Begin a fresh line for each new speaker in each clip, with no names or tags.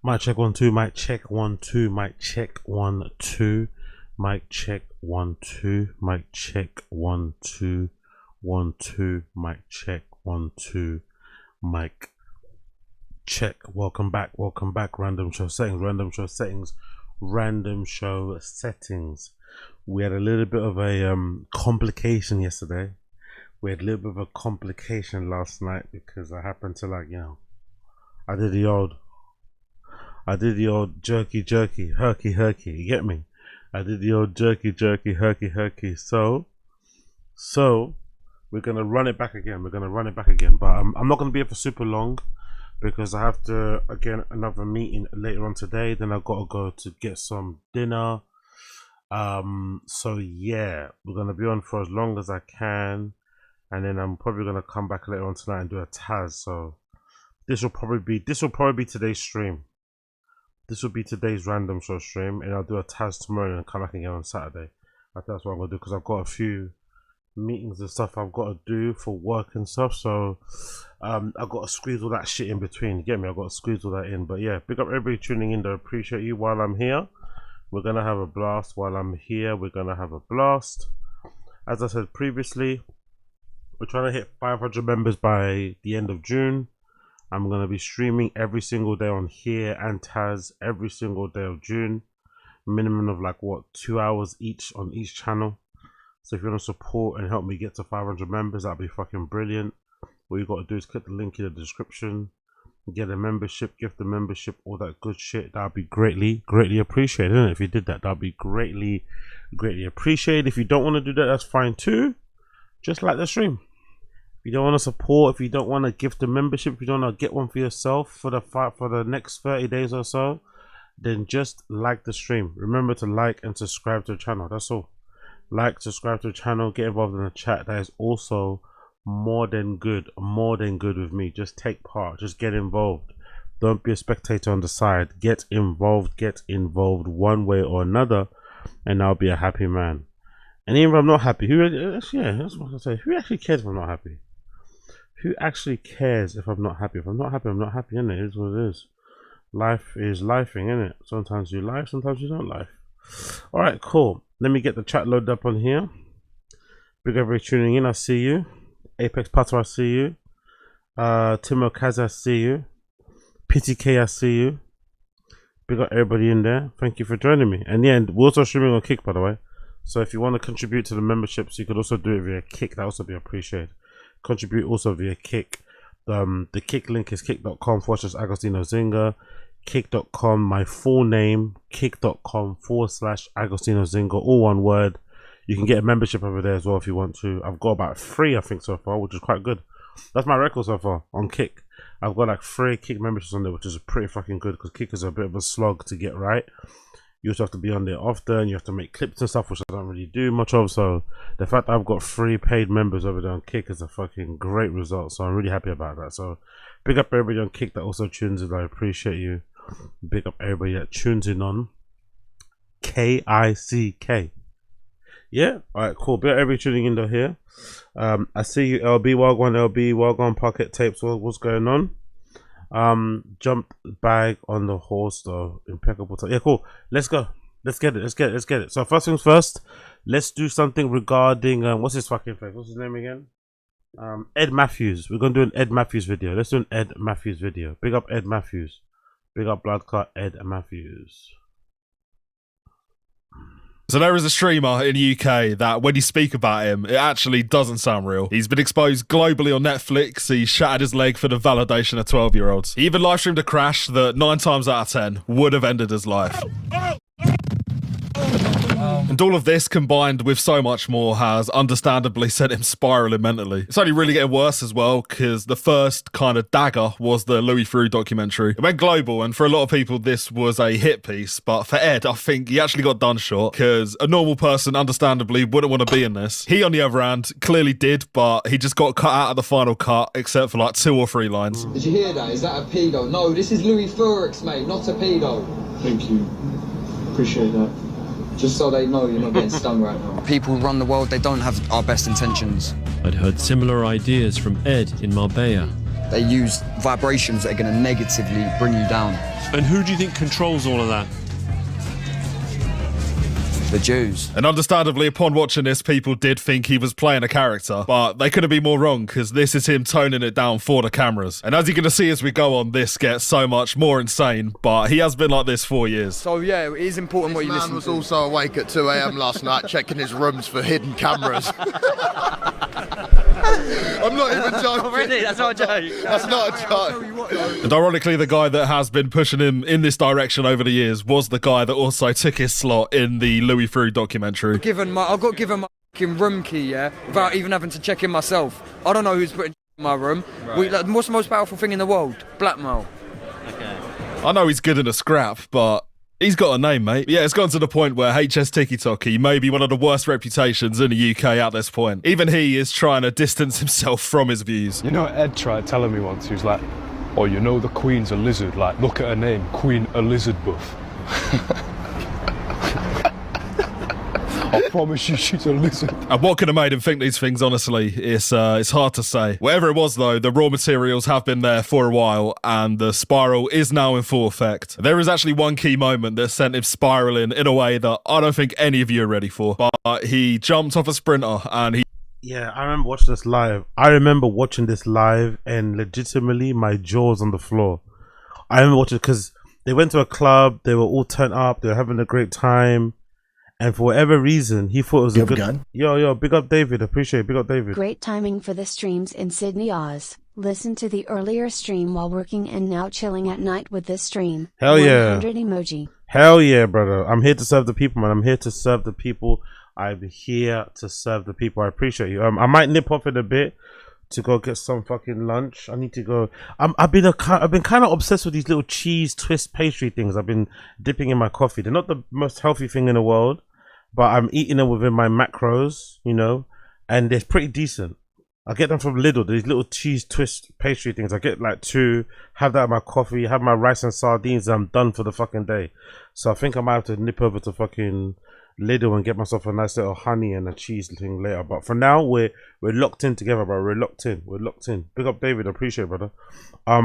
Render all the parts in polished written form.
Mic check 1 2. Mic check 1 2. Mic check 1 2. Mic check 1 2. Mic check 1 2. 1 2. Mic check 1 2. Mic check. Welcome back. Welcome back. Random show settings. Random show settings. Random show settings. We had a little bit of a complication yesterday. We had a little bit of a complication last night because I happened to, like, you know, I did the old jerky, herky, you get me? I did the old jerky, herky. So we're gonna run it back again. But I'm not gonna be here for super long because I have to, again, another meeting later on today. Then I've got to go to get some dinner. So yeah, we're gonna be on for as long as I can, and then I'm probably gonna come back later on tonight and do a Taz. So this will probably be today's stream. This will be today's random show stream, and I'll do a Taz tomorrow and come back again on Saturday. I think that's what I'm gonna do because I've got a few meetings and stuff I've got to do for work and stuff. So I've got to squeeze all that shit in between. You get me? I've got to squeeze all that in. But yeah, big up everybody tuning in. I appreciate you. While I'm here, we're gonna have a blast. While I'm here, we're gonna have a blast. As I said previously, we're trying to hit 500 members by the end of June. I'm going to be streaming every single day on here and Taz every single day of June. Minimum of like, what, 2 hours each on each channel. So if you want to support and help me get to 500 members, that'd be fucking brilliant. All you got to do is click the link in the description. Get a membership, gift the membership, all that good shit. That'd be greatly appreciated, isn't it? If you did that, that'd be greatly appreciated. If you don't want to do that, that's fine too. Just like the stream. If you don't want to support, if you don't want to gift a membership, if you don't want to get one for yourself for the next 30 days or so, then just like the stream. Remember to like and subscribe to the channel. That's all. Like, subscribe to the channel, get involved in the chat. That is also more than good with me. Just take part, just get involved. Don't be a spectator on the side. Get involved one way or another, and I'll be a happy man. And even if I'm not happy, that's what I say. Who actually cares if I'm not happy? Who actually cares if I'm not happy? If I'm not happy, I'm not happy, innit? It is what it is. Life is lifing, innit? Sometimes you life, sometimes you don't life. Alright, cool. Let me get the chat loaded up on here. Big everybody tuning in, I see you. Apex Pato, I see you. Timo Kaz, I see you. PTK, I see you. Big up everybody in there. Thank you for joining me. And yeah, we're also streaming on Kick, by the way. So if you want to contribute to the memberships, you could also do it via Kick. That also be appreciated. Contribute also via Kick. The Kick link is kick.com/Agostino Zinga. Kick.com, my full name, kick.com/Agostino Zinga, all one word. You can get a membership over there as well if you want to. I've got about 3, I think, so far, which is quite good. That's my record so far on Kick. I've got like 3 Kick memberships on there, which is pretty fucking good because Kick is a bit of a slog to get right. You also have to be on there often. You have to make clips and stuff, which I don't really do much of. So the fact that I've got 3 paid members over there on Kick is a fucking great result. So I'm really happy about that. So big up everybody on Kick that also tunes in. I appreciate you. Big up everybody that tunes in on KICK. Yeah, alright, cool. Big up everybody tuning in though here. I see you, LB, Wagwan, LB, Wagwan, Pocket Tapes. What's going on? Jump bag on the horse though. Impeccable. Yeah, cool. Let's go. Let's get it. So first things first, let's do something regarding what's his fucking face? What's his name again? Ed Matthews. We're gonna do an Ed Matthews video. Let's do an Ed Matthews video. Big up Ed Matthews. Big up Blood Clot Ed Matthews.
So there is a streamer in the UK that when you speak about him, it actually doesn't sound real. He's been exposed globally on Netflix. He shattered his leg for the validation of 12-year-olds. He even live streamed a crash that 9 times out of 10 would have ended his life. And all of this combined with so much more has understandably sent him spiraling mentally. It's only really getting worse as well because the first kind of dagger was the Louis Theroux documentary. It went global and for a lot of people this was a hit piece, but for Ed I think he actually got done short because a normal person understandably wouldn't want to be in this. He on the other hand clearly did, but he just got cut out of the final cut except for like 2 or 3 lines.
Did you hear that? Is that a pedo? No, this is Louis Theroux, mate, not a pedo.
Thank you. Appreciate that.
Just so they know you're not getting stung right now.
People who run the world, they don't have our best intentions.
I'd heard similar ideas from Ed in Marbella.
they use vibrations that are going to negatively bring you down.
And who do you think controls all of that?
The Jews.
And understandably, upon watching this, people did think he was playing a character, but they couldn't be more wrong, because this is him toning it down for the cameras. And as you're going to see as we go on, this gets so much more insane, but he has been like this for years.
So yeah, it is important what you listen to.
This man was also awake at 2 a.m. last night checking his rooms for hidden cameras. I'm not even joking.
Really? That's not a joke.
That's not a joke.
And ironically, the guy that has been pushing him in this direction over the years was the guy that also took his slot in the Louis Theroux documentary.
I got given my fucking room key, yeah, without even having to check in myself. I don't know who's putting in my room. Right. What's the most powerful thing in the world? Blackmail.
Okay.
I know he's good in a scrap, but he's got a name, mate. Yeah, it's gone to the point where HS Tiki may be one of the worst reputations in the UK at this point. Even he is trying to distance himself from his views.
You know, Ed tried telling me once, he was like, oh, you know the Queen's a lizard, like, look at her name, Queen Elizabeth. I promise you she's a lizard.
And what could have made him think these things, honestly, it's hard to say. Whatever it was, though, the raw materials have been there for a while, and the spiral is now in full effect. There is actually one key moment that sent him spiraling in a way that I don't think any of you are ready for. But he jumped off a sprinter, and he...
Yeah, I remember watching this live. And legitimately my jaw's on the floor. I remember watching it because they went to a club, they were all turned up, they were having a great time. And for whatever reason, he thought it was a good gun. Yo, big up David. Appreciate it. Big up David.
Great timing for the streams in Sydney, Oz. Listen to the earlier stream while working and now chilling at night with this stream.
Hell yeah.
100 emoji.
Hell yeah, brother. I'm here to serve the people, man. I'm here to serve the people. I'm here to serve the people. I appreciate you. I might nip off in a bit to go get some fucking lunch. I need to go. I've been kind of obsessed with these little cheese twist pastry things. I've been dipping in my coffee. They're not the most healthy thing in the world, but I'm eating them within my macros, you know, and they're pretty decent. I get them from Lidl, these little cheese twist pastry things. I get like 2, have that in my coffee, have my rice and sardines, and I'm done for the fucking day. So I think I might have to nip over to fucking Lidl and get myself a nice little honey and a cheese thing later. But for now, we're locked in together, bro. We're locked in. Big up David, appreciate it, brother. What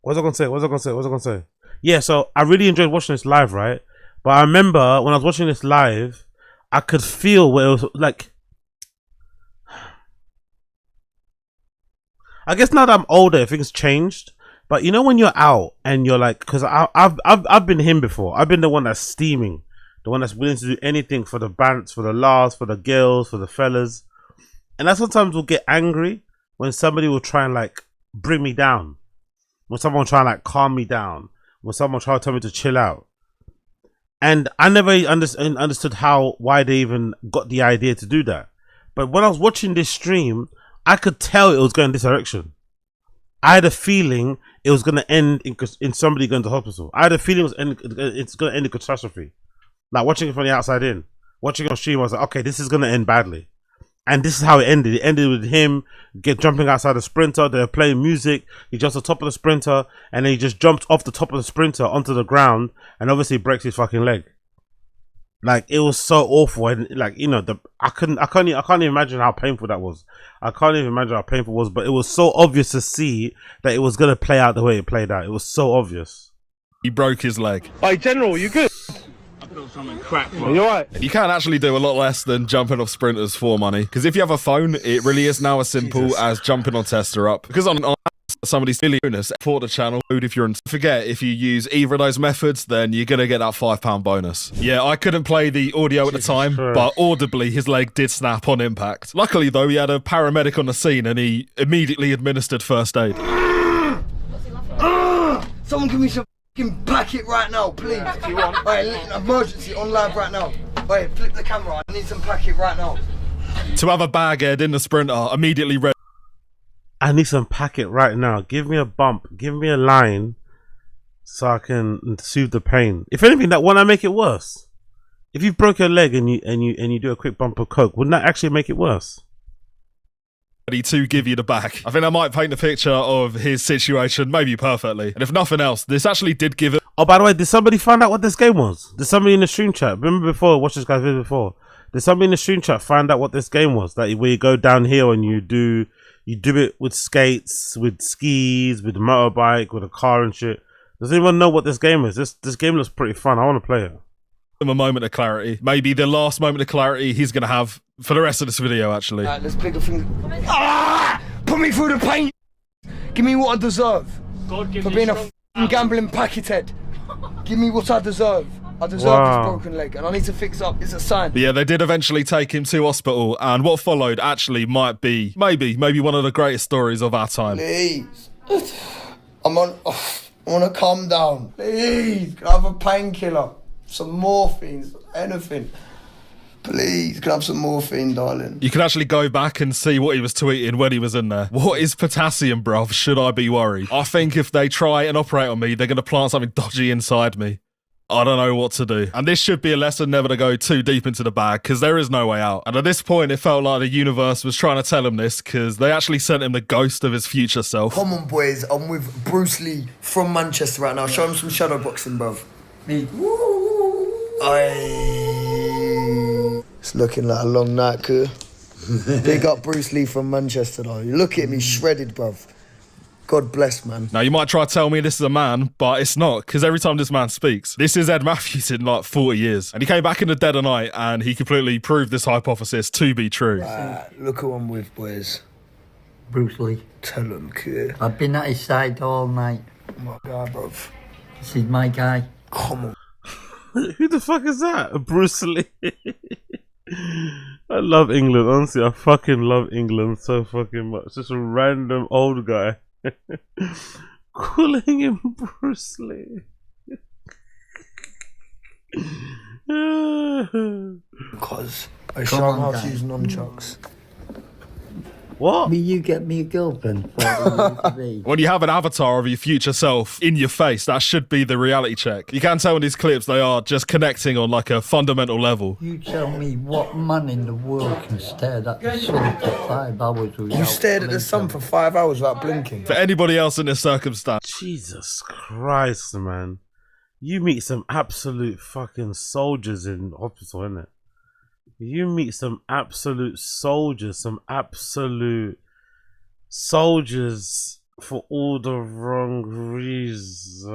was I gonna say? Yeah, so I really enjoyed watching this live, right? But I remember when I was watching this live, I could feel where it was like, I guess now that I'm older, things changed. But you know when you're out and you're like, because I've been him before. I've been the one that's steaming, the one that's willing to do anything for the bands, for the laughs, for the girls, for the fellas. And I sometimes will get angry when somebody will try and like bring me down, when someone try and like calm me down, when someone try to tell me to chill out. And I never understood why they even got the idea to do that. But when I was watching this stream, I could tell it was going this direction. I had a feeling it was going to end in somebody going to hospital. I had a feeling it's going to end in catastrophe. Like watching it from the outside in. Watching it on stream, I was like, okay, this is going to end badly. And this is how it ended. It ended with him jumping outside the sprinter. They were playing music. He jumps on top of the sprinter, and then he just jumped off the top of the sprinter onto the ground, and obviously breaks his fucking leg. Like, it was so awful, and like, you know, I can't even imagine how painful that was. I can't even imagine how painful it was, but it was so obvious to see that it was gonna play out the way it played out. It was so obvious.
He broke his leg.
Hey, General, you good? You alright?
You can actually do a lot less than jumping off sprinters for money, because if you have a phone, it really is now as simple as jumping on Tester Up. Because on somebody's silly bonus for the channel, if you're in, forget if you use either of those methods, then you're gonna get that £5 bonus. Yeah, I couldn't play the audio at the time, but audibly his leg did snap on impact. Luckily though, he had a paramedic on the scene and he immediately administered first aid.
Someone give me some packet right now, please. If you want. Alright, emergency on live right now. Alright, flip the camera. I need some packet right now.
To have a baghead in the sprinter immediately read.
I need some packet right now. Give me a bump. Give me a line so I can soothe the pain. If anything, that won't make it worse. If you broke your leg and you do a quick bump of coke, wouldn't that actually make it worse?
To give you the back. I think I might paint a picture of his situation maybe perfectly. And if nothing else, this actually did give it.
Oh, by the way, did somebody find out what this game was? Did somebody in the stream chat? Remember before, watch this guy's video before. Did somebody in the stream chat find out what this game was? That where you go downhill and you do You do it with skates, with skis, with a motorbike, with a car and shit. Does anyone know what this game is? This game looks pretty fun. I want to play it.
A moment of clarity. Maybe the last moment of clarity he's going to have for the rest of this video, actually.
Let's pick a thing. Ah! Put me through the pain. Give me what I deserve.
God give
for
you
being a
strong-
gambling packet head. Give me what I deserve. I deserve this broken leg, and I need to fix up. It's a sign.
But yeah, they did eventually take him to hospital, and what followed actually might be maybe one of the greatest stories of our time.
Please, I want to calm down. Please, can I have a painkiller, some morphine, anything? Please, can I have some morphine, darling?
You can actually go back and see what he was tweeting when he was in there. What is potassium, bruv? Should I be worried? I think if they try and operate on me, they're going to plant something dodgy inside me. I don't know what to do. And this should be a lesson never to go too deep into the bag, because there is no way out. And at this point, it felt like the universe was trying to tell him this, because they actually sent him the ghost of his future self.
Come on, boys. I'm with Bruce Lee from Manchester right now. Show him some shadow boxing, bruv. Me. It's looking like a long night, cool. Big up Bruce Lee from Manchester, though. You look at me shredded, bruv. God bless, man.
Now, you might try to tell me this is a man, but it's not, because every time this man speaks, this is Ed Matthews in like 40 years. And he came back in the dead of night, and he completely proved this hypothesis to be true.
Look who I'm with, boys.
Bruce Lee.
Tell him, kid.
I've been at his side all night.
Oh my God, bruv.
This is my guy.
Come on.
Who the fuck is that? Bruce Lee. I love England, honestly. I fucking love England so fucking much. Just a random old guy. Calling him Bruce Lee.
Because I show him how to use nunchucks.
What?
Will you get me a girlfriend?
When you have an avatar of your future self in your face, that should be the reality check. You can tell in these clips they are just connecting on like a fundamental level.
You tell me what man in the world can stare at the sun for 5 hours without
You stared at the sun for 5 hours without blinking.
For anybody else in this circumstance.
Jesus Christ, man. You meet some absolute fucking soldiers in hospital, innit? You meet some absolute soldiers, for all the wrong reasons.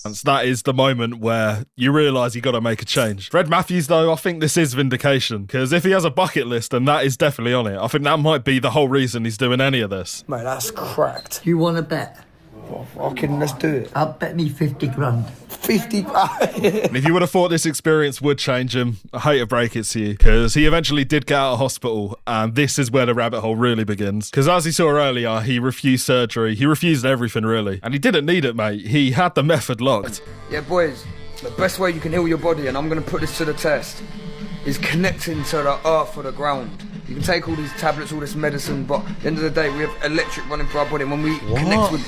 And that is the moment where you realise you got to make a change. Fred Matthews, though, I think this is vindication, because if he has a bucket list, then that is definitely on it. I think that might be the whole reason he's doing any of this.
Mate, that's cracked.
You want to bet?
Well, fucking, let's do it.
I'll bet me 50 grand.
50
And if you would have thought this experience would change him, I hate to break it to you, because he eventually did get out of hospital, and this is where the rabbit hole really begins. Because as he saw earlier, he refused surgery, he refused everything really, and he didn't need it, mate. He had the method locked.
Yeah, boys, the best way you can heal your body, and I'm going to put this to the test, is connecting to the earth or the ground. You can take all these tablets, all this medicine, but at the end of the day, we have electric running through our body. And when we connect with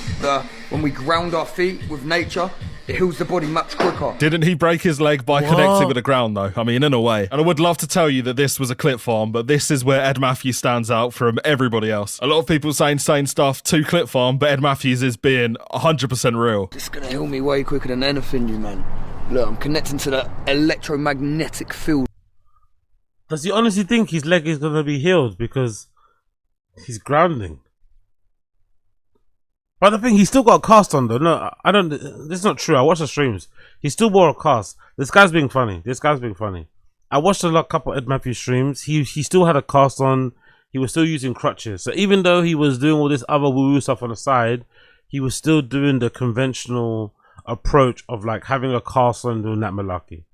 when we ground our feet with nature, it heals the body much quicker.
Didn't he break his leg by connecting with the ground, though? I mean, in a way. And I would love to tell you that this was a clip farm, but this is where Ed Matthews stands out from everybody else. A lot of people saying same stuff to clip farm, but Ed Matthews is being 100% real.
It's going to heal me way quicker than anything, you man. Look, I'm connecting to the electromagnetic field.
Does he honestly think his leg is gonna be healed because he's grounding? But the thing, he's still got a cast on though. No, I don't. This is not true. I watched the streams. He still wore a cast. This guy's being funny. I watched a couple Ed Matthews streams. He still had a cast on. He was still using crutches. So even though he was doing all this other woo-woo stuff on the side, he was still doing the conventional approach of like having a cast on, doing that malarkey.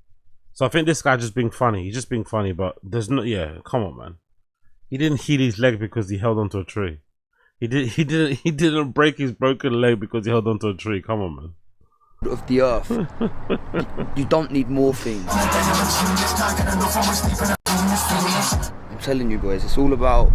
So I think this guy just being funny. He's just being funny, but there's no. Yeah, come on, man. He didn't heal his leg because he held onto a tree. He didn't break his broken leg because he held onto a tree. Come on, man.
Of the earth. You don't need morphine. I'm telling you, boys, it's all about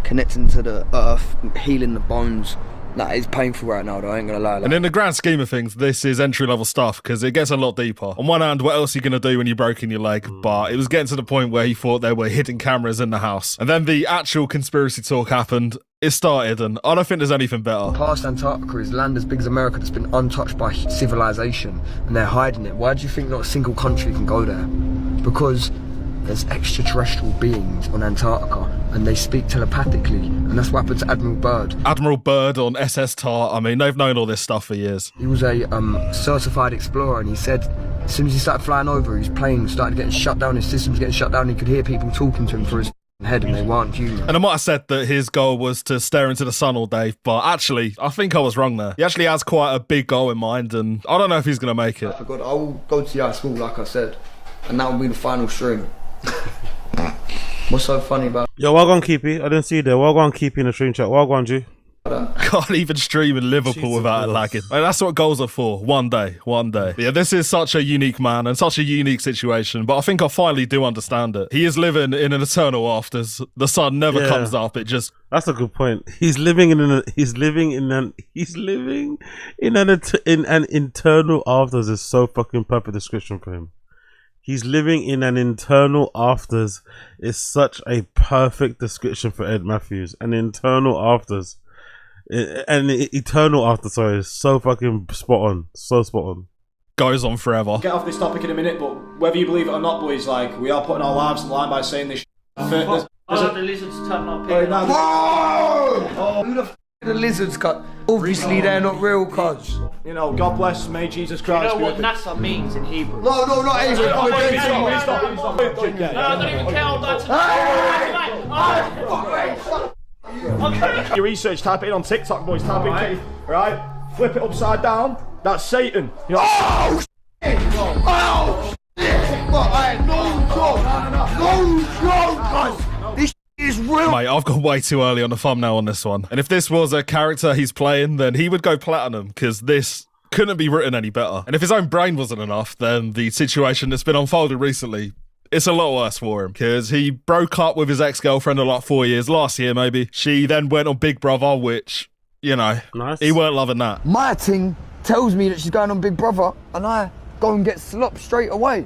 connecting to the earth, healing the bones. That is painful right now, though, I ain't gonna lie.
And in the grand scheme of things, this is entry-level stuff, because it gets a lot deeper. On one hand, what else are you gonna do when you're broken your leg? But it was getting to the point where he thought there were hidden cameras in the house. And then the actual conspiracy talk happened. It started, and I don't think there's anything better.
Past Antarctica is land as big as America that's been untouched by civilization, and they're hiding it. Why do you think not a single country can go there? Because there's extraterrestrial beings on Antarctica and they speak telepathically, and that's what happened to Admiral Byrd.
Admiral Byrd on SS Tar, I mean, they've known all this stuff for years.
He was a certified explorer, and he said as soon as he started flying over, his plane started getting shut down, his systems getting shut down, he could hear people talking to him through his head, and they weren't human.
And I might have said that his goal was to stare into the sun all day, but actually, I think I was wrong there. He actually has quite a big goal in mind, and I don't know if he's going to make it.
I forgot, I will go to the school, like I said, and that will be the final stream. What's so funny about...
Yo, well gone, Keepy. I didn't see you there. Well gone, Keepy, in the stream chat. Well gone, G.
Can't even stream in Liverpool without it lagging. I mean, that's what goals are for. One day. Yeah, this is such a unique man and such a unique situation, but I think I finally do understand it. He is living in an eternal afters. The sun never comes up. It just...
That's a good point. He's living in an internal afters is so fucking perfect description for him. He's living in an internal afters is such a perfect description for Ed Matthews. An internal afters. An eternal after, sorry, is so fucking spot on. So spot on.
Goes on forever.
Get off this topic in a minute, but whether you believe it or not, boys, like, we are putting our lives on the line by saying this.
The lizards turn up here.
Who the f*** the lizards cut? Obviously they're not real, cuz.
You know, God bless, may Jesus Christ.
You know what NASA means in Hebrew?
No, not Hebrew.
No, I don't even care.
Your research, type it in on TikTok, boys. Type it, right? Flip it upside down. That's Satan. You know,
Oh shit! Oh shit! No, this is real.
Mate, I've gone way too early on the thumbnail on this one. And if this was a character he's playing, then he would go platinum, because this couldn't be written any better. And if his own brain wasn't enough, then the situation that's been unfolded recently, it's a lot worse for him, because he broke up with his ex-girlfriend of like 4 years, last year maybe. She then went on Big Brother, which, you know, he weren't loving that.
My ting tells me that she's going on Big Brother, and I go and get slopped straight away.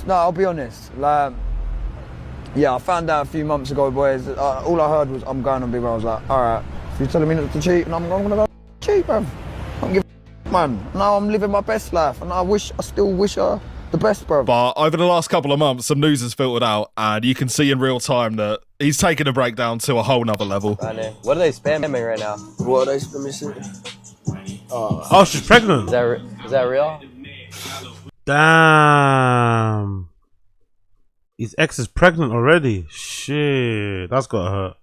I'll be honest. Like, yeah, I found out a few months ago, boys. All I heard was I'm going on Big Brother. I was like, all right, if you're telling me not to cheat, and I'm gonna go cheat, bruv. I don't give a man. Now I'm living my best life, and I still wish her the best, bro.
But over the last couple of months, some news has filtered out, and you can see in real time that he's taken a breakdown to a whole nother level.
What are they spamming right now?
What are they spamming?
Oh, she's pregnant.
Is that real?
Damn. His ex is pregnant already. Shit, that's gotta hurt.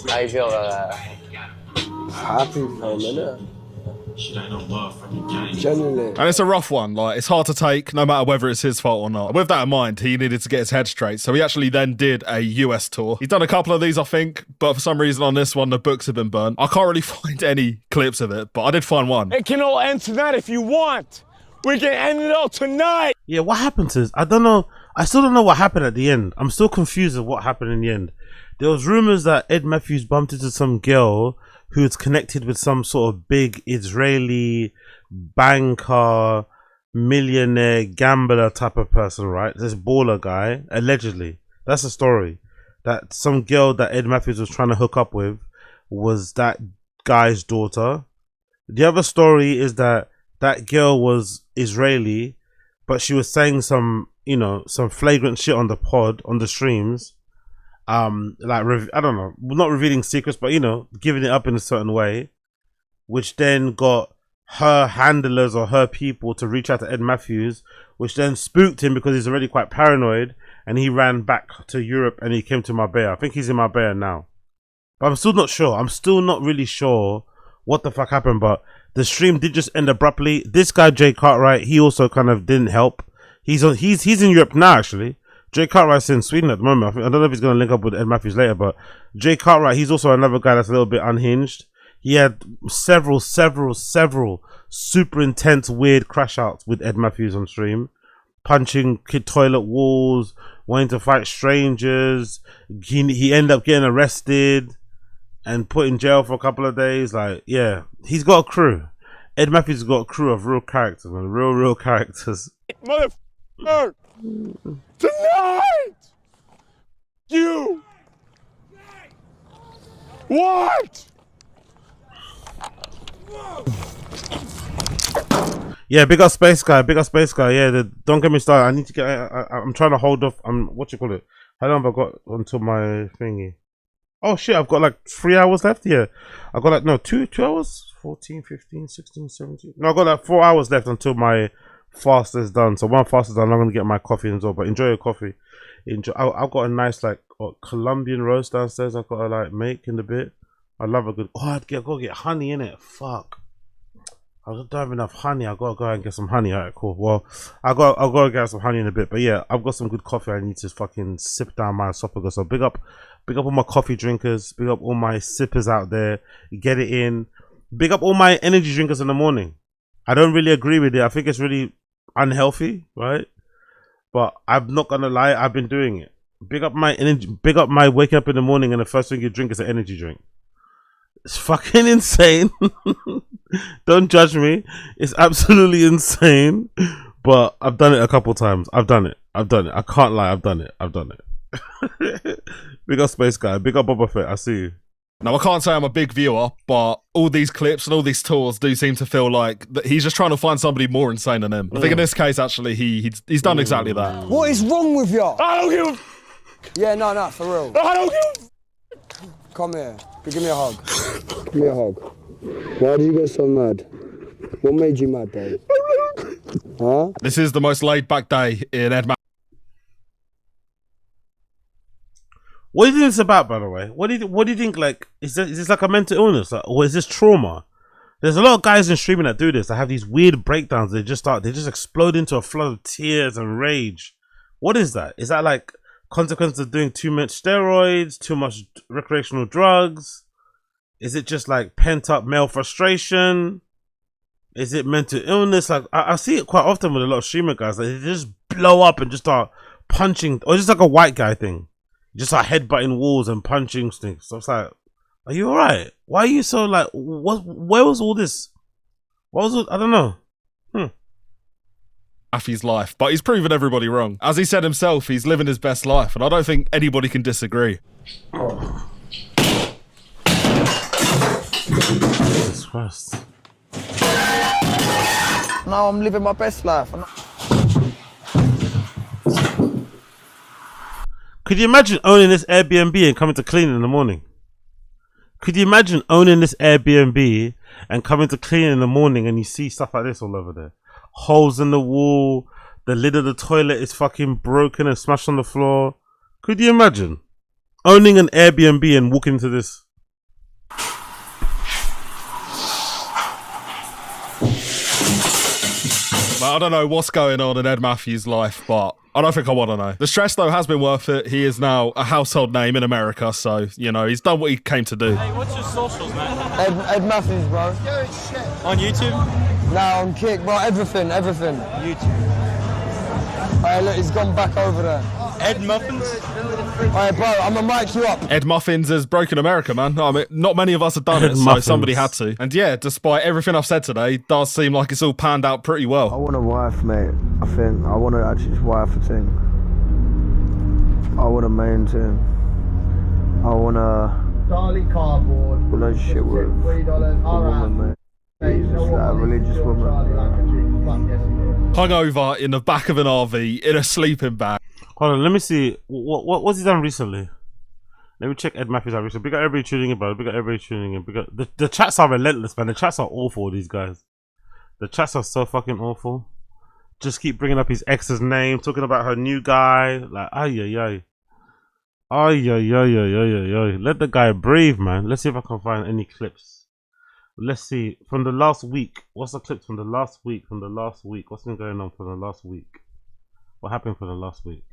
How you feel about that?
Happy for a minute. Genuinely.
And it's a rough one. Like, it's hard to take, no matter whether it's his fault or not. With that in mind, he needed to get his head straight, so he actually then did a US tour. He's done a couple of these, I think, but for some reason on this one, the books have been burnt. I can't really find any clips of it, but I did find one.
It can all end tonight if you want. We can end it all tonight.
Yeah, what happened to this? I don't know. I still don't know what happened at the end. I'm still confused of what happened in the end. There was rumors that Ed Matthews bumped into some girl who's connected with some sort of big Israeli banker, millionaire, gambler type of person, right? This baller guy, allegedly. That's the story. That some girl that Ed Matthews was trying to hook up with was that guy's daughter. The other story is that that girl was Israeli, but she was saying some, you know, some flagrant shit on the pod, on the streams. Like, I don't know, not revealing secrets, but, you know, giving it up in a certain way, which then got her handlers or her people to reach out to Ed Matthews, which then spooked him because he's already quite paranoid, and he ran back to Europe and he came to Marbella. I think he's in Marbella now, but I'm still not sure. I'm still not really sure what the fuck happened, but the stream did just end abruptly. This guy, Jay Cartwright, he also kind of didn't help. He's in Europe now, actually. Jay Cartwright's in Sweden at the moment. I don't know if he's going to link up with Ed Matthews later, but Jay Cartwright, he's also another guy that's a little bit unhinged. He had several super intense, weird crash outs with Ed Matthews on stream. Punching toilet walls, wanting to fight strangers. He ended up getting arrested and put in jail for a couple of days. Like, yeah, he's got a crew. Ed Matthews has got a crew of real characters, man. Real characters.
Motherfucker! Tonight! You! What?
Yeah, big up Space Guy. Big up Space Guy. Yeah, don't get me started. I need to get. I'm trying to hold off. What you call it? How long have I got until my thingy? Oh shit! I've got like 3 hours left. Yeah, I got like no 2 hours. 14, 15, 16, 17. No, I got like 4 hours left until my fast is done. So one fast is done, I'm gonna get my coffee as well. But enjoy your coffee. Enjoy. I've got a nice like Colombian roast downstairs. I've got to like make in a bit. I love a good. Oh, I've got to get honey in it. Fuck. I don't have enough honey. I gotta go and get some honey. Alright, cool. Well, I'll go get some honey in a bit. But yeah, I've got some good coffee. I need to fucking sip down my esophagus. So big up all my coffee drinkers. Big up all my sippers out there. Get it in. Big up all my energy drinkers in the morning. I don't really agree with it. I think it's really unhealthy, right? But I'm not gonna lie. I've been doing it. Big up my energy. Big up my waking up in the morning and the first thing you drink is an energy drink. It's fucking insane. Don't judge me. It's absolutely insane. But I've done it a couple times. I've done it. I can't lie. I've done it. Big up Space Guy. Big up Boba Fett. I see you.
Now, I can't say I'm a big viewer, but all these clips and all these tours do seem to feel like that he's just trying to find somebody more insane than him. I think in this case, actually, he's done exactly that.
What is wrong with you?
I don't give a...
Yeah, no, for real.
I don't give a...
Come here. Give me a hug. Give me a hug. Why did you get so mad? What made you mad, Dave? Huh?
This is the most laid-back day in Ed.
What do you think it's about, by the way? What do you think? Like, is this like a mental illness, or is this trauma? There's a lot of guys in streaming that do this. That have these weird breakdowns. They just explode into a flood of tears and rage. What is that? Is that like consequences of doing too much steroids, too much recreational drugs? Is it just like pent up male frustration? Is it mental illness? Like I see it quite often with a lot of streamer guys. Like, they just blow up and just start punching, or just like a white guy thing. Just like headbutting walls and punching things. So it's like, are you alright? Why are you so like? Where was all this? What was I don't know.
His life, but he's proven everybody wrong. As he said himself, he's living his best life, and I don't think anybody can disagree.
Jesus Christ.
No, I'm living my best life.
Could you imagine owning this Airbnb and coming to clean in the morning? Could you imagine owning this Airbnb and coming to clean in the morning and you see stuff like this all over there? Holes in the wall, the lid of the toilet is fucking broken and smashed on the floor. Could you imagine owning an Airbnb and walking into this?
I don't know what's going on in Ed Matthews' life, but I don't think I want to know. The stress, though, has been worth it. He is now a household name in America, so, you know, he's done what he came to do.
Hey, what's your socials, man?
Ed Matthews, bro.
On YouTube?
No, on Kick, bro. Everything.
YouTube.
Alright, look, he's gone back over there.
Ed Muffins?
Alright, bro, I'm gonna mic you up.
Ed Muffins has broken America, man. I mean, not many of us have done it, so somebody had to. And yeah, despite everything I've said today, it does seem like it's all panned out pretty well.
I want a wife, mate. I think I want to actually just wife a thing. I want a main thing. I want a
Darlie cardboard.
relationship with a woman, mate. Just like a religious woman.
Hung over in the back of an RV in a sleeping bag.
Hold on, let me see. What's he done recently? Let me check Ed Matthews out recently. Big up everybody tuning in, bro. Big up everybody tuning in. Big up. The chats are relentless, man. The chats are awful, these guys. The chats are so fucking awful. Just keep bringing up his ex's name, talking about her new guy. Like, ay. Let the guy breathe, man. Let's see if I can find any clips. Let's see. From the last week. What's the clips from the last week? What's been going on for the last week? What happened for the last week?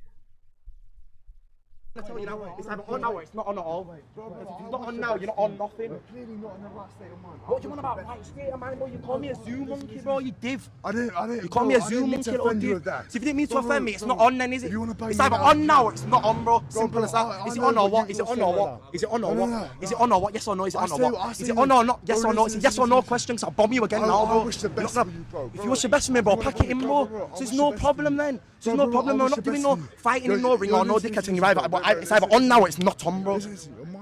It's either on now or it's not on at all. If it's not on now, you're not on nothing.
We're clearly not in the right state of mind.
What do you want about right state of mind, bro? You call me a zoo monkey, bro. You div.
I didn't.
You call me a zoo monkey, little div. So if you didn't mean to offend me, it's not on then, is it? It's either on now or it's not on, bro. Simple as that. Is it on or what? Is it on or what? Is it on or what? Is it on or what? Yes or no? Is it on or what? Is it on or not? Yes or no? It's a yes or no question, because I'll bomb you again now, bro. If you wish the best for me, bro, pack it in, bro. So there's no problem then. There's no problem, we're not doing no fighting in no ring or no dickhead thing. It's either on now or it's not on, bro.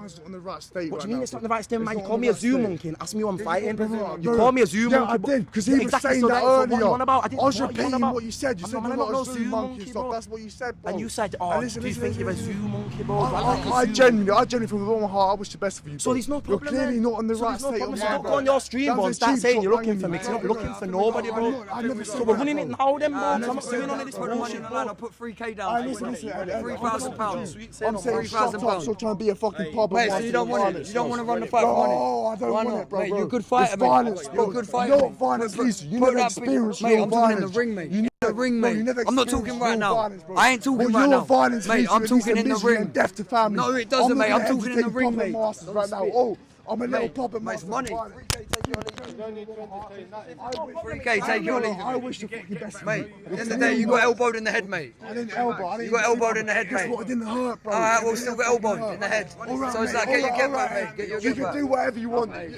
mind's not on the right state.
What
right
do you mean
now,
it's not the right state,
It's
man? You
not
call
on
me
the
a
right
zoo
state.
monkey and ask me who I'm fighting.
Bro,
You call me a zoo
yeah,
monkey.
I did, because he was
exactly,
saying
so
that
what
earlier.
you on about? I didn't
I was
what you on
repeating
about?
what you said. You
I'm
said
not
you're not a
no
zoo monkey and stuff.
bro.
That's what you said, bro.
And you said, oh, do you think you're a zoo monkey, bro?
I genuinely from all my heart, I wish the best for you, bro.
So there's no problem.
You're clearly not on the right state of mind,
Don't
bro.
go on your stream, bro, and
That's a
start
cheap
saying
shot
you're looking
banging
for
me.
me. 'Cause you're not looking for nobody, bro.
I never
So
said
we're
that,
running it
bro.
now, then, bro.
I
I'm
never
not
said
doing
that,
none of this
bro.
bullshit,
I'll
bro.
put 3k down.
Listen,
£3,000.
I'm saying shut up, stop trying to be a fucking pub.
Mate, so you don't want it? You don't want to run the fight for money?
No, I don't
Why
want
not?
it, bro.
Mate, you're a good fighter,
It's
mate.
violence,
You're
bro.
a good fighter.
You're not violence, Lisa. You never experienced
mate,
real
I'm talking in
violence.
the ring, mate.
You
The ring,
bro,
mate.
you never
I'm not
experienced
talking right
real
now.
violence, bro.
I ain't talking
Well,
right
your
now.
violence
Mate,
leads
I'm
to at least
talking
a
in the
misery
ring.
and death to family.
No, it doesn't, mate. I'm talking in the ring, mate.
Masters right now. Oh, I'm a little puppet
Mate, it's
master.
money. 3k, take your leave.
I wish the fucking best,
mate. At the end of the day, you got elbowed in the head, mate.
I didn't elbow.
You got elbowed in the head,
Guess
mate.
what? It didn't hurt, bro.
Alright, well, still got elbowed in the head. So it's like, get your get back, mate. Get your
You
get
can
back.
do whatever you want. Bro, you can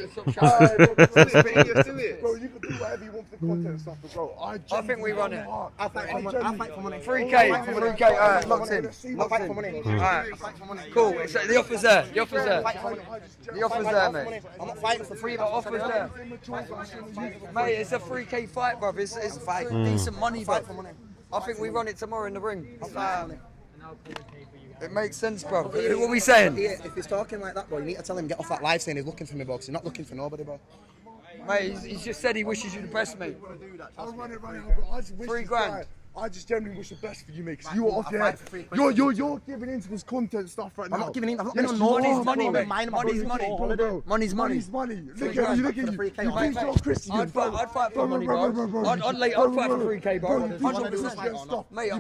do whatever you want for the content and stuff, but bro,
I think we run it.
I'll fight for money.
3k, alright, locked in.
I'll fight for money.
Alright, cool. The offer's there. The offer's there. The offer's there, mate.
I'm not fighting for free,
The offer's there. Mate, it's a 3k fight, bruv. It's decent money, but I think we run it tomorrow in the ring. It makes sense, bro. What are we saying?
If he's talking like that, bro, you need to tell him get off that live saying he's looking for me, bro, 'cause he's not looking for nobody, bro.
Mate, he's just said he wishes you the best, mate.
I'll run it right now, bro. I just wish
$3
this
grand.
guy- I just genuinely wish the best for you, mate, because you are off your head. You're giving into this content stuff right now.
I'm not giving in. I'm not
Yes,
giving
you
money.
are,
money,
bro.
mate.
Money's
Money's
money.
money.
Bro.
Money's money.
Money's money. Look
$3
at
grand.
you, look at you. You think you're Christian.
I'd fight for money, bro. I'd fight for 3k, bro. 100%. Mate,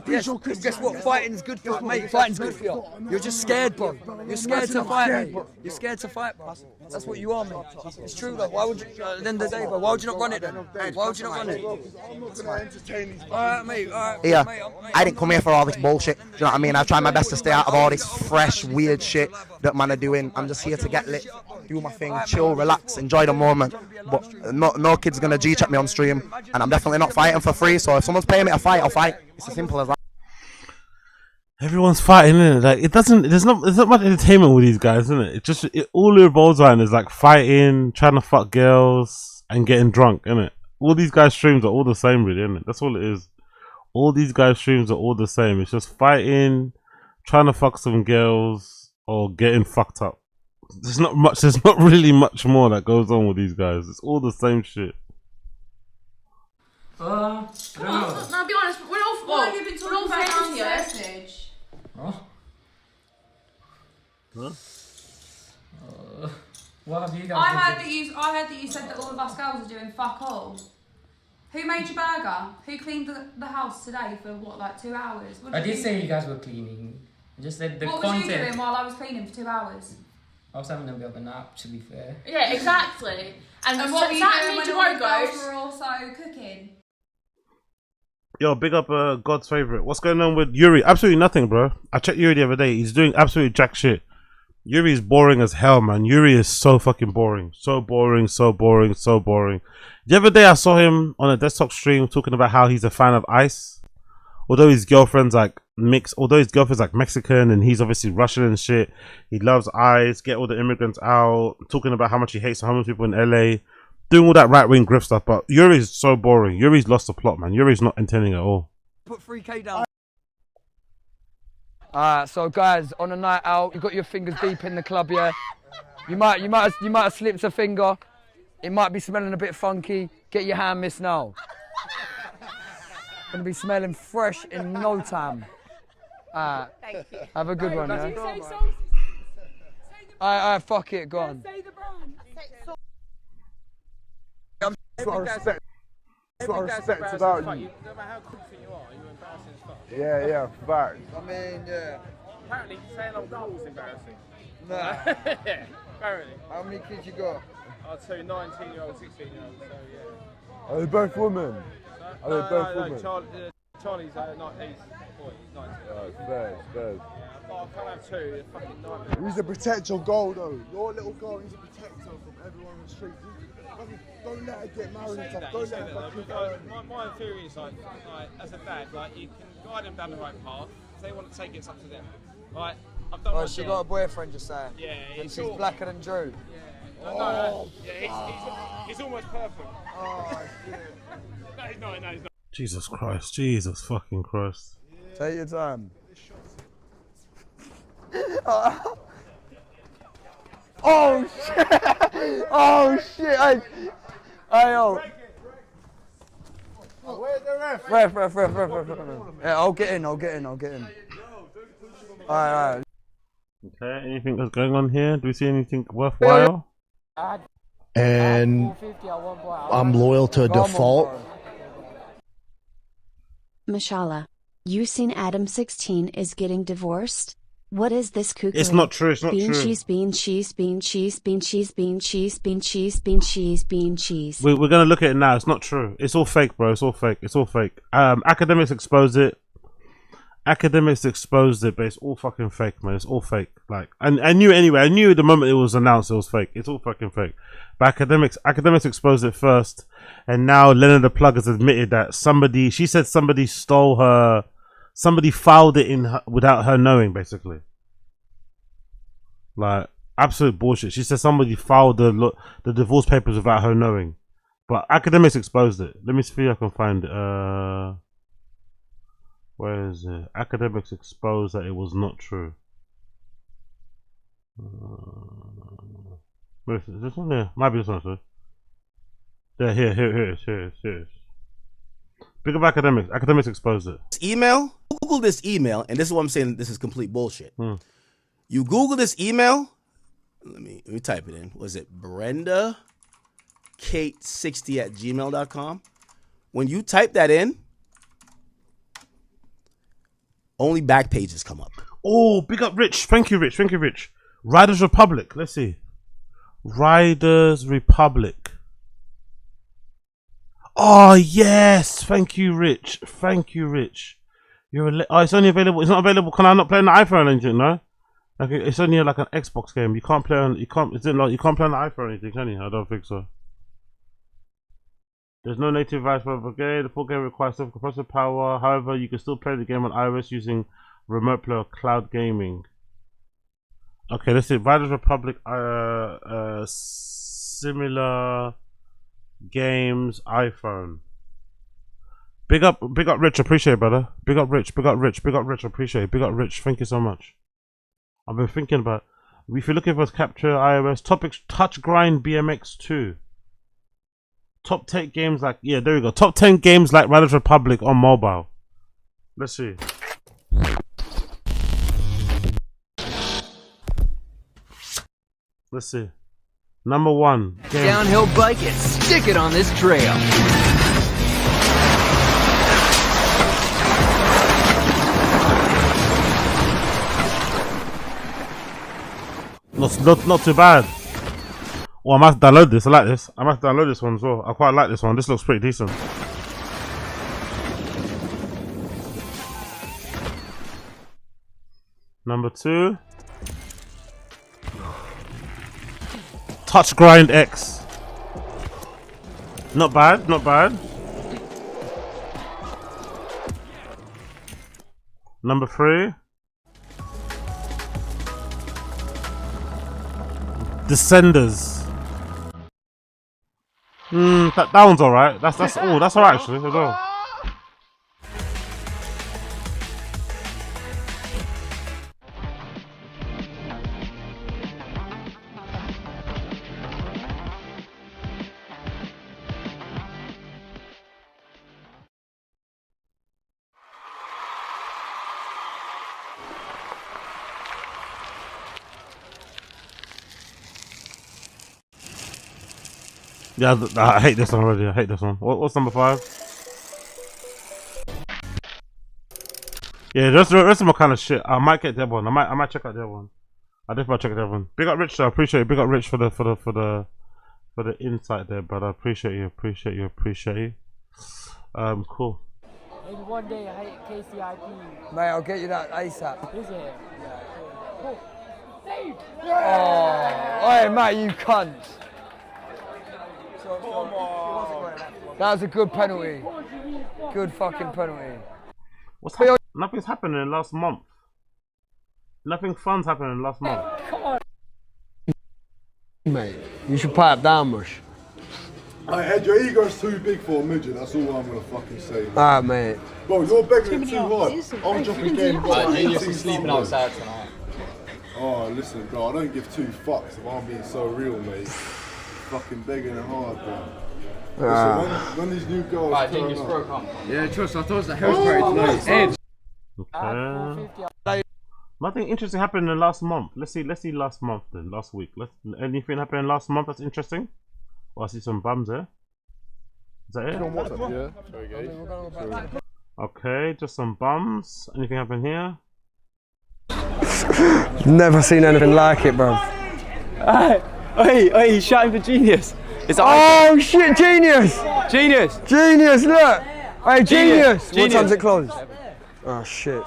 guess what? Fighting's good for you, mate. Fighting's good for you. You're just scared, bro. You're scared to fight, mate. You're scared to fight, bro. That's what you are, mate. It's true, though. Why would you, at the end of the day, bro, why would you not run it then? Why would you not run it?
I'm not going to entertain these.
Alright, mate. Alright.
Yeah,
Mate,
I didn't come here for all this bullshit. Do you know what I mean? I've tried my best to stay out of all this fresh, weird shit that man are doing. I'm just here to get lit, do my thing, chill, relax, enjoy the moment. But no kid's gonna G-check me on stream, and I'm definitely not fighting for free. So if someone's paying me to fight, I'll fight. It's as simple as that.
Everyone's fighting, isn't it? Like there's not much entertainment with these guys, isn't it? All it revolves around is like fighting, trying to fuck girls, and getting drunk, isn't it? All these guys' streams are all the same, really, isn't it? That's all it is. All these guys' streams are all the same. It's just fighting, trying to fuck some girls, or getting fucked up. There's not really much more that goes on with these guys. It's all the same shit.
Come on, now be honest, we're all what have you been talking about down here?
Huh?
What have you guys
I heard that you said that all of us girls are doing fuck all. Who made your burger? Who cleaned the house today for what, like 2 hours? What
I did
you
say
do?
you guys were cleaning. I just said the
What
content.
was you doing while I was cleaning for 2 hours?
I was having a bit of a nap, to be fair.
Yeah, exactly. And what were you doing when all the girls were also cooking?
Yo, big up God's favorite. What's going on with Yuri? Absolutely nothing, bro. I checked Yuri the other day. He's doing absolutely jack shit. Yuri is boring as hell, man. Yuri is so fucking boring. So boring, so boring, so boring. The other day I saw him on a desktop stream talking about how he's a fan of Ice. Although his girlfriend's like Mexican and he's obviously Russian and shit. He loves Ice, get all the immigrants out, talking about how much he hates the homeless people in LA. Doing all that right-wing grift stuff, but Yuri's so boring. Yuri's lost the plot, man. Yuri's not entertaining at all.
Put 3k down. Alright, so guys, on a night out, you got your fingers deep in the club, yeah. You might have slipped a finger. It might be smelling a bit funky. Get your hand mist now. Gonna be smelling fresh in no time. Alright. Have a good one, yeah. Alright, fuck it, go on.
That's what I respect. That's what I respect about you.
No matter how confident you are, you're embarrassing as fuck.
Yeah, facts.
I mean, yeah.
Apparently, saying I'm cool is embarrassing.
Nah.
Yeah, apparently.
How many kids you got?
Two 19-year-old, 16-year-old, so yeah.
Are they both women? Are they both women?
Charlie's not, he's boy, he's 19.
Fair.
Yeah, I can't have two, they're fucking nightmare.
He's to protect your goal, though. Your little girl, he's a protector from everyone on the street. Don't let her get married and stuff. Don't let her fucking
my theory is like, as a dad, like you can guide them down the right path. If they want to take it, it's up to them. Right?
Oh, she got a boyfriend, just saying. Yeah, and she's blacker than Drew.
No. Yeah, he's almost perfect.
Oh, shit.
No, he's not.
Jesus Christ. Jesus fucking Christ.
Take your time. Oh shit! Oh shit! Hey, yo.
Where's the ref?
Ref. Yeah, I'll get in. Alright.
Okay, anything that's going on here? Do we see anything worthwhile?
And I'm loyal to a default.
Mashallah. You seen Adam 16 is getting divorced? What is this kookery?
It's not true, it's not
bean
true.
Cheese, bean cheese, bean cheese, bean cheese, bean cheese, bean cheese, bean cheese, bean cheese.
We're gonna look at it now. It's not true. It's all fake, bro. It's all fake. It's all fake. Academics exposed it. But it's all fucking fake, man. It's all fake. Like, I knew anyway. I knew the moment it was announced, it was fake. It's all fucking fake. But academics exposed it first, and now Leonard the Plug has admitted that she said somebody stole her. Somebody filed it in her, without her knowing, basically. Like, absolute bullshit. She said somebody filed the divorce papers without her knowing. But academics exposed it. Let me see if I can find it. Where is it? Academics exposed that it was not true. Where is it? Is this one there? Might be this one, sir. Yeah, here it is. Big up academics. Academics exposed it.
Email? Google this email, and this is what I'm saying. This is complete bullshit. You Google this email. Let me type it in. Was it BrendaKate60@gmail.com? When you type that in, only back pages come up.
Oh, big up Rich. Thank you, Rich. Riders Republic. Let's see. Riders Republic. Oh yes, thank you, Rich. It's only available. It's not available. Can I not play on the iPhone or anything? No. Like it's only like an Xbox game. You can't play on. You can't play on the iPhone or anything, can you? I don't think so. There's no native device for the game. The full game requires self-compressor power. However, you can still play the game on iOS using remote play or cloud gaming. Okay, let's see. Riders Republic. Similar games iPhone. Big up Rich, appreciate it, brother. Big up Rich, appreciate it. Big up Rich, thank you so much. I've been thinking about, if you're looking for capture iOS topics, Touch Grind BMX 2. Top 10 games like, yeah, there we go. Top 10 games like Riders Republic on mobile. Let's see. Number 1.
Downhill bike it, stick it on this trail.
Not too bad. Oh, I must download this. I like this. I must download this one as well. I quite like this one. This looks pretty decent. Number 2. Touch Grind X. Not bad. Number 3. Descenders. That one's alright. That's alright actually as well. Yeah, I hate this one already. I hate this one. What's number 5? Yeah, the rest of my kind of shit. I might get that one. I might check out the other one. I definitely check out the other one. Big up Rich, I appreciate it. Big up Rich for the insight there, but I appreciate you. Cool.
Maybe one day I hate KCIP.
Mate, I'll get you that ASAP.
Is it?
Oh, hey mate, you cunt. That was a good penalty. Good fucking penalty.
Nothing's happened in the last month. Nothing fun's happened last month.
Come on.
Mate, you should pipe down, Mush.
Hey, Ed, your ego's too big for a midget, that's all I'm gonna fucking say.
Alright, mate.
Bro, you're begging it too hard. I'm jumping game.
Genius is sleeping outside tonight.
Oh, listen, bro, I don't give two fucks if I'm being so real, mate. Fucking begging it hard, bro. Listen, when these new girls turn up.
Yeah, trust, I thought it was a house party tonight. Ed.
Okay. Nothing interesting happened in the last month. Let's see last month then, last week. Anything happened last month that's interesting? Oh, I see some bums there. Is that it?
Yeah.
Okay, just some bums. Anything happen here?
Never seen anything like it, bro.
Hey, he's shouting for Genius.
Oh shit, Genius!
Genius!
Genius, look! Hey, Genius!
Genius.
What time's it closed? Oh shit.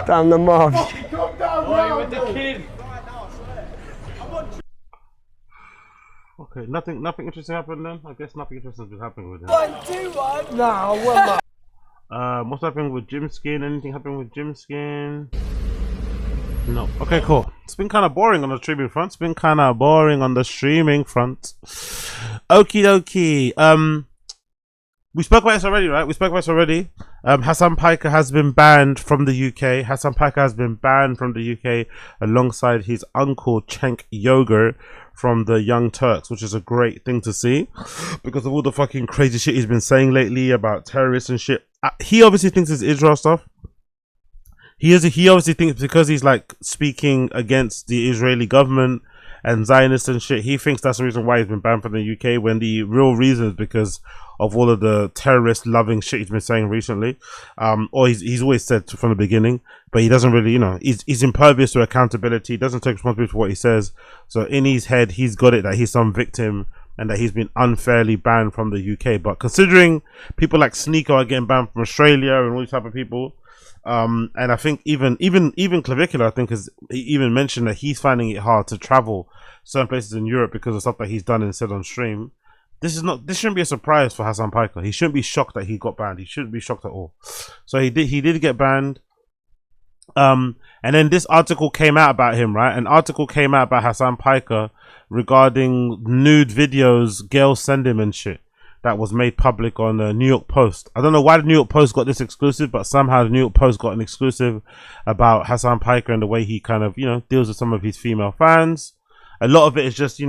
Damn the mob.
Okay, nothing interesting happened then? I guess nothing interesting has been happening with him.
1, 2, 1.
Nah, what?
What's happening with Jim Skin? Anything happening with Jim Skin? No. Okay, cool. It's been kind of boring on the streaming front. Okie dokie. We spoke about this already, right? Hassan Piker has been banned from the UK. Alongside his uncle Cenk Uygur from the Young Turks, which is a great thing to see because of all the fucking crazy shit he's been saying lately about terrorists and shit. He obviously thinks it's Israel stuff. He obviously thinks because he's like speaking against the Israeli government and Zionists and shit, he thinks that's the reason why he's been banned from the UK, when the real reason is because of all of the terrorist loving shit he's been saying recently, or he's always said from the beginning, but he doesn't really, he's impervious to accountability, doesn't take responsibility for what he says. So in his head, he's got it that he's some victim and that he's been unfairly banned from the UK. But considering people like Sneeko are getting banned from Australia and all these type of people, and I think even Clavicular, I think, has even mentioned that he's finding it hard to travel certain places in Europe because of stuff that he's done and said on stream. This shouldn't be a surprise for Hassan Piker. He shouldn't be shocked that he got banned. He shouldn't be shocked at all. So he did get banned. And then this article came out about him, right? An article came out about Hassan Piker regarding nude videos girls send him and shit that was made public on the New York Post. I don't know why the New York Post got this exclusive, but somehow the New York Post got an exclusive about Hassan Piker and the way he kind of, deals with some of his female fans. A lot of it is just,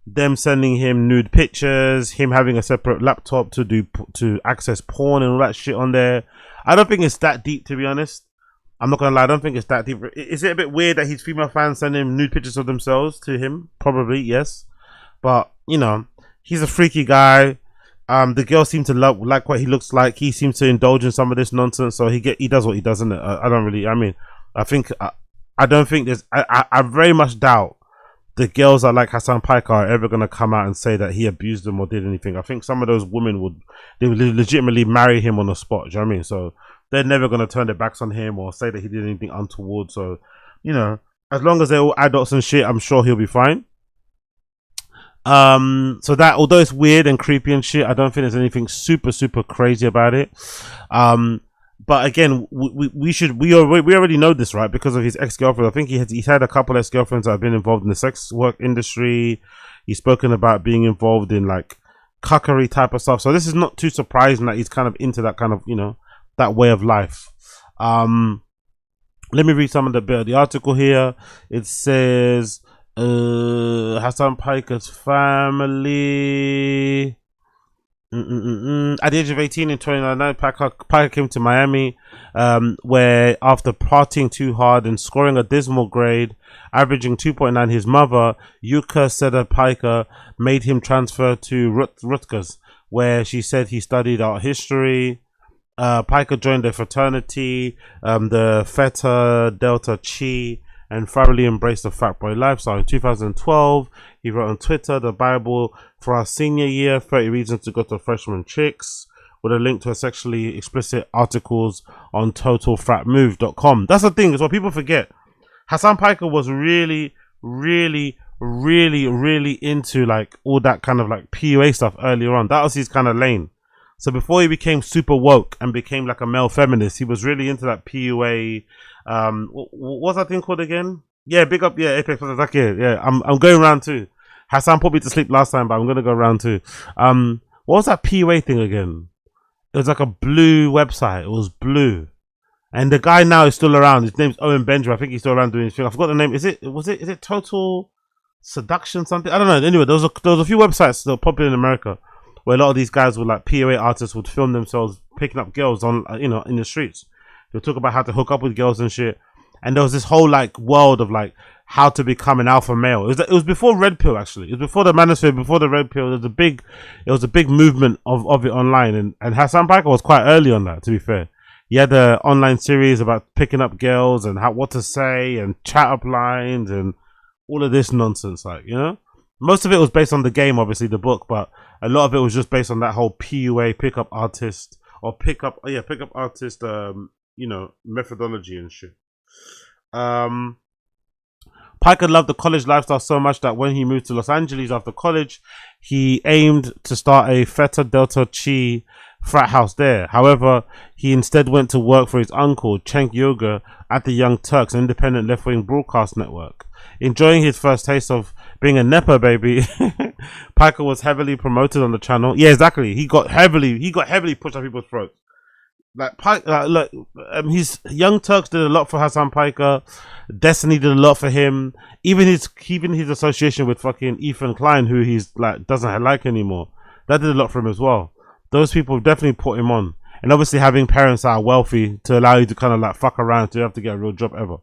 them sending him nude pictures, him having a separate laptop to access porn and all that shit on there. I don't think it's that deep, to be honest. I'm not gonna lie, I don't think it's that deep. Is it a bit weird that his female fans send him nude pictures of themselves to him? Probably, yes. But, he's a freaky guy. The girls seem to like what he looks like. He seems to indulge in some of this nonsense, so he does what he does, isn't it? I very much doubt the girls that like Hassan Piker are ever going to come out and say that he abused them or did anything. I think some of those women would legitimately marry him on the spot. Do you know what I mean? So they're never going to turn their backs on him or say that he did anything untoward. So, as long as they're all adults and shit, I'm sure he'll be fine. So that, although it's weird and creepy and shit, I don't think there's anything super, super crazy about it. But again, we already know this, right? Because of his ex-girlfriend. I think he's had a couple ex-girlfriends that have been involved in the sex work industry. He's spoken about being involved in like cuckery type of stuff. So this is not too surprising that he's kind of into that kind of, that way of life. Let me read some of the article here. It says Hassan Piker's family. At the age of 18 in 2009, Piker came to Miami, where after partying too hard and scoring a dismal grade, averaging 2.9, his mother, Yuka Seda Piker, made him transfer to Rutgers, where she said he studied art history. Piker joined a fraternity, the Theta Delta Chi, and thoroughly embraced the frat boy lifestyle. In 2012, he wrote on Twitter, "The Bible for our senior year, 30 reasons to go to freshman chicks," with a link to a sexually explicit articles on totalfratmove.com. That's the thing, is what people forget. Hassan Piker was really, really, really, really into like all that kind of like PUA stuff earlier on. That was his kind of lane. So before he became super woke and became like a male feminist, he was really into that PUA. What was that thing called again? Yeah, big up. Yeah, Apex. Yeah, I'm going round 2. Hassan put me to sleep last time, but I'm gonna go round 2. What was that PUA thing again? It was like a blue website. It was blue, and the guy now is still around. His name's Owen Benjamin. I think he's still around doing his thing. I forgot the name. Is it Total Seduction something? I don't know. Anyway, there was a few websites that were popular in America, where a lot of these guys would, like, PUA artists would film themselves picking up girls on, in the streets. They'll talk about how to hook up with girls and shit. And there was this whole, like, world of, like, how to become an alpha male. It was before Red Pill, actually. It was before the Manosphere, before the Red Pill. It was a big movement of it online. And Hassan Piker was quite early on that, to be fair. He had an online series about picking up girls and what to say and chat up lines and all of this nonsense, like, Most of it was based on the game, obviously, the book, but a lot of it was just based on that whole PUA, pickup artist methodology and shit. Piker loved the college lifestyle so much that when he moved to Los Angeles after college, he aimed to start a Theta Delta Chi frat house there. However, he instead went to work for his uncle, Cenk Uygur, at the Young Turks, an independent left-wing broadcast network. Enjoying his first taste of being a Nepo baby, Piker was heavily promoted on the channel. Yeah, exactly. He got heavily pushed on people's throats. His Young Turks did a lot for Hassan Piker. Destiny did a lot for him. Even his association with fucking Ethan Klein, who he's doesn't like anymore, that did a lot for him as well. Those people definitely put him on. And obviously having parents that are wealthy to allow you to kind of like fuck around to have to get a real job ever.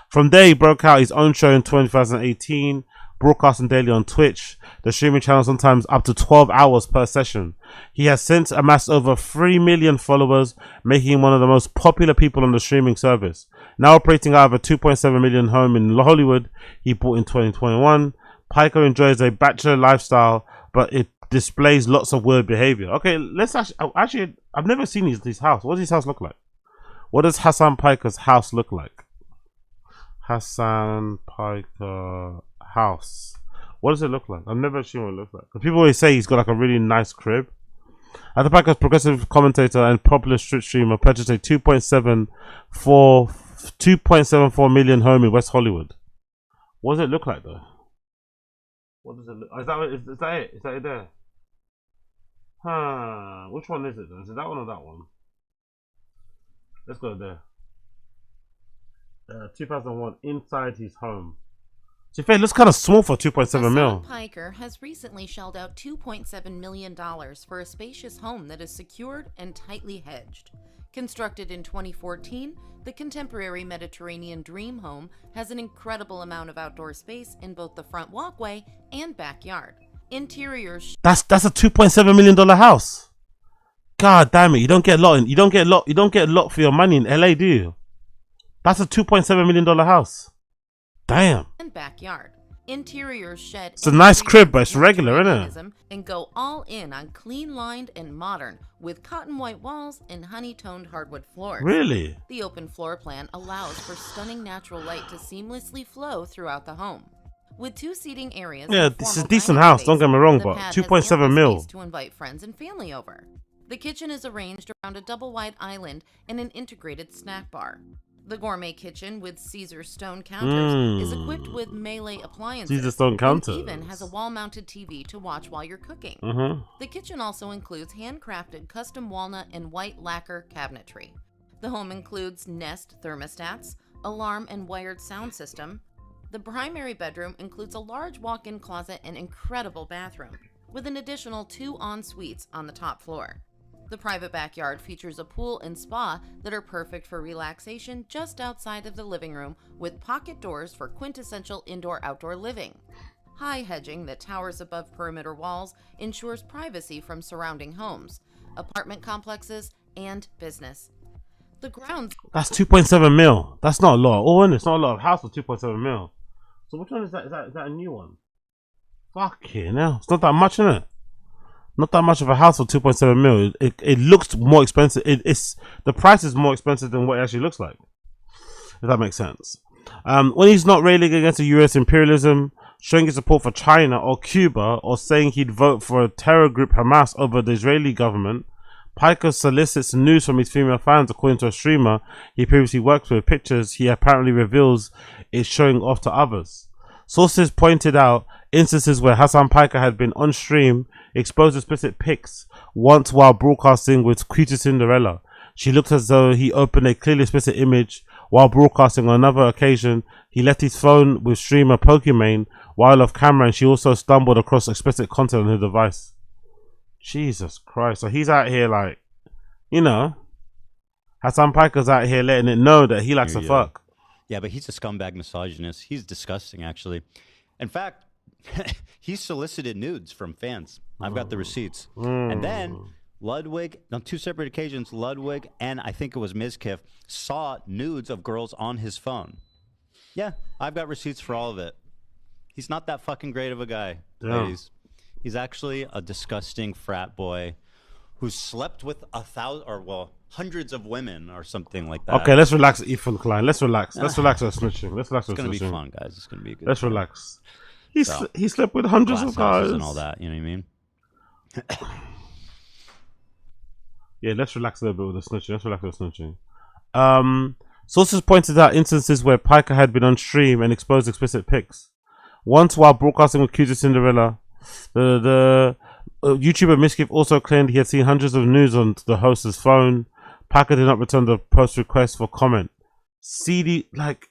From there, he broke out his own show in 2018, broadcasting daily on Twitch, the streaming channel sometimes up to 12 hours per session. He has since amassed over 3 million followers, making him one of the most popular people on the streaming service. Now operating out of a 2.7 million home in Hollywood he bought in 2021, Piker enjoys a bachelor lifestyle, but it displays lots of weird behavior. Okay, let's actually I've never seen his house. What does his house look like? What does Hassan Piker's house look like? Hassan Piker house. What does it look like? I've never seen what it looks like. Because people always say he's got like a really nice crib. Hassan Piker's progressive commentator and popular street streamer purchased a 2.74 million home in West Hollywood. What does it look like though? What does it look? Is that it? Is that it there? Huh? Which one is it though? Is it that one or that one? Let's go there. 2001, inside his home. So it looks kind of small for 2.7 mil.
Piker has recently shelled out $2.7 million for a spacious home that is secured and tightly hedged. Constructed in 2014, the contemporary Mediterranean dream home has an incredible amount of outdoor space in both the front walkway and backyard. Interiors.
That's a $2.7 million house. God damn it! You don't get a lot. You don't get a lot for your money in LA, do you? That's a $2.7 million house. Damn.
And backyard. Interiors shed.
It's a nice crib, but it's regular, isn't it?
And go all in on clean lined and modern with cotton white walls and honey toned hardwood floors.
Really?
The open floor plan allows for stunning natural light to seamlessly flow throughout the home. With 2 seating areas.
Yeah, this is a decent house. Don't get me wrong, but 2.7 mil.
To invite friends and family over. The kitchen is arranged around a double wide island and an integrated snack bar. The gourmet kitchen with Caesar stone counters is equipped with Melee appliances.
Caesar stone counters.
And even has a wall-mounted TV to watch while you're cooking. The kitchen also includes handcrafted custom walnut and white lacquer cabinetry. The home includes Nest thermostats, alarm and wired sound system. The primary bedroom includes a large walk-in closet and incredible bathroom, with an additional 2 en-suites on the top floor. The private backyard features a pool and spa that are perfect for relaxation just outside of the living room, with pocket doors for quintessential indoor-outdoor living. High hedging that towers above perimeter walls ensures privacy from surrounding homes, apartment complexes, and business. The grounds.
That's 2.7 mil. That's not a lot. Oh, and it's not a lot of house for 2.7 mil. So which one is that? Is that a new one? Fucking hell. It's not that much, isn't it? Not that much of a house for 2.7 mil. It looks more expensive. It's the price is more expensive than what it actually looks like. If that makes sense. When he's not railing against the US imperialism, showing his support for China or Cuba, or saying he'd vote for a terror group Hamas over the Israeli government, Piker solicits news from his female fans. According to a streamer he previously worked with, pictures he apparently reveals is showing off to others. Sources pointed out instances where Hassan Piker had been on stream, exposed explicit pics, once while broadcasting with Cutie Cinderella. She looked as though he opened a clearly explicit image while broadcasting. On another occasion, he left his phone with streamer Pokimane while off camera, and she also stumbled across explicit content on her device. Jesus Christ. So he's out here like, you know, Hassan Piker's out here letting it know that he likes to fuck.
Yeah, but he's a scumbag misogynist. He's disgusting, actually. In fact, he solicited nudes from fans. I've got the receipts. And then Ludwig, on 2 separate occasions, Ludwig and I think it was Mizkif saw nudes of girls on his phone. Yeah, I've got receipts for all of it. He's not that fucking great of a guy, ladies. He's actually a disgusting frat boy who slept with 1,000 or, well, hundreds of women or something like that.
Okay, let's relax, Ethan Klein. Let's relax. Let's relax our snitching. Let's relax our snitching.
It's going to be fun, guys. It's going to be a good
Let's
time.
relax. He slept with hundreds of guys.
And all that, you know what I mean?
Yeah, let's relax a little bit with the snitching. Let's relax with the snitching. Sources pointed out instances where Piker had been on stream and exposed explicit pics. Once while broadcasting with Cutie Cinderella, the YouTuber Mizkif also claimed he had seen hundreds of nudes on the host's phone. Piker did not return the post request for comment. CD, like,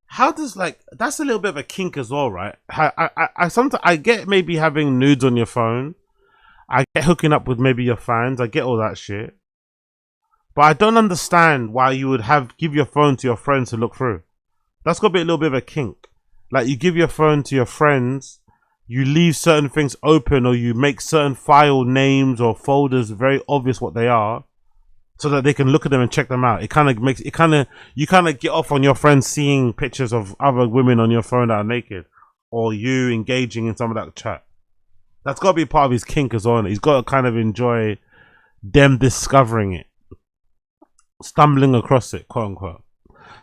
how does, like, that's a little bit of a kink as well, right? I sometimes I get maybe having nudes on your phone. I get hooking up with maybe your fans. I get all that shit. But I don't understand why you would give your phone to your friends to look through. That's got to be a little bit of a kink. Like, you give your phone to your friends, you leave certain things open, or you make certain file names or folders very obvious what they are, so that they can look at them and check them out. It kind of makes you kind of get off on your friends seeing pictures of other women on your phone that are naked, or you engaging in some of that chat. That's got to be part of his kink as well. He's got to kind of enjoy them discovering it, stumbling across it, quote unquote.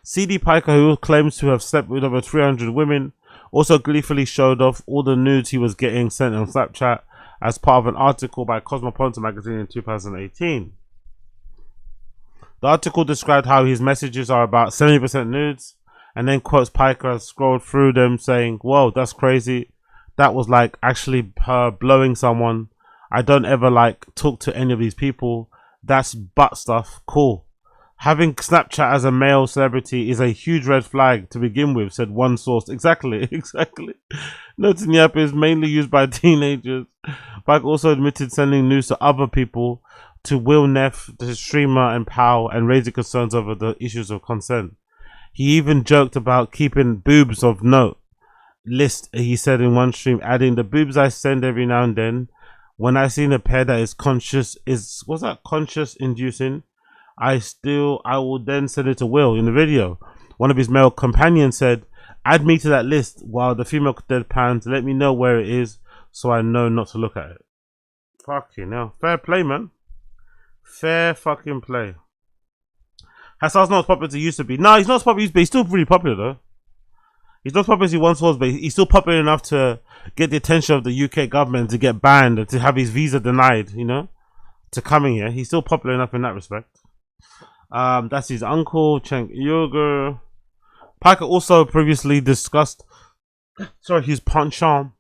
CD Piker, who claims to have slept with over 300 women, also gleefully showed off all the nudes he was getting sent on Snapchat as part of an article by Cosmopolitan magazine in 2018. The article described how his messages are about 70% nudes, and then quotes Piker as scrolled through them saying, "Whoa, that's crazy. That was like actually her blowing someone. I don't ever like talk to any of these people. That's butt stuff. Cool. Having Snapchat as a male celebrity is a huge red flag to begin with," said one source. Exactly. Noting the app is mainly used by teenagers. Piker also admitted sending news to other people, to Will Neff, the streamer and pal, and raising concerns over the issues of consent. He even joked about keeping boobs of note list, he said in one stream, adding, "The boobs I send every now and then, when I see a pair that is conscious inducing, I will then send it to Will." In the video, one of his male companions said, "Add me to that list," while the female deadpans, "Let me know where it is so I know not to look at it." Fucking hell. Fair play, man. Fair fucking play. Hassan's not as popular as he used to be. No, he's not as popular as he used to be. He's still pretty popular though. He's not as popular as he once was, but he's still popular enough to get the attention of the UK government, to get banned and to have his visa denied, you know, to coming here. He's still popular enough in that respect. That's his uncle, Cenk Uygur. Piker also previously discussed his penchant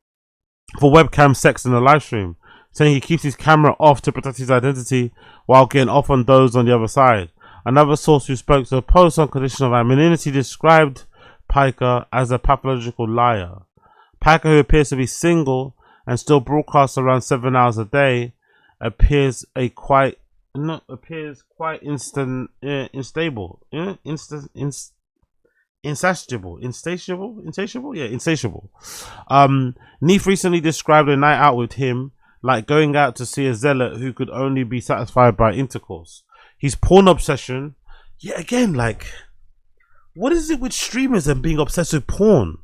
for webcam sex in the live stream, saying he keeps his camera off to protect his identity while getting off on those on the other side. Another source who spoke to a post on condition of anonymity described Piker as a pathological liar. Piker, who appears to be single and still broadcasts around 7 hours a day, appears quite insatiable. Neef recently described a night out with him like going out to see a zealot who could only be satisfied by intercourse. His porn obsession, yeah, again, like, what is it with streamers and being obsessed with porn?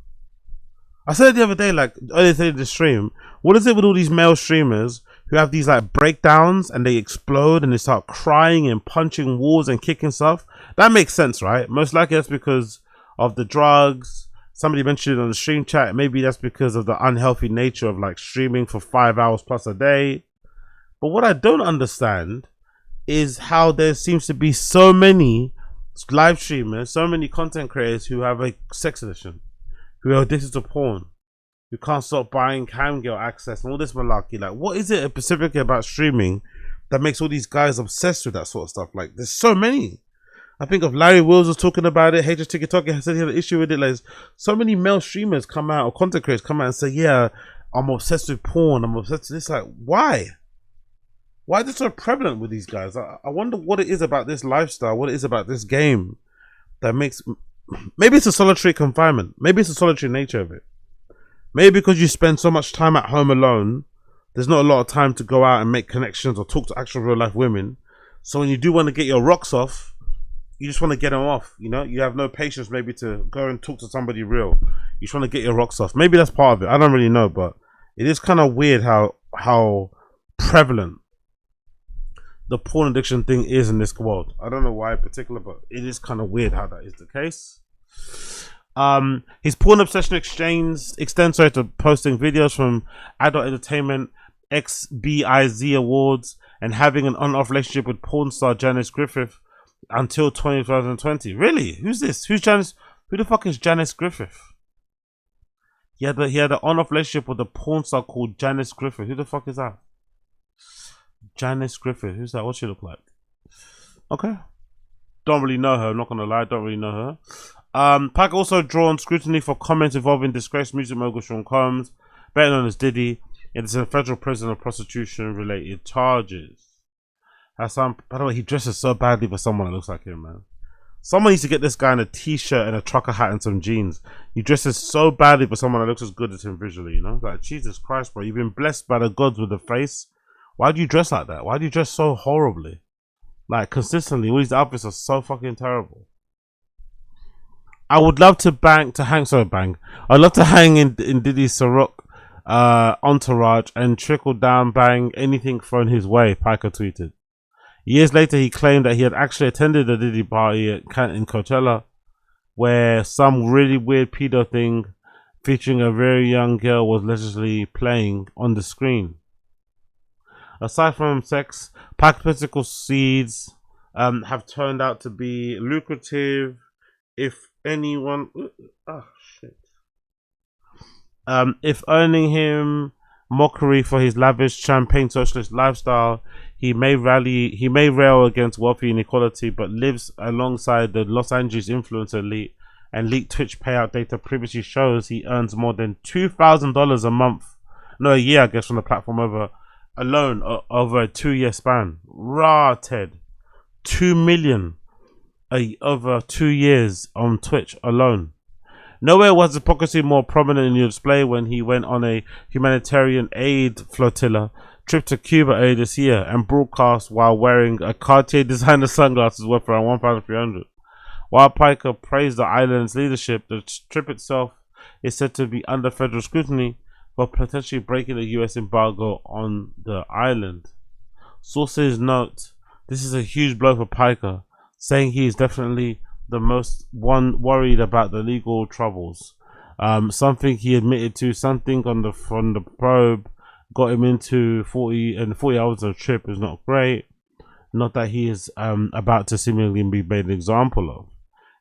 I said it the other day, like, earlier today in the stream, what is it with all these male streamers who have these like breakdowns and they explode and they start crying and punching walls and kicking stuff? That makes sense, right? Most likely that's because of the drugs. Somebody mentioned it on the stream chat. Maybe that's because of the unhealthy nature of like streaming for 5 hours plus a day. But what I don't understand is how there seems to be so many live streamers, so many content creators who have a sex addiction, who are addicted to porn, who can't stop buying camgirl access and all this malarkey. Like, what is it specifically about streaming that makes all these guys obsessed with that sort of stuff? Like, there's so many. I think of Larry Wills was talking about it. HS TikTok said he had an issue with it. Like, so many male streamers come out, or content creators come out and say, yeah, I'm obsessed with porn, I'm obsessed with this. Like, why? Why is it so prevalent with these guys? I wonder what it is about this lifestyle, what it is about this game that makes... Maybe it's a solitary confinement. Maybe it's a solitary nature of it. Maybe because you spend so much time at home alone, there's not a lot of time to go out and make connections or talk to actual real life women. So when you do want to get your rocks off, you just want to get them off, you know? You have no patience maybe to go and talk to somebody real. You just want to get your rocks off. Maybe that's part of it. I don't really know, but it is kind of weird how prevalent the porn addiction thing is in this world. I don't know why in particular, but it is kind of weird how that is the case. His porn obsession extends to posting videos from Adult Entertainment, XBIZ Awards, and having an on-off relationship with porn star Janice Griffith until 2020. Really? Who's this? Who's Janice? Who the fuck is Janice Griffith? He had an on-off relationship with a porn star called Janice Griffith. Who the fuck is that? Janice Griffith. Who's that? What's she look like? Okay. Don't really know her. I'm not gonna lie. Don't really know her. Pac also drawn scrutiny for comments involving disgraced music mogul Sean Combs, better known as Diddy, in the federal prison of prostitution-related charges. By the way, he dresses so badly for someone that looks like him, man. Someone needs to get this guy in a t-shirt and a trucker hat and some jeans. He dresses so badly for someone that looks as good as him visually, you know? Like, Jesus Christ, bro. You've been blessed by the gods with a face. Why do you dress like that? Why do you dress so horribly? Like, consistently, all these outfits are so fucking terrible. I would love to I'd love to hang in Diddy's Ciroc entourage and trickle down bang anything thrown his way, Piker tweeted. Years later, he claimed that he had actually attended a Diddy party in Coachella, where some really weird pedo thing featuring a very young girl was allegedly playing on the screen. Aside from sex, Pac's political seeds have turned out to be lucrative. If earning him mockery for his lavish champagne socialist lifestyle, he may rail against wealthy inequality, but lives alongside the Los Angeles influencer elite, and leaked Twitch payout data previously shows he earns more than $2,000 a year, I guess, from the platform over a 2-year span. Rah, Ted. 2 million over 2 years on Twitch alone. Nowhere was hypocrisy more prominent in your display when he went on a humanitarian aid flotilla trip to Cuba earlier this year and broadcast while wearing a Cartier designer sunglasses worth around $1,300. While Piker praised the island's leadership, the trip itself is said to be under federal scrutiny for potentially breaking the US embargo on the island. Sources note this is a huge blow for Piker, saying he is definitely the most one worried about the legal troubles. Something he admitted to, something from the probe got him into 40 hours of trip is not great. Not that he is about to seemingly be made an example of.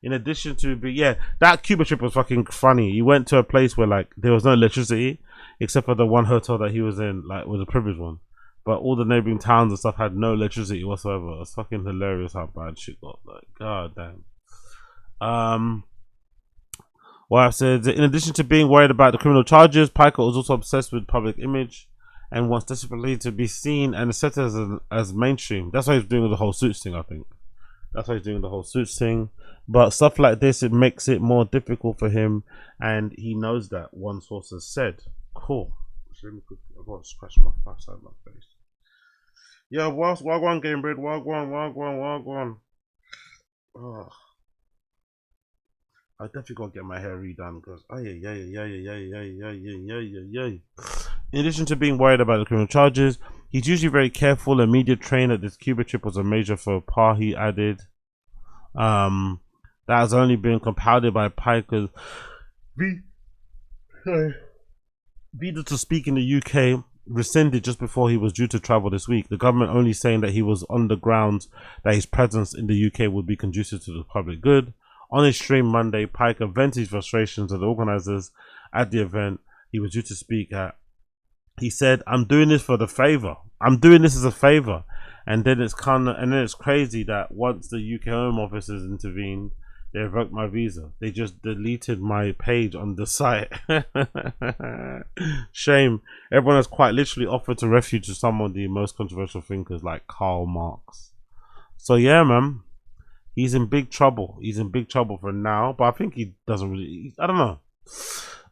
In addition to that Cuba trip was fucking funny. He went to a place where like there was no electricity except for the one hotel that he was in, like was a privileged one. But all the neighboring towns and stuff had no electricity whatsoever. It's fucking hilarious how bad shit got. Like, god damn. Well, I said, in addition to being worried about the criminal charges, Piker was also obsessed with public image and wants desperately to be seen and accepted as mainstream. That's why he's doing the whole Suits thing, I think. That's why he's doing the whole Suits thing. But stuff like this, it makes it more difficult for him, and he knows that, one source has said. Cool. Let me quickly, I've got to scratch my face out of my face. Yeah, wagwan game bread, wagwan. Oh. I definitely gotta get my hair redone because In addition to being worried about the criminal charges, he's usually very careful and media trained that this Cuba trip was a major faux pas, he added. That has only been compounded by Piker's visa to speak in the UK rescinded just before he was due to travel this week. The government only saying that he was on the grounds that his presence in the UK would be conducive to the public good. On his stream Monday, Piker vented his frustrations to the organisers at the event he was due to speak at. He said, "I'm doing this for the favour. I'm doing this as a favour." And then it's crazy that once the UK Home Office has intervened, they revoked my visa. They just deleted my page on the site. Shame. Everyone has quite literally offered to refuge to some of the most controversial thinkers like Karl Marx. So yeah, man, he's in big trouble. He's in big trouble for now, but I think he doesn't really, I don't know.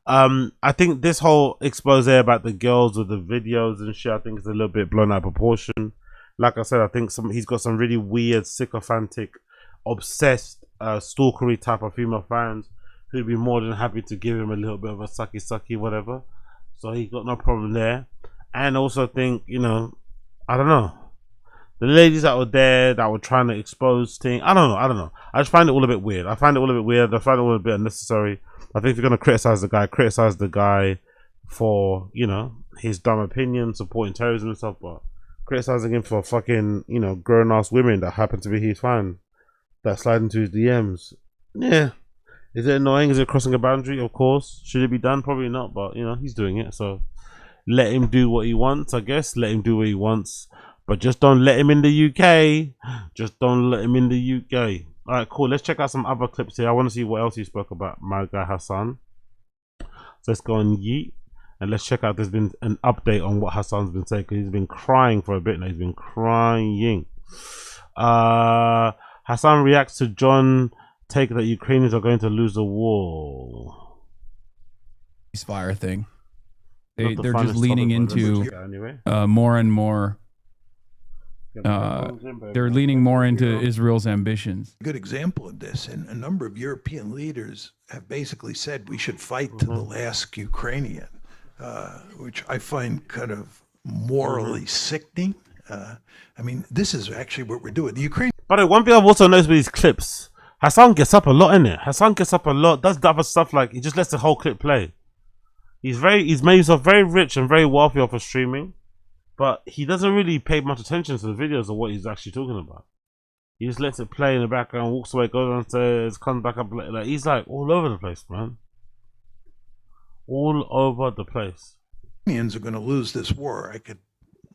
I think this whole expose about the girls with the videos and shit, I think is a little bit blown out of proportion. Like I said, I think he's got some really weird, sycophantic, obsessed, stalkery type of female fans who'd be more than happy to give him a little bit of a sucky whatever. So he got no problem there. And also think, you know, I don't know, the ladies that were there that were trying to expose things, I don't know. I just find it all a bit weird. I find it all a bit unnecessary. I think if you're going to criticize the guy for, you know, his dumb opinion, supporting terrorism and stuff, but criticizing him for fucking, you know, grown ass women that happen to be his fan that slide into his DMs. Yeah. Is it annoying? Is it crossing a boundary? Of course. Should it be done? Probably not, but you know, he's doing it, so let him do what he wants, I guess. Let him do what he wants. But just don't let him in the UK. Just don't let him in the UK. Alright, cool. Let's check out some other clips here. I want to see what else he spoke about my guy Hassan. So let's go on Yeet. And let's check out, there's been an update on what Hassan's been saying, because he's been crying for a bit now. He's been crying. Hassan reacts to John take that Ukrainians are going to lose the war.
Ceasefire thing. They're just leaning into more and more. They're leaning more into Israel's ambitions.
A good example of this, and a number of European leaders have basically said we should fight to the last Ukrainian, which I find kind of morally sickening. I mean, this is actually what we're doing. The Ukraine.
But one thing I've also noticed with these clips, Hassan gets up a lot in it. Hassan gets up a lot, does the other stuff, like he just lets the whole clip play. He's made himself very rich and very wealthy off of streaming, but he doesn't really pay much attention to the videos of what he's actually talking about. He just lets it play in the background, walks away, goes downstairs, comes back up. Like he's like all over the place, man. All over the place.
Ukrainians are going to lose this war. I could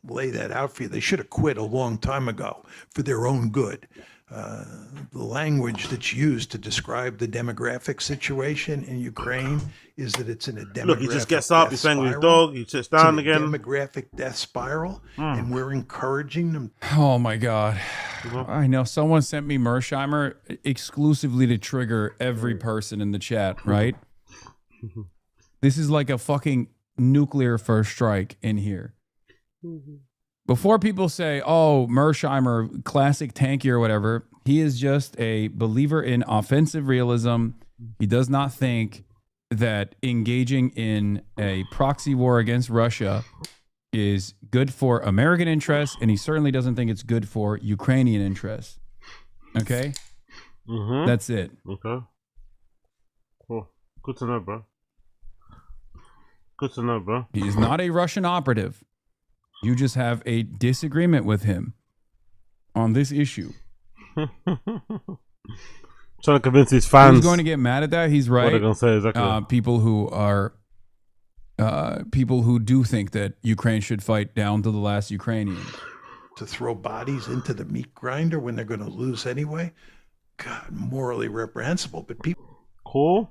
lay that out for you. They should have quit a long time ago for their own good. The language that's used to describe the demographic situation in Ukraine is that it's in a demographic.
Look, he just gets up, he's playing with his dog, he sits down again.
Demographic death spiral, and we're encouraging them.
Oh my God. I know someone sent me Mersheimer exclusively to trigger every person in the chat, right? This is like a fucking nuclear first strike in here. Before people say, oh, Mersheimer, classic tanky or whatever, he is just a believer in offensive realism. He does not think that engaging in a proxy war against Russia is good for American interests, and he certainly doesn't think it's good for Ukrainian interests. Okay? That's it.
Okay. Cool. Good to know, bro. Good to know, bro.
He's not a Russian operative. You just have a disagreement with him on this issue.
Trying to convince his fans.
Who's going to get mad at that? He's right.
What are they going to say exactly?
People who do think that Ukraine should fight down to the last Ukrainian.
To throw bodies into the meat grinder when they're going to lose anyway? God, morally reprehensible. But people.
Cool.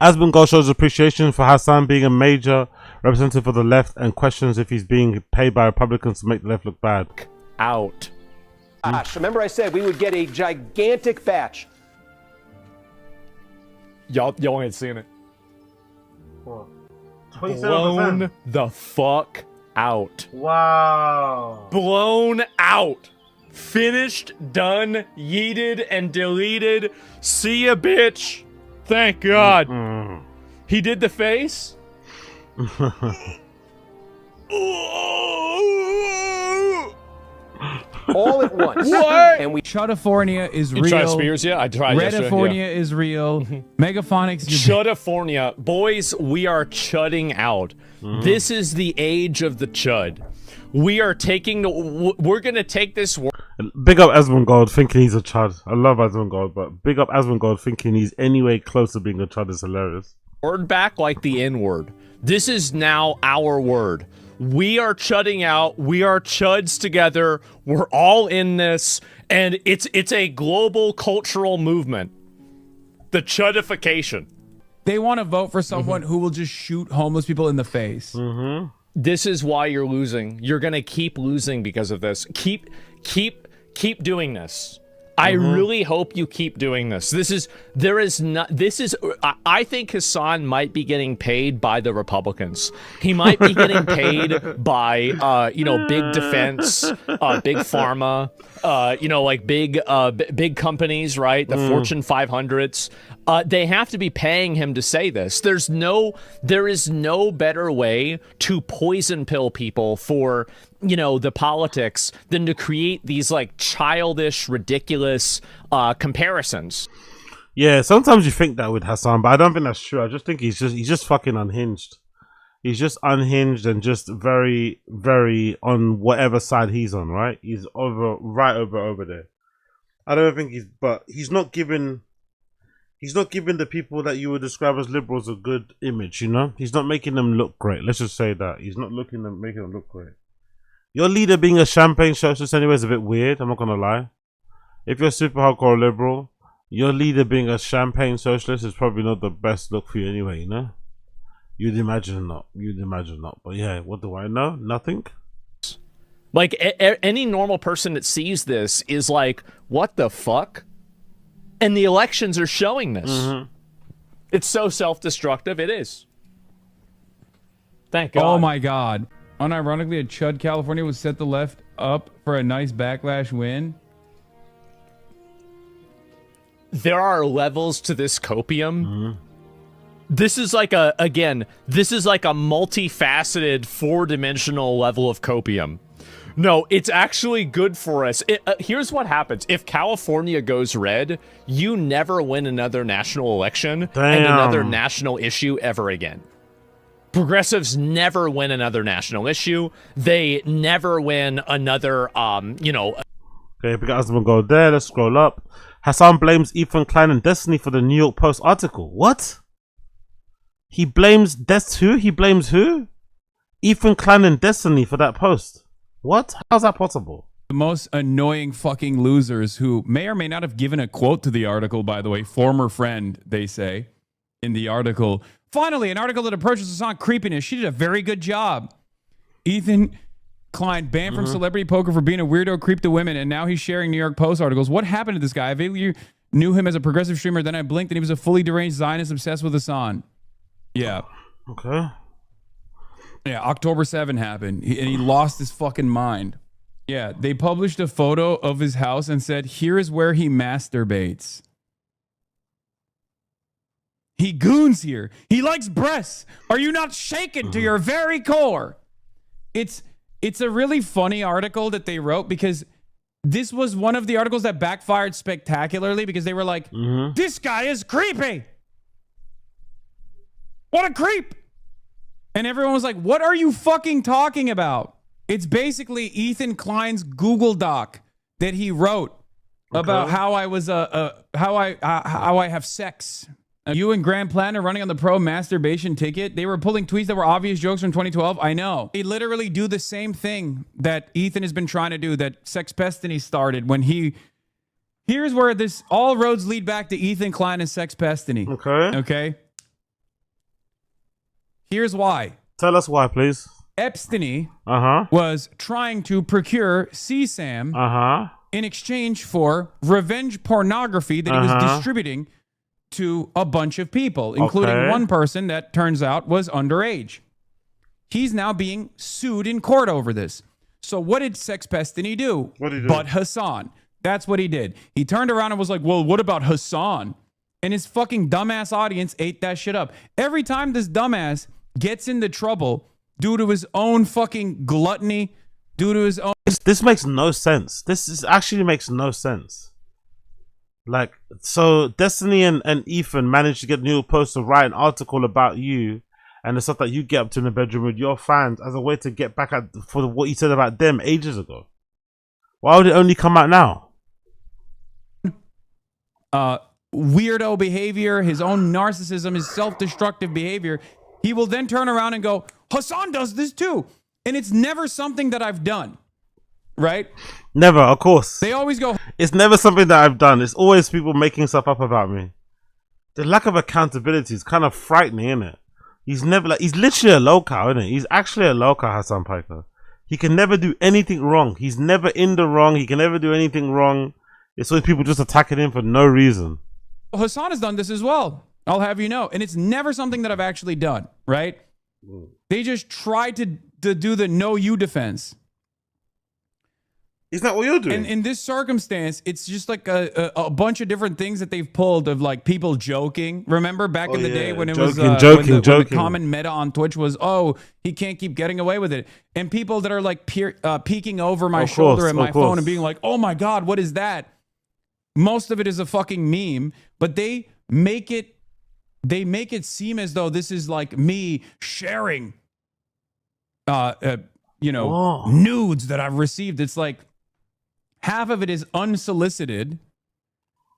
Asmongold shows appreciation for Hassan being a major representative for the left and questions if he's being paid by Republicans to make the left look bad.
Out. Remember I said we would get a gigantic batch.
Y'all ain't seen it.
What?
Blown the fuck out.
Wow.
Blown out. Finished, done, yeeted, and deleted. See ya, bitch. Thank God. He did the face.
All at once.
What? And we Chudafornia is real.
You tried Spears, yeah? I tried
Redifornia is real. Megaphonics.
Chudafornia. Boys, we are chudding out. This is the age of the chud. We are taking we're gonna take this
Big up Asmongold thinking he's a chud. I love Asmongold, but big up Asmongold thinking he's anyway close to being a chud is hilarious.
word back like the N-word. This is now our word. We are chudding out. We are chuds together. We're all in this, and it's a global cultural movement. The chudification.
They want to vote for someone who will just shoot homeless people in the face.
This is why you're losing. You're gonna keep losing because of this. Keep doing this. I really hope you keep doing this. I think Hassan might be getting paid by the Republicans. He might be getting paid by, big defense, big pharma, like big companies, right? The Fortune 500s. They have to be paying him to say this. There is no better way to poison pill people for, the politics than to create these like childish, ridiculous comparisons.
Yeah, sometimes you think that with Hassan, but I don't think that's true. I just think he's just fucking unhinged. He's just unhinged and just very, very on whatever side he's on, right? He's over there. I don't think he's not giving the people that you would describe as liberals a good image, He's not making them look great. Let's just say that. He's not making them look great. Your leader being a champagne socialist anyway is a bit weird, I'm not gonna lie. If you're super hardcore liberal, your leader being a champagne socialist is probably not the best look for you anyway, You'd imagine not. But yeah, what do I know? Nothing.
Like, any normal person that sees this is like, what the fuck? And the elections are showing this. It's so self-destructive. It is. Thank God.
Oh my God. Unironically, a chud California would set the left up for a nice backlash win.
There are levels to this copium. This is like a multifaceted, four-dimensional level of copium. No, it's actually good for us. Here's what happens. If California goes red, you never win another national election and another national issue ever again. Progressives never win another national issue. They never win another,
Okay, we got Asmongold go there. Let's scroll up. Hassan blames Ethan Klein and Destiny for the New York Post article. What? He blames who? He blames who? Ethan Klein and Destiny for that post. What? How's that possible?
The most annoying fucking losers who may or may not have given a quote to the article, by the way. Former friend, they say, in the article. Finally, an article that approaches Hassan creepiness. She did a very good job. Ethan Klein banned from Celebrity Poker for being a weirdo creep to women, and now he's sharing New York Post articles. What happened to this guy? I vaguely knew him as a progressive streamer, then I blinked and he was a fully deranged Zionist obsessed with Hassan. Yeah.
Okay.
Yeah, October 7 happened, and he lost his fucking mind. Yeah, they published a photo of his house and said, here is where he masturbates. He goons here. He likes breasts. Are you not shaken to your very core? It's a really funny article that they wrote because this was one of the articles that backfired spectacularly because they were like, this guy is creepy. What a creep. And everyone was like, what are you fucking talking about? It's basically Ethan Klein's Google Doc that he wrote about how I was how I have sex. You and Grand Plan are running on the pro masturbation ticket. They were pulling tweets that were obvious jokes from 2012. I know. They literally do the same thing that Ethan has been trying to do, that Sex Pestiny started when he... Here's where this... All roads lead back to Ethan Klein and Sex Pestiny. Okay? Here's why.
Tell us why, please.
Epstein was trying to procure CSAM in exchange for revenge pornography that he was distributing to a bunch of people, including one person that turns out was underage. He's now being sued in court over this. So what did Sex Pestiny do?
What did he do?
But Hassan. That's what he did. He turned around and was like, well, what about Hassan? And his fucking dumbass audience ate that shit up. Every time this dumbass gets into trouble due to his own fucking gluttony, due to his own...
This makes no sense. Actually makes no sense. Like, so Destiny and Ethan managed to get New York Post to write an article about you, and the stuff that you get up to in the bedroom with your fans as a way to get back at for what you said about them ages ago? Why would it only come out now?
Weirdo behavior, his own narcissism, his self-destructive behavior. He will then turn around and go, Hassan does this too. And it's never something that I've done. Right?
Never, of course.
They always go,
it's never something that I've done. It's always people making stuff up about me. The lack of accountability is kind of frightening, isn't it? He's never he's literally a local, isn't it? He's actually a local, Hassan Piker. He can never do anything wrong. He's never in the wrong. He can never do anything wrong. It's always people just attacking him for no reason.
Hassan has done this as well. I'll have you know. And it's never something that I've actually done, right? They just try to do the no you defense.
Is that what you're doing?
And in this circumstance, it's just like a bunch of different things that they've pulled of like people joking. Remember back in the day when it was when the common meta on Twitch was, oh, he can't keep getting away with it. And people that are like peeking over my shoulder at my phone and being like, oh my God, what is that? Most of it is a fucking meme, but they make it seem as though this is like me sharing nudes that I've received. It's like half of it is unsolicited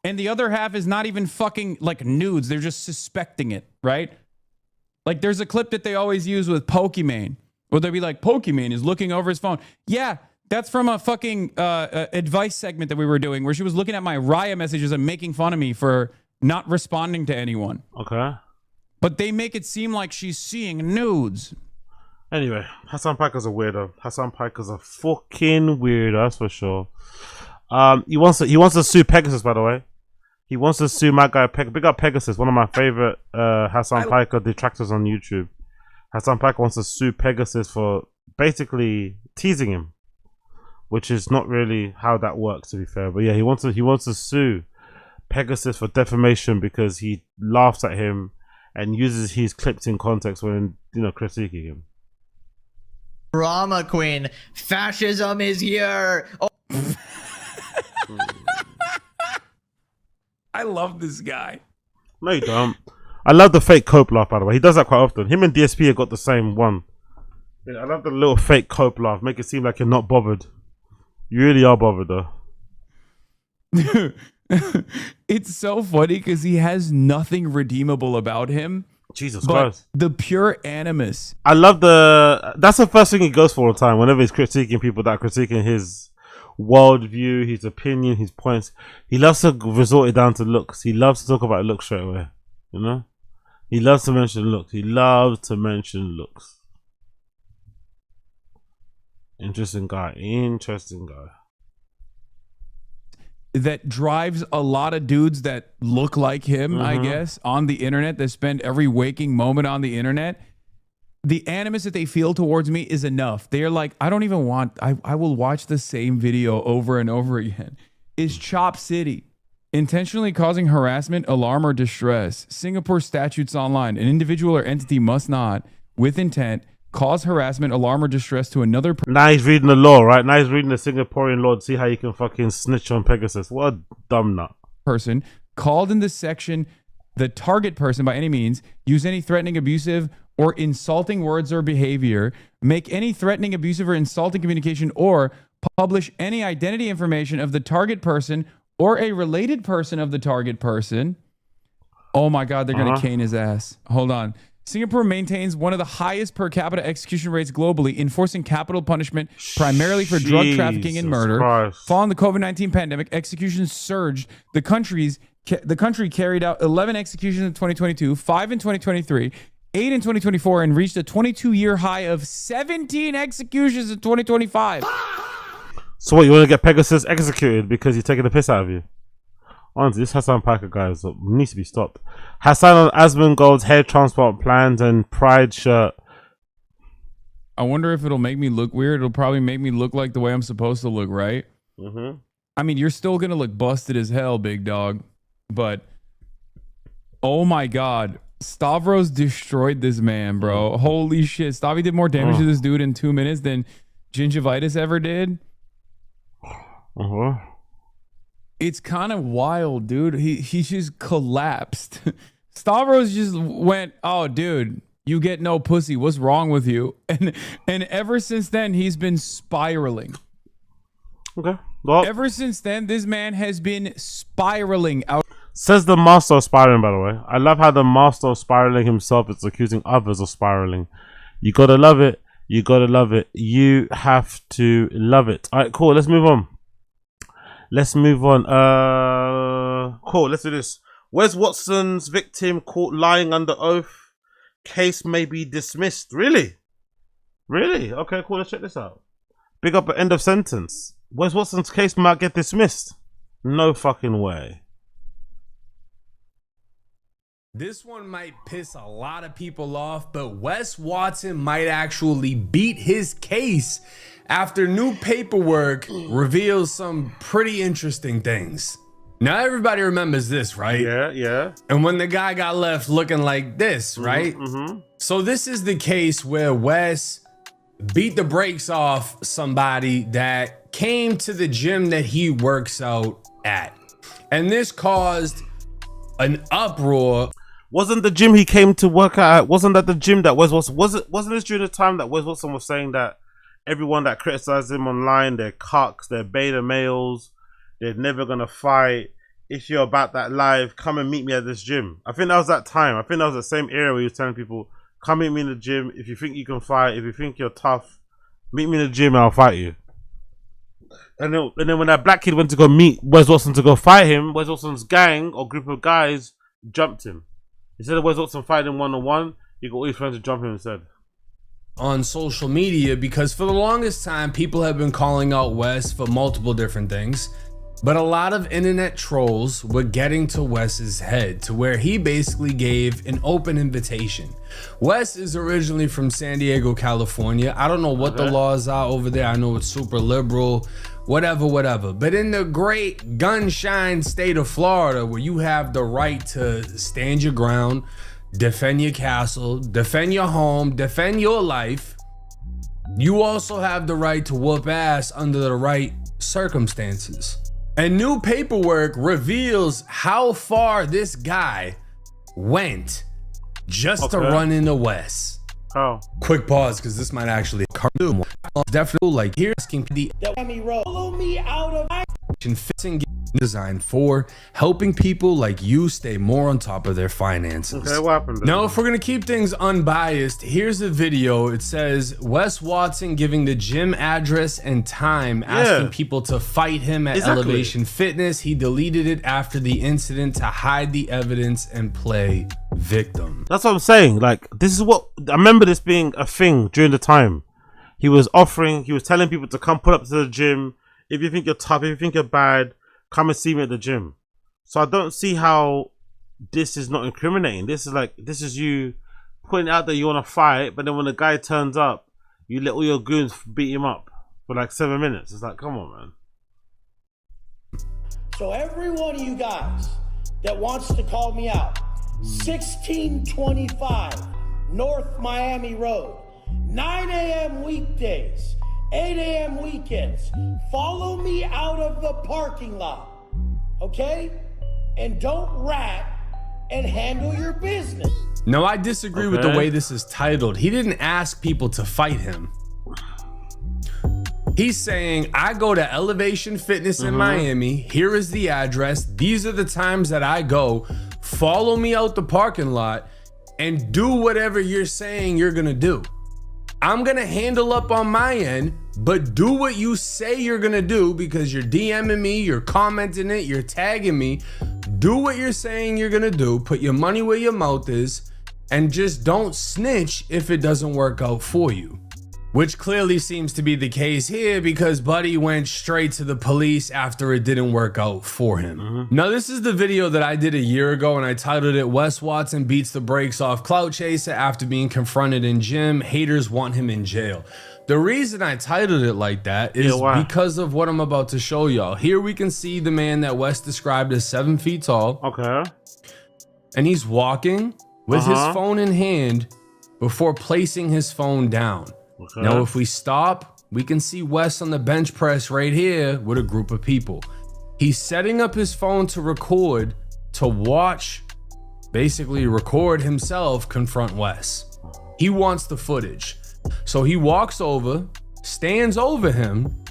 and the other half is not even fucking like nudes. They're just suspecting it, right? Like there's a clip that they always use with Pokimane where they'll be like, Pokimane is looking over his phone. Yeah, that's from a fucking advice segment that we were doing where she was looking at my Raya messages and making fun of me for not responding to anyone.
Okay.
But they make it seem like she's seeing nudes.
Anyway, Hassan Piker's a weirdo. Hassan Piker's a fucking weirdo, that's for sure. He wants to sue Pegasus, by the way. He wants to sue my guy Big up Pegasus, one of my favorite Hassan Piker detractors on YouTube. Hassan Piker wants to sue Pegasus for basically teasing him, which is not really how that works, to be fair. But yeah, he wants to sue Pegasus for defamation because he laughs at him and uses his clips in context when critiquing him.
Drama queen, fascism is here. Oh.
I love this guy.
No, you don't. I love the fake cope laugh, by the way. He does that quite often. Him and DSP have got the same one. I love the little fake cope laugh. Make it seem like you're not bothered. You really are bothered, though.
It's so funny because he has nothing redeemable about him.
Jesus Christ.
The pure animus.
I love that's the first thing he goes for all the time. Whenever he's critiquing people that are critiquing his worldview, his opinion, his points, he loves to resort it down to looks. He loves to talk about looks straight away. You know? He loves to mention looks. He loves to mention looks. Interesting guy.
That drives a lot of dudes that look like him, I guess, on the internet, that spend every waking moment on the internet. The animus that they feel towards me is enough. They're like, I don't even want, I will watch the same video over and over again. Is Chop City intentionally causing harassment, alarm, or distress? Singapore statutes online. An individual or entity must not, with intent, cause harassment, alarm, or distress to another person.
Now he's reading the law, right? Now he's reading the Singaporean law to see how you can fucking snitch on Pegasus. What a dumb nut.
Person called in this section, the target person by any means, use any threatening, abusive, or insulting words or behavior, make any threatening, abusive, or insulting communication, or publish any identity information of the target person or a related person of the target person. Oh my God, they're going to cane his ass. Hold on. Singapore maintains one of the highest per capita execution rates globally, enforcing capital punishment primarily for drug trafficking and murder.
Christ.
Following the COVID-19 pandemic, executions surged. The country carried out 11 executions in 2022, 5 in 2023, 8 in 2024, and reached a 22-year high of 17 executions in 2025.
So what, you want to get Pegasus executed because he's taking the piss out of you? Honestly, this Hassan Piker guy needs to be stopped. Hassan on Asmongold's hair transplant plans and pride shirt.
I wonder if it'll make me look weird. It'll probably make me look like the way I'm supposed to look, right? I mean, you're still going to look busted as hell, big dog. But, oh my God. Stavros destroyed this man, bro. Holy shit. Stavi did more damage to this dude in 2 minutes than Gingivitis ever did. It's kind of wild, dude. He just collapsed. Stavros just went, oh, dude, You get no pussy. What's wrong with you? And ever since then, he's been spiraling.
Okay. Well,
ever since then, this man has been spiraling out.
Says the master of spiraling, by the way. I love how the master of spiraling himself is accusing others of spiraling. You gotta love it. You gotta love it. You have to love it. All right, cool. Let's move on. Cool. Let's do this. Wes Watson's victim caught lying under oath. Case may be dismissed. Really? Okay, cool. Let's check this out. Big up at end of sentence. Wes Watson's case might get dismissed. No fucking way.
This one might piss a lot of people off, but Wes Watson might actually beat his case after new paperwork reveals some pretty interesting things. Now everybody remembers this, right?
Yeah.
And when the guy got left looking like this, right? So this is the case where Wes beat the brakes off somebody that came to the gym that he works out at. And this caused an uproar.
Wasn't the gym he came to work at, wasn't that the gym that Wes Watson, wasn't this during the time that Wes Watson was saying that everyone that criticized him online, they're cucks, they're beta males, they're never gonna fight. If you're about that life, come and meet me at this gym. I think that was that time. I think that was the same era where he was telling people, come meet me in the gym. If you think you can fight, if you think you're tough, meet me in the gym and I'll fight you. And then when that black kid went to go meet Wes Watson to go fight him, Wes Watson's gang or group of guys jumped him. Instead of Wes Watson fighting one-on-one, he got all his friends to jump him instead.
On social media, because for the longest time, people have been calling out Wes for multiple different things. But a lot of internet trolls were getting to Wes's head to where he basically gave an open invitation. Wes is originally from San Diego, California. I don't know what the laws are over there. I know it's super liberal, whatever. But in the great gunshine state of Florida, where you have the right to stand your ground, defend your castle, defend your home, defend your life, you also have the right to whoop ass under the right circumstances. And new paperwork reveals how far this guy went just to run into Wes.
Oh.
Quick pause, because this might actually cartoon. Definitely like here asking the
follow me out of my
fixing designed for helping people like you stay more on top of their finances.
Okay, what happened?
Now, if we're gonna keep things unbiased, here's the video. It says Wes Watson giving the gym address and time, asking people to fight him at Elevation Fitness. He deleted it after the incident to hide the evidence and play victim.
That's what I'm saying. Like, this is what I remember this being a thing during the time. He was telling people to come put up to the gym. If you think you're tough, if you think you're bad, come and see me at the gym. So I don't see how this is not incriminating. This is you putting out that you want to fight, but then when the guy turns up, you let all your goons beat him up for like 7 minutes. It's like, come on, man.
So every one of you guys that wants to call me out, 1625 North Miami Road, 9 a.m. weekdays, 8 a.m. weekends. Follow me out of the parking lot, okay? And don't rat and handle your business.
No, I disagree with the way this is titled. He didn't ask people to fight him. He's saying, I go to Elevation Fitness in Miami. Here is the address. These are the times that I go. Follow me out the parking lot and do whatever you're saying you're gonna do. I'm gonna handle up on my end, but do what you say you're gonna do, because you're DMing me, you're commenting it, you're tagging me. Do what you're saying you're gonna do. Put your money where your mouth is, and just don't snitch if it doesn't work out for you. Which clearly seems to be the case here, because Buddy went straight to the police after it didn't work out for him. Now, this is the video that I did a year ago, and I titled it, Wes Watson beats the brakes off Clout Chaser after being confronted in gym. Haters want him in jail. The reason I titled it like that is because of what I'm about to show y'all. Here we can see the man that Wes described as 7 feet tall.
Okay.
And he's walking with his phone in hand before placing his phone down.
Okay.
Now, if we stop, we can see Wes on the bench press right here with a group of people. He's setting up his phone to watch, basically record himself confront Wes. He wants the footage. So he walks over, stands over him,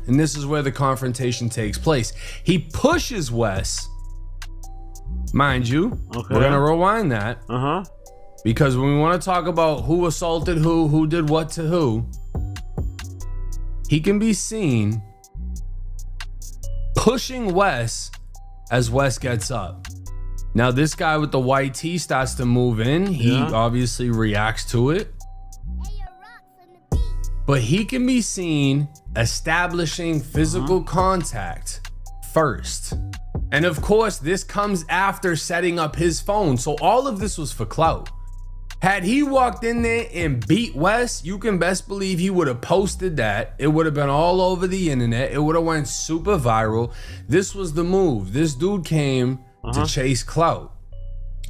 and this is where the confrontation takes place. He pushes Wes. Mind you, we're gonna rewind that. Because when we want to talk about who assaulted who did what to who, he can be seen pushing Wes as Wes gets up. Now this guy with the white tee starts to move in. He obviously reacts to it. But he can be seen establishing physical contact first. And of course, this comes after setting up his phone. So all of this was for clout. Had he walked in there and beat Wes, you can best believe he would have posted that. It would have been all over the internet. It would have went super viral. This was the move. This dude came to chase clout.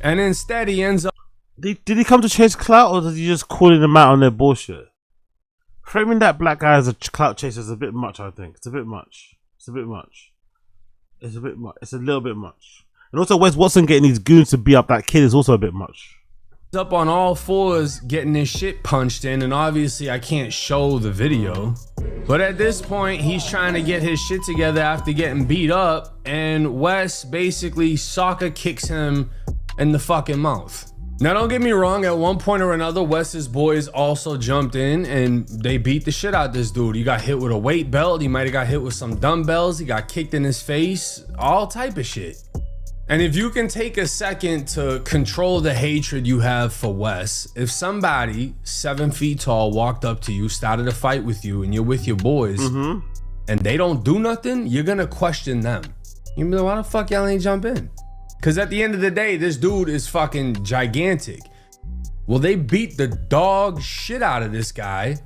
And instead he ends up...
Did he come to chase clout, or did he just calling them out on their bullshit? Framing that black guy as a clout chaser is a bit much, I think. It's a bit much. It's a bit much. It's a bit much. It's a little bit much. And also Wes Watson getting these goons to beat up that kid is also a bit much.
Up on all fours getting his shit punched in, and obviously I can't show the video, but at this point he's trying to get his shit together after getting beat up, and Wes basically soccer kicks him in the fucking mouth. Now don't get me wrong, at one point or another Wes's boys also jumped in and they beat the shit out of this dude. He got hit with a weight belt, he might have got hit with some dumbbells, he got kicked in his face, all type of shit. And if you can take a second to control the hatred you have for Wes, if somebody 7 feet tall walked up to you, started a fight with you, and you're with your boys, and they don't do nothing, you're gonna question them. You're gonna be like, why the fuck y'all ain't jump in? Because at the end of the day, this dude is fucking gigantic. Well, they beat the dog shit out of this guy,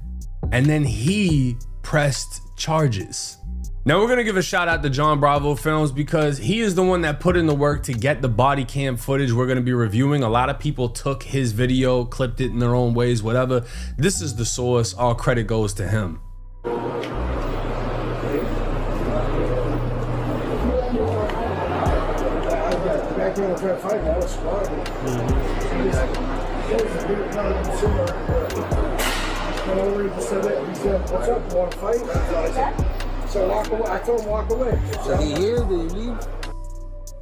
and then he pressed charges. Now we're gonna give a shout out to John Bravo Films because he is the one that put in the work to get the body cam footage we're gonna be reviewing. A lot of people took his video, clipped it in their own ways, whatever. This is the source, all credit goes to him.
So walk away. I told him walk away. So he here? Did he leave?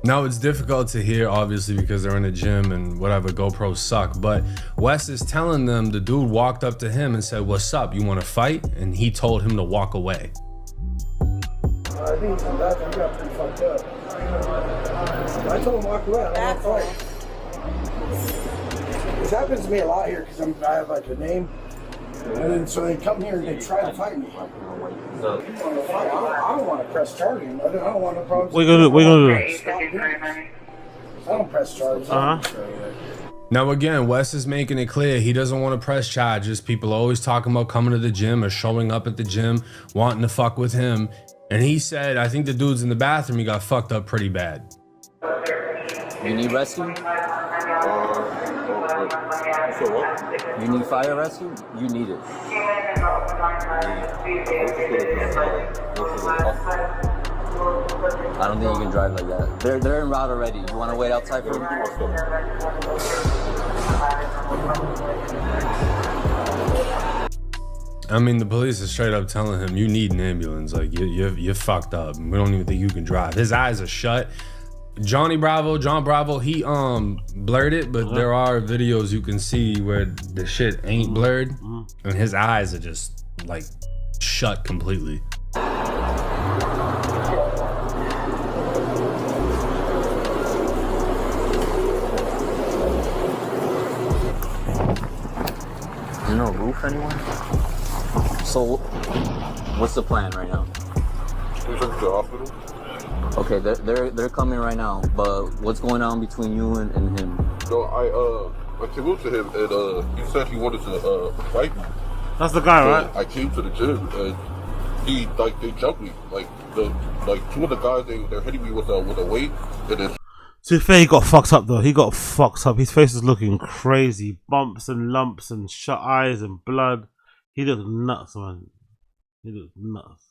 Now it's difficult to hear, obviously, because they're in the gym and whatever, GoPros suck. But Wes is telling them the dude walked up to him and said, "What's up? You want to fight?" And he told him to walk away.
I think that got pretty fucked up. I told him walk away. I don't want to fight. This happens to me a lot here because I have like a name. And then so they come here and they try to fight me. I don't want to press charges. I don't want no problems.
What are you gonna do?
I don't press charges.
Now again, Wes is making it clear he doesn't want to press charges. People are always talking about coming to the gym or showing up at the gym, wanting to fuck with him. And he said, I think the dude's in the bathroom, he got fucked up pretty bad.
You need rescue? You need fire rescue? You need it. I don't think you can drive like that. They're en route already. You want to wait outside for them?
I mean, the police is straight up telling him, you need an ambulance. Like, you're fucked up. We don't even think you can drive. His eyes are shut. John Bravo, he blurred it, but there are videos you can see where the shit ain't blurred, and his eyes are just like shut completely.
There's no roof anywhere? So, what's the plan right now?
We took to the hospital.
Okay, they're coming right now, but what's going on between you and him?
So I came up to him and he said he wanted to fight me.
That's the guy, right?
I came to the gym and they jumped me. Like two of the guys they're hitting me with a weight and then.
To be fair, he got fucked up though. He got fucked up. His face is looking crazy. Bumps and lumps and shut eyes and blood. He looked nuts, man. He looked nuts.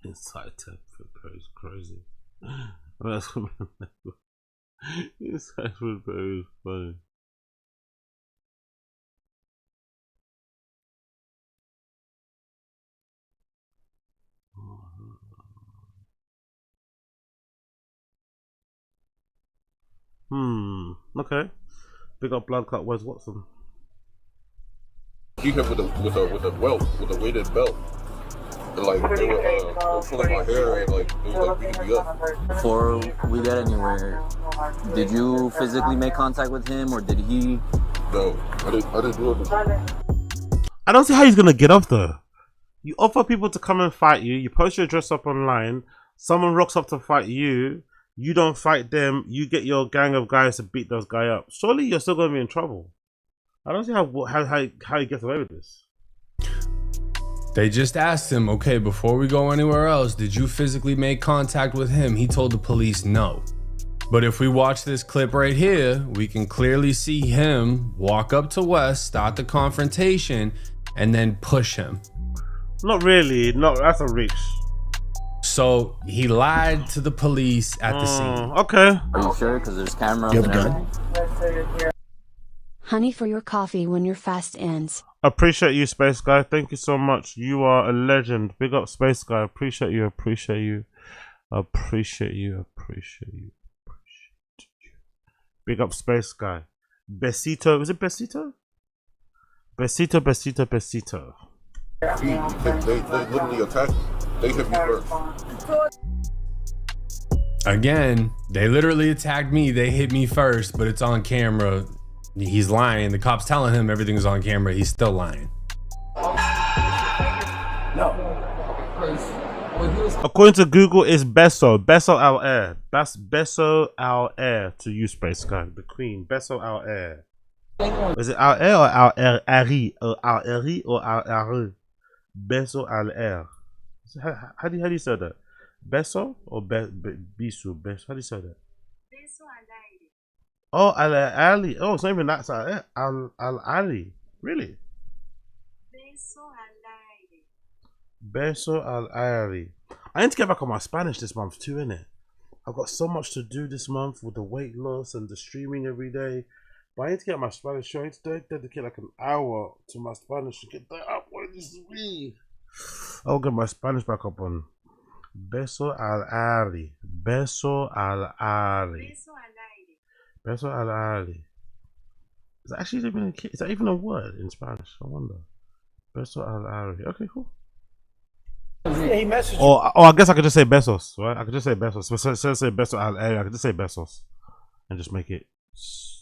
Inside temp crazy. This guy was very funny. Okay. Big up blood clot Wes Watson.
He hit with a weighted belt. And like they were pulling my hair and like they were like beating me up.
Before we get anywhere, did you physically make contact with him, or did he?
No, I didn't do it.
I don't see how he's gonna get off though. You offer people to come and fight you. You post your dress up online. Someone rocks up to fight you. You don't fight them. You get your gang of guys to beat those guys up. Surely you're still gonna be in trouble. I don't see how he gets away with this.
They just asked him, okay, before we go anywhere else, did you physically make contact with him? He told the police no. But if we watch this clip right here, we can clearly see him walk up to Wes, start the confrontation, and then push him.
Not really. No, that's a reach.
So he lied to the police at the scene.
Okay.
Are you sure? Because there's cameras.
You have a
and everything.
Honey for your coffee when your fast ends.
Appreciate you, Space Guy. Thank you so much. You are a legend. Big up, Space Guy. Appreciate you. Appreciate you. Appreciate you. Appreciate you. Appreciate you. Big up, Space Guy. Besito. Is it Besito? Besito, Besito, Besito.
They literally attacked me. They hit me first.
Again, they literally attacked me. They hit me first, but it's on camera. He's lying. The cop's telling him everything's on camera. He's still lying.
No.
According to Google, it's Beso. Beso Al Air. That's Beso Al Air to you, Space Guy. The Queen. Beso Al Air. Is it Al Air or Al Air? Ari? Or Al Ari or Al Ari? Beso Al Air. How do you say that? Beso or Bisu? Beso. How do you say that? Oh, Al Ali. Oh, it's not even that side. Al Ali. Really? Beso Al Ali. I need to get back on my Spanish this month too, innit? I've got so much to do this month with the weight loss and the streaming every day. But I need to get my Spanish show. I need to dedicate like an hour to my Spanish to get that up where it needs to be. I'll get my Spanish back up on. Beso Al Ali. Beso Al Ali. Beso Al Ali. Is that actually even is that even a word in Spanish? I wonder. Beso Al Ali. Okay, cool.
Yeah, he messaged.
Or I guess I could just say Besos, right? I could just say Besos. So instead of say Beso Al Ali, I could just say Besos and just make it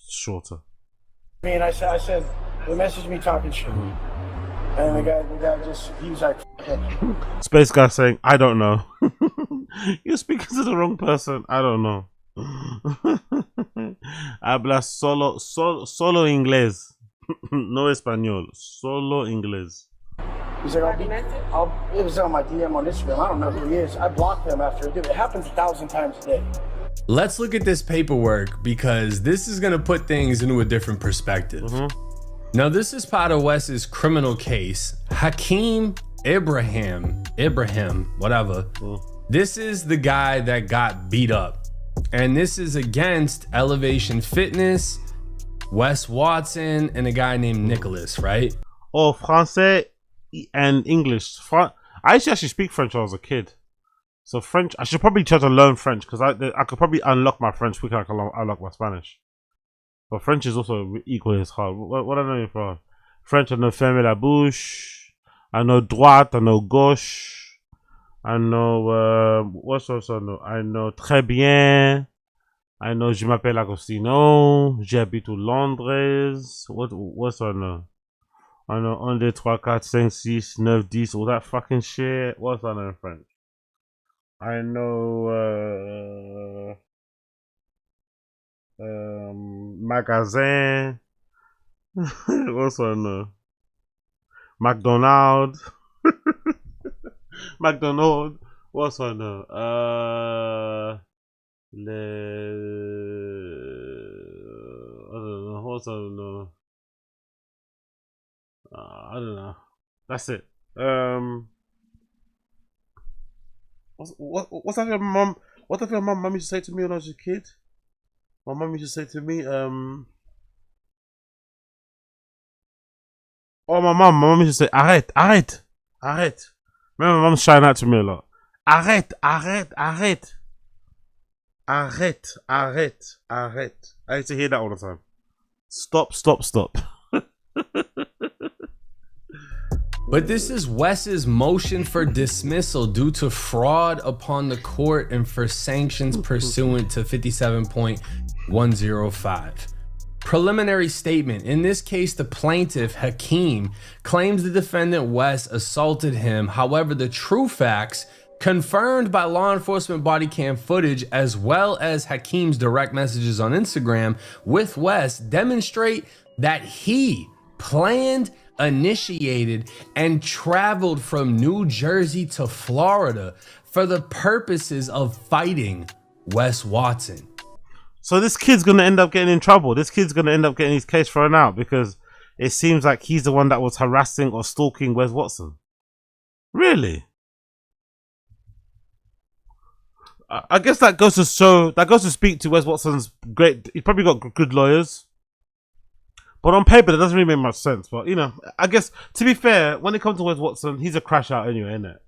shorter.
Me and I said, they messaged me talking shit, and the guy just he was like,
Space Guy saying, I don't know. You're speaking to the wrong person. I don't know. Habla solo inglés. No español. Solo inglés.
He's like, it was on my DM on Instagram. I don't know who he is. I blocked him after it. It happens 1,000 times a day.
Let's look at this paperwork because this is going to put things into a different perspective. Now, this is part of Wes's criminal case. Hakeem Ibrahim, whatever. This is the guy that got beat up. And this is against Elevation Fitness, Wes Watson, and a guy named Nicholas, right?
Oh, Francais and English. I used to actually speak French when I was a kid. So French, I should probably try to learn French because I could probably unlock my French quicker than I can unlock my Spanish. But French is also equally as hard. What I know you from? French, I know fermer la bouche. I know droite. I know gauche. I know what's also know? I know très bien. I know je m'appelle Agostino. J'habite au Londres. What's I know? I know 1, 2, 3, 4, 5, 6, 9, 10. All that fucking shit. What's I know in French? I know magasin. What's I know? McDonald. McDonald. What's I know? I don't know. What's I know? I don't know. That's it. What's that? Mom what the fuck my mum used to say to me when I was a kid? My mum used to say to me, my mum used to say, arrête. Remember, my mum's shouting out to me a lot. Arrête. I used to hear that all the time. Stop.
But this is Wes's motion for dismissal due to fraud upon the court and for sanctions pursuant to 57.105. Preliminary statement. In this case, the plaintiff, Hakeem, claims the defendant, Wes, assaulted him. However, the true facts, confirmed by law enforcement body cam footage, as well as Hakeem's direct messages on Instagram with Wes, demonstrate that he planned, initiated, and traveled from New Jersey to Florida for the purposes of fighting Wes Watson.
So this kid's gonna end up getting in trouble. This kid's gonna end up getting his case thrown out because it seems like he's the one that was harassing or stalking Wes Watson. Really? I guess that goes to speak to Wes Watson's great. He's probably got good lawyers, but on paper that doesn't really make much sense. But you know, I guess to be fair, when it comes to Wes Watson, he's a crash out anyway, isn't it?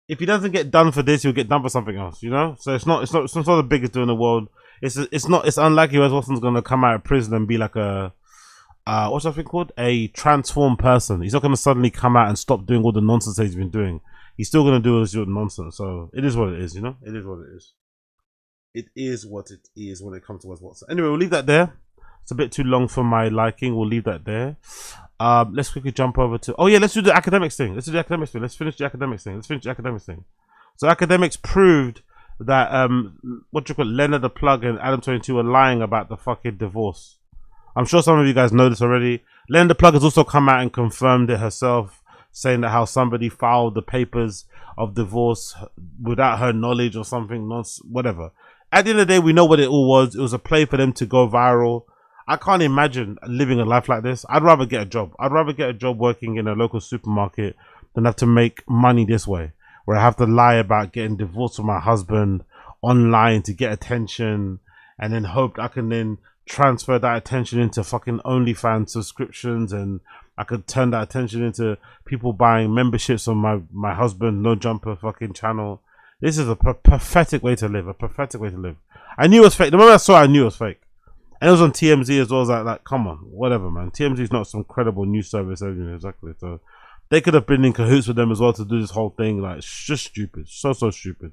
If he doesn't get done for this, he'll get done for something else. You know, so it's not the biggest deal in the world. It's unlikely Wes Watson's gonna come out of prison and be like a what's that thing called? A transformed person. He's not gonna suddenly come out and stop doing all the nonsense that he's been doing. He's still gonna do all this nonsense. So it is what it is, you know. It is what it is. It is what it is when it comes to Wes Watson. Anyway, we'll leave that there. It's a bit too long for my liking. We'll leave that there. Let's quickly jump over to. Oh yeah, let's do the academics thing. Let's finish the academics thing. So academics proved that Leonard the Plug and Adam 22 are lying about the fucking divorce. I'm sure some of you guys know this already. Leonard the Plug has also come out and confirmed it herself, saying that how somebody filed the papers of divorce without her knowledge or something, whatever. At the end of the day, we know what it all was. It was a play for them to go viral. I can't imagine living a life like this. I'd rather get a job. I'd rather get a job working in a local supermarket than have to make money this way, where I have to lie about getting divorced from my husband online to get attention and then hope I can then transfer that attention into fucking OnlyFans subscriptions, and I could turn that attention into people buying memberships on my husband No Jumper fucking channel. This is a pathetic way to live. I knew it was fake. The moment I saw it, I knew it was fake. And it was on TMZ as well. I was like, come on, whatever, man. TMZ is not some credible news service, exactly. So they could have been in cahoots with them as well to do this whole thing. Like, it's just stupid. So stupid.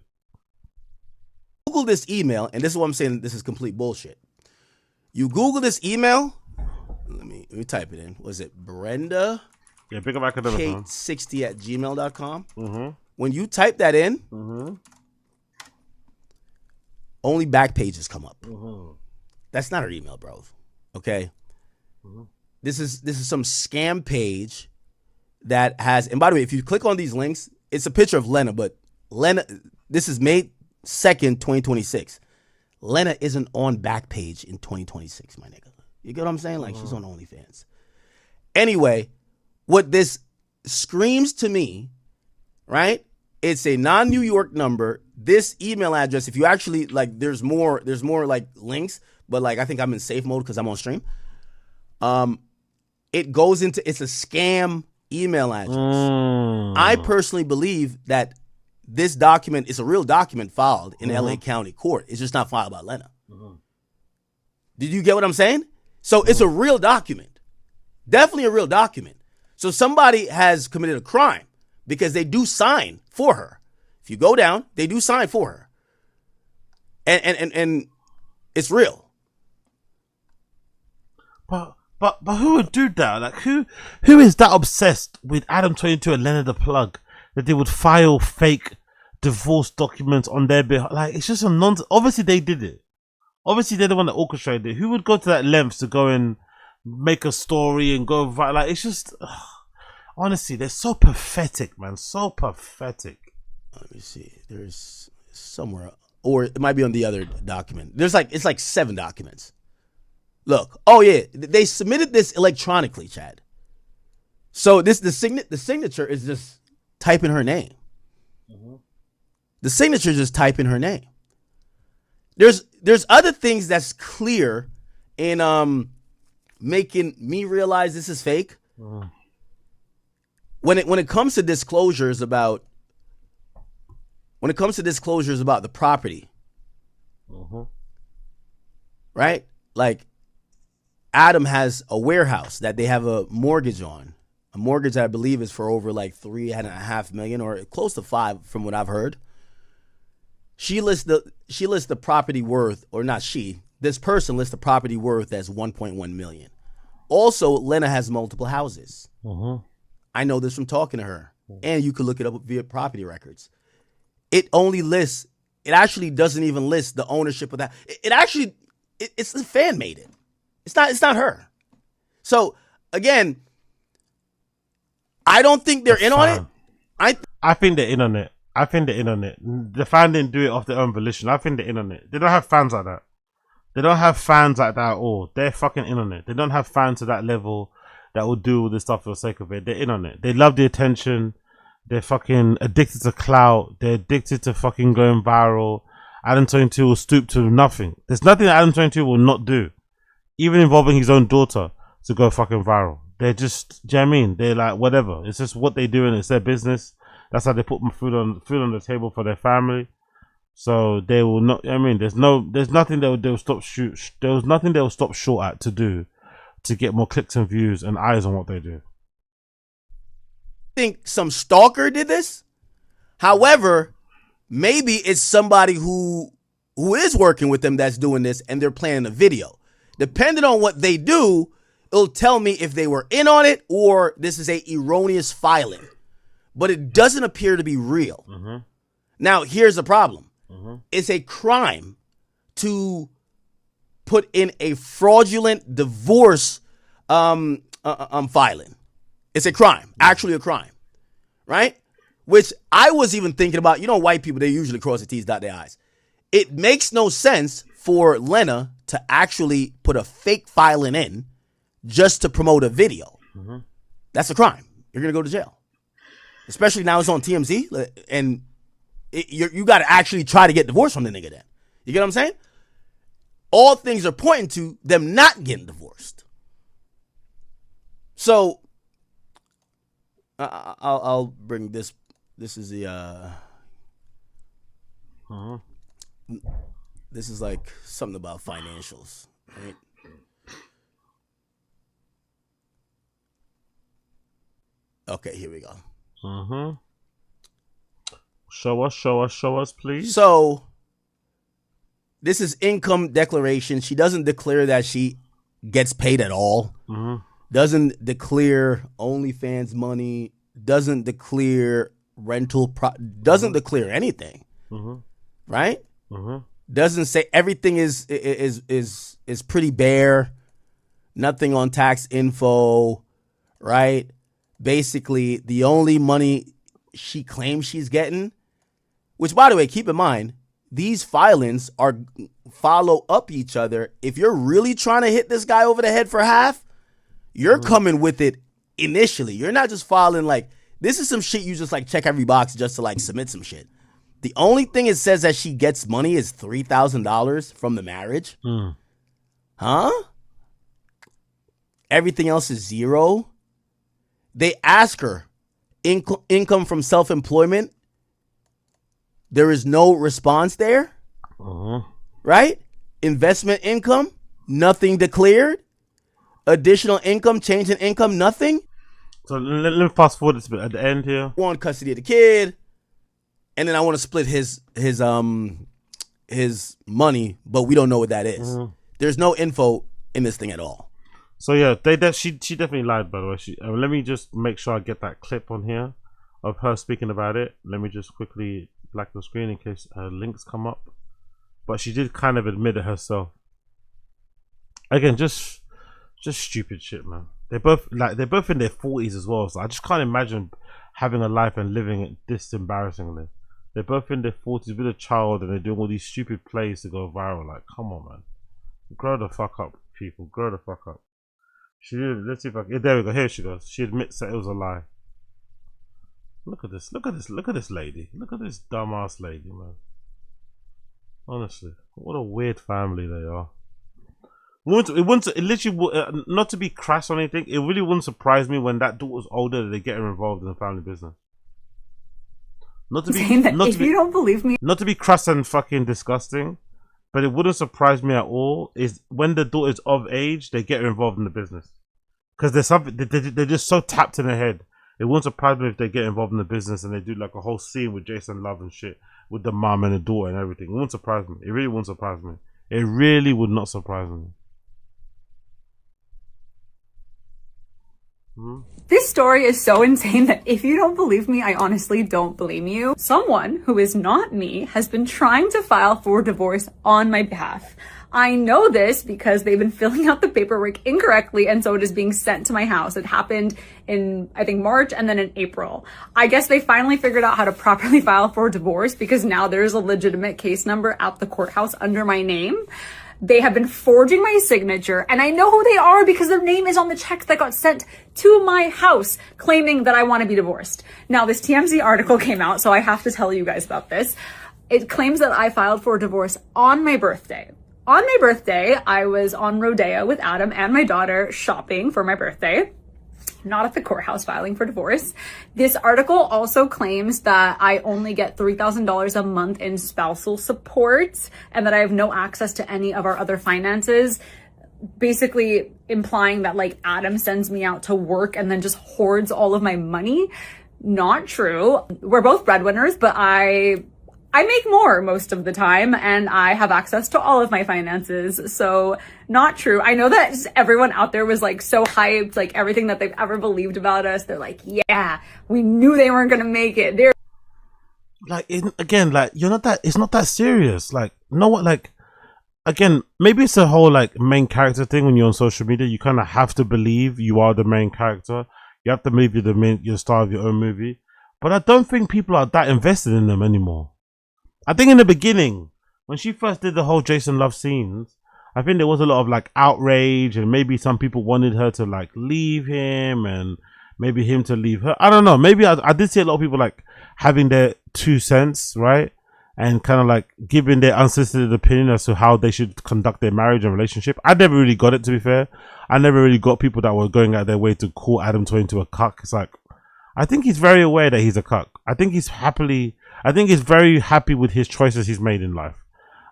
Google this email, and this is what I'm saying. This is complete bullshit. You Google this email. Let me type it in. Was it Brenda?
Yeah, pick up academic.
Kate60@gmail.com. Mm-hmm. When you type that in, only back pages come up. Mm-hmm. That's not her email, bro. Okay. Mm-hmm. This is some scam page that has. And by the way, if you click on these links, it's a picture of Lena, but Lena. This is May 2nd, 2026. Lena isn't on Backpage in 2026, my nigga. You get what I'm saying? Like, she's on OnlyFans. Anyway, what this screams to me, right? It's a non-New York number. This email address, if you actually, like, there's more like links, but like, I think I'm in safe mode because I'm on stream. It goes into, it's a scam email address. I personally believe that this document is a real document filed in LA County Court. It's just not filed by Lena. Did you get what I'm saying? So it's a real document. Definitely a real document. So somebody has committed a crime because they do sign for her. If you go down, they do sign for her. And it's real.
But who would do that? Like who is that obsessed with Adam 22 and Leonard the Plug that they would file fake divorce documents on their behalf? Like, it's just a nonsense. Obviously they did it. Obviously they're the one that orchestrated it. Who would go to that length to go and make a story and go like, it's just honestly, they're so pathetic, man. So pathetic.
Let me see. There's somewhere, or it might be on the other document. It's like 7 documents. Look, oh yeah, they submitted this electronically, Chad. So the signature is just type in her name. The signature is just type in her name.
there's other things that's clear in making me realize this is fake. When it comes to disclosures about the property, right? Like Adam has a warehouse that they have a mortgage on. A mortgage that I believe is for over like $3.5 million or close to $5 million from what I've heard. She lists the property worth, or not she, this person lists the property worth as $1.1 million. Also, Lena has multiple houses. I know this from talking to her. And you could look it up via property records. It actually doesn't even list the ownership of that. It's the fan made it. It's not her. So again, I don't think they're in on it.
I think they're in on it. The fan didn't do it off their own volition. I think they're in on it. They don't have fans like that. They don't have fans like that at all. They're fucking in on it. They don't have fans to that level that will do all this stuff for the sake of it. They're in on it. They love the attention. They're fucking addicted to clout. They're addicted to fucking going viral. Adam 22 will stoop to nothing. There's nothing that Adam 22 will not do, even involving his own daughter, to go fucking viral. They're just, do you know what I mean? They're like, whatever. It's just what they do and it's their business. That's how they put food on the table for their family. So they will not, I mean, there's nothing they'll stop short at to do to get more clicks and views and eyes on what they do.
I think some stalker did this. However, maybe it's somebody who is working with them that's doing this and they're playing a video. Depending on what they do, it'll tell me if they were in on it or this is a erroneous filing. But it doesn't appear to be real. Now, here's the problem. It's a crime to put in a fraudulent divorce filing. It's a crime, actually a crime, right? Which I was even thinking about, white people, they usually cross their T's, dot their I's. It makes no sense for Lena to actually put a fake filing in just to promote a video. That's a crime. You're going to go to jail. Especially now it's on TMZ, and you got to actually try to get divorced from the nigga then. You get what I'm saying? All things are pointing to them not getting divorced. So, I'll bring this. This is the, this is like something about financials, right? Okay, here we go.
Show us, please.
So, this is income declaration. She doesn't declare that she gets paid at all. Doesn't declare OnlyFans money. Doesn't declare rental. Doesn't declare anything. Right? Doesn't say everything is pretty bare. Nothing on tax info. Right? Basically, the only money she claims she's getting, which, by the way, keep in mind, these filings follow up each other. If you're really trying to hit this guy over the head for half, you're coming with it initially. You're not just filing like, this is some shit you just like check every box just to like submit some shit. The only thing it says that she gets money is $3,000 from the marriage. Huh? Everything else is zero. They ask her, income from self-employment. There is no response there. Right? Investment income, nothing declared. Additional income, change in income, nothing.
So let me fast forward this bit at the end here.
I want custody of the kid, and then I want to split his money, but we don't know what that is. There's no info in this thing at all.
So yeah, she definitely lied, by the way. Let me just make sure I get that clip on here of her speaking about it. Let me just quickly black the screen in case her links come up. But she did kind of admit it herself. Again, just stupid shit, man. They're both in their 40s as well, so I just can't imagine having a life and living it this embarrassingly. They're both in their 40s with a child and they're doing all these stupid plays to go viral. Like, come on, man. Grow the fuck up, people. Grow the fuck up. Let's see if there we go. Here she goes. She admits that it was a lie. Look at this lady. Look at this dumbass lady, man. Honestly, what a weird family they are. It literally, not to be crass or anything, it really wouldn't surprise me when that daughter's older that they get her involved in the family business. Not to be, you don't believe me, not to be crass and fucking disgusting, but it wouldn't surprise me at all is when the daughter is of age, they get her involved in the business. Because there's something, they're just so tapped in their head. It wouldn't surprise me if they get involved in the business and they do like a whole scene with Jason Love and shit, with the mom and the daughter and everything. It wouldn't surprise me. It really wouldn't surprise me. It really would not surprise me.
This story is so insane that if you don't believe me, I honestly don't blame you. Someone who is not me has been trying to file for divorce on my behalf. I know this because they've been filling out the paperwork incorrectly, and so it is being sent to my house. It happened in, I think, March and then in April. I guess they finally figured out how to properly file for divorce because now there's a legitimate case number at the courthouse under my name. They have been forging my signature, and I know who they are because their name is on the check that got sent to my house claiming that I want to be divorced. Now, this TMZ article came out, so I have to tell you guys about this. It claims that I filed for divorce on my birthday. On my birthday, I was on Rodeo with Adam and my daughter shopping for my birthday. Not at the courthouse filing for divorce. This article also claims that I only get $3,000 a month in spousal support and that I have no access to any of our other finances, basically implying that like Adam sends me out to work and then just hoards all of my money. Not true. We're both breadwinners, but I make more most of the time and I have access to all of my finances. So not true. I know that everyone out there was like so hyped, like everything that they've ever believed about us. They're like, yeah, we knew they weren't going to make it. They're
like, again, like you're not that, it's not that serious. Like, no what, like, again, maybe it's a whole like main character thing when you're on social media. You kind of have to believe you are the main character. You have to believe you're you're the star of your own movie. But I don't think people are that invested in them anymore. I think in the beginning, when she first did the whole Jason Love scenes, I think there was a lot of like outrage and maybe some people wanted her to like leave him and maybe him to leave her. I don't know. Maybe I did see a lot of people like having their 2 cents, right? And kind of like giving their unsolicited opinion as to how they should conduct their marriage and relationship. I never really got it, to be fair. I never really got people that were going out their way to call Adam Toy into a cuck. It's like, I think he's very aware that he's a cuck. I think he's very happy with his choices he's made in life.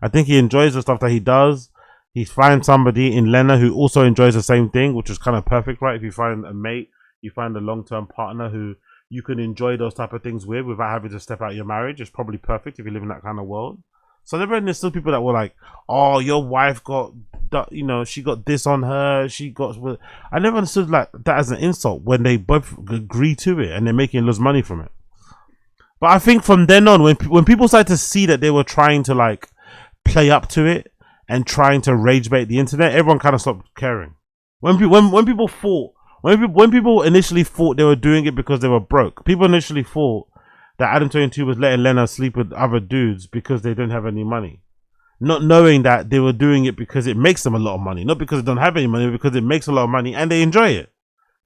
I think he enjoys the stuff that he does. He's found somebody in Lena who also enjoys the same thing, which is kind of perfect, right? If you find a mate, you find a long-term partner who you can enjoy those type of things with without having to step out of your marriage. It's probably perfect if you live in that kind of world. So never there's still people that were like, oh, your wife got, you know, she got this on her. I never understood like that as an insult when they both agree to it and they're making loads of money from it. But I think from then on, when people started to see that they were trying to like play up to it and trying to rage bait the internet, everyone kind of stopped caring. When people initially thought they were doing it because they were broke, people initially thought that Adam 22 was letting Lena sleep with other dudes because they didn't have any money, not knowing that they were doing it because it makes them a lot of money, not because they don't have any money, because it makes a lot of money and they enjoy it.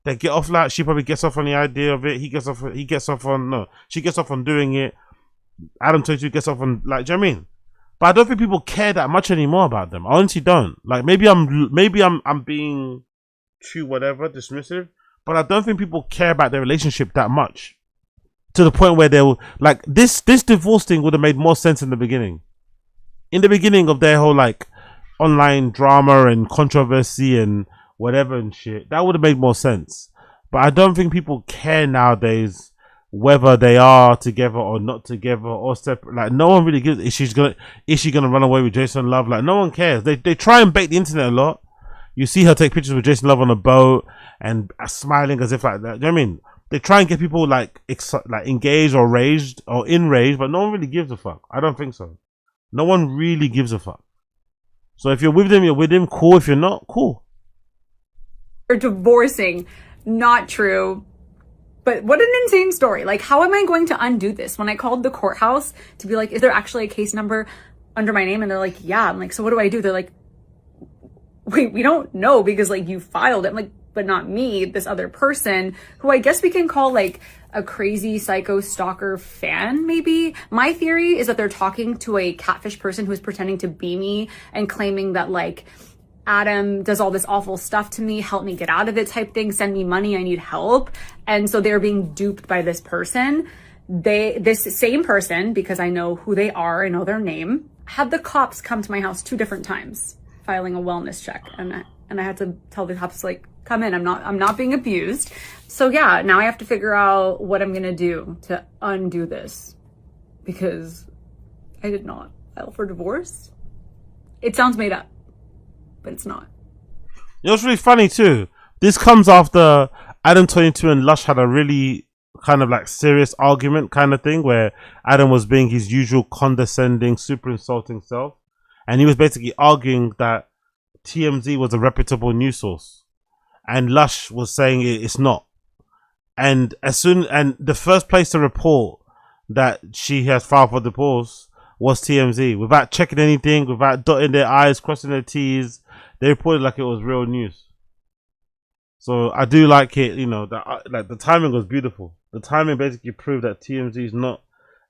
They get off like, she probably gets off on the idea of it. She gets off on doing it. Adam 22 gets off on, like, do you know what I mean? But I don't think people care that much anymore about them. I honestly don't. Like, maybe I'm being too whatever, dismissive, but I don't think people care about their relationship that much. To the point where they will, like, this divorce thing would have made more sense in the beginning. In the beginning of their whole, like, online drama and controversy and whatever and shit, that would have made more sense. But I don't think people care nowadays whether they are together or not together or separate. Like, no one really gives. Is she gonna run away with Jason Love? Like, no one cares. They try and bait the internet a lot. You see her take pictures with Jason Love on a boat and smiling as if like that. You know what I mean? They try and get people like engaged or enraged, but no one really gives a fuck. I don't think so. No one really gives a fuck. So if you're with him, you're with him. Cool. If you're not, cool.
Divorcing. Not true. But what an insane story. Like, how am I going to undo this? When I called the courthouse to be like, is there actually a case number under my name? And they're like, yeah. I'm like, so what do I do? They're like, wait, we don't know because like you filed it. I'm like, but not me, this other person who I guess we can call like a crazy psycho stalker fan, maybe. My theory is that they're talking to a catfish person who's pretending to be me and claiming that like Adam does all this awful stuff to me, help me get out of it type thing, send me money, I need help. And so they're being duped by this person. This same person, because I know who they are, I know their name, had the cops come to my house 2 different times filing a wellness check. And I had to tell the cops, like, come in, I'm not being abused. So yeah, now I have to figure out what I'm gonna do to undo this, because I did not file for divorce. It sounds made up, but it's not.
You know what's really funny too? This comes after Adam22 and Lush had a really kind of like serious argument kind of thing where Adam was being his usual condescending, super insulting self. And he was basically arguing that TMZ was a reputable news source. And Lush was saying it's not. And the first place to report that she has filed for divorce was TMZ. Without checking anything, without dotting their I's, crossing their T's, they reported like it was real news. So I do like it, you know, that like the timing was beautiful. The timing basically proved that TMZ is not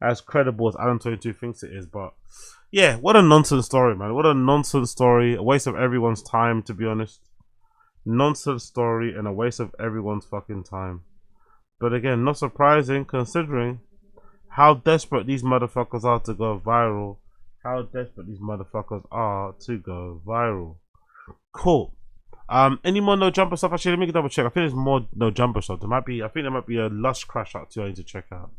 as credible as Adam22 thinks it is. But yeah, what a nonsense story, man. What a nonsense story. A waste of everyone's time, to be honest. Nonsense story and a waste of everyone's fucking time. But again, not surprising considering how desperate these motherfuckers are to go viral. How desperate these motherfuckers are to go viral. Cool. Any more no jumper stuff? Actually, let me double check. I think there's more no jumper stuff. I think there might be a Lush crash out too. I need to check out.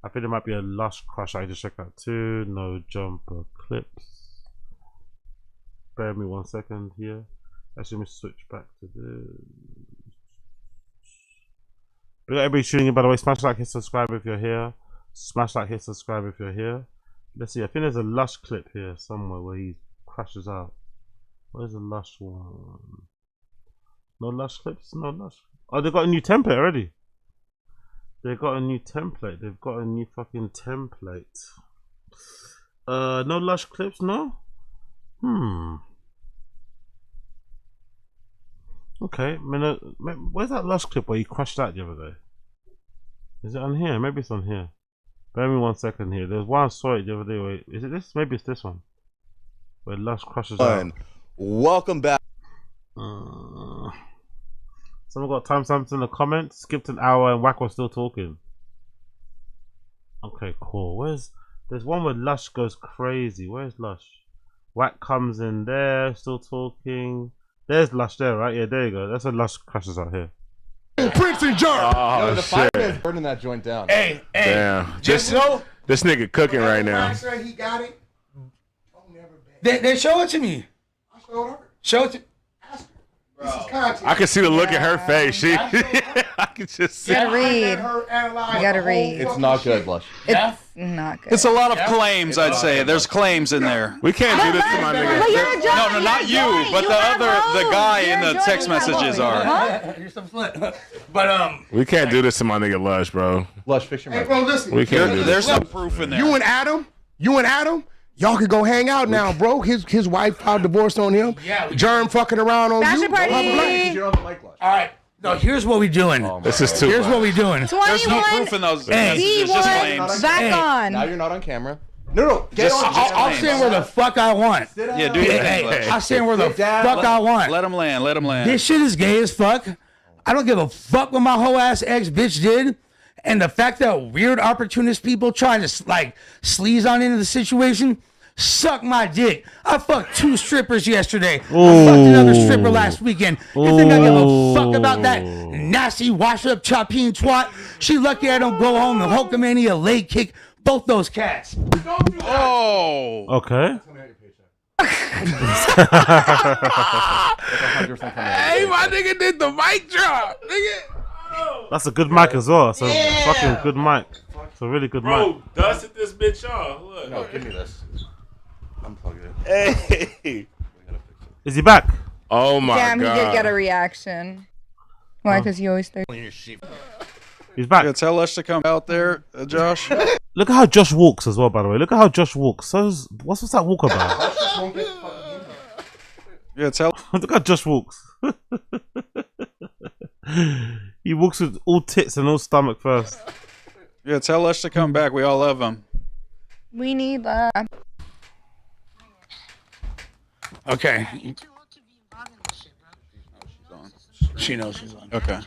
I think there might be a Lush crash I need to check out too. No jumper clips. Bear with me 1 second here. Actually, let me switch back to this. We got everybody tuning in, by the way. Smash like, hit subscribe if you're here. Smash like, hit subscribe if you're here. Let's see. I think there's a Lush clip here somewhere where he crashes out. Where's the Lush one? No Lush clips? No Lush. Oh, they got a new template already. They got a new template. They've got a new fucking template. No Lush clips? No? Okay. Where's that Lush clip where you crashed out the other day? Is it on here? Maybe it's on here. Bear me 1 second here. There's one I saw it the other day. Wait, is it this? Maybe it's this one. Where Lush crashes out.
Welcome back.
Someone got timestamps in the comments. Skipped an hour and Wack was still talking. Okay, cool. There's one where Lush goes crazy. Where's Lush? Wack comes in there, still talking. There's Lush there, right? Yeah, there you go. That's when Lush crashes out here.
Prince and Jar.
Oh,
yo, the
shit.
fireman's burning that joint down.
Hey, damn.
Just know
this nigga cooking right now.
He got it.
Then show it to me. Show it to
I can see the look in her face. She, I can just see.
You gotta read. You gotta read.
It's not good, Lush.
It's not good.
It's a lot of claims, I'd say. There's claims in there.
We can't do this to my nigga.
No, not you, but the guy in the text messages are.
But
we can't do this to my nigga Lush, bro.
Lush, fix your mic.
Hey, bro, listen.
We can't do this.
There's some proof in there.
You and Adam, y'all can go hang out now, bro. His wife filed divorce on him.
Yeah.
Germ fucking around on
Fashion
you.
party.
all right. No, here's what we doing.
This is too
Here's
much.
what we doing.
There's no proof in those messages, just claims.
Back on.
Now you're not on camera. No. Get on.
I'll stand where the fuck I want.
Yeah, do your thing.
Hey, I'll stand where the fuck I want.
Let him land. Let him land.
This shit is gay as fuck. I don't give a fuck what my whole ass ex bitch did. And the fact that weird opportunist people trying to like sleaze on into the situation, suck my dick. I fucked 2 strippers yesterday. I fucked another stripper last weekend. You think I give a fuck about that nasty wash up chopin twat? She lucky I don't go home and Hulkamania leg kick both those cats.
Oh.
Okay.
Hey, my nigga did the mic drop, nigga.
That's a good mic as well. It's a fucking good mic. It's a really good mic.
Bro, dusted this bitch off. Look.
No, give me this. Unplug it.
Hey.
Is he back?
Oh my
Damn,
god.
he did get a reaction. Why? Because he always third.
He's back.
Yeah, tell us to come out there, Josh.
Look at how Josh walks as well, by the way. Look at how Josh walks. So what's that walk about?
Yeah, tell.
Look how Josh walks. He walks with all tits and all stomach first.
Yeah, tell Lush to come back. We all love him.
We need that.
Okay. She knows she's on.
Okay.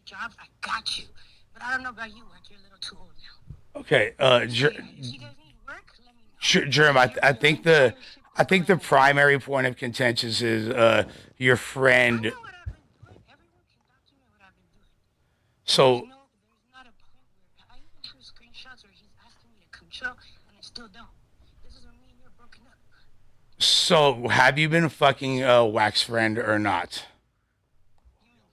Jobs, I got you. But I don't know about you, like you're a little too old now.
Okay, Germ, I think the primary point of contention is your friend. So. So, have you been fucking Wax Friend or not?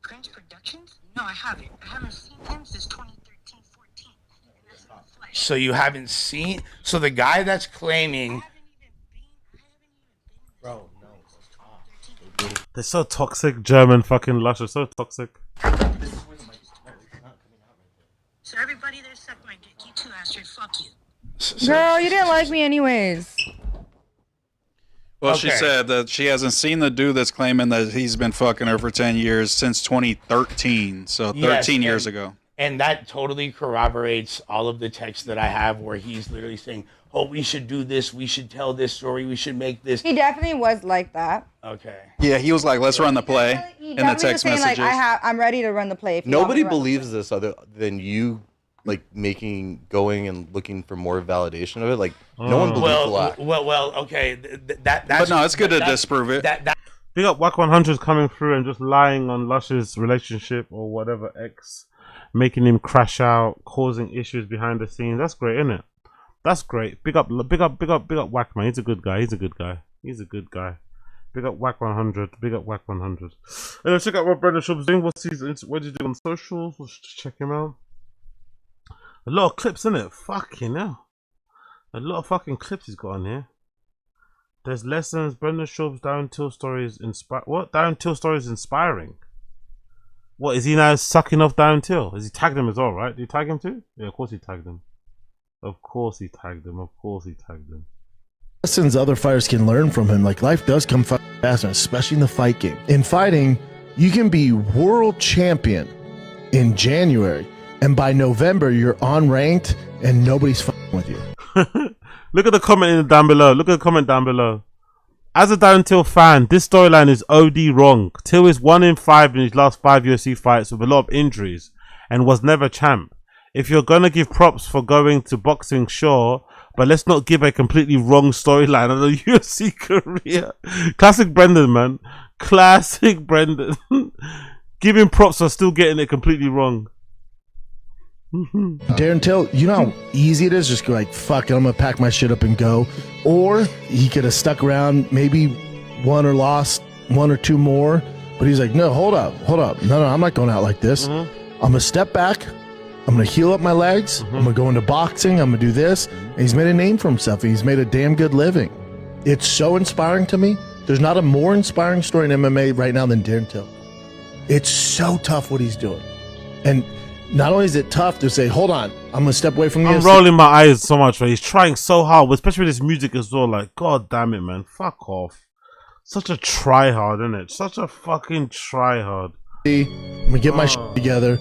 Prince Productions? No, I haven't. I haven't seen him since 2013, 14.
So you haven't seen? So the guy that's claiming.
Bro, no.
They're so toxic. German fucking Lush are so toxic.
So everybody there sucked my dick. You too, Astrid. Fuck you.
Girl, you didn't like me anyways.
Well, she said that she hasn't seen the dude that's claiming that he's been fucking her for 10 years since 2013. So 13 years ago.
And that totally corroborates all of the texts that I have where he's literally saying, oh, we should do this. We should tell this story. We should make this.
He definitely was like that.
Okay.
Yeah, he was like, let's run the play
He
in the
definitely was
text
saying,
messages.
like, I'm ready to run the play. If you want me
Nobody
to run the
believes this other than you, like going and looking for more validation of it. Like no one believes the lie.
Well, okay. That's.
But no, it's good to disprove it.
Big up Wack 100 coming through and just lying on Lush's relationship or whatever ex, making him crash out, causing issues behind the scenes. That's great, isn't it? That's great. Big up Wack, man. He's a good guy. He's a good guy. Big up Wack 100. Big up Wack 100. Anyway, check out what Brendan Schaub's doing. What did he do on socials? Let's check him out. A lot of clips, innit? Fucking hell. A lot of fucking clips he's got on here. There's lessons. Brendan Schaub's Darren Till stories inspire. What? Darren Till stories inspiring. What, is he now sucking off Darren Till? Has he tagged him as well, right? Did he tag him too? Yeah, of course he tagged him. Of course he tagged him.
Lessons other fighters can learn from him. Like, life does come faster, especially in the fight game. In fighting, you can be world champion in January, and by November you're unranked and nobody's fighting with you.
Look at the comment down below. As a Darren Till fan, this storyline is OD wrong. Till is 1 in 5 in his last 5 UFC fights with a lot of injuries and was never champ. If you're gonna give props for going to boxing, sure, but let's not give a completely wrong storyline of the UFC career. Classic Brendan, man. Classic Brendan. Giving props for still getting it completely wrong.
Darren Till, you know how easy it is? Just go like, fuck it, I'm gonna pack my shit up and go. Or he could have stuck around, maybe won or lost 1 or 2 more, but he's like, no, hold up. No, I'm not going out like this. I'm gonna step back. I'm going to heal up my legs. I'm going to go into boxing. I'm going to do this. And he's made a name for himself. And he's made a damn good living. It's so inspiring to me. There's not a more inspiring story in MMA right now than Darren Till. It's so tough what he's doing. And not only is it tough to say, hold on, I'm going to step away from
I'm
this.
rolling my eyes so much, man. He's trying so hard, especially with his music as well. Like, god damn it, man. Fuck off. Such a tryhard, isn't it? Such a fucking tryhard.
I'm going to get my shit together,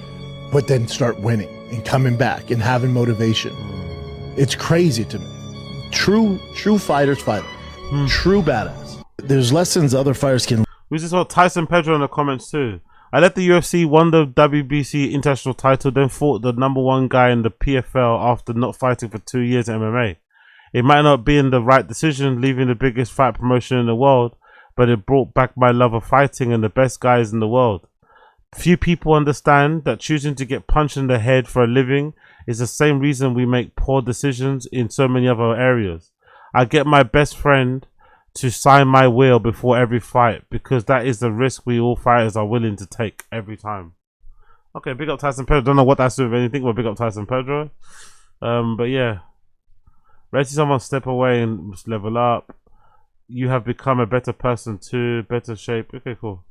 but then start winning and coming back and having motivation. It's crazy to me. True fighters fight. True badass. There's lessons other fighters can.
We just saw Tyson Pedro in the comments too. I left the UFC, won the WBC international title, then fought the #1 guy in the PFL after not fighting for 2 years in MMA. It might not be in the right decision leaving the biggest fight promotion in the world, but it brought back my love of fighting and the best guys in the world. Few people understand that choosing to get punched in the head for a living is the same reason we make poor decisions in so many other areas. I get my best friend to sign my will before every fight because that is the risk we all fighters are willing to take every time. Okay, big up Tyson Pedro. Don't know what that's with anything, but big up Tyson Pedro. But yeah, ready to see someone step away and just level up. You have become a better person too, better shape. Okay, cool.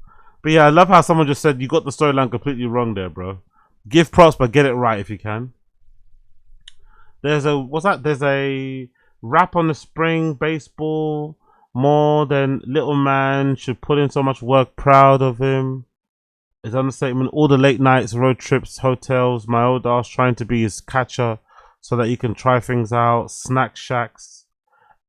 But yeah, I love how someone just said you got the storyline completely wrong there, bro. Give props, but get it right if you can. There's a There's a rap on the spring, baseball, More than little man should put in so much work. Proud of him. His understatement. All the late nights, road trips, hotels. My old ass trying to be his catcher so that he can try things out. Snack shacks.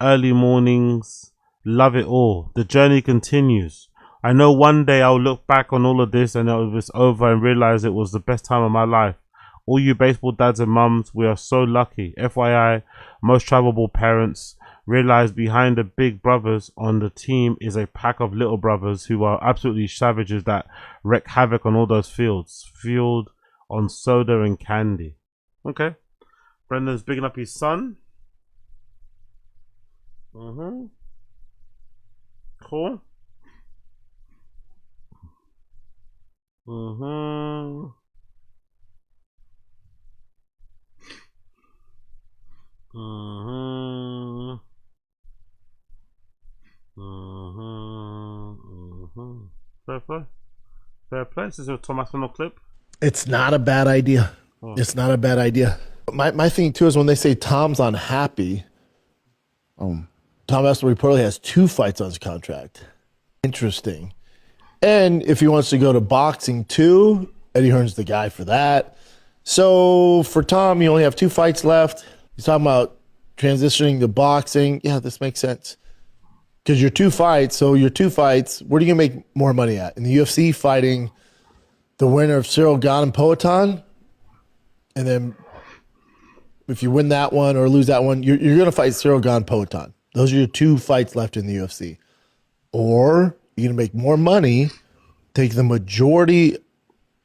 Early mornings. Love it all. The journey continues. I know one day I'll look back on all of this and it was over and realize it was the best time of my life. All you baseball dads and mums, we are so lucky. FYI, most travelable parents realize behind the big brothers on the team is a pack of little brothers who are absolutely savages that wreak havoc on all those fields. Fueled on soda and candy. Okay. Brendan's bigging up his son. Cool. Fair play. Fair play. This is a Thomas Renault clip.
It's not a bad idea.
Oh.
It's not a bad idea. My thing too is when they say Tom's unhappy, Tom Aspinall reportedly has 2 fights on his contract. Interesting. And if he wants to go to boxing too, Eddie Hearn's the guy for that. So for Tom, you only have 2 fights left. He's talking about transitioning to boxing. Yeah, this makes sense. Because your 2 fights, where are you going to make more money at? In the UFC, fighting the winner of Cyril Gane and Poatan? And then if you win that one or lose that one, you're going to fight Cyril Gane Poatan. Those are your 2 fights left in the UFC. Or you're going to make more money, take the majority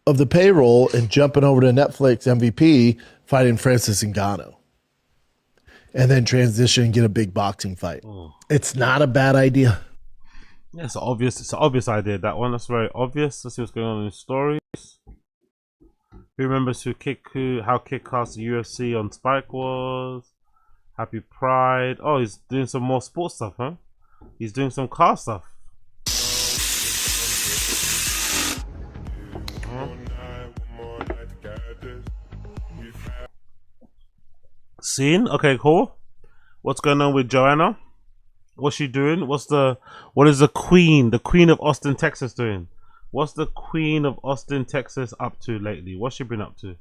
of the payroll and jumping over to Netflix MVP, fighting Francis Ngannou. And then transition and get a big boxing fight. It's not a bad idea.
Yeah, it's an obvious idea, that one. That's very obvious. Let's see what's going on in the stories. Who remembers how kick-ass the UFC on Spike was? Happy Pride. Oh, he's doing some more sports stuff, huh? He's doing some car stuff. Scene? Okay, cool. What's going on with Joanna? What's she doing? What is the Queen of Austin, Texas doing? What's the Queen of Austin, Texas up to lately? What's she been up to?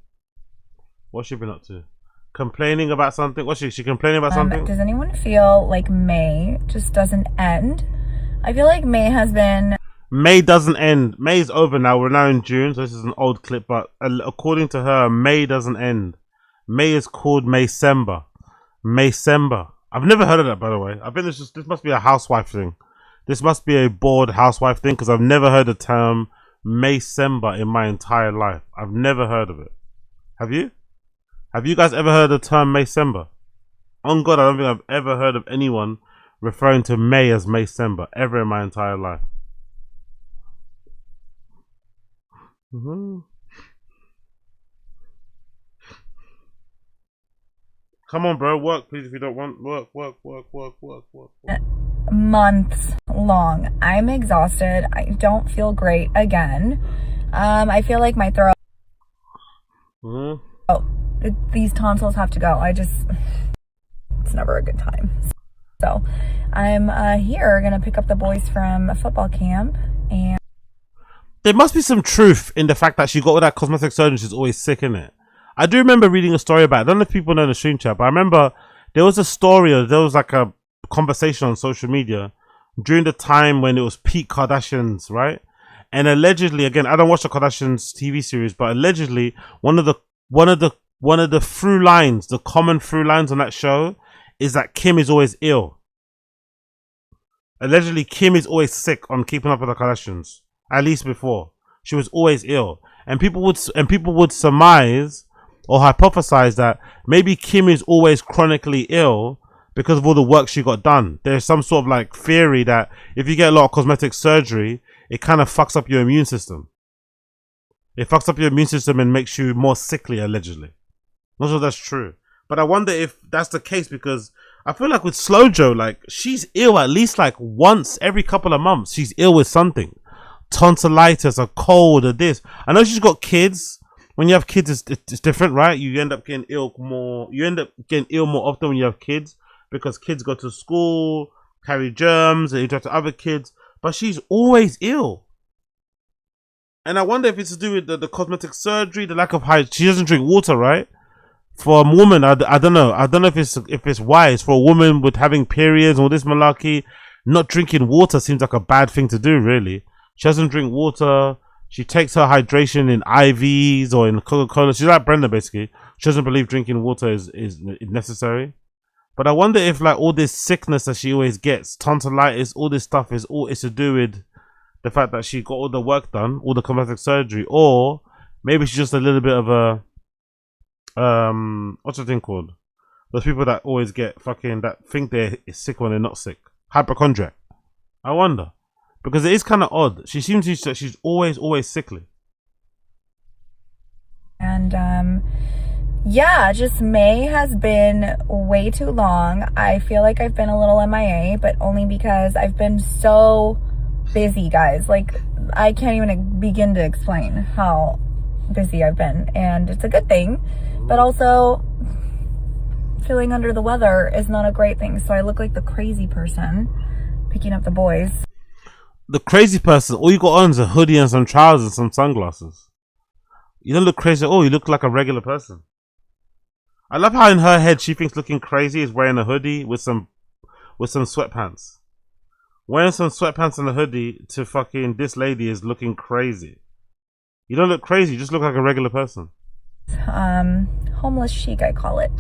Complaining about something? What's she complaining about something?
Does anyone feel like May just doesn't end? I feel like May has been...
May doesn't end. May's over now. We're now in June, so this is an old clip, but according to her, May doesn't end. May is called Maycember. Maycember. I've never heard of that, by the way. I think this must be a housewife thing. This must be a bored housewife thing, because I've never heard the term Maycember in my entire life. I've never heard of it. Have you? Have you guys ever heard the term Maycember? On God, I don't think I've ever heard of anyone referring to May as Maycember ever in my entire life. Come on, bro. Work, please, if you don't want work.
Months long. I'm exhausted. I don't feel great again. I feel like my throat... these tonsils have to go. It's never a good time. So I'm here gonna pick up the boys from football camp, and
there must be some truth in the fact that she got all that cosmetic surgery. She's always sick, innit? I do remember reading a story about it. I don't know if people know the stream chat, but I remember there was a story, or there was like a conversation on social media during the time when it was peak Kardashians, right? And allegedly, again, I don't watch the Kardashians TV series, but allegedly one of the through lines, the common through lines on that show, is that Kim is always ill. Allegedly, Kim is always sick on Keeping Up with the Kardashians. At least before, she was always ill, and people would surmise or hypothesize that maybe Kim is always chronically ill because of all the work she got done. There's some sort of like theory that if you get a lot of cosmetic surgery, it kind of fucks up your immune system. It fucks up your immune system and makes you more sickly, allegedly. Not sure that's true, but I wonder if that's the case, because I feel like with Slojo, like, she's ill at least like once every couple of months. She's ill with something. Tonsillitis, a cold, or this. I know she's got kids. When you have kids, it's different, right? You end up getting ill more. You end up getting ill more often when you have kids, because kids go to school, carry germs and interact with other kids, but she's always ill. And I wonder if it's to do with the cosmetic surgery, the lack of hygiene. She doesn't drink water, right? For a woman, I don't know. I don't know if it's wise for a woman with having periods and all this malarkey. Not drinking water seems like a bad thing to do, really. She doesn't drink water. She takes her hydration in IVs or in Coca-Cola. She's like Brenda, basically. She doesn't believe drinking water is necessary. But I wonder if like all this sickness that she always gets, tonsillitis, all this stuff is to do with the fact that she got all the work done, all the cosmetic surgery, or maybe she's just a little bit of a what's the thing called? Those people that always get fucking that think they're sick when they're not sick. Hypochondriac. I wonder. Because it is kind of odd. She seems to she's always sickly.
And yeah, just May has been way too long. I feel like I've been a little MIA, but only because I've been so busy, guys. Like, I can't even begin to explain how busy I've been. And it's a good thing, but also feeling under the weather is not a great thing. So I look like the crazy person picking up the boys.
The crazy person, all you got on is a hoodie and some trousers and some sunglasses. You don't look crazy at all. You look like a regular person. I love how in her head she thinks looking crazy is wearing a hoodie with some sweatpants. Wearing some sweatpants and a hoodie to fucking this lady is looking crazy. You don't look crazy. You just look like a regular person.
Homeless chic, I call it.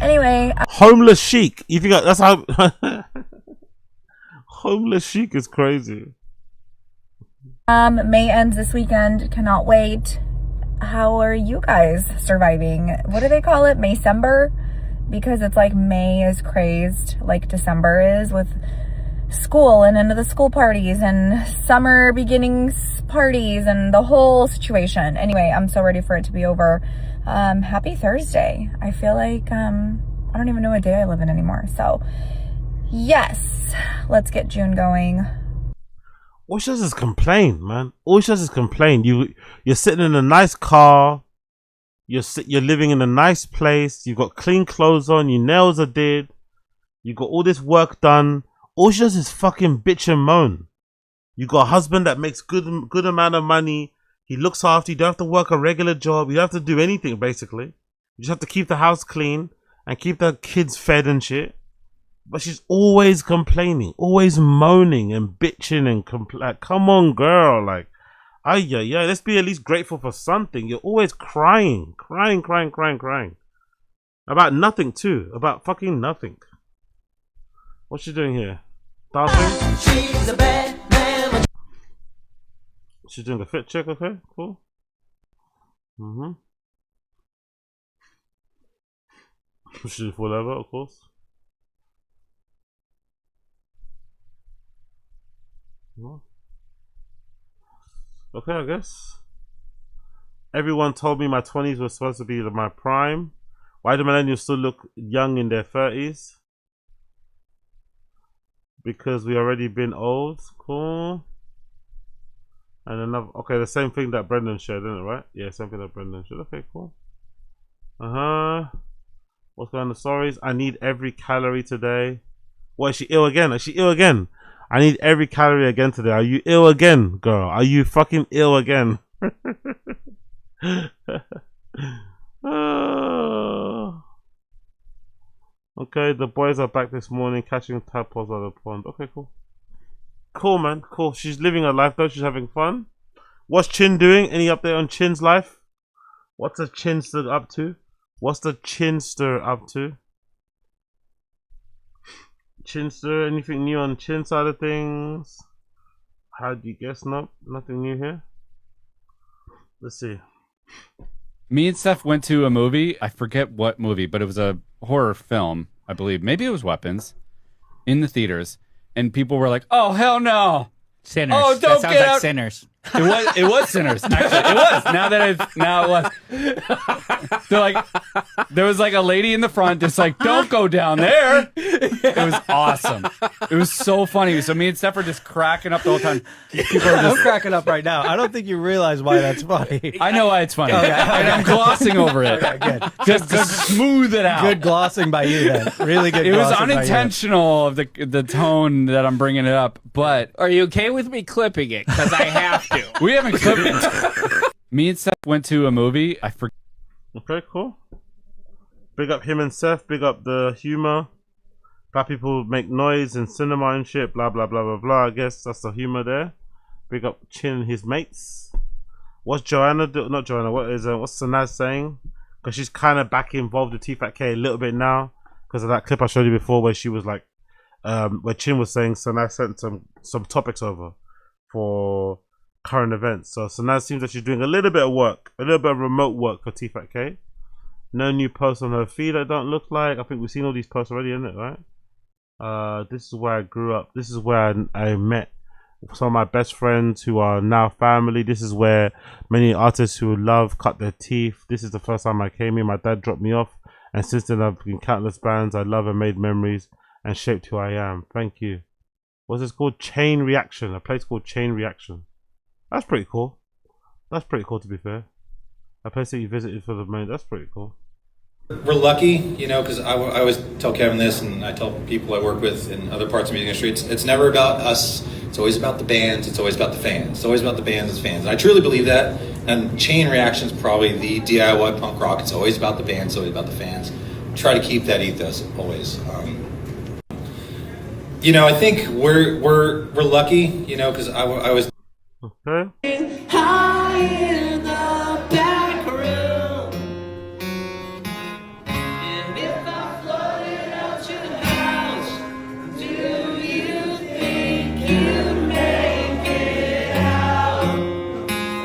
Anyway.
Homeless chic. You think that's how... Homeless chic is crazy.
May ends this weekend. Cannot wait. How are you guys surviving? What do they call it? Maycember? Because it's like May is crazed like December is with school and into the school parties and summer beginnings parties and the whole situation. Anyway, I'm so ready for it to be over. Happy Thursday. I feel like I don't even know what day I live in anymore. So yes, let's get June going.
All she does is complain, man. All she does is complain. You're sitting in a nice car. You're living in a nice place. You've got clean clothes on. Your nails are did. You got all this work done. All she does is fucking bitch and moan. You got a husband that makes good amount of money. He looks after you. You don't have to work a regular job. You don't have to do anything, basically. You just have to keep the house clean and keep the kids fed and shit. But she's always complaining, always moaning and bitching and like, come on, girl. Like, yeah, let's be at least grateful for something. You're always crying. About nothing, too. About fucking nothing. What's she doing here? Dancing? She's a bad man. She's doing a fit check, okay? Cool. She's full level, of course. Okay, I guess. Everyone told me my 20s were supposed to be my prime. Why do millennials still look young in their 30s? Because we already been old. Cool. And another, okay, the same thing that Brendan shared, isn't it, right? Yeah, same thing that Brendan shared. Okay, cool. What's going on the stories? I need every calorie today. What, is she ill again? Is she ill again? I need every calorie again today. Are you ill again, girl? Are you fucking ill again? Okay, the boys are back this morning catching tadpoles out of the pond. Okay, cool. Cool, man. Cool. She's living her life, though. She's having fun. What's Chin doing? Any update on Chin's life? What's the Chinster up to? What's the Chinster up to? Chinster, anything new on Chin side of things? How do you guess? Nope, nothing new here. Let's see.
Me and Steph went to a movie. I forget what movie, but it was a horror film, I believe. Maybe it was Weapons in the theaters. And people were like, oh, hell no.
Sinners.
Oh, don't
that sounds
get
like
out.
Sinners.
It was Sinners. Actually, it was. Now it was. They're like, there was like a lady in the front, just like, don't go down there. It was awesome. It was so funny. So me and Steph were just cracking up the whole time. People are
I'm
just,
cracking up right now. I don't think you realize why that's funny.
I know why it's funny,
Okay.
and I'm glossing over it.
Okay, good.
Just to smooth it out.
Good glossing by you then. Really good.
It was
glossing by you.
unintentional of the tone that I'm bringing it up, but
Are you okay with me clipping it? Because I have to.
we haven't clipped it. Me and Seth went to a movie. I forget.
Okay, cool. Big up him and Seth. Big up the humor. Black people make noise in cinema and shit. Blah blah blah blah blah. I guess that's the humor there. Big up Chin and his mates. What's Joanna do? Not Joanna. What's Sanaz saying? Because she's kind of back involved with T-Fat-K a little bit now because of that clip I showed you before where she was like, where Chin was saying Sanaz sent some topics over for current events. So Sanaz seems like she's doing a little bit of work, a little bit of remote work for T-Fat-K. No new posts on her feed. I don't look like. I think we've seen all these posts already, isn't it? Right. This is where I grew up. This is where I met some of my best friends who are now family. This is where many artists who love cut their teeth. This is the first time I came here. My dad dropped me off, and since then I've been countless bands I love and made memories and shaped who I am. Thank you. What's this called? Chain Reaction. A place called Chain Reaction. That's pretty cool. That's pretty cool, to be fair. A place that you visited for the main. That's pretty cool.
We're lucky, you know, because I always tell Kevin this, and I tell people I work with in other parts of the music industry, it's never about us. It's always about the bands. It's always about the fans. It's always about the bands and fans. And I truly believe that. And Chain Reaction is probably the DIY punk rock. It's always about the bands. It's always about the fans. Try to keep that ethos always. You know, I think we're lucky, you know, because I was.
Okay.
High in the back room. And if I flooded out your house, do you think you'd make it out?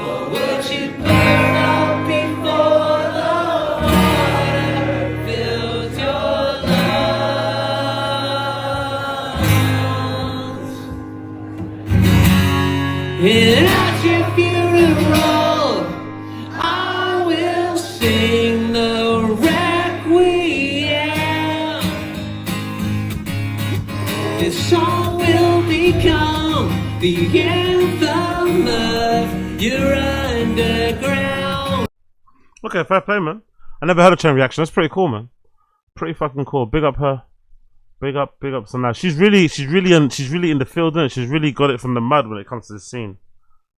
Or would you burn up before the water filled your lungs? And at your funeral, I will sing the requiem. This song will become the anthem of your underground.
Okay, fair play, man. I never heard of Chain Reaction. That's pretty cool, man. Pretty fucking cool. Big up her. Big up Sanaz. She's really in the field, isn't it? She's really got it from the mud when it comes to the scene.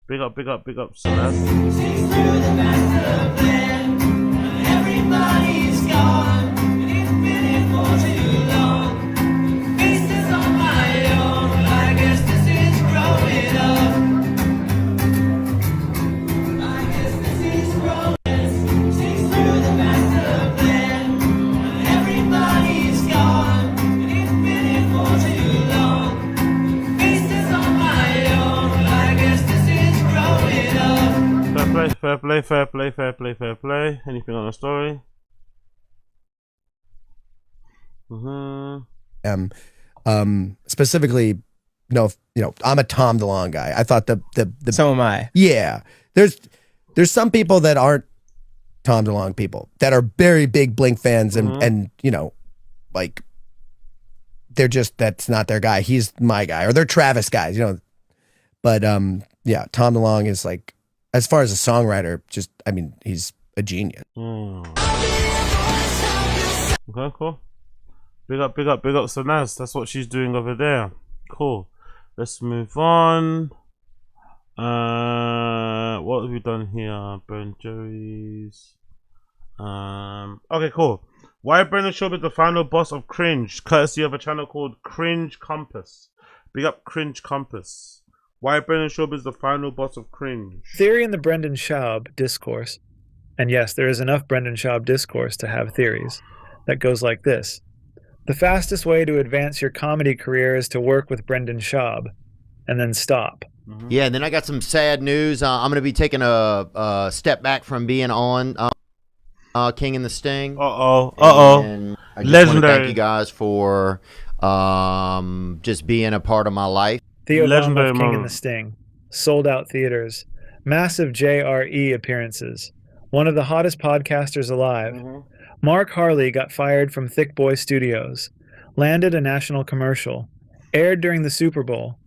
Big up Sanaz.
Everybody's gone, and it's been for too long. Faces on my own, I guess this is growing up. I guess this is growing. Sings through the master plan. Everybody's gone, and it's been for too long. Faces on my own, I guess this is growing up.
Fair play. Anything on the story?
Specifically, no, you know, I'm a Tom DeLonge guy. I thought the
So am I.
Yeah, there's some people that aren't Tom DeLonge people that are very big Blink fans and you know, like they're just, that's not their guy. He's my guy, or they're Travis guys, you know. But yeah, Tom DeLonge is like, as far as a songwriter, just, I mean, he's a genius.
Okay, cool. Big up Sanaz. That's what she's doing over there. Cool. Let's move on. What have we done here? Ben Jerry's. Okay, cool. Why Brendan Schaub is the final boss of Cringe, courtesy of a channel called Cringe Compass. Big up Cringe Compass. Why Brendan Schaub is the final boss of Cringe.
Theory in the Brendan Schaub discourse. And yes, there is enough Brendan Schaub discourse to have theories. That goes like this. The fastest way to advance your comedy career is to work with Brendan Schaub, and then stop.
Yeah, and then I got some sad news. I'm going to be taking a step back from being on King and the Sting.
And
I just want to thank you guys for just being a part of my life.
Theo Von of King and the Sting. sold out theaters, massive JRE appearances. One of the hottest podcasters alive. Mark Harley got fired from Thick Boy Studios, landed a national commercial, aired during the Super Bowl.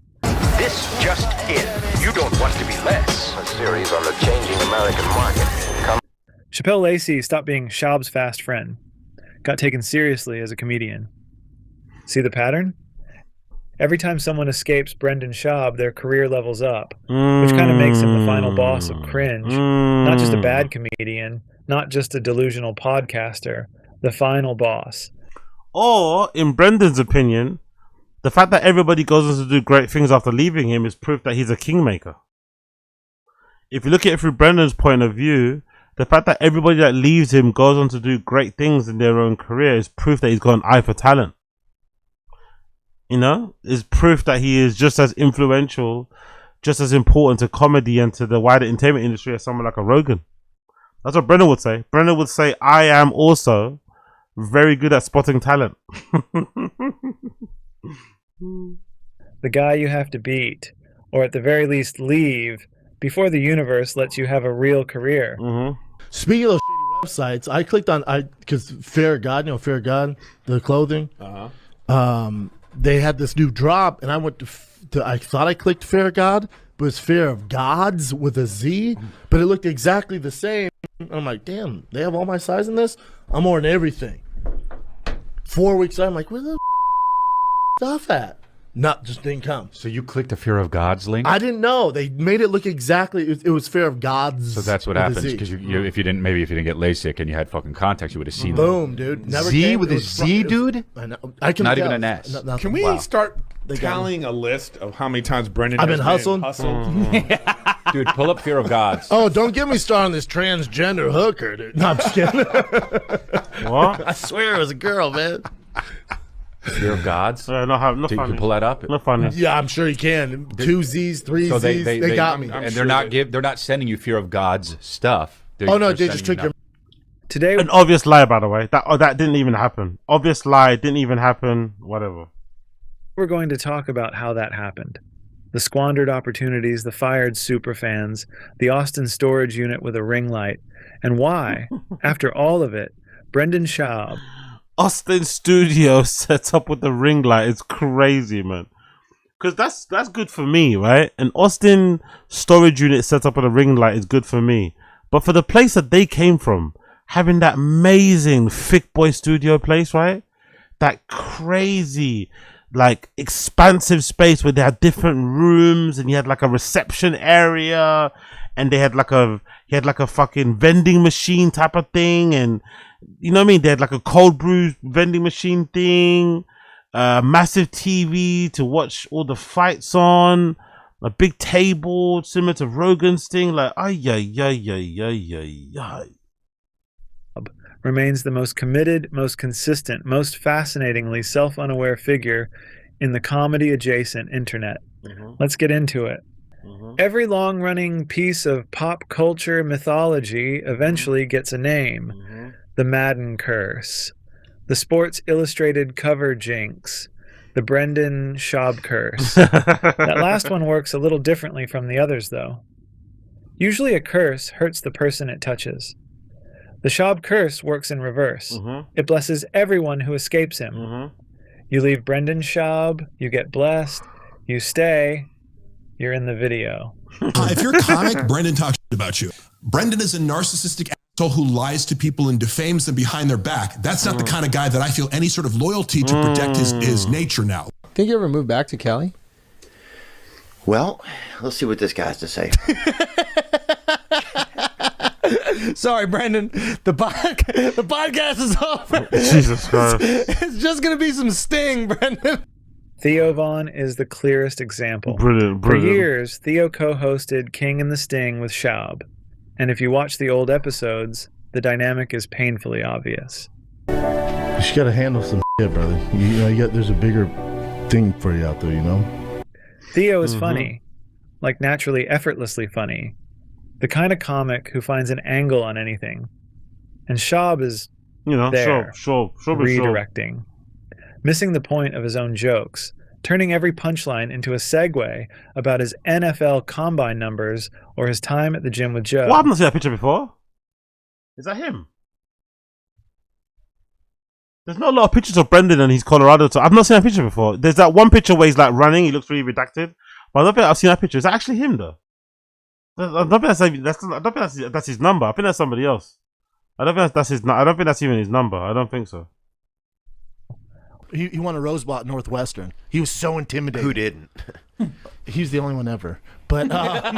This just in. You don't want to be less. A series on the changing American market.
Chappelle Lacey stopped being Schaub's fast friend, got taken seriously as a comedian. See the pattern? Every time someone escapes Brendan Schaub, their career levels up, which kind of makes him the final boss of cringe. Not just a bad comedian, not just a delusional podcaster, the final boss.
Or, in Brendan's opinion, the fact that everybody goes on to do great things after leaving him is proof that he's a kingmaker. If you look at it through Brendan's point of view, the fact that everybody that leaves him goes on to do great things in their own career is proof that he's got an eye for talent. You know, is proof that he is just as influential, just as important to comedy and to the wider entertainment industry as someone like a Rogan. That's what Brendan would say. Brendan would say, I am also very good at spotting talent.
The guy you have to beat, or at the very least leave, before the universe lets you have a real career.
Speaking of those shitty websites, I clicked on because Fear of God, Fear of God, the clothing. They had this new drop, and I went to I thought I clicked Fear of God, but it's Fear of Gods with a Z, but it looked exactly the same. I'm like, damn, they have all my size in this? I'm ordering everything. 4 weeks later, I'm like, where the stuff at? Just didn't come.
So you clicked the Fear of Gods link?
I didn't know. They made it look exactly. It was Fear of Gods.
So that's what
with a
happens
Z.
because if you didn't get LASIK and you had fucking contacts, you would have seen
Boom, dude. Never
Z
came.
with
It
a
was
Z, dude.
I know. I can
Not
tell.
even an S.
Nothing.
Can we
Wow.
start
They got
tallying a list of how many times Brendan
I've
has
been hustling.
Dude, pull up Fear of Gods.
Oh, don't get me started on this transgender hooker, dude. No, I'm just kidding.
What?
I swear it was a girl, man.
Fear of Gods?
No
You
funny.
can pull that up.
No funny.
Yeah, I'm sure you can. 2 Z's, 3
So
Z's. They got me.
and they're not sending you Fear of Gods stuff.
Oh no, they just tricked your.
Today,
An obvious lie, by the way. That didn't even happen. Obvious lie, didn't even happen. Whatever.
we're going to talk about how that happened. The squandered opportunities, the fired superfans, the Austin storage unit with a ring light, and why, after all of it, Brendan Schaub.
Austin Studio sets up with the ring light. It's crazy, man. Because that's good for me, right? An Austin storage unit set up with a ring light is good for me. But for the place that they came from, having that amazing Thick Boy Studio place, right? That crazy, like, expansive space where they had different rooms and you had like a reception area and they had like a fucking vending machine type of thing, and you know what I mean? They had like a cold brew vending machine thing, massive TV to watch all the fights on, a big table similar to Rogan's thing, like
Remains the most committed, most consistent, most fascinatingly self-unaware figure in the comedy-adjacent internet. Let's get into it. Every long-running piece of pop culture mythology eventually gets a name. The Madden Curse, the Sports Illustrated cover jinx, the Brendan Schaub curse. That last one works a little differently from the others, though. Usually a curse hurts the person it touches. The Schaub curse works in reverse. It blesses everyone who escapes him. You leave Brendan Schaub, you get blessed, you stay, you're in the video.
If you're a comic, Brendan talks about you. Brendan is a narcissistic asshole who lies to people and defames them behind their back. That's not the kind of guy that I feel any sort of loyalty to protect his nature now.
Think you ever moved back to Cali?
Well, let's see what this guy has to say.
Sorry, Brendan. The podcast is over.
Jesus Christ.
It's just going to be some sting, Brendan.
Theo Vaughn is the clearest example.
Brilliant.
For years, Theo co-hosted King and the Sting with Schaub. And if you watch the old episodes, the dynamic is painfully obvious.
You just gotta handle some shit, brother. There's a bigger thing for you out there, you know?
Theo is funny. Like naturally, effortlessly funny. The kind of comic who finds an angle on anything. And Schaub is there,
sure.
redirecting. Missing the point of his own jokes, turning every punchline into a segue about his NFL combine numbers or his time at the gym with Joe.
Well, I've not seen that picture before. Is that him? There's not a lot of pictures of Brendan and his Colorado. So I've not seen that picture before. There's that one picture where he's like running. He looks really redacted. But I don't think I've seen that picture. Is that actually him though? I don't think that's his number. I think that's somebody else. I don't think that's his. I don't think that's even his number. I don't think so.
He won a Rose Bowl at Northwestern. He was so intimidating.
Who didn't?
He's the only one ever. But
My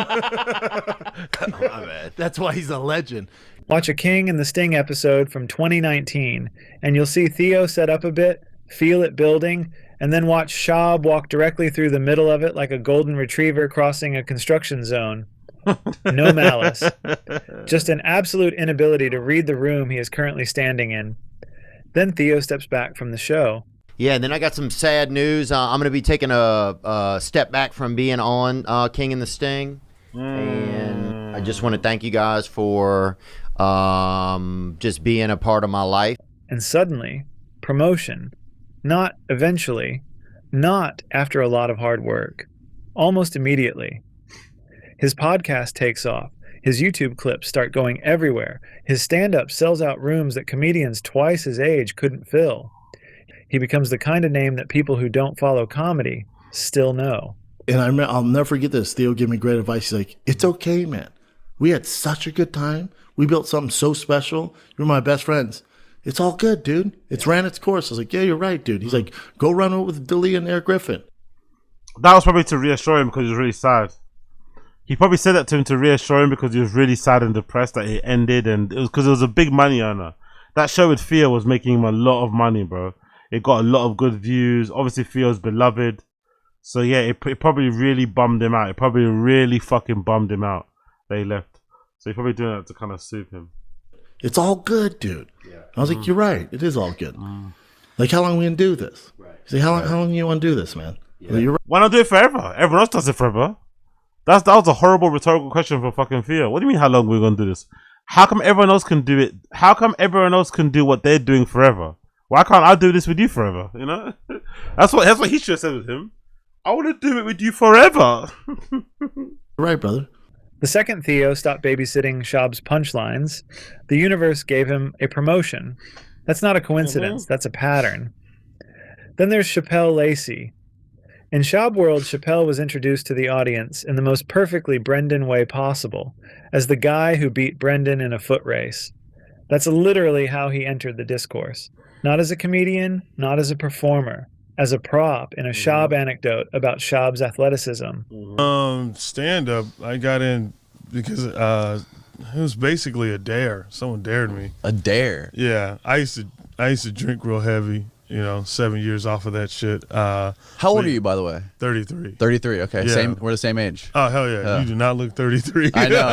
bad.
That's why he's a legend.
Watch a King and the Sting episode from 2019, and you'll see Theo set up a bit, feel it building, and then watch Shab walk directly through the middle of it like a golden retriever crossing a construction zone. No malice. Just an absolute inability to read the room he is currently standing in. Then Theo steps back from the show.
Yeah, and then I got some sad news. I'm going to be taking a step back from being on King and the Sting. And I just want to thank you guys for just being a part of my life.
And suddenly, promotion. Not eventually. Not after a lot of hard work. Almost immediately. His podcast takes off. His YouTube clips start going everywhere. His stand-up sells out rooms that comedians twice his age couldn't fill. He becomes the kind of name that people who don't follow comedy still know.
And I'll never forget this. Theo gave me great advice. He's like, it's okay, man. We had such a good time. We built something so special. You're my best friends. It's all good, dude. It's ran its course. I was like, yeah, you're right, dude. He's like, go run it with Dilly and Eric Griffin.
That was probably to reassure him because he was really sad. He probably said that to him to reassure him because he was really sad and depressed that it ended, and it was because it was a big money earner. That show with Theo was making him a lot of money, bro. It got a lot of good views. Obviously, Theo's beloved. So yeah, it probably really bummed him out. It probably really fucking bummed him out that he left. So he's probably doing that to kind of soothe him.
It's all good, dude. Yeah. I was like, you're right. It is all good. Like, how long are we going to do this? Right. He's like, how long do you want to do this, man? Yeah. Like, you're right.
Why not do it forever? Everyone else does it forever. That was a horrible rhetorical question for fucking Theo. What do you mean, how long we're going to do this? How come everyone else can do it? How come everyone else can do what they're doing forever? Why can't I do this with you forever? You know? That's what he should have said with him. I want to do it with you forever.
Right, brother.
The second Theo stopped babysitting Shab's punchlines, the universe gave him a promotion. That's not a coincidence. That's a pattern. Then there's Chappelle Lacey. In Shab World, Chappelle was introduced to the audience in the most perfectly Brendan way possible, as the guy who beat Brendan in a foot race. That's literally how he entered the discourse. Not as a comedian, not as a performer, as a prop in a Shab anecdote about Shab's athleticism.
Stand up, I got in because it was basically a dare. Someone dared me.
A dare?
Yeah. I used to drink real heavy, 7 years off of that shit.
How old are you, by the way? 33. 33, okay.
Yeah.
We're the same age.
Oh, hell yeah. You do not look 33.
I know.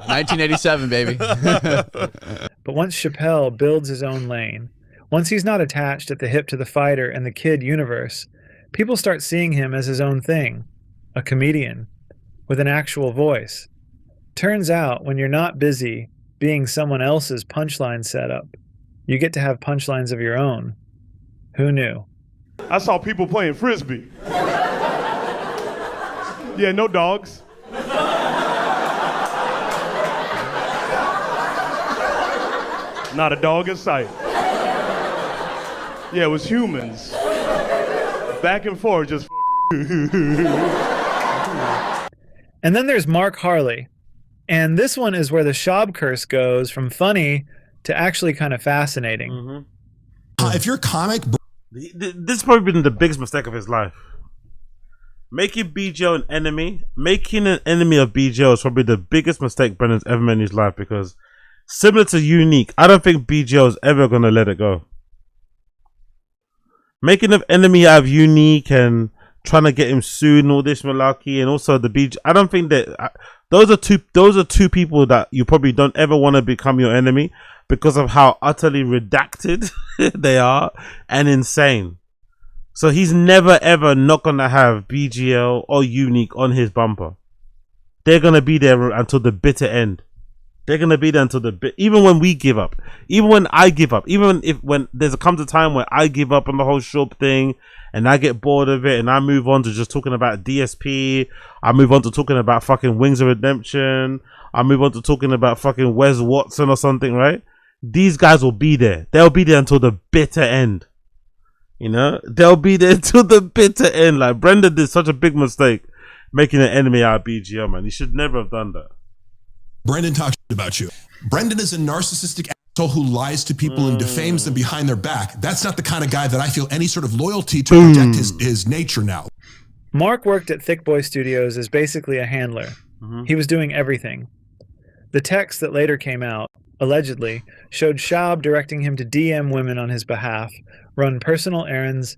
1987, baby.
But once Chappelle builds his own lane, once he's not attached at the hip to the fighter and the kid universe, people start seeing him as his own thing, a comedian, with an actual voice. Turns out, when you're not busy being someone else's punchline setup, you get to have punchlines of your own. Who knew?
I saw people playing Frisbee. Yeah, no dogs. Not a dog in sight. Yeah, it was humans. Back and forth, just
And then there's Mark Harley. And this one is where the Shab curse goes from funny to actually kind of fascinating.
If you're a comic...
This has probably been the biggest mistake of his life. Making BGO an enemy, making an enemy of BGO is probably the biggest mistake Brendan's ever made in his life, because similar to Unique, I don't think BGO is ever going to let it go. Making an enemy out of Unique and trying to get him sued and all this malarkey, and also the BGO, I don't think that those are two people that you probably don't ever want to become your enemy because of how utterly redacted they are and insane. So he's never ever not gonna have BGL or Unique on his bumper. They're gonna be there until the bitter end. They're gonna be there until the bit. Even when we give up, even when I give up, even if when comes a time where I give up on the whole shop thing and I get bored of it and I move on to just talking about DSP, I move on to talking about fucking Wings of Redemption, I move on to talking about fucking Wes Watson or something, right? These guys will be there. They'll be there until the bitter end. You know, they'll be there till the bitter end. Like Brendan did such a big mistake making an enemy out of BGL, man. He should never have done that.
Brendan talks about you. Brendan is a narcissistic asshole who lies to people and defames them behind their back. That's not the kind of guy that I feel any sort of loyalty to protect his nature now.
Mark worked at Thick Boy Studios as basically a handler. He was doing everything. The text that later came out, allegedly, showed Schaub directing him to DM women on his behalf, run personal errands,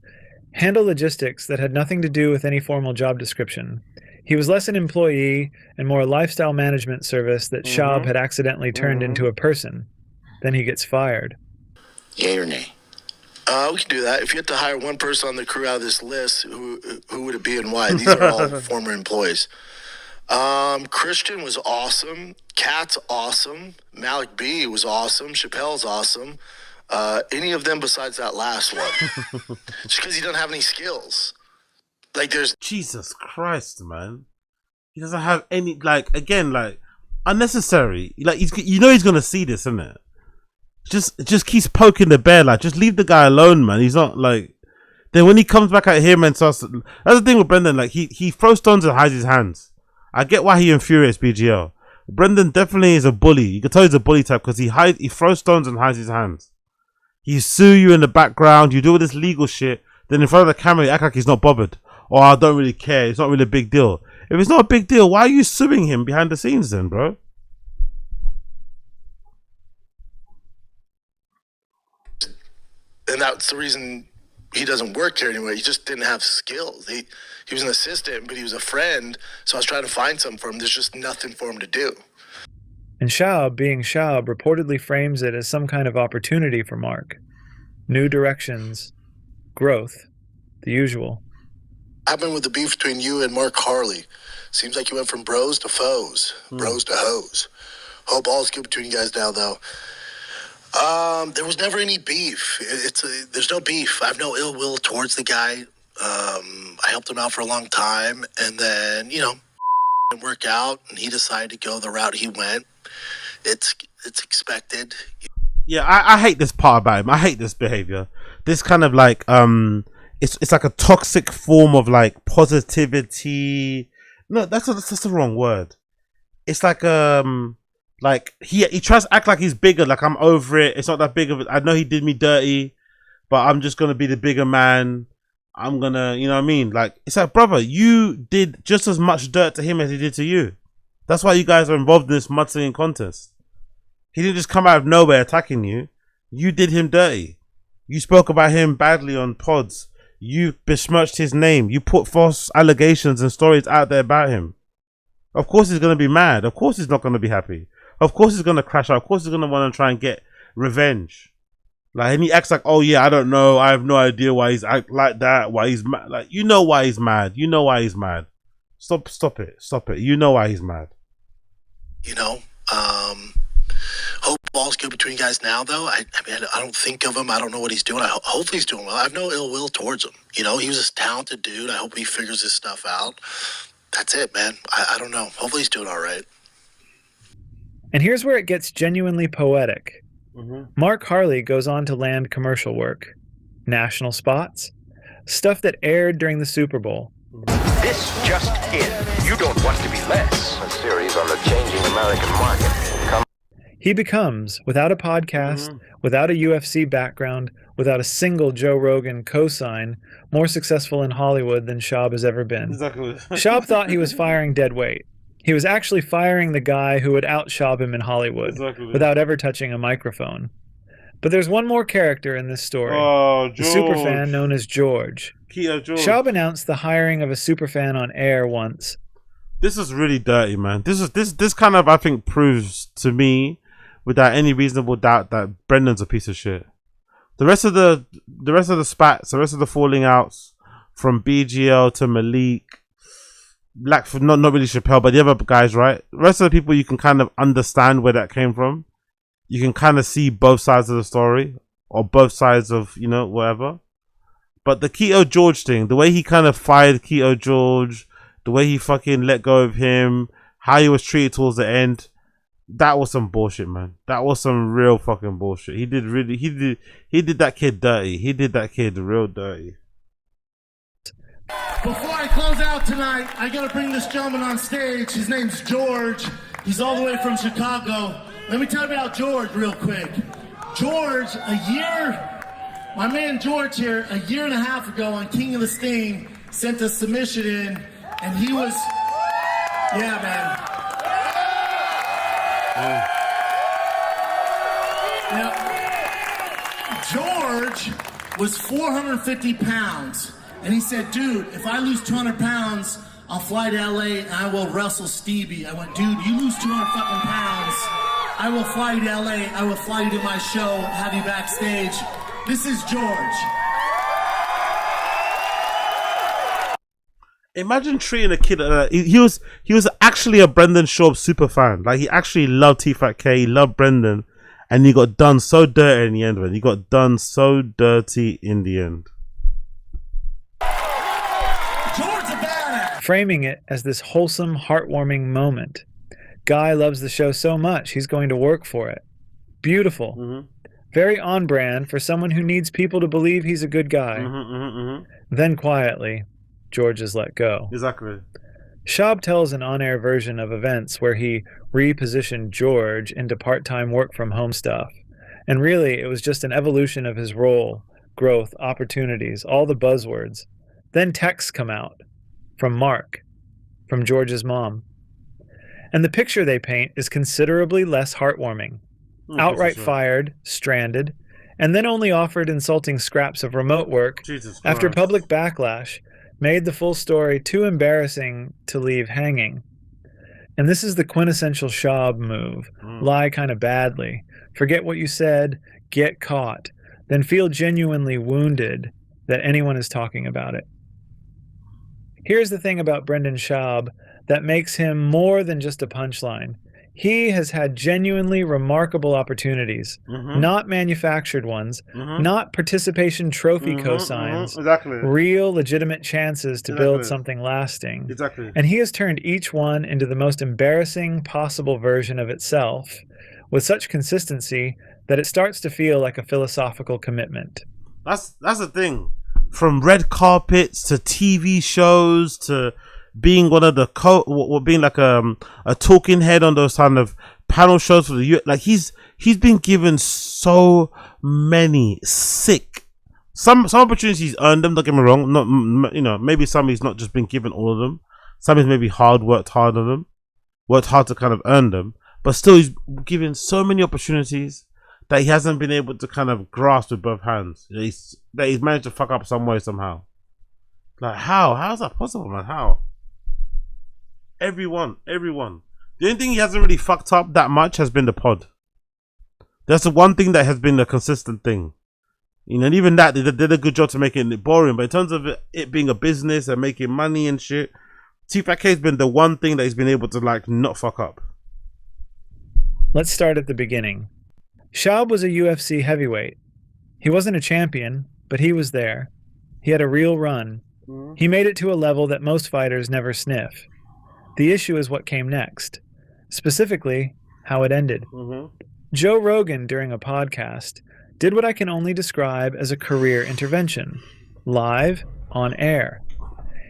handle logistics that had nothing to do with any formal job description. He was less an employee and more a lifestyle management service that Schaub had accidentally turned into a person. Then he gets fired.
Yay or nay? We can do that. If you had to hire one person on the crew out of this list, who would it be and why? These are all former employees. Christian was awesome. Kat's awesome. Malik B was awesome. Chappelle's awesome. Any of them besides that last one. Just because he doesn't have any skills. Like there's
Jesus Christ, man. He doesn't have any, like, again, like, unnecessary. Like, you know he's gonna see this, isn't it? Just keeps poking the bear. Like, just leave the guy alone, man. He's not like. Then when he comes back at him and starts, that's the thing with Brendan. Like he throws stones and hides his hands. I get why he infuriates BGL. Brendan definitely is a bully. You can tell he's a bully type because he throws stones and hides his hands. He sue you in the background. You do all this legal shit. Then in front of the camera, you act like he's not bothered. Or I don't really care. It's not really a big deal. If it's not a big deal, why are you suing him behind the scenes then, bro?
and that's the reason he doesn't work here anymore. He just didn't have skills. He was an assistant, but he was a friend. So I was trying to find something for him. There's just nothing for him to do.
And Schaub, being Schaub, reportedly frames it as some kind of opportunity for Mark. New directions, growth, the usual.
Happened with the beef between you and Mark Harley. Seems like you went from bros to foes, bros to hoes. Hope all's good between you guys now, though. There was never any beef. There's no beef. I have no ill will towards the guy. I helped him out for a long time, and then, you know, it didn't work out, and he decided to go the route he went. It's expected.
Yeah, I hate this part about him. I hate this behavior. This kind of like it's like a toxic form of like positivity. No, that's the wrong word. It's like he tries to act like he's bigger. Like, I'm over it. It's not that big of it. I know he did me dirty, but I'm just gonna be the bigger man. I'm gonna, you know what I mean? Like, it's like, brother, you did just as much dirt to him as he did to you. That's why you guys are involved in this mudslinging contest. He didn't just come out of nowhere attacking you. You did him dirty. You spoke about him badly on pods. You besmirched his name. You put false allegations and stories out there about him. Of course he's going to be mad. Of course he's not going to be happy. Of course he's going to crash out. Of course he's going to want to try and get revenge. Like, and he acts like, oh yeah, I don't know. I have no idea why he's act like that. Why he's mad. Like, you know why he's mad. You know why he's mad. Stop it. Stop it. You know why he's mad.
You know, hope all's good between you guys now, though. I mean, I don't think of him. I don't know what he's doing. Hopefully he's doing well. I have no ill will towards him. You know, he was a talented dude. I hope he figures his stuff out. That's it, man. I don't know. Hopefully he's doing all right.
And here's where it gets genuinely poetic. Mark Harley goes on to land commercial work, national spots, stuff that aired during the Super Bowl.
This just in. You don't want to be less. A series on the changing American market.
He becomes, without a podcast, without a UFC background, without a single Joe Rogan cosign, more successful in Hollywood than Schaub has ever been.
Exactly.
Schaub thought he was firing dead weight. He was actually firing the guy who would out-Schaub him in Hollywood, without ever touching a microphone. But there's one more character in this story.
Oh,
the superfan known as George.
George.
Schaub announced the hiring of a superfan on air once.
This is really dirty, man. This kind of, I think, proves to me, without any reasonable doubt, that Brendan's a piece of shit. The rest of the spats, the rest of the falling outs, from BGL to Malik, like for not really Chappelle, but the other guys, right? The rest of the people, you can kind of understand where that came from. You can kind of see both sides of the story, or both sides of, you know, whatever. But the Keto George thing, the way he kind of fired Keto George, the way he fucking let go of him, how he was treated towards the end, that was some bullshit, man. That was some real fucking bullshit. He did that kid dirty. He did that kid real dirty.
Before I close out tonight, I gotta bring this gentleman on stage. His name's George. He's all the way from Chicago. Let me tell you about George real quick. George, my man George here, a year and a half ago on King of the Sting, sent a submission in, and he was, yeah, man. Now, George was 450 pounds. And he said, dude, if I lose 200 pounds, I'll fly to LA and I will wrestle Stevie. I went, dude, you lose 200 fucking pounds, I will fly you to LA, I will fly you to my show, have you backstage. This is George.
Imagine treating a kid like that. He was actually a Brendan Schaub super fan. Like, he actually loved T-Fat K, he loved Brendan, and he got done so dirty in the end of it. He got done so dirty in the end.
Framing it as this wholesome, heartwarming moment. Guy loves the show so much, he's going to work for it. Beautiful.
Mm-hmm.
Very on brand for someone who needs people to believe he's a good guy. Then quietly, George is let go.
Exactly.
Schaub tells an on-air version of events where he repositioned George into part-time work-from-home stuff. And really, it was just an evolution of his role, growth, opportunities, all the buzzwords. Then texts come out. From Mark, from George's mom. And the picture they paint is considerably less heartwarming. Outright fired, stranded, and then only offered insulting scraps of remote work after public backlash made the full story too embarrassing to leave hanging. And this is the quintessential Schaub move. Lie kind of badly. Forget what you said, get caught, then feel genuinely wounded that anyone is talking about it. Here's the thing about Brendan Schaub that makes him more than just a punchline. He has had genuinely remarkable opportunities, not manufactured ones, not participation trophy cosigns, real legitimate chances to build something lasting. And he has turned each one into the most embarrassing possible version of itself with such consistency that it starts to feel like a philosophical commitment.
That's the thing. From red carpets to TV shows to being one of the being like a talking head on those kind of panel shows for the like he's been given so many sick some opportunities. He's earned them. Don't get me wrong. Not, you know, maybe some he's not just been given all of them. Some he's maybe worked hard on them, worked hard to kind of earn them. But still, he's given so many opportunities that he hasn't been able to kind of grasp with both hands. That he's managed to fuck up some way somehow. Like, how is that possible, man? How? Everyone. The only thing he hasn't really fucked up that much has been the pod. That's the one thing that has been a consistent thing. You know, and even that, they did a good job to making it boring. But in terms of it being a business and making money and shit, T-Fat K has been the one thing that he's been able to, like, not fuck up.
Let's start at the beginning. Schaub was a UFC heavyweight. He wasn't a champion, but he was there. He had a real run. He made it to a level that most fighters never sniff. The issue is what came next. Specifically, how it ended. Joe Rogan, during a podcast, did what I can only describe as a career intervention. Live, on air.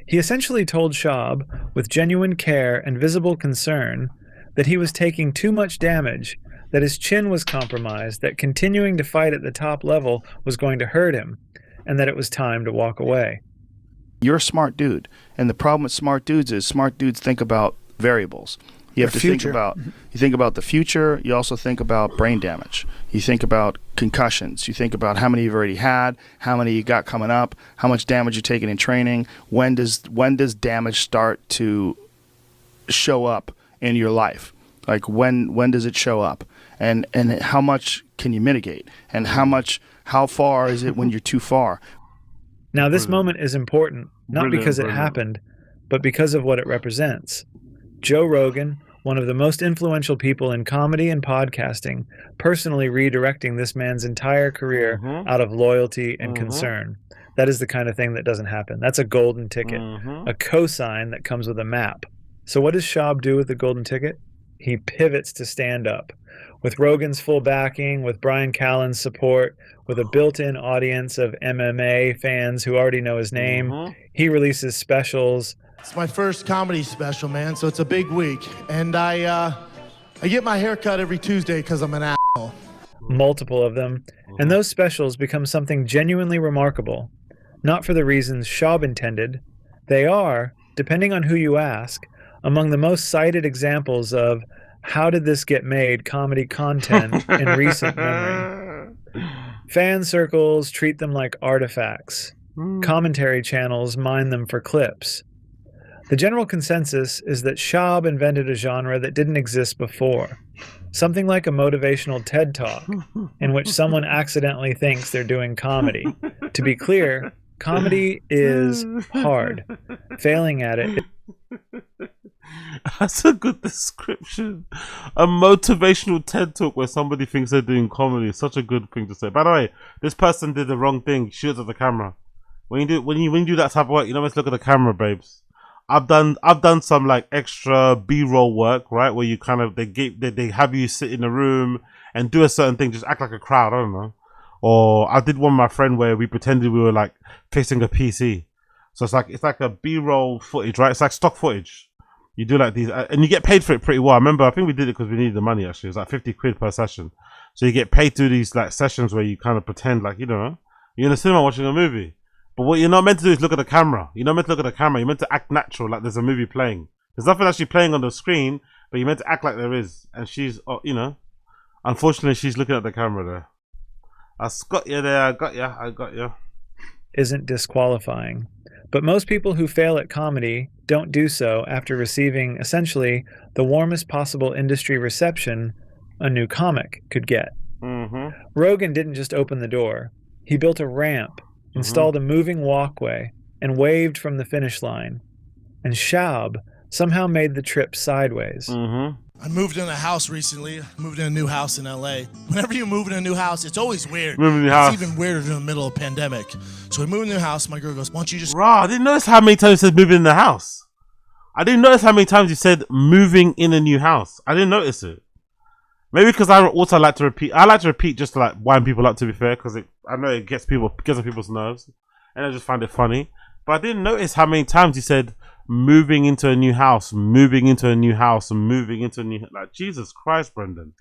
He essentially told Schaub, with genuine care and visible concern, that he was taking too much damage, that his chin was compromised, that continuing to fight at the top level was going to hurt him, and that it was time to walk away.
You're a smart dude, and the problem with smart dudes is smart dudes think about variables. You have to think about the future. You also think about brain damage. You think about concussions. You think about how many you've already had, how many you got coming up, how much damage you're taking in training. When does damage start to show up in your life? Like when does it show up? And how much can you mitigate? And how far is it when you're too far?
Now this moment is important, not because it happened, but because of what it represents. Joe Rogan, one of the most influential people in comedy and podcasting, personally redirecting this man's entire career out of loyalty and concern. That is the kind of thing that doesn't happen. That's a golden ticket, a cosign that comes with a map. So what does Schaub do with the golden ticket? He pivots to stand-up. With Rogan's full backing, with Brian Callen's support, with a built-in audience of MMA fans who already know his name, he releases specials.
It's my first comedy special, man, so it's a big week. And I get my hair cut every Tuesday because I'm an asshole.
Multiple of them. And those specials become something genuinely remarkable. Not for the reasons Schaub intended. They are, depending on who you ask, among the most cited examples of how did this get made comedy content in recent memory. Fan circles treat them like artifacts. Commentary channels mine them for clips. The general consensus is that Schaub invented a genre that didn't exist before. Something like a motivational TED Talk, in which someone accidentally thinks they're doing comedy. To be clear, comedy is hard. Failing at it.
That's a good description. A motivational TED Talk where somebody thinks they're doing comedy is such a good thing to say. By the way, this person did the wrong thing. Shoots at the camera. When you do that type of work, you know, let's look at the camera, babes. I've done some like extra B-roll work, right? Where you kind of they have you sit in a room and do a certain thing, just act like a crowd. I don't know. Or I did one with my friend where we pretended we were like fixing a PC. So it's like a B-roll footage, right? It's like stock footage. You do like these, and you get paid for it pretty well. I remember, I think we did it because we needed the money. Actually, it was like 50 quid per session. So you get paid to do these like sessions where you kind of pretend like, you know, you're in a cinema watching a movie. But what you're not meant to do is look at the camera. You're not meant to look at the camera. You're meant to act natural, like there's a movie playing. There's nothing actually playing on the screen, but you're meant to act like there is. And she's, you know, unfortunately, she's looking at the camera there. I got you there. I got you.
Isn't disqualifying. But most people who fail at comedy don't do so after receiving essentially the warmest possible industry reception a new comic could get. Rogan didn't just open the door. He built a ramp, installed a moving walkway, and waved from the finish line. And Schaub somehow made the trip sideways.
I moved in a house recently. I moved in a new house in LA. Whenever you move in a new house, it's always weird. It's even weirder in the middle of a pandemic. So we moved in a new house. My girl goes, why don't you just...
Raw, I didn't notice how many times you said moving in the house. I didn't notice how many times you said moving in a new house. I didn't notice it. Maybe because I also like to repeat. I like to repeat just to like wind people up, to be fair, because I know it gets on people's nerves. And I just find it funny. But I didn't notice how many times you said moving into a new house, moving into a new house, and moving into a new... Like, Jesus Christ, Brendan.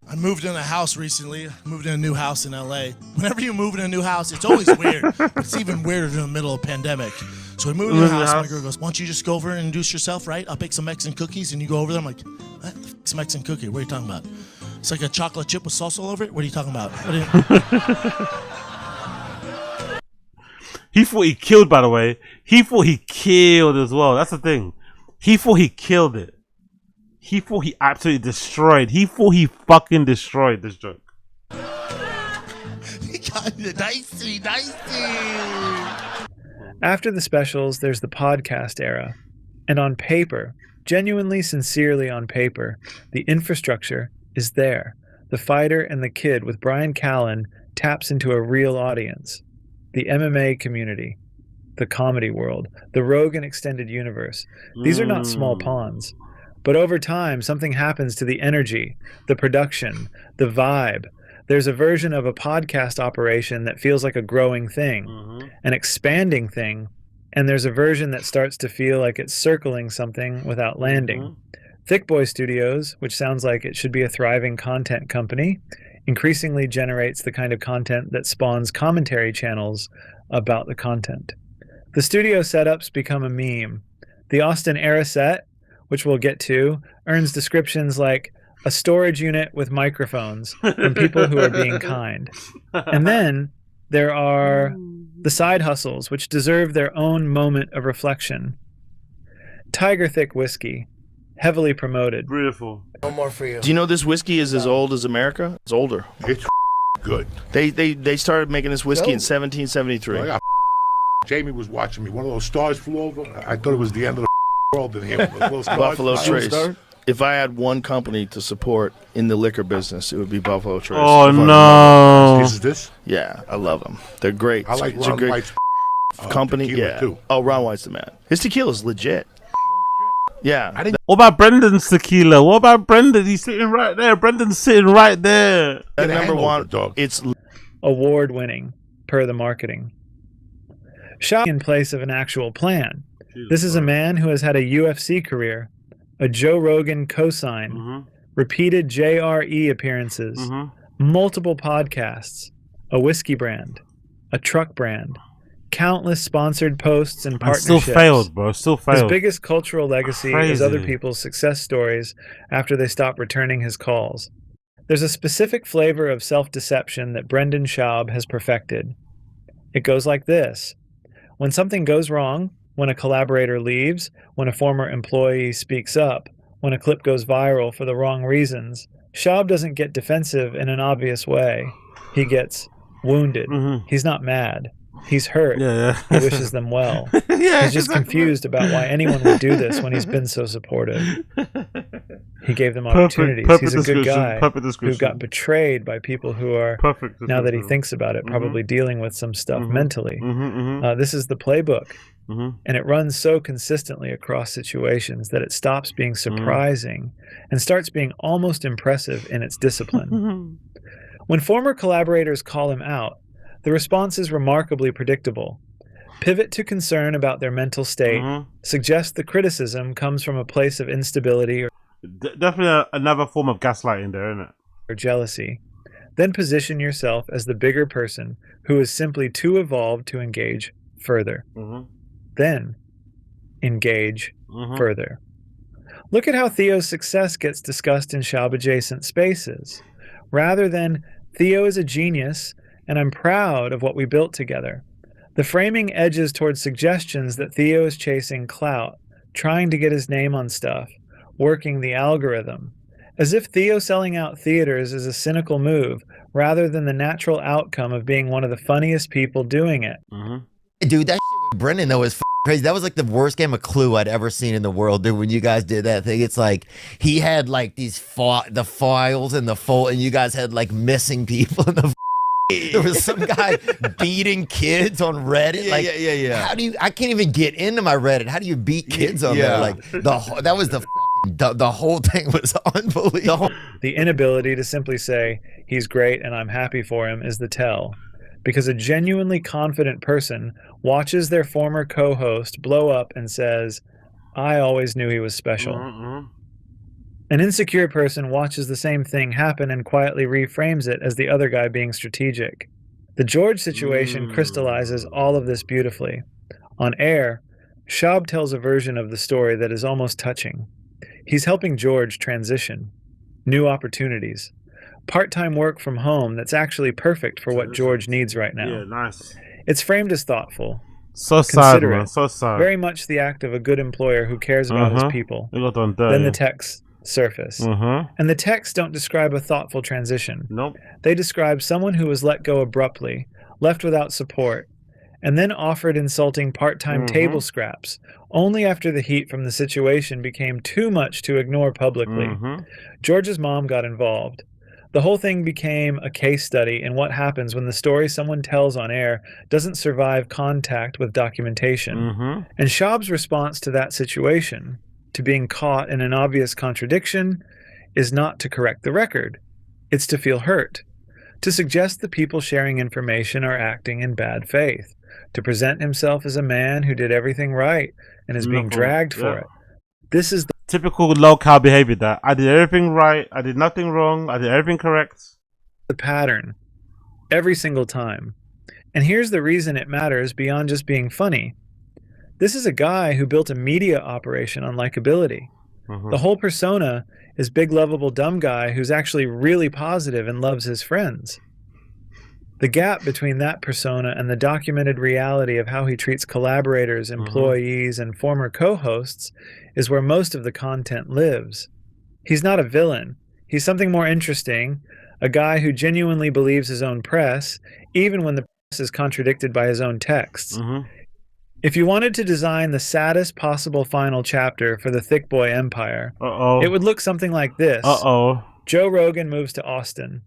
I moved in a house recently. I moved in a new house in LA. Whenever you move in a new house, it's always weird. It's even weirder in the middle of a pandemic. So we moved in a new house. My girl goes, why don't you just go over and introduce yourself, right? I'll bake some Mexican cookies. And you go over there. I'm like, what the f***'s a Mexican cookie? What are you talking about? It's like a chocolate chip with salsa all over it? What are you talking about?
He thought he killed, by the way. He thought he killed as well. That's the thing. He thought he killed it. He thought he absolutely destroyed. He thought he fucking destroyed this joke.
Dicey.
After the specials, there's the podcast era. And on paper, genuinely, sincerely on paper, the infrastructure is there. The Fighter and the Kid with Brian Callen taps into a real audience. The MMA community, the comedy world, the Rogan extended universe. These are not small ponds. But over time, something happens to the energy, the production, the vibe. There's a version of a podcast operation that feels like a growing thing, an expanding thing, and there's a version that starts to feel like it's circling something without landing. Thick Boy Studios, which sounds like it should be a thriving content company, increasingly generates the kind of content that spawns commentary channels about the content. The studio setups become a meme. The Austin Era set, which we'll get to, earns descriptions like a storage unit with microphones from people who are being kind. And then there are the side hustles, which deserve their own moment of reflection. Tiger Thick Whiskey, heavily promoted.
Beautiful.
No more for you.
Do you know this whiskey is as old as America? It's older.
It's good.
They started making this whiskey in 1773.
Jamie was watching me. One of those stars flew over. I thought it was the end of the world in here. With those little stars.
Buffalo
Shooting
Trace.
star.
If I had one company to support in the liquor business, it would be Buffalo Trace.
Oh, no.
This is this?
Yeah, I love them. They're great.
I like
It's a
Ron
great
White's
company.
tequila,
Yeah.
too.
Oh, Ron White's the man. His tequila's legit. Yeah.
What about Brendan's tequila? What about Brendan? He's sitting right there. Brendan's sitting right there.
That number one, it's
award-winning, per the marketing. Shot in place of an actual plan. This is a man who has had a UFC career, a Joe Rogan cosign, repeated JRE appearances, multiple podcasts, a whiskey brand, a truck brand, countless sponsored posts and
And
partnerships.
still failed, bro. Still
His
failed.
biggest cultural legacy is other
Crazy.
people's success stories after they stop returning his calls. There's a specific flavor of self-deception that Brendan Schaub has perfected. It goes like this. When something goes wrong, when a collaborator leaves, when a former employee speaks up, when a clip goes viral for the wrong reasons, Schaub doesn't get defensive in an obvious way. He gets wounded. He's not mad. He's hurt. He wishes them well. He's just confused about why anyone would do this when he's been so supportive. He gave them opportunities. He's a good guy who got betrayed by people who are, now that he thinks about it, probably dealing with some stuff mentally. This is the playbook. And it runs so consistently across situations that it stops being surprising and starts being almost impressive in its discipline. When former collaborators call him out, the response is remarkably predictable. Pivot to concern about their mental state, suggest the criticism comes from a place of instability
Definitely another form of gaslighting there, isn't it?
or jealousy. Then position yourself as the bigger person who is simply too evolved to engage further. Then engage further. Look at how Theo's success gets discussed in Schaub-adjacent spaces. Rather than, Theo is a genius, and I'm proud of what we built together, the framing edges towards suggestions that Theo is chasing clout, trying to get his name on stuff, working the algorithm, as if Theo selling out theaters is a cynical move, rather than the natural outcome of being one of the funniest people doing it.
Dude, that shit with Brendan, though, is crazy. That was like the worst game of Clue I'd ever seen in the world, dude, when you guys did that thing. It's like he had like these the files and the fold, and you guys had like missing people in the there was some guy beating kids on Reddit. Like,
yeah.
How do you? I can't even get into my Reddit. How do you beat kids on there? Like that was the whole thing was unbelievable.
The inability to simply say, he's great and I'm happy for him is the tell. Because a genuinely confident person watches their former co-host blow up and says, I always knew he was special. An insecure person watches the same thing happen and quietly reframes it as the other guy being strategic. The George situation crystallizes all of this beautifully. On air, Schaub tells a version of the story that is almost touching. He's helping George transition. New opportunities. Part-time work from home that's actually perfect for what George needs right now.
Yeah, nice.
It's framed as thoughtful.
So sad, man. So sad.
Very much the act of a good employer who cares about his people.
They got done dirty.
Then the texts surface. And the texts don't describe a thoughtful transition.
Nope.
They describe someone who was let go abruptly, left without support, and then offered insulting part-time table scraps, only after the heat from the situation became too much to ignore publicly. George's mom got involved. The whole thing became a case study in what happens when the story someone tells on air doesn't survive contact with documentation. And Schaub's response to that situation, to being caught in an obvious contradiction, is not to correct the record. It's to feel hurt, to suggest the people sharing information are acting in bad faith, to present himself as a man who did everything right and is being dragged for it. This is the
typical low-cow behavior that I did everything right, I did nothing wrong, I did everything correct.
The pattern. Every single time. And here's the reason it matters beyond just being funny. This is a guy who built a media operation on likability. The whole persona is big, lovable, dumb guy who's actually really positive and loves his friends. The gap between that persona and the documented reality of how he treats collaborators, employees, and former co-hosts is where most of the content lives. He's not a villain. He's something more interesting, a guy who genuinely believes his own press, even when the press is contradicted by his own texts. If you wanted to design the saddest possible final chapter for the Thick Boy Empire, it would look something like this. Joe Rogan moves to Austin.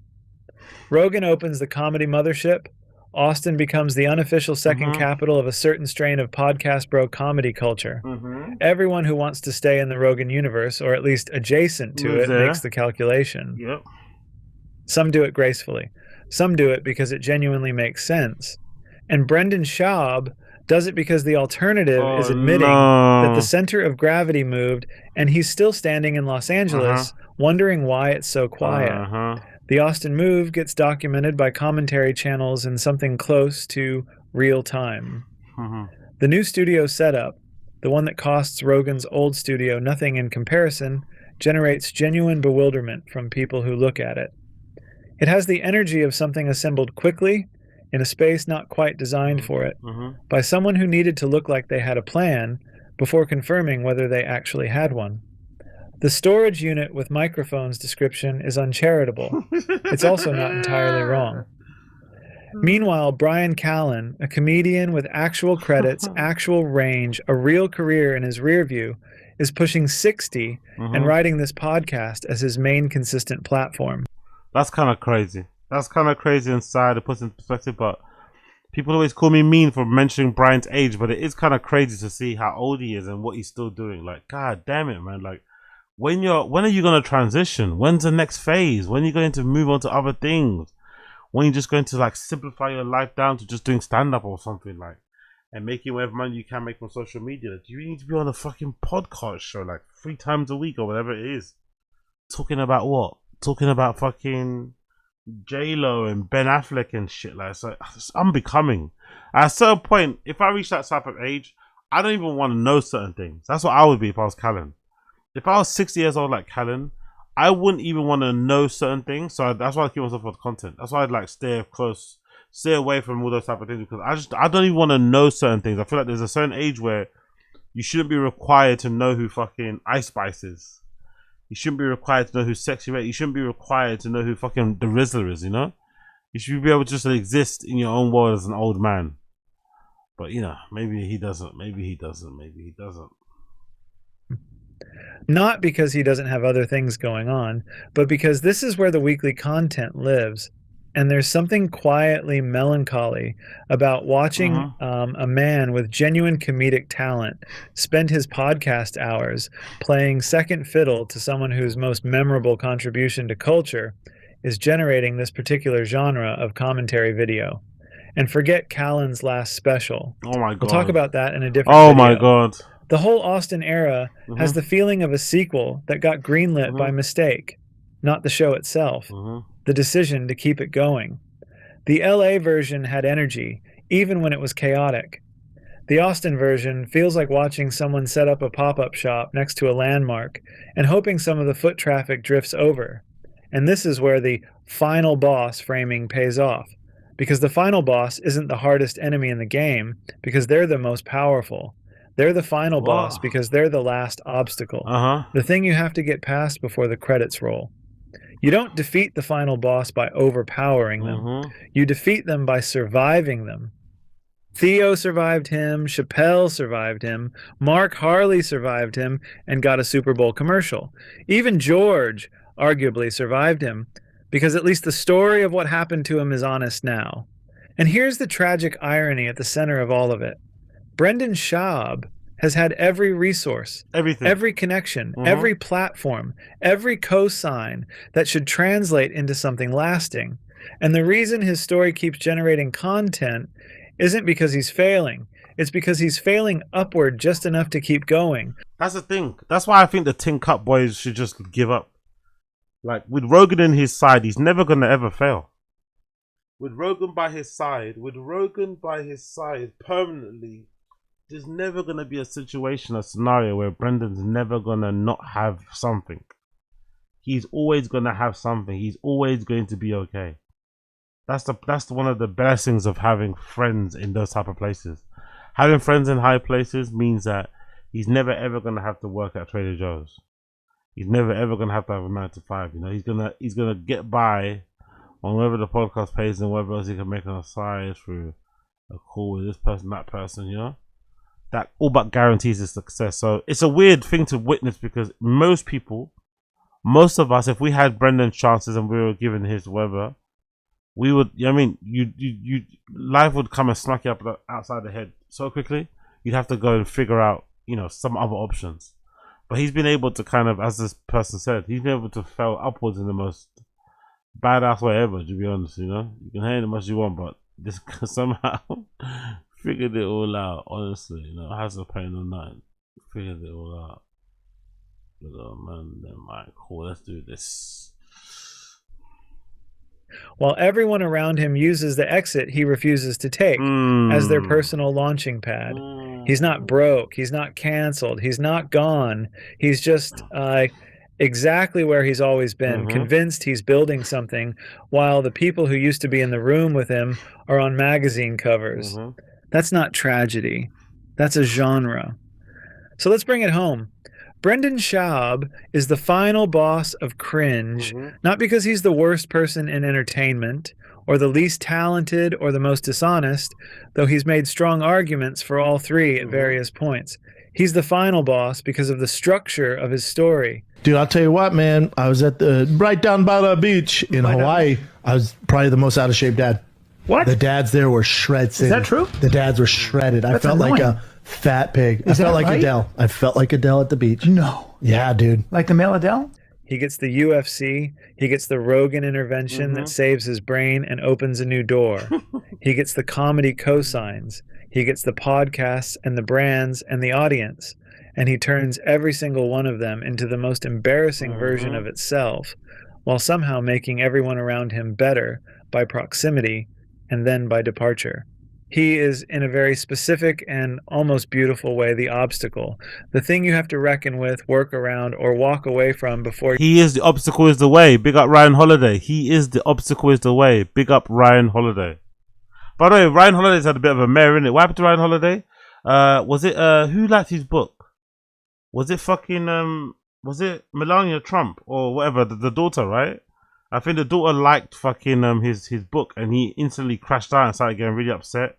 Rogan opens the comedy mothership. Austin becomes the unofficial second capital of a certain strain of podcast bro comedy culture. Everyone who wants to stay in the Rogan universe, or at least adjacent to it, makes the calculation. Some do it gracefully. Some do it because it genuinely makes sense. And Brendan Schaub does it because the alternative is admitting that the center of gravity moved and he's still standing in Los Angeles wondering why it's so quiet. The Austin move gets documented by commentary channels in something close to real time. The new studio setup, the one that costs Rogan's old studio nothing in comparison, generates genuine bewilderment from people who look at it. It has the energy of something assembled quickly in a space not quite designed for it, by someone who needed to look like they had a plan before confirming whether they actually had one. The storage unit with microphones description is uncharitable. It's also not entirely wrong. Meanwhile, Brian Callen, a comedian with actual credits, actual range, a real career in his rear view, is pushing 60 and writing this podcast as his main consistent platform.
That's kind of crazy. That's kind of crazy inside, it puts in perspective, but people always call me mean for mentioning Brian's age, but it is kind of crazy to see how old he is and what he's still doing. Like, god damn it, man. Like, when are you going to transition? When's the next phase? When are you going to move on to other things? When are you just going to, like, simplify your life down to just doing stand-up or something, like, and making whatever money you can make from social media? Do you need to be on a fucking podcast show, like, 3 times a week or whatever it is? Talking about what? Talking about fucking J-Lo and Ben Affleck and shit. Like, so it's unbecoming. At a certain point, if I reach that type of age, I don't even want to know certain things. That's what I would be if I was Callen. If I was 60 years old like Callen, I wouldn't even want to know certain things. So that's why I keep myself for the content. That's why I'd like stay away from all those type of things, because I don't even want to know certain things. I feel like there's a certain age where you shouldn't be required to know who fucking Ice Spice is. You shouldn't be required to know who Sexy Red. You shouldn't be required to know who fucking the Rizzler is, you know? You should be able to just exist in your own world as an old man. But, you know, maybe he doesn't. Maybe he doesn't. Maybe he doesn't.
Not because he doesn't have other things going on, but because this is where the weekly content lives. And there's something quietly melancholy about watching a man with genuine comedic talent spend his podcast hours playing second fiddle to someone whose most memorable contribution to culture is generating this particular genre of commentary video. And forget Callen's last special.
Oh my god.
We'll talk about that in a different video.
Oh my god.
The whole Austin era has the feeling of a sequel that got greenlit by mistake, not the show itself. The decision to keep it going. The LA version had energy, even when it was chaotic. The Austin version feels like watching someone set up a pop-up shop next to a landmark and hoping some of the foot traffic drifts over. And this is where the final boss framing pays off. Because the final boss isn't the hardest enemy in the game, because they're the most powerful. They're the final boss because they're the last obstacle. The thing you have to get past before the credits roll. You don't defeat the final boss by overpowering them. You defeat them by surviving them. Theo survived him, Chappelle survived him, Mark Harley survived him, and got a Super Bowl commercial. Even George arguably survived him, because at least the story of what happened to him is honest now. And here's the tragic irony at the center of all of it. Brendan Schaub has had every resource, every connection, every platform, every cosign that should translate into something lasting. And the reason his story keeps generating content isn't because he's failing. It's because he's failing upward just enough to keep going.
That's the thing. That's why I think the Tin Cup boys should just give up. Like, with Rogan in his side, he's never going to ever fail. With Rogan by his side permanently, there's never going to be a situation, a scenario where Brendan's never going to not have something. He's always going to have something. He's always going to be okay. That's one of the blessings of having friends in those type of places. Having friends in high places means that he's never ever going to have to work at Trader Joe's. He's never ever going to have a 9 to 5. You know, he's gonna get by on whatever the podcast pays and whatever else he can make on the side through a call with this person, that person, you know. that all but guarantees his success. So it's a weird thing to witness because most of us, if we had Brendan's chances and we were given his whatever, we would. I mean, you life would come and smack you up outside the head so quickly. You'd have to go and figure out, some other options. But he's been able to kind of, as this person said, he's been able to fail upwards in the most badass way ever, to be honest. You can hate it as much as you want, but this somehow figured it all out. Honestly, has a pain or nothing. Figured it all out. But man, then cool. Let's do this.
While everyone around him uses the exit he refuses to take as their personal launching pad. He's not broke. He's not canceled. He's not gone. He's just exactly where he's always been, convinced he's building something, while the people who used to be in the room with him are on magazine covers. That's not tragedy. That's a genre. So let's bring it home. Brendan Schaub is the final boss of cringe, not because he's the worst person in entertainment, or the least talented, or the most dishonest, though he's made strong arguments for all three at various points. He's the final boss because of the structure of his story.
Dude, I'll tell you what, man. I was at right down by the beach in Hawaii. I was probably the most out of shape dad.
What?
The dads there were shredded.
Is that true?
The dads were shredded. I felt like a fat pig. I felt like Adele. I felt like Adele at the beach.
No.
Yeah, dude.
Like the male Adele?
He gets the UFC. He gets the Rogan intervention that saves his brain and opens a new door. He gets the comedy cosigns. He gets the podcasts and the brands and the audience. And he turns every single one of them into the most embarrassing version of itself, while somehow making everyone around him better by proximity and then by departure. He is, in a very specific and almost beautiful way, the obstacle. The thing you have to reckon with, work around, or walk away from before...
He is the obstacle is the way. Big up Ryan Holiday. He is the obstacle is the way. Big up Ryan Holiday. By the way, Ryan Holiday's had a bit of a mare, innit? What happened to Ryan Holiday? Was it, who liked his book? Was it was it Melania Trump or whatever, the daughter, right? I think the daughter liked fucking his book, and he instantly crashed out and started getting really upset.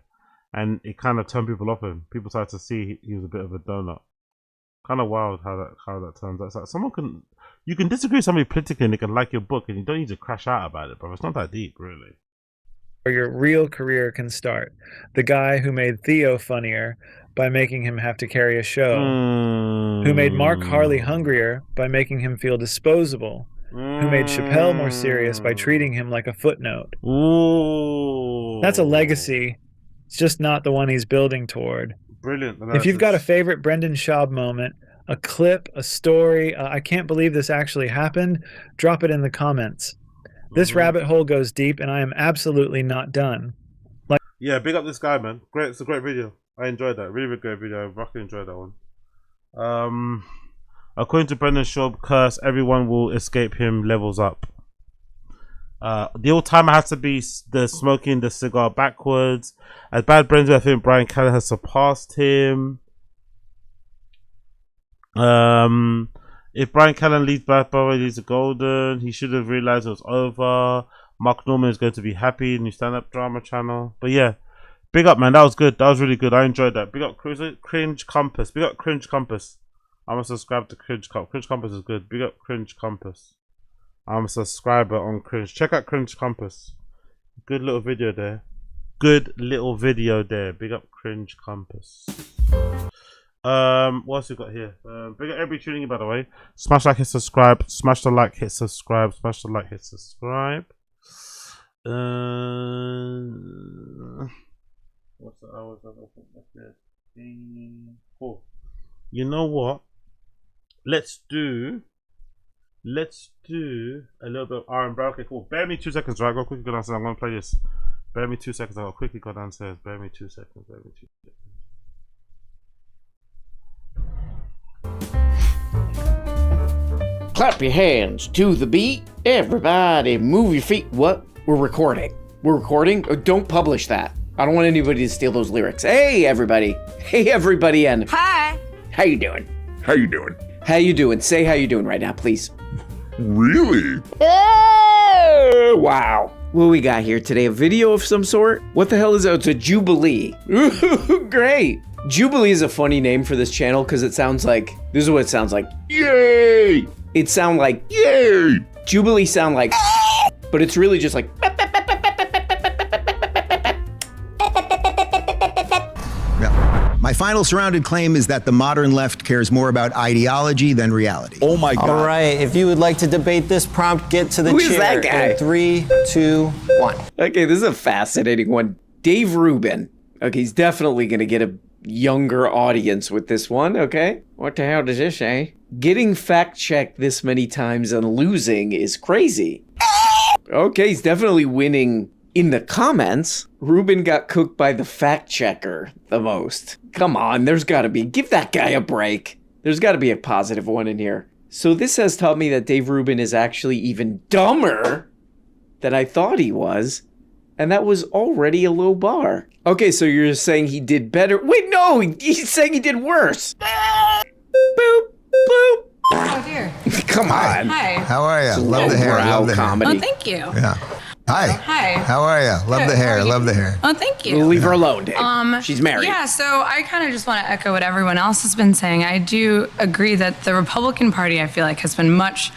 And it kind of turned people off him. People started to see he was a bit of a donut. Kind of wild how that turns out. It's like you can disagree with somebody politically and they can like your book, and you don't need to crash out about it, bro. It's not that deep, really.
Where your real career can start. The guy who made Theo funnier by making him have to carry a show. Who made Mark Harley hungrier by making him feel disposable. Who made Chappelle more serious by treating him like a footnote. That's a legacy. It's just not the one he's building toward.
Brilliant.
If you've got a favorite Brendan Schaub moment, a clip, a story, I can't believe this actually happened, drop it in the comments. This rabbit hole goes deep, and I am absolutely not done.
Yeah, big up this guy, man. Great, it's a great video. I enjoyed that. Really, really great video. I fucking enjoyed that one. According to Brendan Schaub, curse, everyone will escape him, levels up. The old timer has to be the smoking the cigar backwards. As bad Brendan, I think Brian Callen has surpassed him. If Brian Callen leaves Bad Boy, leaves the Golden, he should have realized it was over. Mark Norman is going to be happy. New stand-up drama channel. But yeah, big up, man. That was good. That was really good. I enjoyed that. Big up Cringe Compass. Big up Cringe Compass. I'm a subscribe to Cringe Compass. Cringe Compass is good. Big up Cringe Compass. I'm a subscriber on Cringe. Check out Cringe Compass. Good little video there. Good little video there. Big up Cringe Compass. What else we got here? Big up everybody tuning in, by the way. Smash like, hit subscribe. Smash the like, hit subscribe. Smash the like, hit subscribe. What's the hours of cool. You know what? Let's do a little bit of R&B. Okay, cool. Bear me 2 seconds, right? Go quickly go downstairs. I'm gonna play this. Bear me 2 seconds. I'll quickly go downstairs. Bear me 2 seconds. Bear me 2 seconds.
Clap your hands to the beat. Everybody move your feet. What? We're recording. We're recording? Oh, don't publish that. I don't want anybody to steal those lyrics. Hey, everybody. Hey, everybody. And
hi.
How you doing?
How you doing?
How you doing? Say how you doing right now, please.
Really?
Oh, wow. What we got here today? A video of some sort? What the hell is that? It's a Jubilee. Great. Jubilee is a funny name for this channel because it sounds like, this is what it sounds like. Yay! It sound like, yay! Jubilee sound like, but it's really just like,
My final surrounded claim is that the modern left cares more about ideology than reality.
Oh my God.
All right, if you would like to debate this prompt, get to the
Who
chair.
is that guy?
In 3, 2, 1.
Okay, this is a fascinating one. Dave Rubin. Okay, he's definitely going to get a younger audience with this one, okay? What the hell does this say? Getting fact-checked this many times and losing is crazy. Okay, he's definitely winning in the comments. Rubin got cooked by the fact-checker the most. Come on, there's got to be. Give that guy a break. There's got to be a positive one in here. So this has taught me that Dave Rubin is actually even dumber than I thought he was. And that was already a low bar. Okay, so you're saying he did better. Wait, no, he's saying he did worse. Boop, boop.
Oh, dear.
Come on.
Hi.
How are you?
It's
Love the hair.
lowbrow
Love the
comedy.
Oh, thank you.
hair. Yeah. Hi.
Hi.
How are you? Love
Good.
the
How
hair.
are you?
Love the hair.
Oh, thank you.
We'll leave her alone, Dave. She's married.
Yeah, so I kind of just want to echo what everyone else has been saying. I do agree that the Republican Party, I feel like, has been much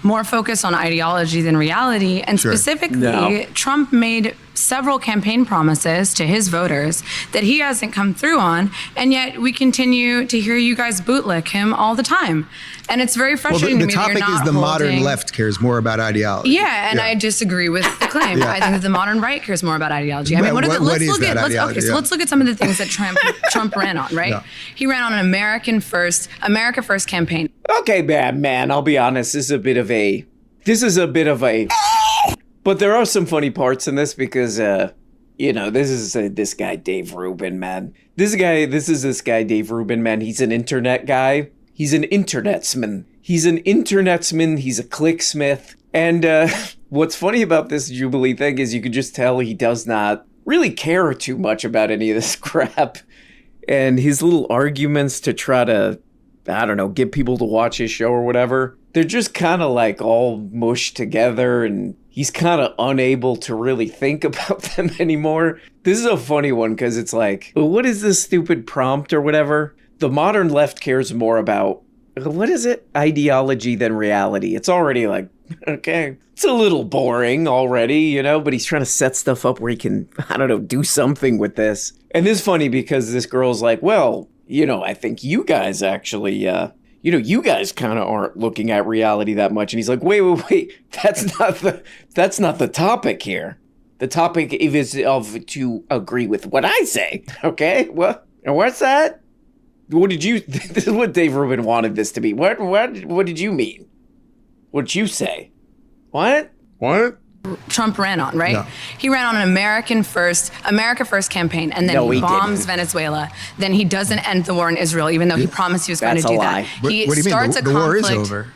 more focused on ideology than reality. And
Sure.
specifically,
No.
Trump made several campaign promises to his voters that he hasn't come through on. And yet we continue to hear you guys bootlick him all the time. And it's very
Well,
frustrating
the
to me that
topic
you're
is
not
the modern
holding-
left cares more about ideology.
Yeah, and I disagree with the claim.
Yeah.
I think that the modern right cares more about ideology. I mean,
What-
what is it?
what
Let's
is
look
that
at
ideology?
okay. So
Yeah.
let's look at some of the things that Trump ran on. Right?
Yeah.
He ran on an America First campaign.
Okay, bad man. I'll be honest. This is a bit of a. But there are some funny parts in this because, this is this guy Dave Rubin, man. This guy Dave Rubin, man. He's an internet guy. He's an internetsman. He's a clicksmith. And what's funny about this Jubilee thing is you could just tell he does not really care too much about any of this crap. And his little arguments to try to, I don't know, get people to watch his show or whatever, they're just kind of like all mushed together and he's kind of unable to really think about them anymore. This is a funny one because it's like, what is this stupid prompt or whatever? The modern left cares more about, what is it? Ideology than reality. It's already like, okay, it's a little boring already, but he's trying to set stuff up where he can, I don't know, do something with this. And this is funny because this girl's like, well, I think you guys actually, you guys kind of aren't looking at reality that much. And he's like, wait, that's not the topic here. The topic is to agree with what I say. Okay, what's that? What did you? This is what Dave Rubin wanted this to be. What did you mean? What'd you say? What?
Trump ran on, right?
Yeah.
He ran on an America First campaign, and then
No,
he
he
bombs
didn't.
Venezuela. Then he doesn't end the war in Israel, even though he promised he was going to
That's
do
a
that.
lie.
What,
He
what do you
starts
mean? The
a
war is
conflict.
over.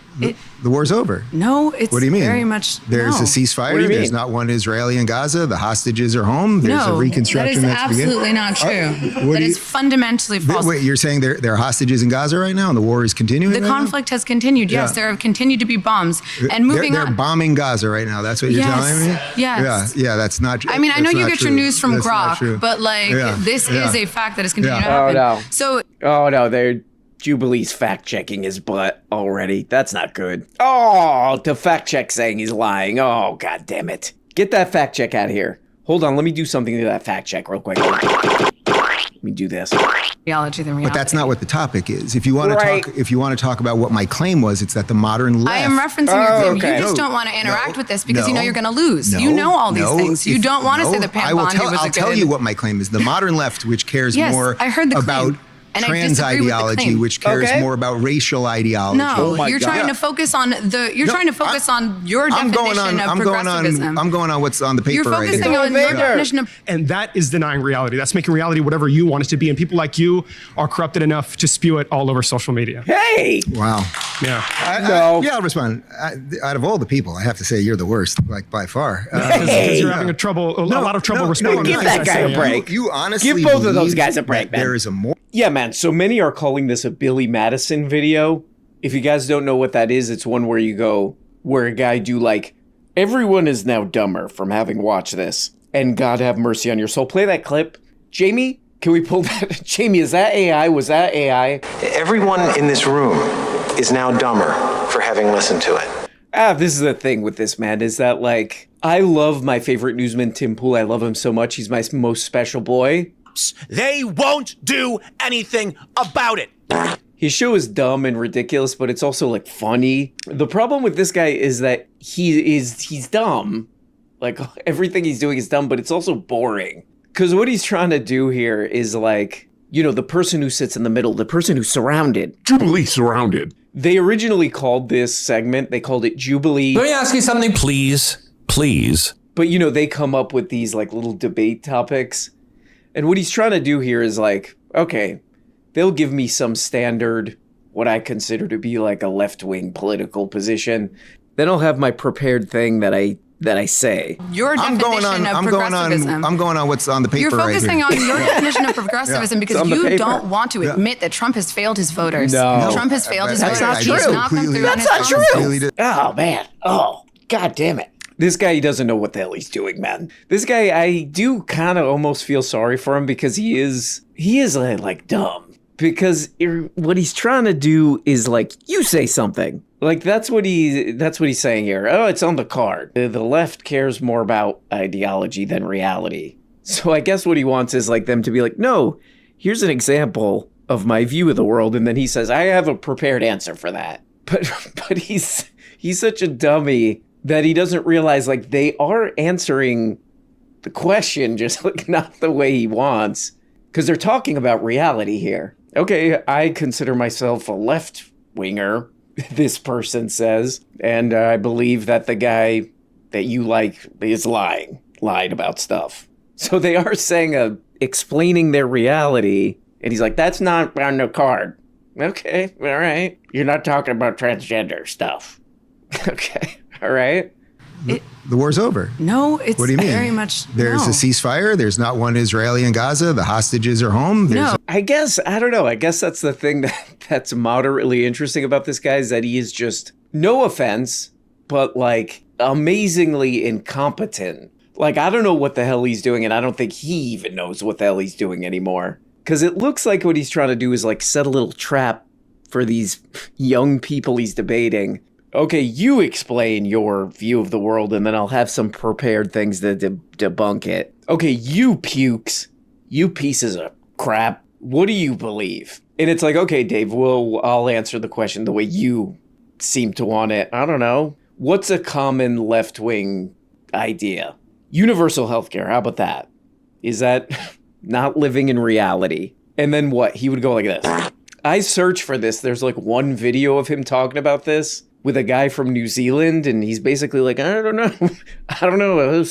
The war's over.
No, it's
What do you mean?
very much.
There's
no.
a ceasefire.
What do you
There's
mean?
not one Israeli in Gaza. The hostages are home. There's
No,
a reconstruction
that is
that's beginning.
absolutely not true.
What
That
do
is
you-
fundamentally false.
Wait, you're saying there are hostages in Gaza right now, and the war is continuing?
The
right now?
conflict has continued. Yes,
Yeah.
there have continued to be bombs. And moving
they're
on.
bombing Gaza right now. That's what you're
Yes,
telling me?
yes.
Yeah, that's not true.
I mean, I know you get your news from
That's not
Grok,
true.
but
Yeah,
this
yeah.
is a fact that is continuing
Yeah.
to happen.
Oh, no.
So
Oh no, they're Jubilee's fact checking his butt already. That's not good. Oh, the fact check saying he's lying. Oh, god damn it. Get that fact check out of here. Hold on, let me do something to that fact check real quick. Let me do this.
reality than reality.
But that's not what the topic is. If you want
Right.
to talk, if you want to talk about what my claim was, it's that the modern left.
I am referencing your claim.
okay.
You just
No,
don't want to interact
no,
with this because you know
no,
you're going to lose.
no,
you know all these
no,
things. You
if-
don't want to
no,
say that Pam
I will
Bondi
tell,
was
I'll
a
tell
good-
you what my claim is. The modern left, which cares
Yes,
more
I heard the
about
claim. And I
trans
disagree with the
ideology,
claim.
which cares
Okay.
more about racial ideology.
No, you're trying to focus on the. You're
No,
trying to focus on your definition of progressivism.
I'm going on what's on the paper
You're
right
focusing
here.
on your definition of.
And that is denying reality. That's making reality whatever you want it to be. And people like you are corrupted enough to spew it all over social media.
Hey!
Wow.
Yeah.
Yeah, I'll respond. Out of all the people, I have to say you're the worst, like by far.
Because you're having a lot of trouble responding.
Give
to
that
things
guy
I
a
say.
break.
You honestly
give both of those
believe
guys a break,
that
man.
there is a more.
Yeah, man. So many are calling this a Billy Madison video. If you guys don't know what that is, it's one where a guy do like, everyone is now dumber from having watched this. And God have mercy on your soul. Play that clip. Jamie, Can we pull that? Jamie, is that AI? Was that AI?
Everyone in this room is now dumber for having listened to it.
This is the thing with this, man, is that, like, I love my favorite newsman, Tim Pool. I love him so much. He's my most special boy.
They won't do anything about it.
His show is dumb and ridiculous, but it's also, like, funny. The problem with this guy is that he's dumb. Like, everything he's doing is dumb, but it's also boring. Because what he's trying to do here is, like, you know, the person who sits in the middle, the person who's surrounded.
Jubilee surrounded.
They originally called this segment, they called it Jubilee.
Let me ask you something, please. Please.
But, you know, they come up with these, like, little debate topics. And what he's trying to do here is, like, okay, they'll give me some standard, what I consider to be, like, a left-wing political position. Then I'll have my prepared thing that I say.
Your definition of progressivism.
I'm going on what's on the paper.
You're focusing
right
on your definition of progressivism because you don't want to admit that Trump has failed his voters.
No.
Trump has failed his voters.
That's not
He's
true.
not come through on
That's
his
not
promises.
true. Oh, man. Oh, God damn it. This guy, he doesn't know what the hell he's doing, man. This guy, I do kind of almost feel sorry for him because he is like dumb. Because what he's trying to do is, like, you say something. Like, that's what he's saying here. Oh, it's on the card. The left cares more about ideology than reality. So I guess what he wants is, like, them to be like, no, here's an example of my view of the world. And then he says, I have a prepared answer for that. But he's such a dummy that he doesn't realize, like, they are answering the question just, like, not the way he wants. Because they're talking about reality here. Okay, I consider myself a left-winger, this person says, and I believe that the guy that you like is lied about stuff. So they are saying, explaining their reality, and he's like, that's not on the card. Okay, all right. You're not talking about transgender stuff. Okay, all right.
The war's over.
No, it's
what do you mean?
very much
There's
no.
a ceasefire. There's not one Israeli in Gaza. The hostages are home. There's
I don't know. I guess that's the thing that's moderately interesting about this guy is that he is just, no offense, but, like, amazingly incompetent. Like, I don't know what the hell he's doing, and I don't think he even knows what the hell he's doing anymore. Because it looks like what he's trying to do is, like, set a little trap for these young people he's debating. Okay, you explain your view of the world, and then I'll have some prepared things to debunk it. Okay, you pukes, you pieces of crap, what do you believe? And it's like, okay, Dave, I'll answer the question the way you seem to want it. I don't know. What's a common left-wing idea? Universal healthcare, how about that? Is that not living in reality? And then what? He would go like this. I search for this. There's like one video of him talking about this with a guy from New Zealand, and he's basically like, I don't know. It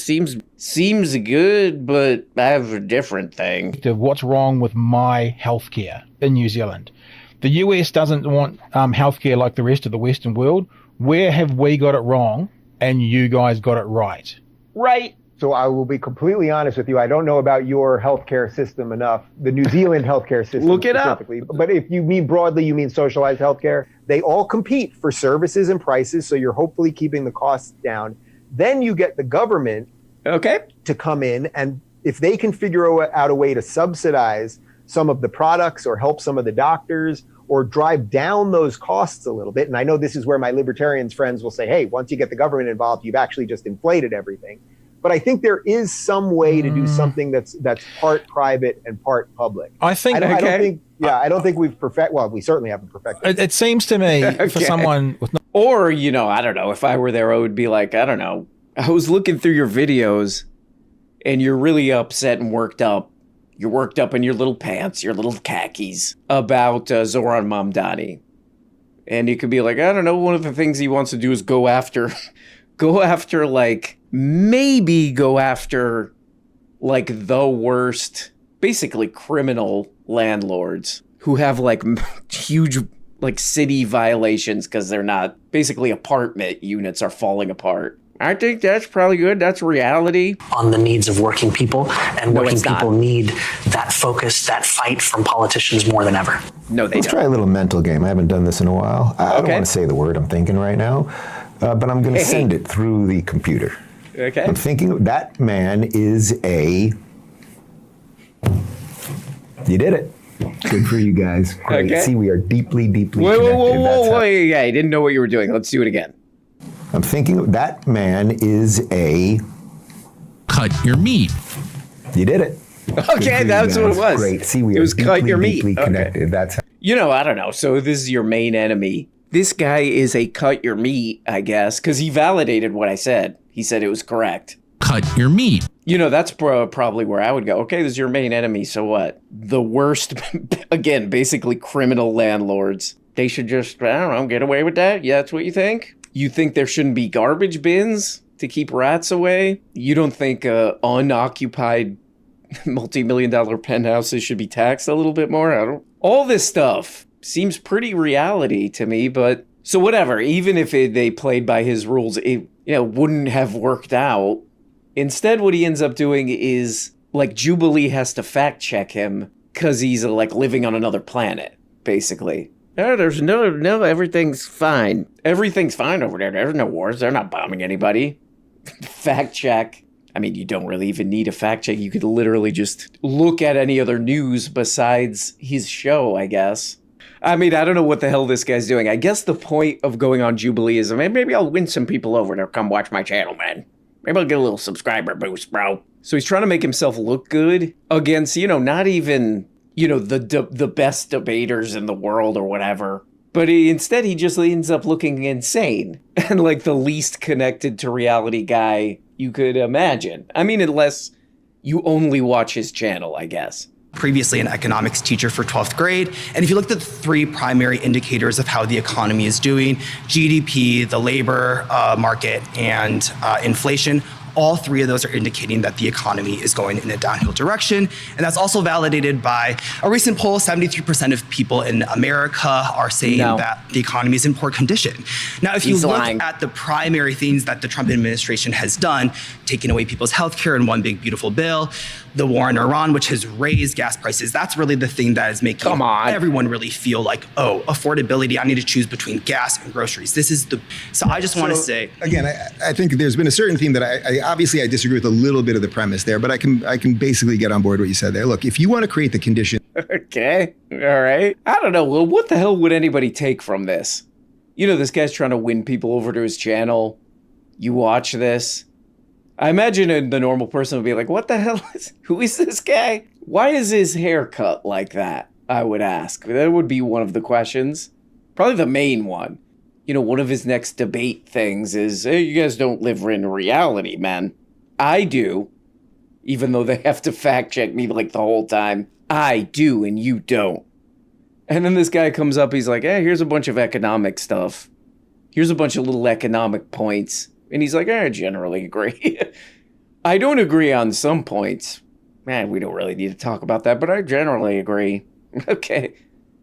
seems good, but I have a different thing.
What's wrong with my healthcare in New Zealand? The US doesn't want healthcare like the rest of the Western world. Where have we got it wrong and you guys got it right?
Right.
So I will be completely honest with you. I don't know about your healthcare system enough, the New Zealand healthcare system
Look it up.
specifically. But if you mean broadly, you mean socialized healthcare. They all compete for services and prices, so you're hopefully keeping the costs down. Then you get the government to come in, and if they can figure out a way to subsidize some of the products or help some of the doctors or drive down those costs a little bit. And I know this is where my libertarians friends will say, hey, once you get the government involved, you've actually just inflated everything. But I think there is some way to do something that's part private and part public.
I think.
I don't think we've perfected. Well, we certainly haven't perfected.
It seems to me for someone with no.
Or, I don't know. If I were there, I would be like, I don't know. I was looking through your videos, and you're really upset and worked up. You're worked up in your little pants, your little khakis, about Zoran Mamdani. And you could be like, I don't know. One of the things he wants to do is go after, maybe go after, like, the worst, basically criminal landlords who have, like, huge, like, city violations because they're not, basically apartment units are falling apart. I think that's probably good. That's reality.
On the needs of working people, and working people need that focus, that fight from politicians more than ever.
No, they
Let's try a little mental game. I haven't done this in a while. I don't want to say the word I'm thinking right now, but I'm going to send it through the computer.
Okay.
I'm thinking that man is a You did it. Good for you guys. Great.
Okay.
See, we are deeply, deeply
Whoa,
connected.
whoa. Yeah, I didn't know what you were doing. Let's do it again.
I'm thinking that man is a...
Cut your meat.
You did it.
Okay, that's what it was.
Great. See, we
it
are
was cut your meat.
deeply connected. That's how...
You know, I don't know. So this is your main enemy. This guy is a cut your meat, I guess, because he validated what I said. He said it was correct.
Cut your meat.
You know, that's probably where I would go. Okay, this is your main enemy, so what? The worst, again, basically criminal landlords. They should just, I don't know, get away with that? Yeah, that's what you think? You think there shouldn't be garbage bins to keep rats away? You don't think unoccupied multi-million-dollar penthouses should be taxed a little bit more? All this stuff seems pretty reality to me, but so whatever. Even if they played by his rules, it wouldn't have worked out. Instead, what he ends up doing is like Jubilee has to fact check him because he's like living on another planet, basically. No, there's no, everything's fine. Everything's fine over there. There's no wars. They're not bombing anybody. Fact check. I mean, you don't really even need a fact check. You could literally just look at any other news besides his show, I guess. I mean, I don't know what the hell this guy's doing. I guess the point of going on Jubilee is, maybe I'll win some people over to come watch my channel, man. Maybe I'll get a little subscriber boost, bro. So he's trying to make himself look good against, not even, the best debaters in the world or whatever. But instead, he just ends up looking insane and like the least connected to reality guy you could imagine. I mean, unless you only watch his channel, I guess.
Previously an economics teacher for 12th grade. And if you looked at the three primary indicators of how the economy is doing, GDP, the labor market, and inflation, all three of those are indicating that the economy is going in a downhill direction. And that's also validated by a recent poll. 73% of people in America are saying that the economy is in poor condition. Now, if you look at the primary things that the Trump administration has done, taking away people's health care in one big, beautiful bill, the war in Iran, which has raised gas prices, that's really the thing that is making everyone really feel like, oh, affordability, I need to choose between gas and groceries. So I just want to say.
Again, I think there's been a certain theme that I obviously I disagree with a little bit of the premise there, but I can basically get on board what you said there. Look, if you want to create the condition.
Okay, all right. I don't know. Well, what the hell would anybody take from this? This guy's trying to win people over to his channel. You watch this. I imagine the normal person would be like, what the hell who is this guy? Why is his hair cut like that? I would ask. That would be one of the questions. Probably the main one. One of his next debate things is, hey, you guys don't live in reality, man. I do. Even though they have to fact check me like the whole time. I do and you don't. And then this guy comes up, he's like, hey, here's a bunch of economic stuff. Here's a bunch of little economic points. And he's like, I generally agree. I don't agree on some points. Man, we don't really need to talk about that, but I generally agree. Okay.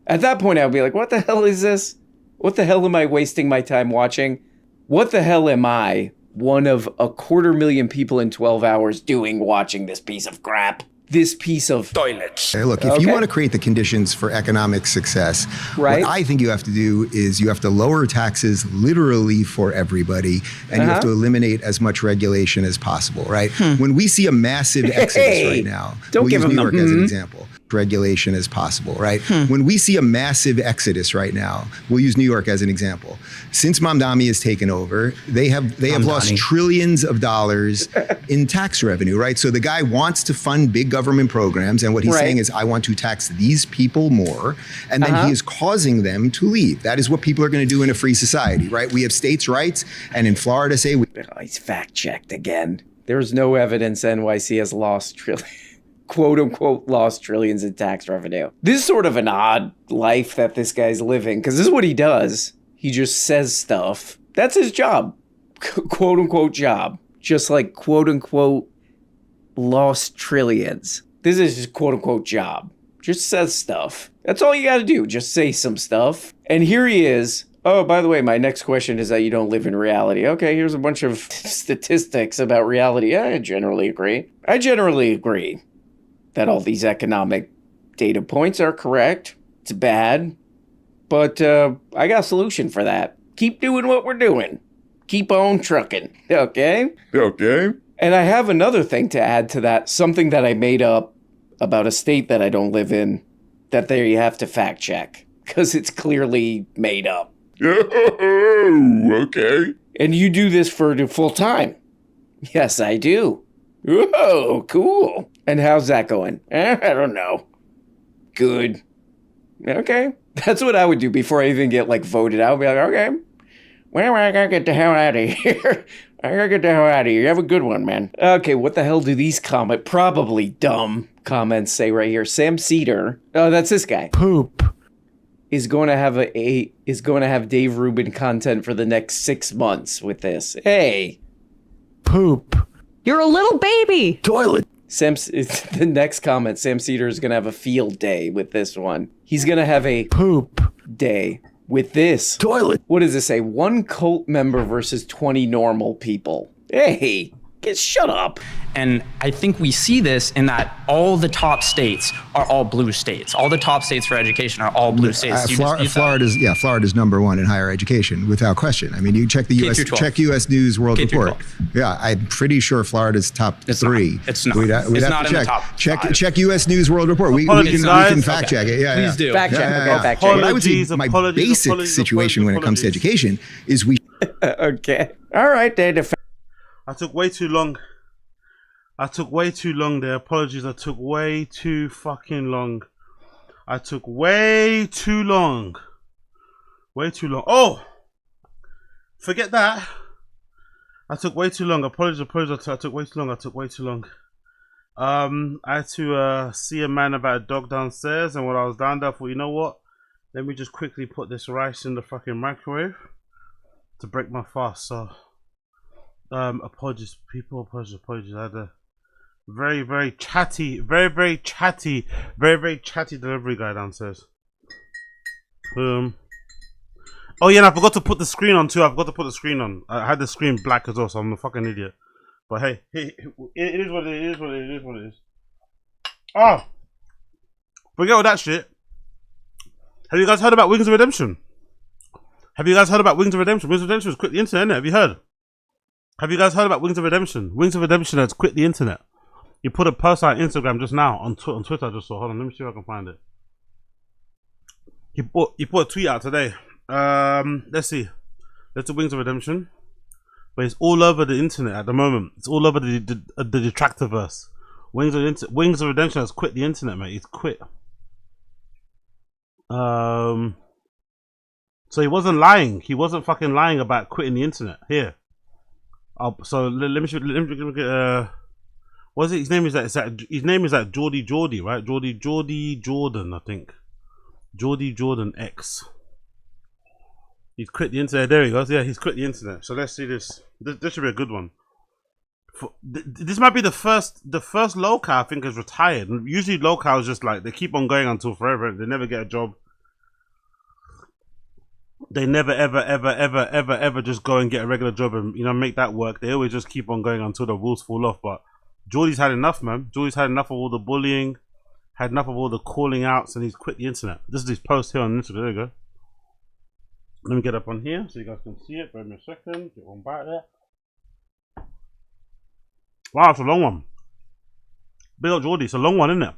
At that point, I would be like, what the hell is this? What the hell am I wasting my time watching? What the hell am I, one of 250,000 people in 12 hours doing watching this piece of crap? This piece of toilet.
Look, if you want to create the conditions for economic success, what I think you have to do is you have to lower taxes literally for everybody, and you have to eliminate as much regulation as possible, right? When we see a massive exodus right now, we'll use New York as an example. Regulation as possible, right? When we see a massive exodus right now, we'll use New York as an example. Since Mamdani has taken over, they have lost trillions of dollars in tax revenue, right? So the guy wants to fund big government programs, and what he's saying is, I want to tax these people more, and then he is causing them to leave. That is what people are going to do in a free society, right? We have states' rights, and in Florida say
he's fact-checked again. There's no evidence NYC has lost trillions. Quote unquote lost trillions in tax revenue. This is sort of an odd life that this guy's living, because this is what he does. He just says stuff. That's his job. Quote unquote job. Just like quote unquote lost trillions. This is his quote unquote job. Just says stuff. That's all you gotta do. Just say some stuff. And here he is. Oh, by the way, my next question is that you don't live in reality. Okay, here's a bunch of statistics about reality. I generally agree. I generally agree that all these economic data points are correct. It's bad. But I got a solution for that. Keep doing what we're doing. Keep on trucking. Okay?
Okay.
And I have another thing to add to that. Something that I made up about a state that I don't live in that there you have to fact check because it's clearly made up.
Oh, okay.
And you do this for full time? Yes, I do. Whoa, cool. And how's that going? I don't know. Good. Okay. That's what I would do before I even get voted out. I'd be like, okay, well, I gotta get the hell out of here. I gotta get the hell out of here. You have a good one, man. Okay, what the hell do these probably dumb comments say right here? Sam Cedar. Oh, that's this guy.
Poop.
Is going to have Dave Rubin content for the next 6 months with this. Hey.
Poop.
You're a little baby.
Toilet.
The next comment, Sam Cedar is going to have a field day with this one. He's going to have a
poop
day with this.
Toilet.
What does this say? 1 cult member versus 20 normal people. Hey, shut up.
And I think we see this in that all the top states are all blue states. All the top states for education are all blue states.
Florida's number 1 in higher education without question. I mean, you check the U.S. News World Report. Yeah, I'm pretty sure Florida's top 3.
It's not.
We'd have to
in
check.
the top
Check U.S. News World Report. We can fact check it. Yeah,
please do.
Fact check. Fact check.
But I would say my basic situation when it comes to education is we.
Okay. All right, Dave.
I took way too long. There. Apologies. I took way too fucking long. Way too long. Oh! Forget that. I took way too long. Apologies. I took way too long. I had to see a man about a dog downstairs, and when I was down there, I thought, you know what? Let me just quickly put this rice in the fucking microwave to break my fast. So, apologies, people. Apologies. I had a very chatty delivery guy downstairs. Oh yeah, and I forgot to put the screen on too. I had the screen black as well, so I'm a fucking idiot. But hey, it is what it is. Oh, forget all that shit. Have you guys heard about Wings of Redemption? Wings of Redemption has quit the internet, innit? Have you heard? Have you guys heard about Wings of Redemption? Wings of Redemption has quit the internet. He put a post on Instagram just now on Twitter. I just saw. Hold on, let me see if I can find it. He put a tweet out today. Let's see. Let's do Wings of Redemption. But it's all over the internet at the moment. It's all over the Detractorverse. Wings of Redemption has quit the internet, mate. He's quit. So he wasn't lying. He wasn't fucking lying about quitting the internet. Here. So let me get what is it? His name is that Geordie, right? Geordie Jordan, I think. Geordie Jordan X. He's quit the internet. There he goes. Yeah, he's quit the internet. So let's see this. This should be a good one. This might be the first locale I think is retired. Usually locales just they keep on going until forever. They never get a job. They never ever just go and get a regular job and make that work. They always just keep on going until the wheels fall off. But Geordie's had enough, man. Geordie's had enough of all the bullying, had enough of all the calling outs, and he's quit the internet. This is his post here on Instagram. There you go. Let me get up on here so you guys can see it. Wait a second. Get one back there. Wow, it's a long one. Big up Geordie. It's a long one, isn't it?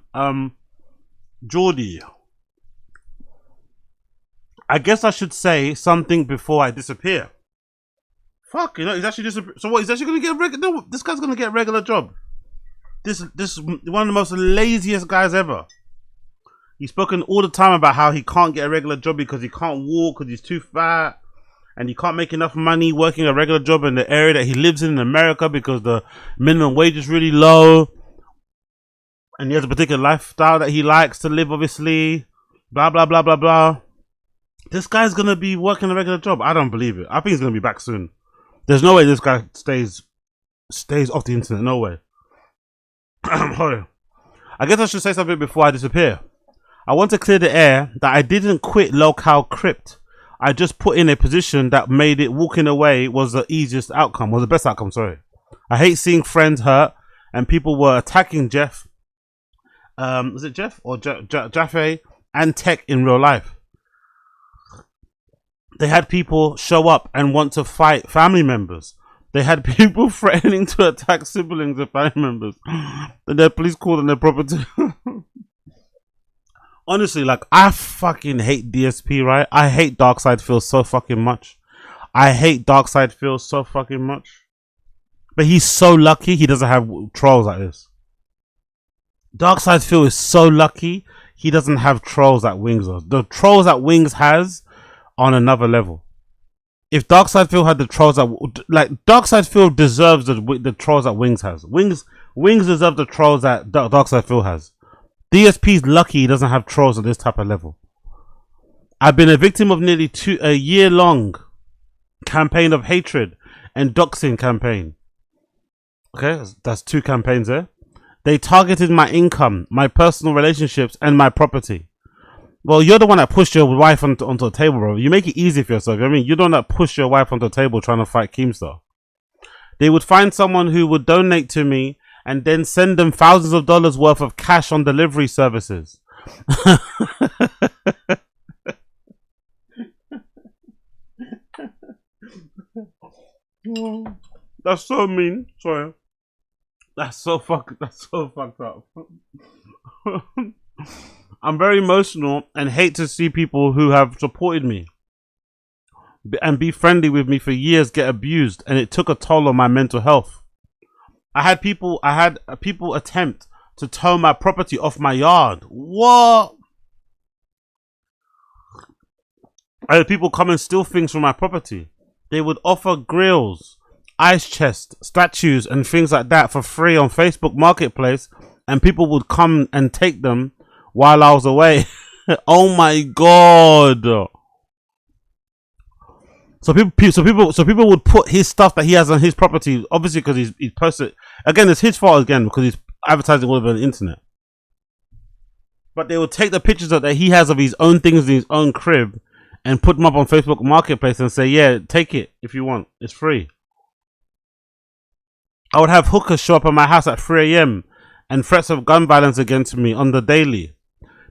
Geordie. I guess I should say something before I disappear. Fuck, he's actually disappeared. So what? He's actually gonna get a regular? No, this guy's gonna get a regular job. This is one of the most laziest guys ever. He's spoken all the time about how he can't get a regular job because he can't walk because he's too fat, and he can't make enough money working a regular job in the area that he lives in America because the minimum wage is really low, and he has a particular lifestyle that he likes to live. Obviously, blah blah blah blah blah. This guy's gonna be working a regular job. I don't believe it. I think he's gonna be back soon. There's no way this guy stays off the internet. No way. Hold on. I guess I should say something before I disappear. I want to clear the air that I didn't quit Locale Crypt. I just put in a position that made it walking away was the easiest outcome, was the best outcome, sorry. I hate seeing friends hurt, and people were attacking Jeff. Was it Jeff? Or Jaffe and Tech in real life. They had people show up and want to fight family members. They had people threatening to attack siblings and family members. And their police called on their property. Honestly, like, I fucking hate DSP, right? I hate Darkseid Phil so fucking much. I hate Darkseid Phil so fucking much. But he's so lucky he doesn't have trolls like this. Darkseid Phil is so lucky he doesn't have trolls that Wings does. The trolls that Wings has on another level. If Darkseid Phil had the trolls that, like, Darkseid Phil deserves the trolls that Wings has. Wings deserve the trolls that Darkseid Phil has. DSP's lucky he doesn't have trolls at this type of level. I've been a victim of nearly a year-long campaign of hatred and doxing campaign. Okay, that's 2 campaigns there. They targeted my income, my personal relationships, and my property. Well, you're the one that pushed your wife onto a table, bro. You make it easy for yourself. I mean, you're the one that pushed your wife onto a table trying to fight Keemstar. They would find someone who would donate to me and then send them thousands of dollars worth of cash on delivery services. That's so mean. Sorry. That's so fucked up. I'm very emotional and hate to see people who have supported me and be friendly with me for years get abused, and it took a toll on my mental health. I had people attempt to tow my property off my yard. What? I had people come and steal things from my property. They would offer grills, ice chests, statues, and things like that for free on Facebook Marketplace, and people would come and take them while I was away. Oh my god! So people would put his stuff that he has on his property, obviously because he's posted. Again, it's his fault again because he's advertising all over the internet. But they would take the pictures that he has of his own things in his own crib and put them up on Facebook Marketplace and say, yeah, take it if you want. It's free. I would have hookers show up at my house at 3 a.m. and threats of gun violence against me on the daily.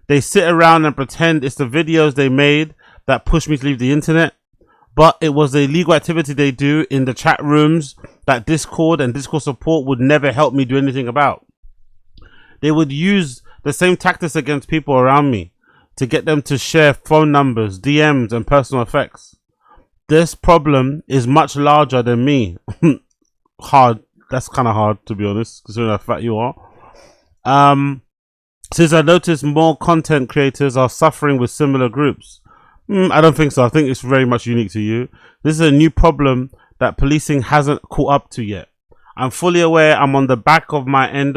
They sit around and pretend it's the videos they made that pushed me to leave the internet. But it was the illegal activity they do in the chat rooms that Discord and Discord support would never help me do anything about. They would use the same tactics against people around me to get them to share phone numbers, DMs, and personal effects. This problem is much larger than me. Hard. That's kind of hard, to be honest, considering how fat you are. Since I noticed more content creators are suffering with similar groups. I don't think so. I think it's very much unique to you. This is a new problem that policing hasn't caught up to yet. I'm fully aware I'm on the back end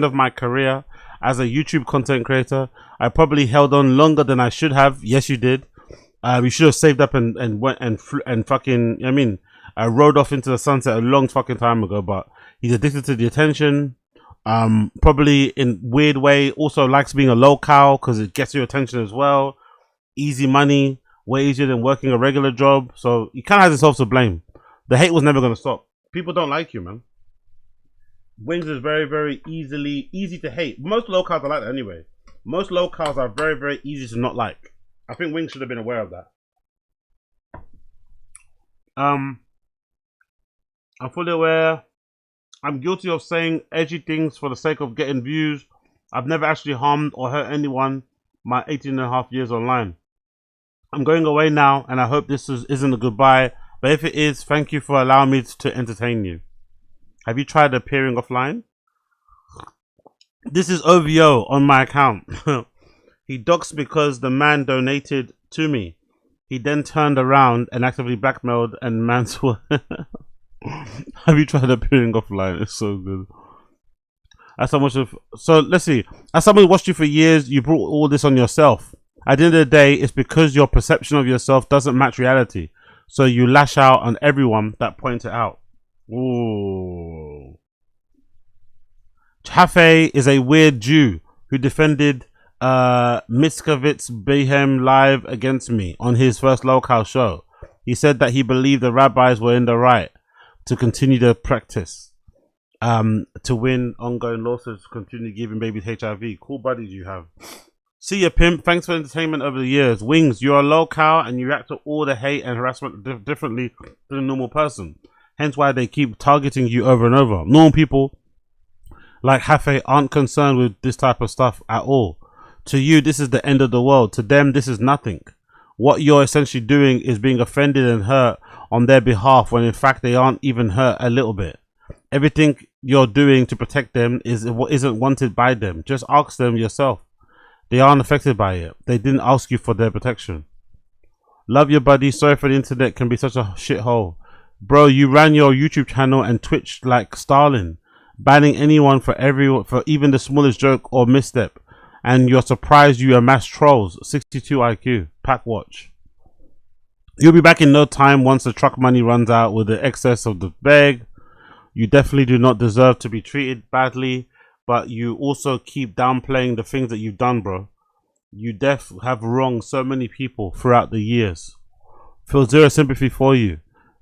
of my career as a YouTube content creator. I probably held on longer than I should have. Yes, you did. You should have saved up and went and fucking. I mean, I rode off into the sunset a long fucking time ago. But he's addicted to the attention. Probably in weird way. Also likes being a locale because it gets your attention as well. Easy money, way easier than working a regular job. So he kind of has himself to blame. The hate was never going to stop. People don't like you, man. Wings is very, very easy to hate. Most locals are like that anyway. Most locals are very, very easy to not like. I think Wings should have been aware of that. I'm fully aware. I'm guilty of saying edgy things for the sake of getting views. I've never actually harmed or hurt anyone my 18.5 years online. I'm going away now, and I hope this isn't a goodbye. But if it is, thank you for allowing me to entertain you. Have you tried appearing offline? This is OVO on my account. He doxed because the man donated to me. He then turned around and actively blackmailed and manswear. Have you tried appearing offline? It's so good. So let's see. As someone who watched you for years, you brought all this on yourself. At the end of the day, it's because your perception of yourself doesn't match reality. So you lash out on everyone that points it out. Ooh. Chafe is a weird Jew who defended Mitzkevitz Behem live against me on his first local show. He said that he believed the rabbis were in the right to continue the practice. To win ongoing lawsuits, continue giving babies HIV. Cool buddies you have. See ya, pimp. Thanks for entertainment over the years. Wings, you're a local and you react to all the hate and harassment differently than a normal person. Hence why they keep targeting you over and over. Normal people like Hafe aren't concerned with this type of stuff at all. To you, this is the end of the world. To them, this is nothing. What you're essentially doing is being offended and hurt on their behalf, when in fact they aren't even hurt a little bit. Everything you're doing to protect them isn't wanted by them. Just ask them yourself. They aren't affected by it. They didn't ask you for their protection. Love your buddy. Sorry for the internet can be such a shithole. Bro, you ran your YouTube channel and Twitch like Stalin, banning anyone for even the smallest joke or misstep. And you're surprised you amass trolls. 62 IQ. Pack watch. You'll be back in no time once the truck money runs out with the excess of the bag. You definitely do not deserve to be treated badly, but you also keep downplaying the things that you've done, bro. You have wronged so many people throughout the years. Feel zero sympathy for you.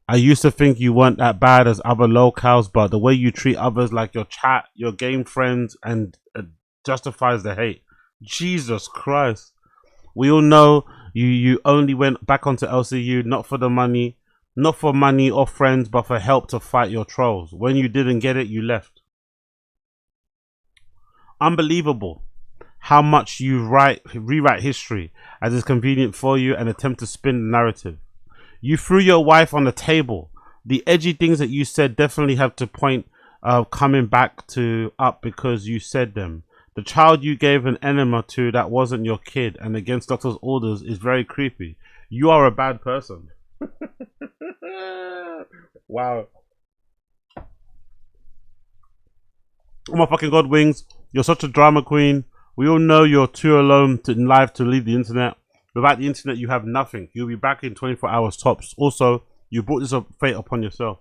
I used to think you weren't that bad as other locals, but the way you treat others like your chat, your game friends, and justifies the hate. Jesus Christ. We all know you only went back onto LCU not for the money, not for money or friends, but for help to fight your trolls. When you didn't get it, you left. Unbelievable how much you rewrite history as is convenient for you and attempt to spin the narrative. You threw your wife on the table. The edgy things that you said definitely have to point coming back to up because you said them. The child you gave an enema to that wasn't your kid and against doctor's orders is very creepy. You are a bad person. Wow. Oh my fucking god, Wings. You're such a drama queen. We all know you're too alone in life to leave the internet. Without the internet, you have nothing. You'll be back in 24 hours tops. Also, you brought this fate upon yourself.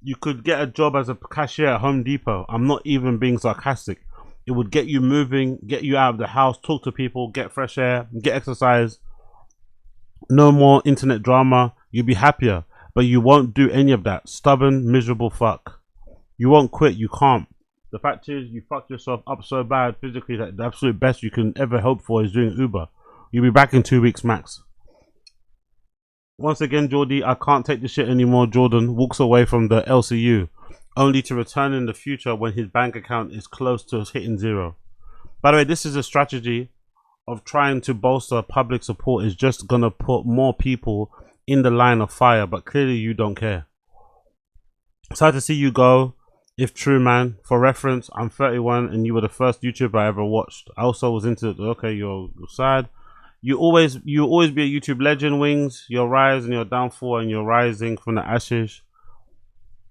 You could get a job as a cashier at Home Depot. I'm not even being sarcastic. It would get you moving, get you out of the house, talk to people, get fresh air, get exercise. No more internet drama. You'll be happier. But you won't do any of that. Stubborn, miserable fuck. You won't quit. You can't. The fact is, you fucked yourself up so bad physically that the absolute best you can ever hope for is doing Uber. You'll be back in 2 weeks max. Once again, Geordie, I can't take this shit anymore. Jordan walks away from the LCU, only to return in the future when his bank account is close to hitting zero. By the way, this is a strategy of trying to bolster public support. Is just gonna put more people in the line of fire, but clearly you don't care. Sad to see you go. If true, man. For reference, I'm 31 and you were the first YouTuber I ever watched. I also was into it. Okay, you're sad. You always be a YouTube legend, Wings. Your rise and your downfall, and you're rising from the ashes.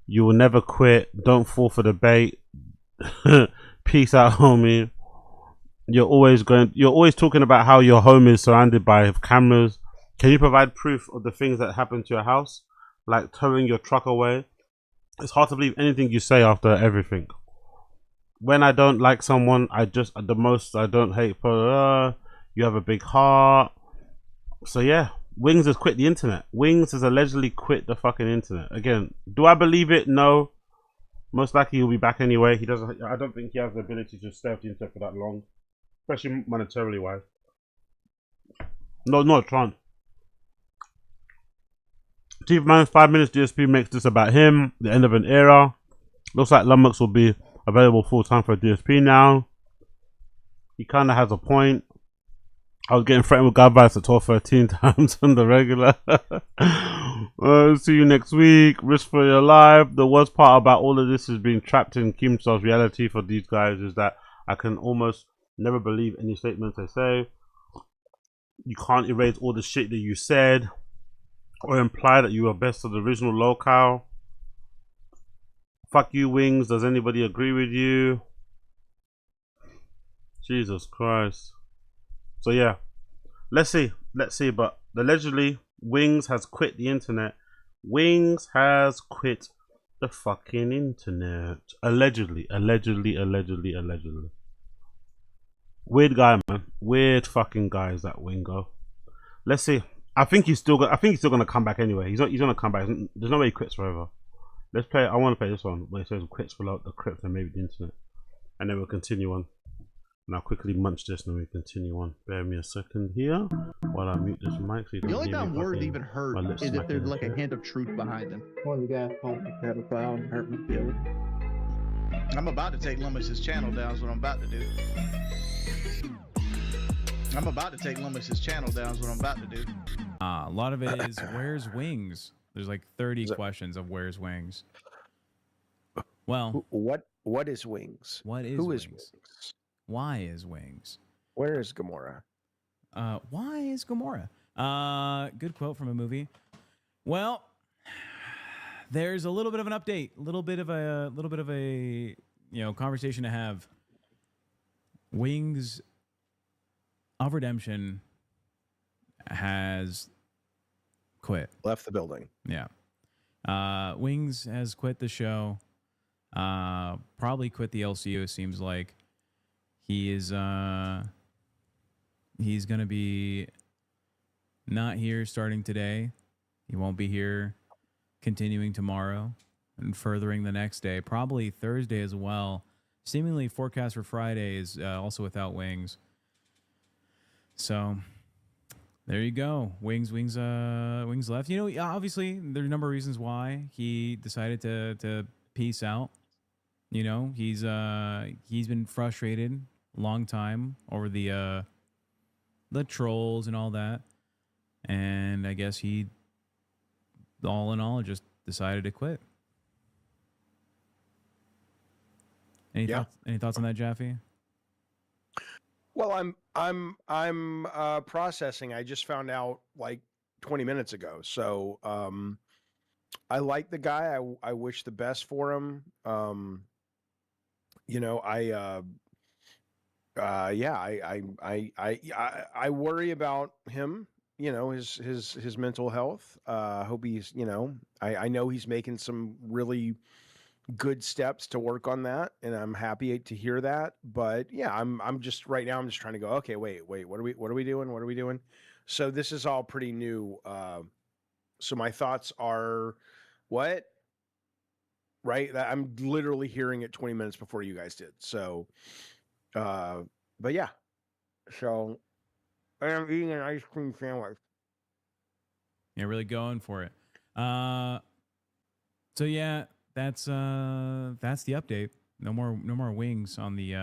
You will never quit. Don't fall for the bait. Peace out, homie. You're always talking about how your home is surrounded by cameras. Can you provide proof of the things that happened to your house? Like towing your truck away? It's hard to believe anything you say after everything. When I don't like someone, I don't hate for you have a big heart. So yeah, Wings has quit the internet. Wings has allegedly quit the fucking internet. Again, do I believe it? No. Most likely he'll be back anyway. I don't think he has the ability to stay off the internet for that long. Especially monetarily wise. No, not Tron. Chief Man, 5 minutes DSP makes this about him. The end of an era. Looks like Lummox will be available full time for a DSP now. He kind of has a point. I was getting threatened with Godbites at 12-13 times on the regular. See you next week. Risk for your life. The worst part about all of this is being trapped in Keemstar's reality for these guys is that I can almost never believe any statements they say. You can't erase all the shit that you said or imply that you are best of the original locale. Fuck you, Wings. Does anybody agree with you? Jesus Christ. So yeah, let's see, but allegedly Wings has quit the internet. Wings has quit the fucking internet. Allegedly. Weird guy, man. Weird fucking guy is that Wingo. Let's see. I think he's still gonna come back anyway. He's gonna come back. There's no way he quits forever. Let's play. I want to play this one where it says quits for the crypto and maybe the internet, and then we'll continue on. And I'll quickly munch this and then we continue on. Bear me a second here while I mute this mic. So
The only time words even hurt is if there's like a hint of truth behind them.
One of the guys called me pedophile and hurt my feelings.
I'm about to take Lummus's channel down, is what I'm about to do. I'm about to take Lummus's channel down, is what I'm about to do.
A lot of it is, where's Wings? There's like 30 questions of where's Wings. Well,
what is Wings?
What is
Who
Wings?
is Wings?
Why is Wings?
Where is Gamora?
Why is Gamora? Good quote from a movie. Well, there's a little bit of an update, a little bit of a conversation to have. Wings of Redemption has quit.
Left the building.
Yeah. Wings has quit the show. Probably quit the LCU, it seems like. He is he's gonna be not here starting today. He won't be here continuing tomorrow and furthering the next day, probably Thursday as well. Seemingly forecast for Friday is also without Wings. So there you go. Wings left. You know, obviously there are a number of reasons why he decided to peace out. You know, he's been frustrated a long time over the trolls and all that. And I guess he, all in all, just decided to quit. Any thoughts on that, Jaffe?
Well, I'm processing. I just found out like 20 minutes ago. So I like the guy. I wish the best for him. You know, I worry about him. You know, his mental health. Hope he's, you know, I know he's making some really good steps to work on that, and I'm happy to hear that. But yeah, I'm just right now. I'm just trying to go. Okay, wait. What are we doing? So this is all pretty new. So my thoughts are, what? Right? I'm literally hearing it 20 minutes before you guys did. So, but yeah. So I'm eating an ice cream sandwich.
Yeah, really going for it. So yeah, that's the update. No more Wings on the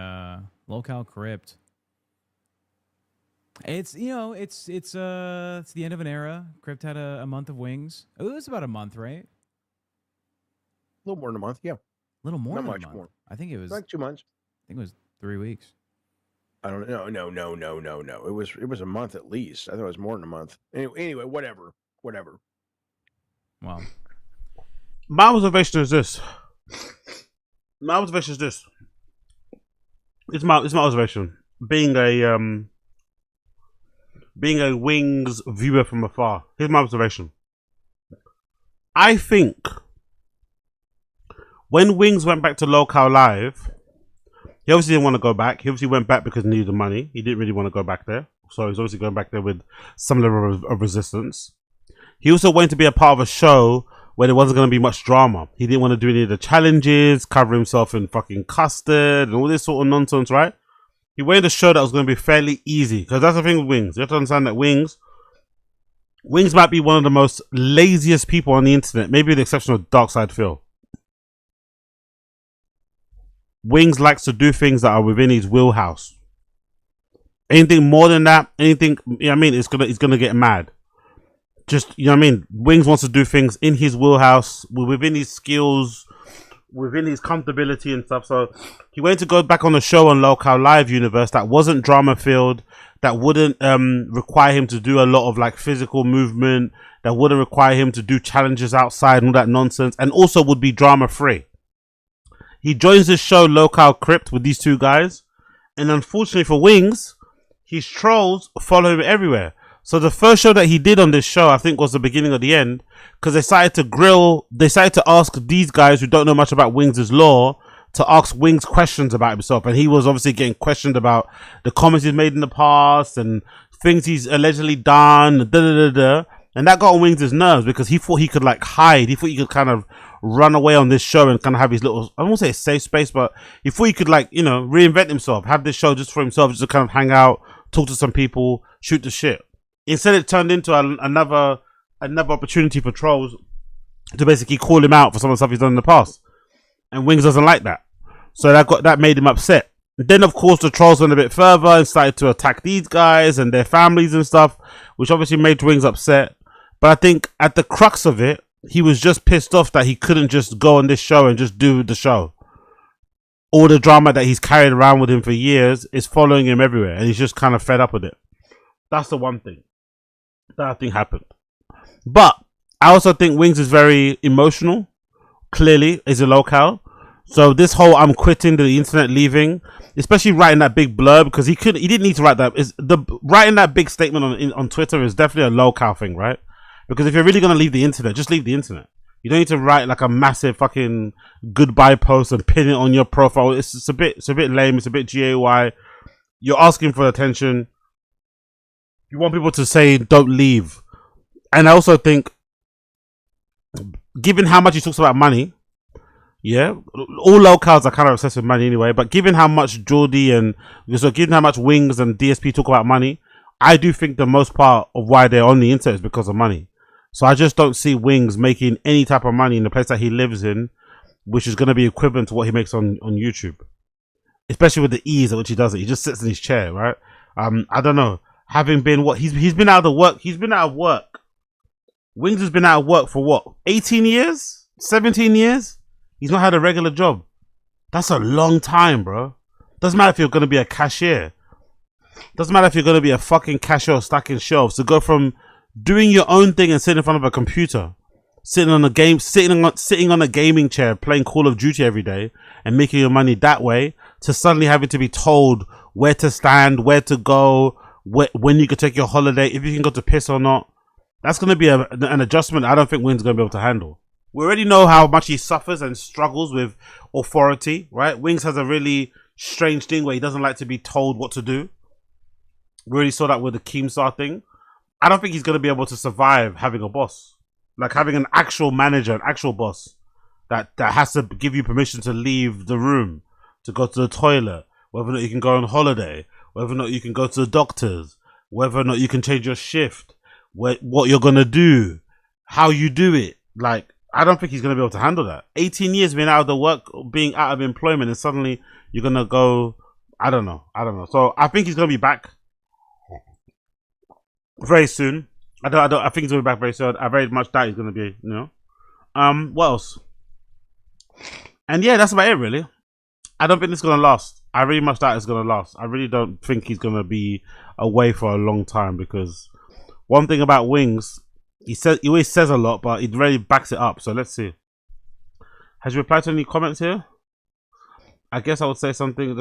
Locale Crypt. It's it's the end of an era. Crypt had a month of Wings. It was about a month, right?
A little more than a month, yeah.
A little more
Not
than
much
a month.
more.
I think it was
like 2 months.
I think it was 3 weeks.
I don't know. No. It was a month at least. I thought it was more than a month. Anyway, whatever.
Wow.
My observation is this. It's my observation. Being a Wings viewer from afar. Here's my observation. I think when Wings went back to Locale Live, he obviously didn't want to go back. He obviously went back because he needed the money. He didn't really want to go back there. So he's obviously going back there with some level of resistance. He also wanted to be a part of a show where there wasn't going to be much drama. He didn't want to do any of the challenges, cover himself in fucking custard and all this sort of nonsense, right? He wanted a show that was going to be fairly easy. Because that's the thing with Wings. You have to understand that Wings might be one of the most laziest people on the internet. Maybe with the exception of Darkside Phil. Wings likes to do things that are within his wheelhouse. Anything more than that, anything, you know what I mean, it's gonna get mad. Just, you know what I mean? Wings wants to do things in his wheelhouse, within his skills, within his comfortability and stuff. So he wanted to go back on a show on Locale Live Universe that wasn't drama filled, that wouldn't require him to do a lot of like physical movement, that wouldn't require him to do challenges outside and all that nonsense, and also would be drama free. He joins this show, Locale Crypt, with these two guys. And unfortunately for Wings, his trolls follow him everywhere. So the first show that he did on this show, I think, was the beginning of the end. Because they decided to ask these guys who don't know much about Wings' lore, to ask Wings questions about himself. And he was obviously getting questioned about the comments he's made in the past and things he's allegedly done, And that got on Wings' nerves because he thought he could like hide. He thought he could kind of run away on this show and kind of have his little, I won't say safe space, but he thought he could like, you know, reinvent himself, have this show just for himself, just to kind of hang out, talk to some people, shoot the shit. Instead, it turned into another opportunity for trolls to basically call him out for some of the stuff he's done in the past. And Wings doesn't like that. So that made him upset. Then, of course, the trolls went a bit further and started to attack these guys and their families and stuff, which obviously made Wings upset. But I think at the crux of it, he was just pissed off that he couldn't just go on this show and just do the show. All the drama that he's carried around with him for years is following him everywhere, and he's just kind of fed up with it. That's the one thing that I think happened. But I also think Wings is very emotional. Clearly, is a locale. So this whole I'm quitting, the internet leaving, especially writing that big blurb, because he didn't need to write that. Writing that big statement on Twitter is definitely a locale thing, right? Because if you're really gonna leave the internet, just leave the internet. You don't need to write like a massive fucking goodbye post and pin it on your profile. It's a bit lame. It's a bit GAY. You're asking for attention. You want people to say don't leave. And I also think, given how much he talks about money, yeah, all locals are kind of obsessed with money anyway, but given how much given how much Wings and DSP talk about money, I do think the most part of why they're on the internet is because of money. So I just don't see Wings making any type of money in the place that he lives in, which is going to be equivalent to what he makes on YouTube. Especially with the ease at which he does it. He just sits in his chair, right? I don't know. Having been he's been out of work. He's been out of work. Wings has been out of work for what? 18 years? 17 years? He's not had a regular job. That's a long time, bro. Doesn't matter if you're going to be a cashier. Doesn't matter if you're going to be a fucking cashier stacking shelves. To go from doing your own thing and sitting in front of a computer, sitting on a gaming chair, playing Call of Duty every day and making your money that way, to suddenly having to be told where to stand, where to go, when you can take your holiday, if you can go to piss or not. That's going to be an adjustment I don't think Wings is going to be able to handle. We already know how much he suffers and struggles with authority, right? Wings has a really strange thing where he doesn't like to be told what to do. We already saw that with the Keemstar thing. I don't think he's going to be able to survive having a boss. Like having an actual manager, an actual boss that has to give you permission to leave the room, to go to the toilet, whether or not you can go on holiday, whether or not you can go to the doctors, whether or not you can change your shift, what you're going to do, how you do it. Like, I don't think he's going to be able to handle that. 18 years being out of the work, being out of employment, and suddenly you're going to go, I don't know. So I think he's going to be back very soon. I think he's going to be back very soon. I very much doubt he's going to be, you know. What else? And yeah, that's about it, really. I don't think this is going to last. I really much doubt it's going to last. I really don't think he's going to be away for a long time, because one thing about Wings, he always says a lot, but he really backs it up. So let's see. Has you replied to any comments here? I guess I would say something.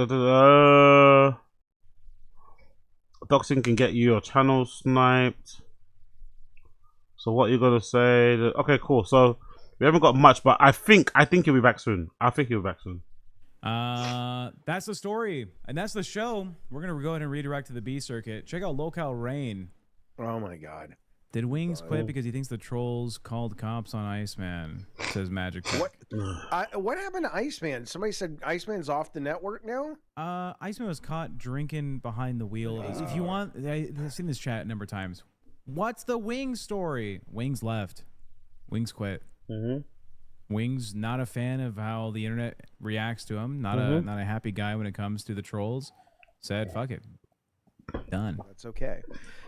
Doxing can get you your channel sniped. So what you gonna say? Okay, cool. So we haven't got much, but I think he'll be back soon. That's
the story, and that's the show. We're gonna go ahead and redirect to the B circuit. Check out Locale Rain.
Oh my god.
Did Wings quit because he thinks the trolls called cops on Iceman? Says Magic.
What happened to Iceman? Somebody said Iceman's off the network now?
Iceman was caught drinking behind the wheel. If you want, I've seen this chat a number of times. What's the Wings story? Wings left. Wings quit. Wings not a fan of how the internet reacts to him. Not a happy guy when it comes to the trolls. Said fuck it. Done.
That's okay.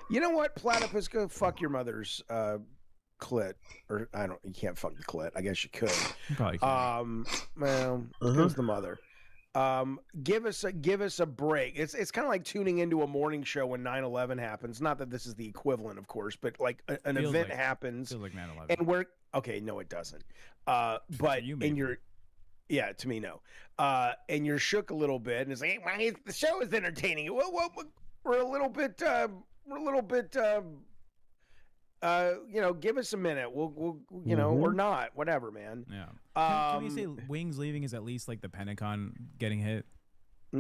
You know what, Platypus, go fuck your mother's clit. Or you can't fuck the clit. I guess you could.
You probably can.
Well, who's the mother? Give us a break. It's kind of like tuning into a morning show when 9/11 happens. Not that this is the equivalent, of course, but like an event happens.
Feels like 9/11.
And we're okay. No, it doesn't. But yeah, to me, no. And you're shook a little bit, and it's like, hey, the show is entertaining. Well, we're a little bit. Give us a minute. We'll or not, whatever, man.
Yeah. Can we say Wings leaving is at least like the Pentagon getting hit?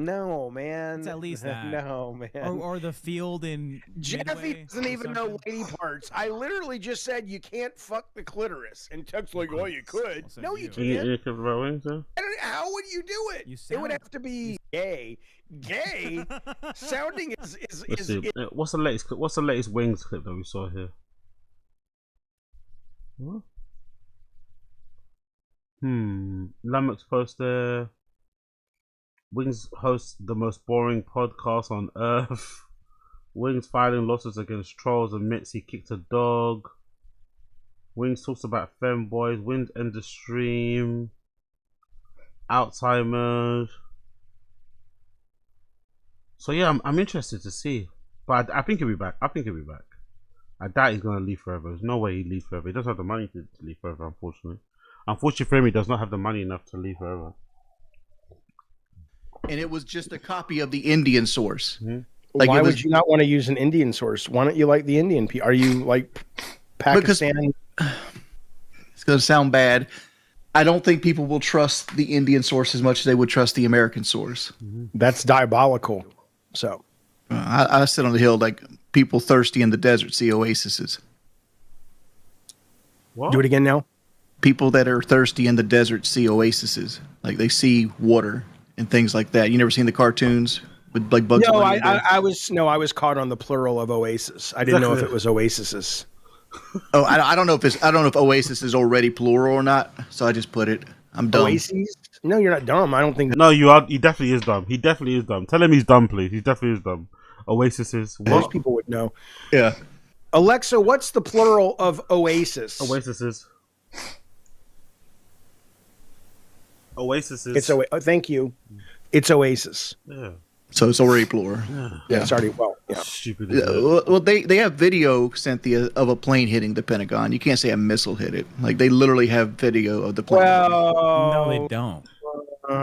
No, man.
It's at least that.
No, man.
Or the field in
Jeffy
Midway
doesn't
or
even know
something.
lady parts. I literally just said you can't fuck the clitoris, and Chuck's like, "Oh, you could." No, you can't.
You could about wings, huh?
How would you do it? It would have to be gay. Gay sounding is
Let's see. What's the latest wings clip that we saw here? What? Lamek's post there. Wings hosts the most boring podcast on earth. Wings filing lawsuits against trolls, admits he kicked a dog. Wings talks about femboys. Wings end the stream. Alzheimer's. So yeah, I'm interested to see, but I think he'll be back. I doubt he's gonna leave forever. There's no way he leaves forever. He doesn't have the money to leave forever, unfortunately. Unfortunately for him, he does not have the money enough to leave forever.
And it was just a copy of the Indian source.
Like, why would you not want to use an Indian source? Why don't you like the Indian people? Are you like Pakistan?
It's going to sound bad. I don't think people will trust the Indian source as much as they would trust the American source.
That's diabolical. So
I sit on the hill like people thirsty in the desert see oases.
What?
Do it again now.
People that are thirsty in the desert see oases. Like they see water and things like that. You never seen the cartoons with like Bugs Bunny?
I was caught on the plural of oasis. I didn't know if it was oases.
Oh, I don't know if oasis is already plural or not. So I just put it. I'm dumb.
Oases? No, you're not dumb. I don't think.
No, you are. He definitely is dumb. He definitely is dumb. Tell him he's dumb, please. He definitely is dumb. Oasis is.
Most people would know.
Yeah.
Alexa, what's the plural of oasis?
Oasis is. Oasis is.
It's thank you. It's oasis.
Yeah.
So it's already plural.
Yeah, it's already yeah.
Stupid.
Well, they have video, Cynthia, of a plane hitting the Pentagon. You can't say a missile hit it. Like they literally have video of the plane.
No, they don't.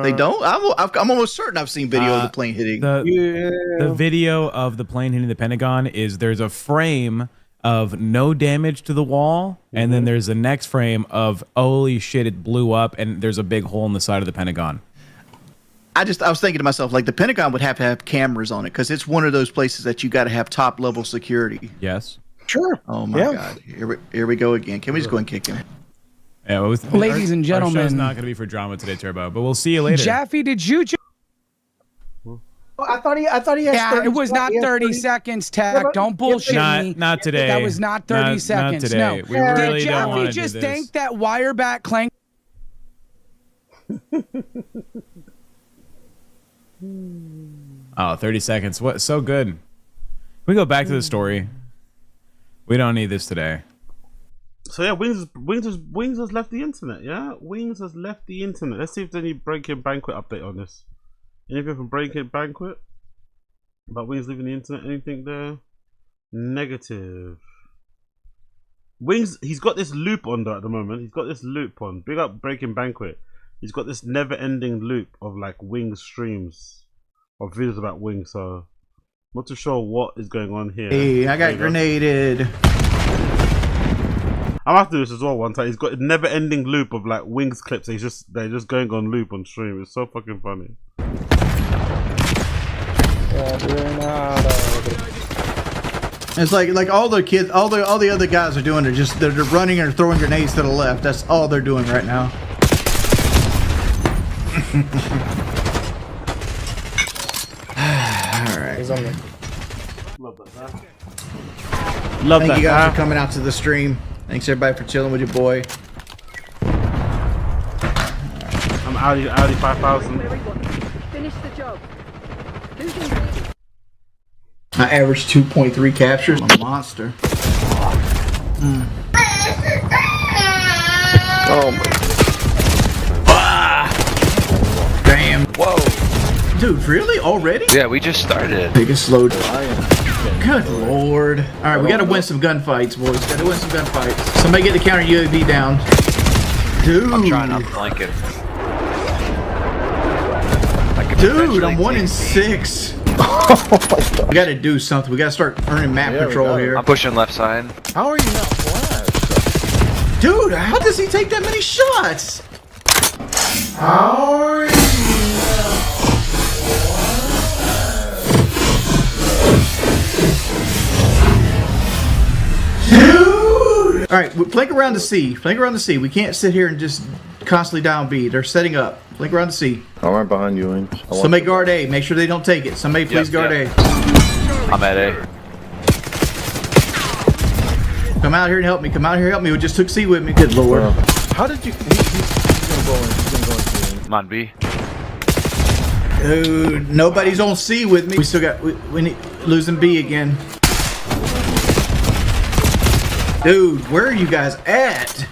They don't. I'm almost certain I've seen video of the plane hitting.
The video of the plane hitting the Pentagon is there's a frame of no damage to the wall, and then there's the next frame of holy shit, it blew up, and there's a big hole in the side of the Pentagon.
I was thinking to myself, like the Pentagon would have to have cameras on it because it's one of those places that you got to have top level security.
Yes.
Sure.
Oh my God. Here we go again. Can we just go and kick him?
Yeah,
Ladies and gentlemen,
our show's not going to be for drama today, Turbo, but we'll see you later.
Jaffe, did you?
I thought he had.
Yeah, it was not 30 seconds, Tech. Don't bullshit me.
Not today.
That was not 30 seconds.
Not today.
No.
We really
did
don't want
Jaffe
to
just
do this.
think that wire back clank?
Oh, 30 seconds. What? So good. Can we go back to the story? We don't need this today.
So yeah, Wings has left the internet. Yeah, Wings has left the internet. Let's see if there's any Breaking Banquet update on this. Anything from Breaking Banquet about Wings leaving the internet? Anything there? Negative. Wings, he's got this loop on there at the moment. He's got this loop on. Big up Breaking Banquet. He's got this never-ending loop of like Wings streams or videos about Wings. So not too sure what is going on here.
Hey, I got grenaded.
I'm after this as well one time. He's got a never-ending loop of like Wings clips. They're just going on loop on stream. It's so fucking funny.
It's like all the kids, all the other guys are doing. They're running or throwing grenades to the left. That's all they're doing right now. All right. Thank you guys for coming out to the stream. Thanks everybody for chilling with your boy.
I'm Audi 5000.
Finish the job.
I averaged 2.3 captures. I'm a monster.
Oh my.
Damn. Whoa. Dude, really? Already?
Yeah, we just started.
Biggest slow down. Good lord. Alright, we gotta win some gunfights, boys. Gotta win some gunfights. Somebody get the counter UAV down. Dude.
I'm trying not to like it.
Dude, I'm 1 in 6. We gotta do something. We gotta start earning map control here.
I'm pushing left side.
How are you not flash?
Dude, how does he take that many shots? How are you not right, flank around the C. Flank around the C. We can't sit here and just constantly down B. They're setting up. Flank around the C.
I'm right behind you, Lynch.
Somebody guard A. Make sure they don't take it. Somebody please guard A.
I'm at A.
Come out here and help me. Come out here and help me. We just took C with me. Good lord.
How did you? He's gonna go in. He's gonna go in.
I'm on B.
Dude, nobody's on C with me. We still got. We need losing B again. Dude, where are you guys at?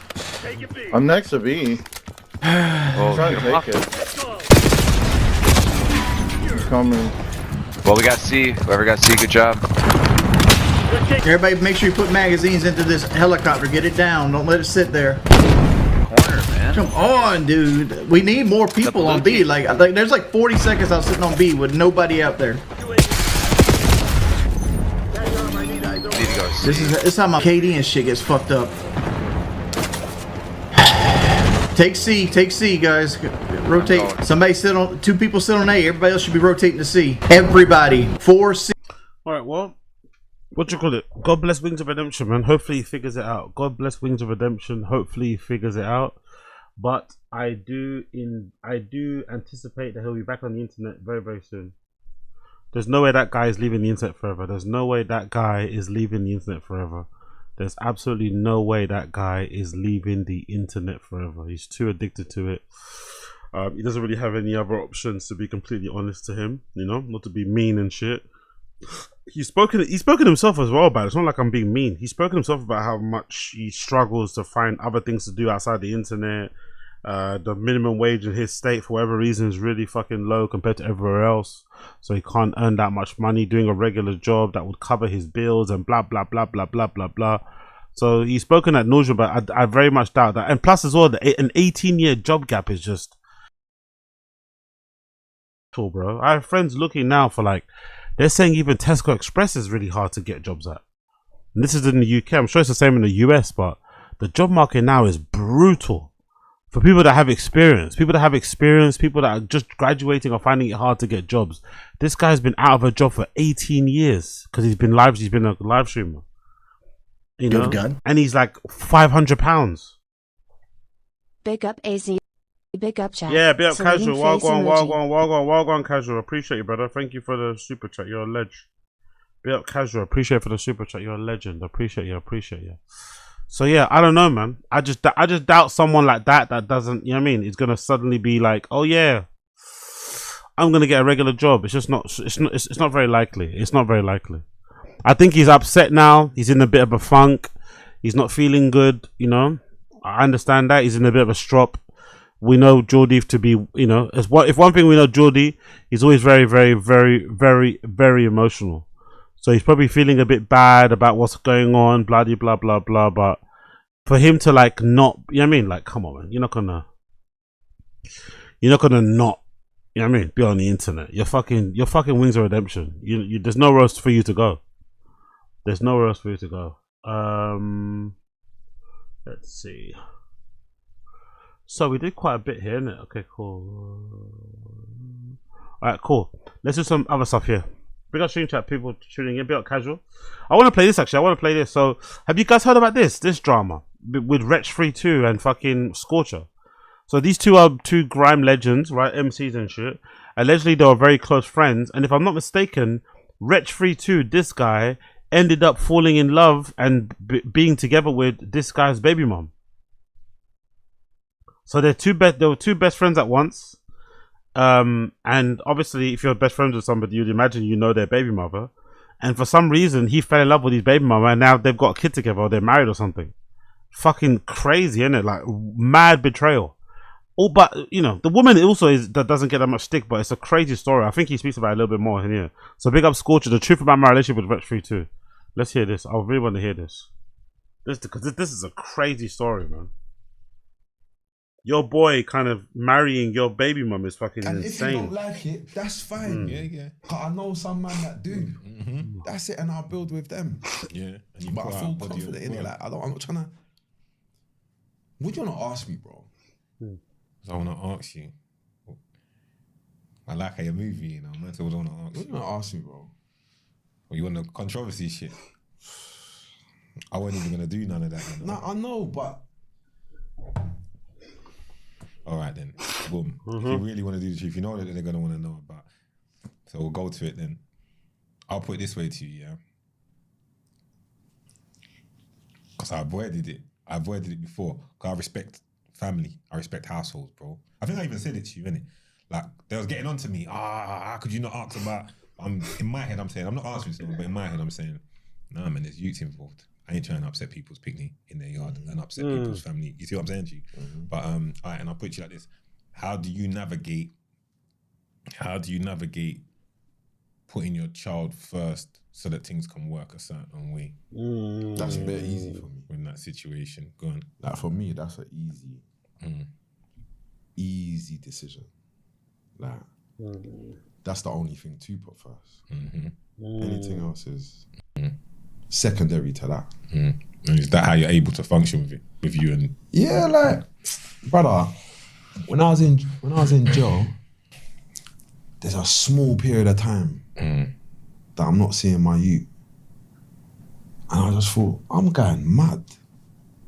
I'm next to B. I'm trying to take it. He's coming.
Well, we got C. Whoever got C, good job.
Everybody, make sure you put magazines into this helicopter. Get it down. Don't let it sit there.
Corner, man.
Come on, dude. We need more people on B. Like, there's like 40 seconds I was sitting on B with nobody out there. This is how my KD and shit gets fucked up. Take C, guys. Rotate. Somebody sit on. 2 people sit on A. Everybody else should be rotating to C. Everybody. 4 C.
All right. Well, what you call it? God bless Wings of Redemption, man. Hopefully he figures it out. God bless Wings of Redemption. Hopefully he figures it out. But I do anticipate that he'll be back on the internet very, very soon. There's no way that guy is leaving the internet forever. There's no way that guy is leaving the internet forever. There's absolutely no way that guy is leaving the internet forever. He's too addicted to it. He doesn't really have any other options, to be completely honest to him. You know, not to be mean and shit. He's spoken himself as well about it. It's not like I'm being mean. He's spoken himself about how much he struggles to find other things to do outside the internet. The minimum wage in his state, for whatever reason, is really fucking low compared to everywhere else. So he can't earn that much money doing a regular job that would cover his bills and blah, blah, blah, blah, blah, blah, blah. So he's spoken at nausea, but I very much doubt that. And plus as well, an 18-year job gap is just... bro. I have friends looking now for like... They're saying even Tesco Express is really hard to get jobs at. And this is in the UK. I'm sure it's the same in the US, but the job market now is brutal. For people that have experience, people that are just graduating or finding it hard to get jobs. This guy's been out of a job for 18 years because he's been a live streamer. You know, and he's like £500.
Big up AZ, big up chat.
Yeah, big up Casual. Wagwan Casual. Appreciate you, brother. Thank you for the super chat. You're a ledge. Big up Casual. Appreciate you for the super chat. You're a legend. Appreciate you. So yeah, I don't know, man. I just doubt someone like that doesn't, you know what I mean, is gonna suddenly be like, oh yeah, I'm gonna get a regular job. It's just not. It's not very likely. It's not very likely. I think he's upset now. He's in a bit of a funk. He's not feeling good. You know, I understand that. He's in a bit of a strop. We know Geordie to be, you know, if one thing we know, Geordie, he's always very, very, very, very, very emotional. So he's probably feeling a bit bad about what's going on, blah, blah, blah, blah. But for him to like not, you know what I mean? Like, come on, man. You're not gonna not, you know what I mean? Be on the internet. You're fucking Wings of Redemption. You there's nowhere else for you to go. There's nowhere else for you to go. Let's see. So we did quite a bit here, innit? Okay, cool. Alright, cool. Let's do some other stuff here. Big up stream chat, people tuning in, big up Casual. I want to play this actually. I want to play this. So, have you guys heard about this drama with Wretch3 2 and fucking Scorcher? So these two are two grime legends, right? MCs and shit. Allegedly, they were very close friends. And if I'm not mistaken, Wretch3 2, this guy, ended up falling in love and being together with this guy's baby mom. So they were two best friends at once. And obviously if you're best friends with somebody, you'd imagine you know their baby mother, and for some reason he fell in love with his baby mama and now they've got a kid together or they're married or something. Fucking crazy, isn't it? Like mad betrayal. But you know, the woman also that doesn't get that much stick, but it's a crazy story. I think he speaks about it a little bit more in here. So big up Scorcher, the truth about my relationship with Wretch3 2. Let's hear this. I really want to hear this because this is a crazy story, man. Your boy kind of marrying your baby mum is fucking
and
insane.
If you don't like it, that's fine.
Yeah.
I know some man that do. That's it, and I'll build with them.
Yeah. And
but I feel confident in it. Like I'm not trying to. What do you want to ask me, bro?
I want to ask you. I like how you movie, you know. Man, so I want to ask.
What do you want to ask me, bro?
Or you want the controversy shit? I wasn't even gonna do none of that. You know?
No, I know, but
all right then. Boom. If you really want to do the truth, you know that they're gonna want to know about. So we'll go to it then. I'll put it this way to you, yeah. Because I avoided it. I avoided it before. Because I respect family. I respect households, bro. I think I even said it to you, innit? Like, they was getting on to me. How could you not ask about... in my head, I'm saying, I'm not answering someone, but in my head, I'm saying, nah, man, there's youths involved. I ain't trying to upset people's picnic in their yard and upset people's family. You see what I'm saying to you? But, all right, and I'll put you like this. How do you navigate putting your child first so that things can work a certain way?
That's a bit easy for me.
In that situation, go on.
Like for me, that's an easy decision. Like, that's the only thing to put first. Anything else is secondary to that.
And is that how you're able to function with you and?
Yeah, like, brother, when I was in jail, there's a small period of time that I'm not seeing my youth. And I just thought, I'm going mad.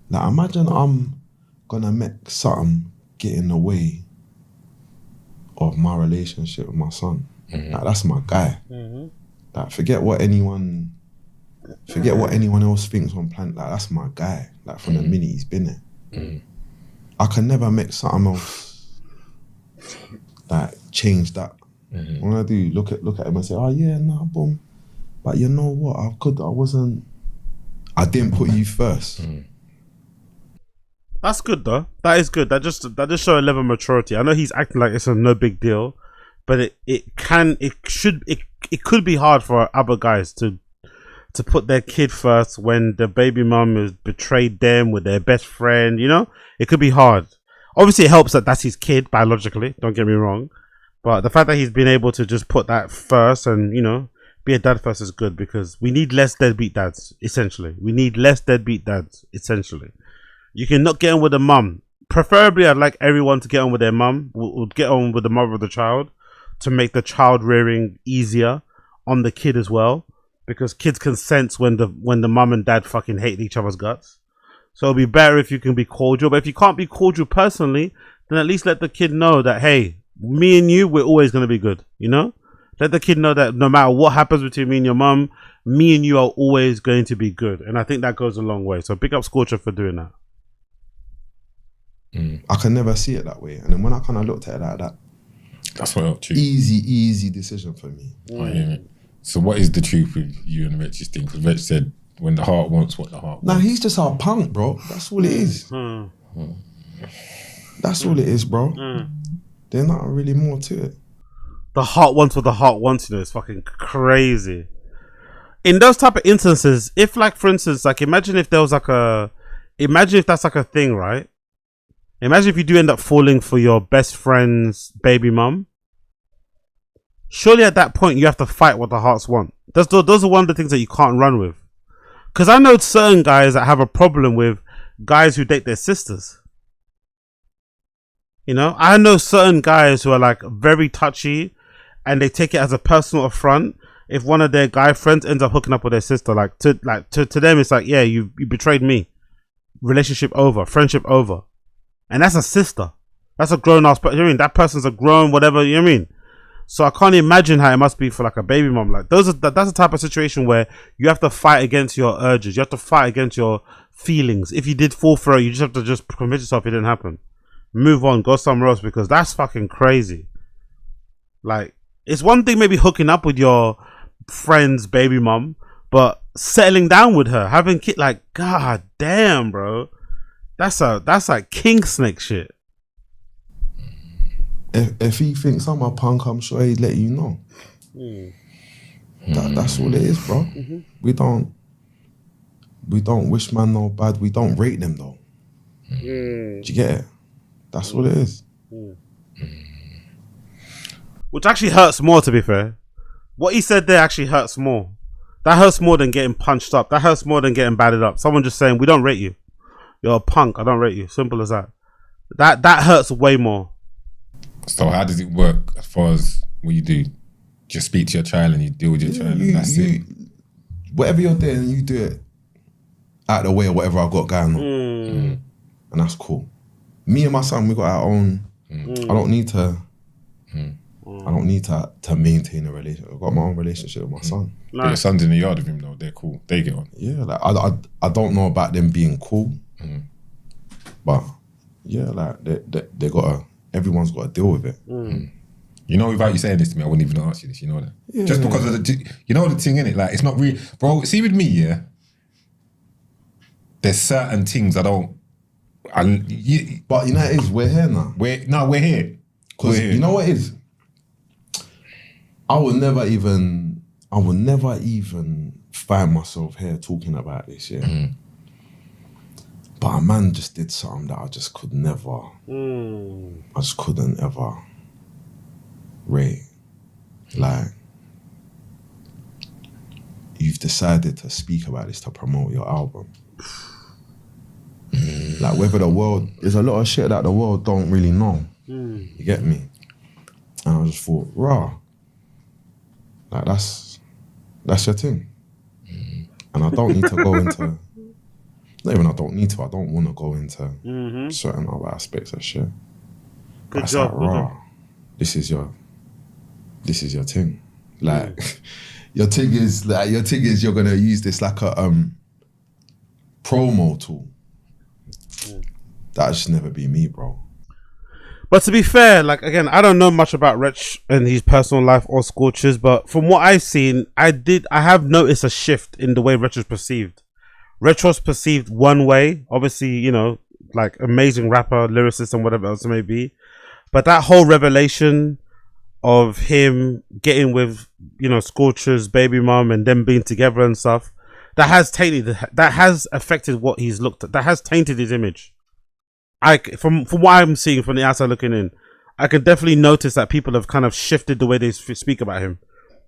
Like, imagine I'm gonna make something get in the way of my relationship with my son. Like, that's my guy. Like, forget what anyone else thinks on planet. Like, that's my guy. Like, from the minute he's been there. I can never make something else like change that. When I do look at him and say, oh yeah, nah, boom. But you know what? I didn't put you first.
That's good though. That is good. That just shows a level of maturity. I know he's acting like it's a no big deal, but it could be hard for other guys to put their kid first when the baby mum has betrayed them with their best friend. You know, it could be hard. Obviously, it helps that that's his kid biologically. Don't get me wrong, but the fact that he's been able to just put that first and, you know, be a dad first is good, because we need less deadbeat dads. Essentially, we need less deadbeat dads. Essentially. You can not get on with the mum. Preferably, I'd like everyone to get on with their mum. Would get on with the mother of the child to make the child rearing easier on the kid as well, because kids can sense when the mum and dad fucking hate each other's guts. So it'll be better if you can be cordial. But if you can't be cordial personally, then at least let the kid know that, hey, me and you, we're always going to be good. You know, let the kid know that no matter what happens between me and your mum, me and you are always going to be good. And I think that goes a long way. So big up Scorcher for doing that.
I can never see it that way. And then when I kind of looked at it like that,
that's what true.
Easy decision for me.
So what is the truth with you and Rech's thing? Because Rech said, when the heart wants what the heart wants.
Nah, he's just our punk, bro. That's all it is. That's all it is, bro. There's not really more to it.
The heart wants what the heart wants, you know, it's fucking crazy. In those type of instances, if like, for instance, like imagine if that's like a thing, right? Imagine if you do end up falling for your best friend's baby mum. Surely at that point you have to fight what the hearts want. Those are one of the things that you can't run with. Because I know certain guys that have a problem with guys who date their sisters. You know, I know certain guys who are like very touchy and they take it as a personal affront if one of their guy friends ends up hooking up with their sister. Like to them it's like, yeah, you betrayed me. Relationship over, friendship over. And that's a sister. That's a grown ass person. You know what I mean? That person's a grown whatever, you know what I mean? So I can't imagine how it must be for like a baby mom. Like that's the type of situation where you have to fight against your urges. You have to fight against your feelings. If you did fall for it, you just have to just convince yourself it didn't happen. Move on, go somewhere else, because that's fucking crazy. Like, it's one thing maybe hooking up with your friend's baby mom, but settling down with her, having kid, like, god damn, bro. That's like king snake shit.
If he thinks I'm a punk, I'm sure he'd let you know. That's all it is, bro. We don't wish man no bad. We don't rate them though. Do you get it? That's all it is.
Which actually hurts more, to be fair. What he said there actually hurts more. That hurts more than getting punched up. That hurts more than getting battered up. Someone just saying, we don't rate you. You're a punk. I don't rate you. Simple as that. That hurts way more.
So how does it work as far as what you do? Just speak to your child and you deal with your child and that's it?
Whatever you're doing, you do it out of the way of whatever I got going on. And that's cool. Me and my son, we got our own. I don't need to. I don't need to maintain a relationship. I've got my own relationship with my son.
But your son's in the yard with him though. They're cool. They get on.
Yeah, like I don't know about them being cool, but yeah, like they gotta. Everyone's got to deal with it.
You know, without you saying this to me, I wouldn't even ask you this. You know that.
Yeah.
Just because of the, you know the thing in it. Like it's not real, bro. See with me, yeah. There's certain things I don't.
But you know it is. We're here now.
We're here.
Because you know what it is. I would never even find myself here talking about this, yeah. But a man just did something that I just could never, I just couldn't ever rate. Like, you've decided to speak about this to promote your album. Like, whether the world, there's a lot of shit that the world don't really know. You get me? And I just thought, rah, like that's your thing. And I don't need to go into, not even I don't need to, I don't want to go into certain other aspects of shit.
Good
That's
job.
like, rah, this is your thing. Like, your thing is you're gonna use this like a promo tool. That'll just never be me, bro.
But to be fair, like, again, I don't know much about Wretch and his personal life or Scorchers, but from what I've seen, I have noticed a shift in the way Wretch is perceived. Wretch was perceived one way, obviously, you know, like amazing rapper, lyricist, and whatever else it may be. But that whole revelation of him getting with, you know, Scorchers, baby mum, and them being together and stuff, that has affected what he's looked at. That has tainted his image. From what I'm seeing from the outside looking in, I can definitely notice that people have kind of shifted the way they speak about him.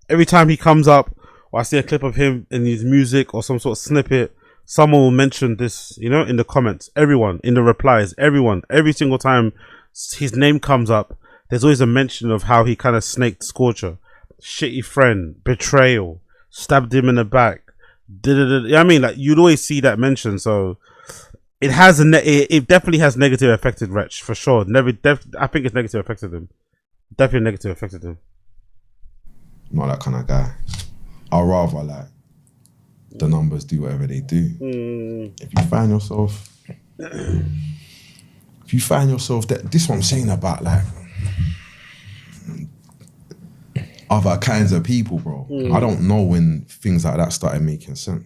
Every time he comes up, or I see a clip of him in his music or some sort of snippet, someone will mention this, you know, in the comments. Everyone, in the replies, everyone, every single time his name comes up, there's always a mention of how he kind of snaked Scorcher, shitty friend, betrayal, stabbed him in the back. I mean, like, you'd always see that mention, so it has it definitely has negative affected Wretch for sure. I think it's negative affected him. Definitely negative affected him.
Not that kind of guy. I'd rather like the numbers do whatever they do. If you find yourself, that this is what I'm saying about like other kinds of people, bro. I don't know when things like that started making sense.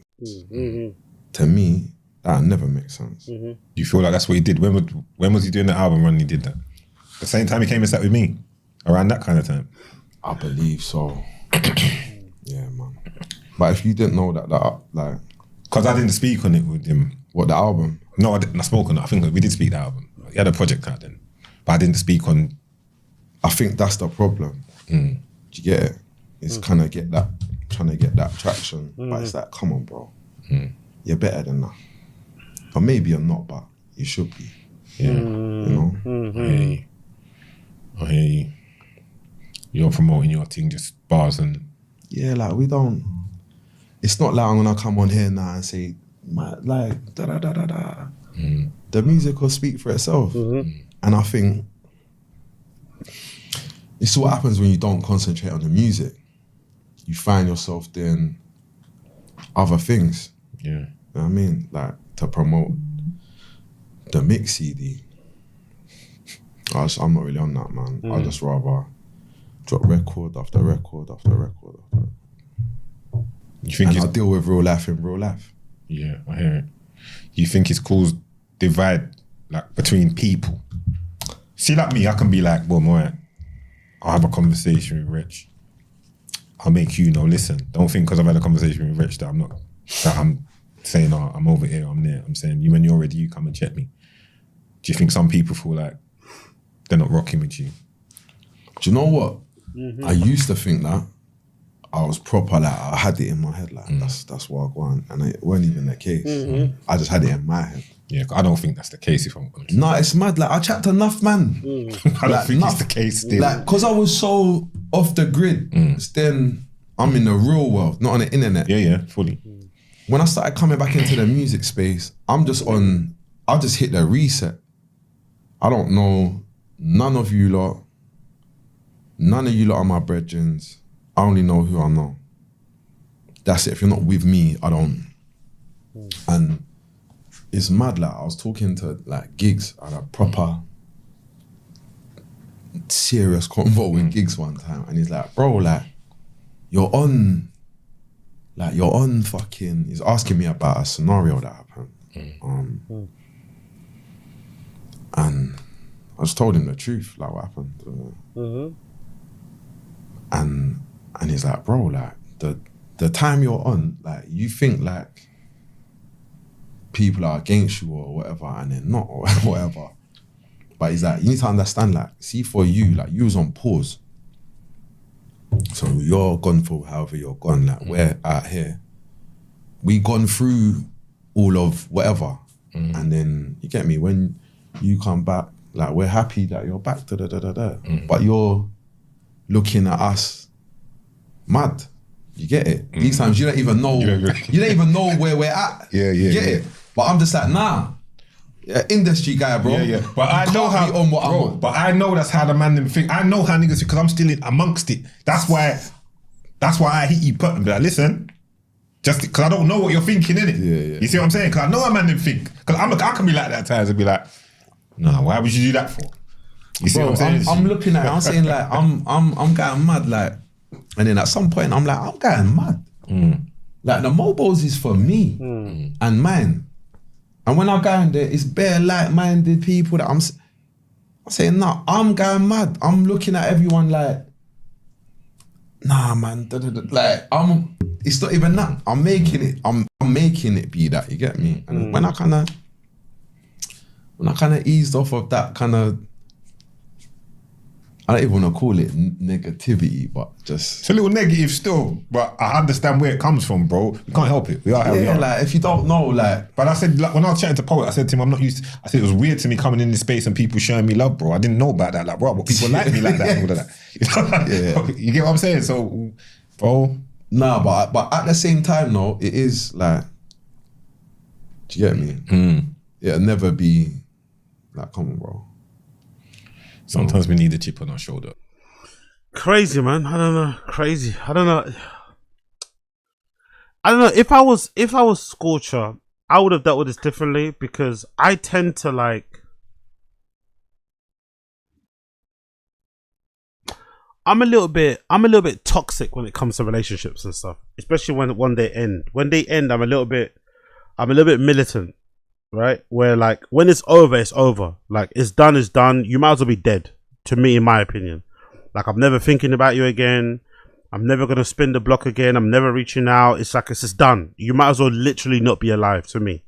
To me, that never makes sense.
Do you feel like that's what he did? When was he doing the album run? He did that the same time he came and sat with me, around that kind of time.
I believe so. Yeah, man. But if you didn't know that like,
because I didn't speak on it with him.
What, the album?
No, I didn't. I spoke on it. I think we did speak the album. He had a project out then, but I didn't speak on.
I think that's the problem. Do you get it? It's trying to get that traction, but it's like, come on, bro. You're better than that. Or maybe you're not, but you should be.
Yeah.
You know?
I hear you. You're promoting your thing, just bars and...
Yeah, like, we don't... It's not like I'm gonna come on here now and say, like, da-da-da-da-da. The music will speak for itself. And I think it's what happens when you don't concentrate on the music. You find yourself doing other things.
Yeah.
You know what I mean? Like, to promote the mix CD. I'm not really on that, man. I'd just rather drop record after record after record after record.
You think
I deal with real life in real life.
Yeah, I hear it. You think it's caused divide like between people? See, like me, I can be like, well, alright, I'll have a conversation with Rich. I'll make you know, listen, don't think because I've had a conversation with Rich that I'm saying, oh, I'm over here, I'm there. I'm saying, when you're ready, you come and check me. Do you think some people feel like they're not rocking with you?
Do you know what? I used to think that. I was proper, like, I had it in my head, like, that's what I want. And it weren't even the case. I just had it in my head.
Yeah, I don't think that's the case if I'm honest.
No, it's mad. Like, I chat to enough, man.
I don't think it's the case still.
Like, because I was so off the grid, then I'm in the real world, not on the internet.
Yeah, fully.
when I started coming back into the music space, I just hit the reset. I don't know none of you lot. None of you lot are my brethrens. I only know who I know. That's it. If you're not with me, I don't. And it's mad. Like I was talking to like Gigs at a proper serious convo with Gigs one time, and he's like, "Bro, like you're on fucking." He's asking me about a scenario that happened, and I just told him the truth, like what happened, and he's like, "Bro, like the time you're on, like you think like people are against you or whatever, and they're not or whatever." But he's like, you need to understand, like, see for you, like you was on pause. So you're gone for however you're gone, like we're out here. We gone through all of whatever. And then, you get me, when you come back, like we're happy that you're back, but you're looking at us mad. You get it? These times you don't even know, you don't even know where we're at. You get it? But I'm just like, nah. Industry guy, bro.
But I know how
on what
bro, but I know that's how the man them think. I know how niggas, because I'm still in amongst it. That's why I hit you put and be like, listen, just because I don't know what you're thinking, innit? You see what I'm saying? Because I know how man them think. Because I can be like that at times and be like, nah, why would you do that for? You see what I'm saying?
I'm looking at it, I'm saying like, I'm going mad, like, and then at some point I'm like, I'm going mad. Like the mobiles is for me and mine. And when I go in there, it's bare like-minded people that I'm saying, nah, I'm going mad. I'm looking at everyone like, nah, man, like, it's not even that. I'm making it be that, you get me? And when I kind of eased off of that kind of, I don't even want to call it negativity, but just...
It's a little negative still, but I understand where it comes from, bro. We can't help it. We are how we are.
Like, if you don't know, like...
But I said, like, when I was chatting to Poet, I said to him, I'm not used to... I said, it was weird to me coming in this space and people showing me love, bro. I didn't know about that. Like, bro, but people like me like that and all of that. You get what I'm saying? So, bro...
Nah, but at the same time, though, it is like... Do you get me? It'll never be... Like, come on, bro.
Sometimes we need a chip on our shoulder.
Crazy, man. I don't know. Crazy. I don't know. If I was Scorcher, I would have dealt with this differently, because I tend to like... I'm a little bit toxic when it comes to relationships and stuff, especially when they end. When they end, I'm a little bit militant. Right, where like when it's over, it's over. Like it's done, it's done. You might as well be dead, to me, in my opinion. Like I'm never thinking about you again. I'm never gonna spin the block again. I'm never reaching out. It's like it's just done. You might as well literally not be alive, to me.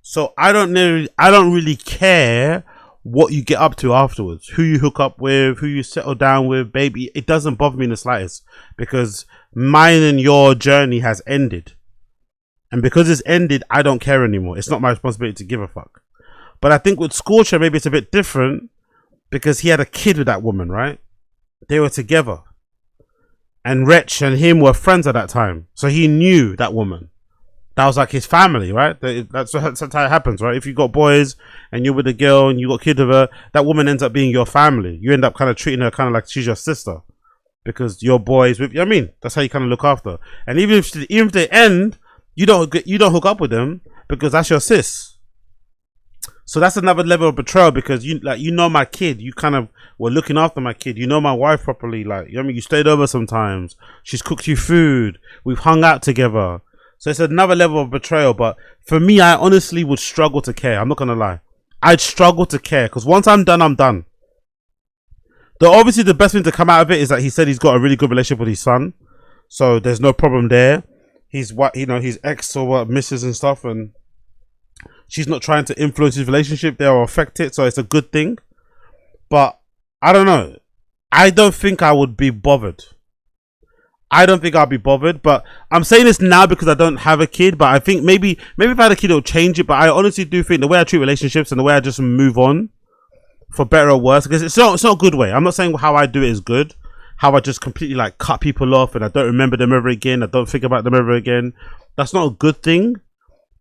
So I don't really care what you get up to afterwards, who you hook up with, who you settle down with, baby. It doesn't bother me in the slightest, because mine and your journey has ended. And because it's ended, I don't care anymore. It's not my responsibility to give a fuck. But I think with Scorcher, maybe it's a bit different, because he had a kid with that woman, right? They were together. And Wretch and him were friends at that time. So he knew that woman. That was like his family, right? That's how it happens, right? If you got boys and you're with a girl and you got a kid with her, that woman ends up being your family. You end up kind of treating her kind of like she's your sister, because your boys with you. I mean, that's how you kind of look after her. And even if they end, you don't hook up with them, because that's your sis. So that's another level of betrayal, because you know my kid. You kind of were looking after my kid. You know my wife properly. Like, you know what I mean? You stayed over sometimes. She's cooked you food. We've hung out together. So it's another level of betrayal. But for me, I honestly would struggle to care. I'm not gonna lie. I'd struggle to care, because once I'm done, I'm done. Obviously, the best thing to come out of it is that he said he's got a really good relationship with his son, so there's no problem there. He's his ex or what, misses and stuff, and she's not trying to influence his relationship there or affect it, so it's a good thing. But I don't know. I don't think I would be bothered. I don't think I'll be bothered. But I'm saying this now because I don't have a kid. But I think maybe if I had a kid, it'll change it. But I honestly do think the way I treat relationships and the way I just move on, for better or worse, because it's not a good way. I'm not saying how I do it is good. How I just completely like cut people off and I don't remember them ever again. I don't think about them ever again. That's not a good thing.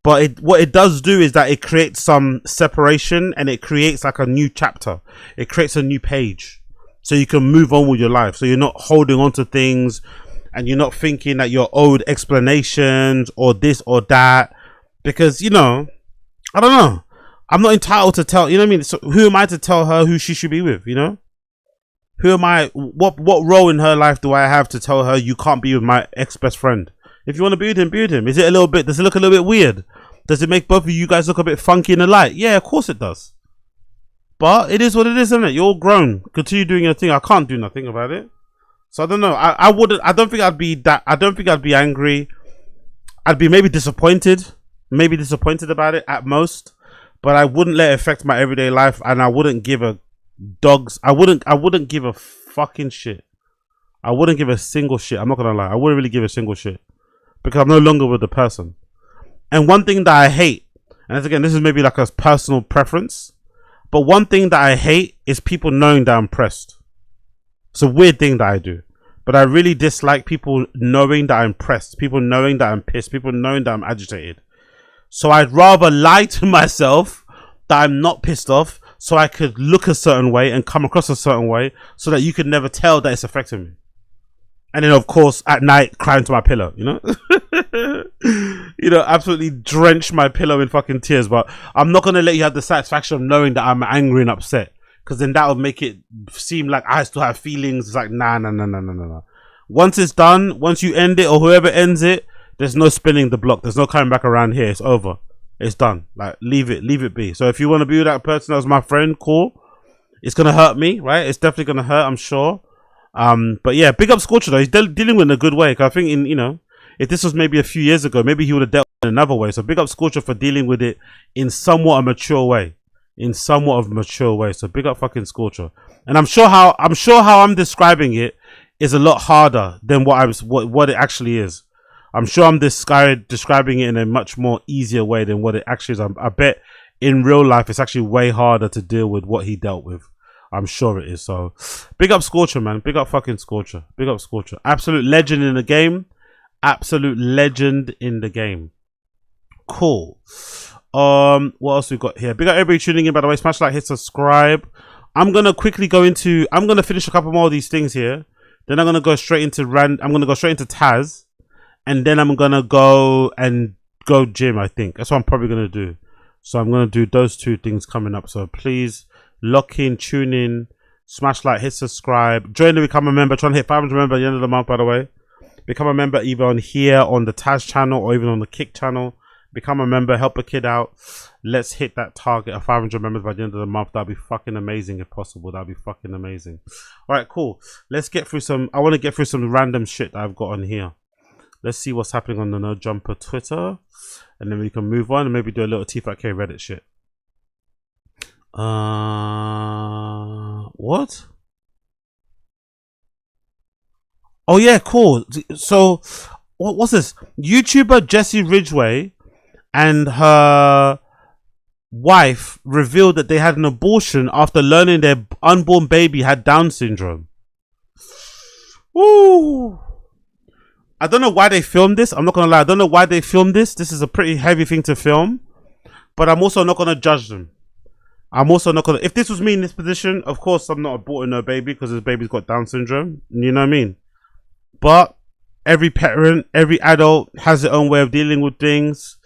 But what it does do is that it creates some separation, and it creates like a new chapter. It creates a new page, so you can move on with your life. So you're not holding on to things, and you're not thinking that you're owed explanations or this or that. Because, you know, I don't know. I'm not entitled to tell, you know what I mean? So who am I to tell her who she should be with, you know? Who am I? What role in her life do I have to tell her you can't be with my ex-best friend? If you want to be with him, be with him. Is it a little bit, does it look a little bit weird? Does it make both of you guys look a bit funky in the light? Yeah, of course it does. But it is what it is, isn't it? You're all grown. Continue doing your thing. I can't do nothing about it. So I don't know. I don't think I'd be angry. I'd be maybe disappointed. Maybe disappointed about it at most. But I wouldn't let it affect my everyday life, and I wouldn't give a dog's, I wouldn't give a fucking shit. I wouldn't give a single shit. I'm not gonna lie. I wouldn't really give a single shit. Because I'm no longer with the person. And one thing that I hate, and again, this is maybe like a personal preference, but one thing that I hate is people knowing that I'm pressed. It's a weird thing that I do. But I really dislike people knowing that I'm pressed, people knowing that I'm pissed, people knowing that I'm agitated. So I'd rather lie to myself that I'm not pissed off, so I could look a certain way and come across a certain way, so that you could never tell that it's affecting me. And then, of course, at night, crying to my pillow, you know? You know, absolutely drench my pillow in fucking tears. But I'm not going to let you have the satisfaction of knowing that I'm angry and upset. Because then that would make it seem like I still have feelings. It's like, nah. Once it's done, once you end it, or whoever ends it, there's no spinning the block. There's no coming back around here. It's over. It's done. Like, leave it be. So if you want to be with that person that was my friend, cool. It's going to hurt me, right? It's definitely going to hurt, I'm sure. But yeah, big up Scorcher though. He's dealing with it in a good way. 'Cause I think if this was maybe a few years ago, maybe he would have dealt with it in another way. So big up Scorcher for dealing with it in somewhat a mature way. So big up fucking Scorcher. And I'm sure how I'm describing it is a lot harder than what it actually is. I'm sure I'm describing it in a much more easier way than what it actually is. I bet in real life it's actually way harder to deal with what he dealt with. I'm sure it is. So big up Scorcher, man. Big up fucking Scorcher. Big up Scorcher. Absolute legend in the game. Cool. What else we got here? Big up everybody tuning in, by the way. Smash like, hit subscribe. I'm gonna finish a couple more of these things here. Then I'm gonna go straight into Taz. And then I'm gonna go gym, I think. That's what I'm probably gonna do. So I'm gonna do those two things coming up. So please lock in, tune in, smash like, hit subscribe, join the Become a Member, trying to hit 500 members at the end of the month, by the way. Become a member either on here, on the Taz channel, or even on the Kick channel. Become a member, help a kid out. Let's hit that target of 500 members by the end of the month. That'd be fucking amazing if possible. That'd be fucking amazing. Alright, cool. Let's get through I want to get through some random shit that I've got on here. Let's see what's happening on the No Jumper Twitter. And then we can move on and maybe do a little T5K Reddit shit. What? Oh yeah, cool. So what's this? YouTuber Jessie Ridgway and her wife revealed that they had an abortion after learning their unborn baby had Down syndrome. Ooh. I don't know why they filmed this. I'm not gonna lie. I don't know why they filmed this. This is a pretty heavy thing to film. But I'm also not gonna judge them. If this was me in this position, of course I'm not aborting her baby because his baby's got Down syndrome. You know what I mean? But every parent, every adult has their own way of dealing with things.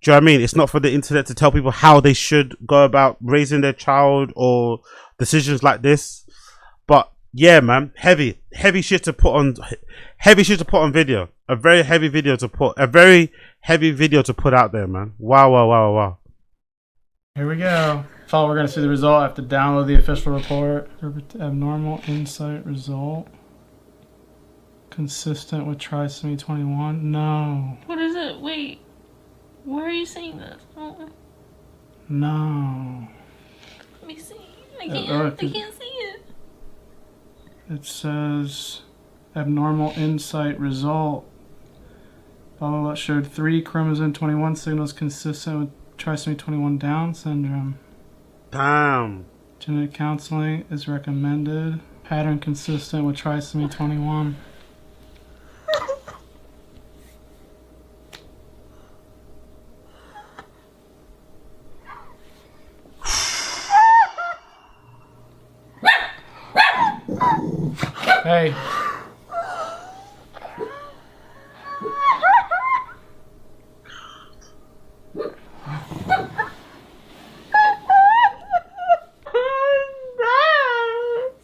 Do you know what I mean? It's not for the internet to tell people how they should go about raising their child or decisions like this. But yeah, man, heavy shit to put on video. A very heavy video to put out there, man. Wow.
Here we go. We're going to see the result. I have to download the official report. Abnormal insight result. Consistent with trisomy 21. No.
What is it? Wait. Where are you seeing this? Oh.
No.
Let me see. I can't see it.
It says abnormal insight result. Blah, blah, blah. Showed 3 chromosome 21 signals consistent with trisomy 21 Down syndrome.
Damn.
Genetic counseling is recommended. Pattern consistent with trisomy 21. Hey.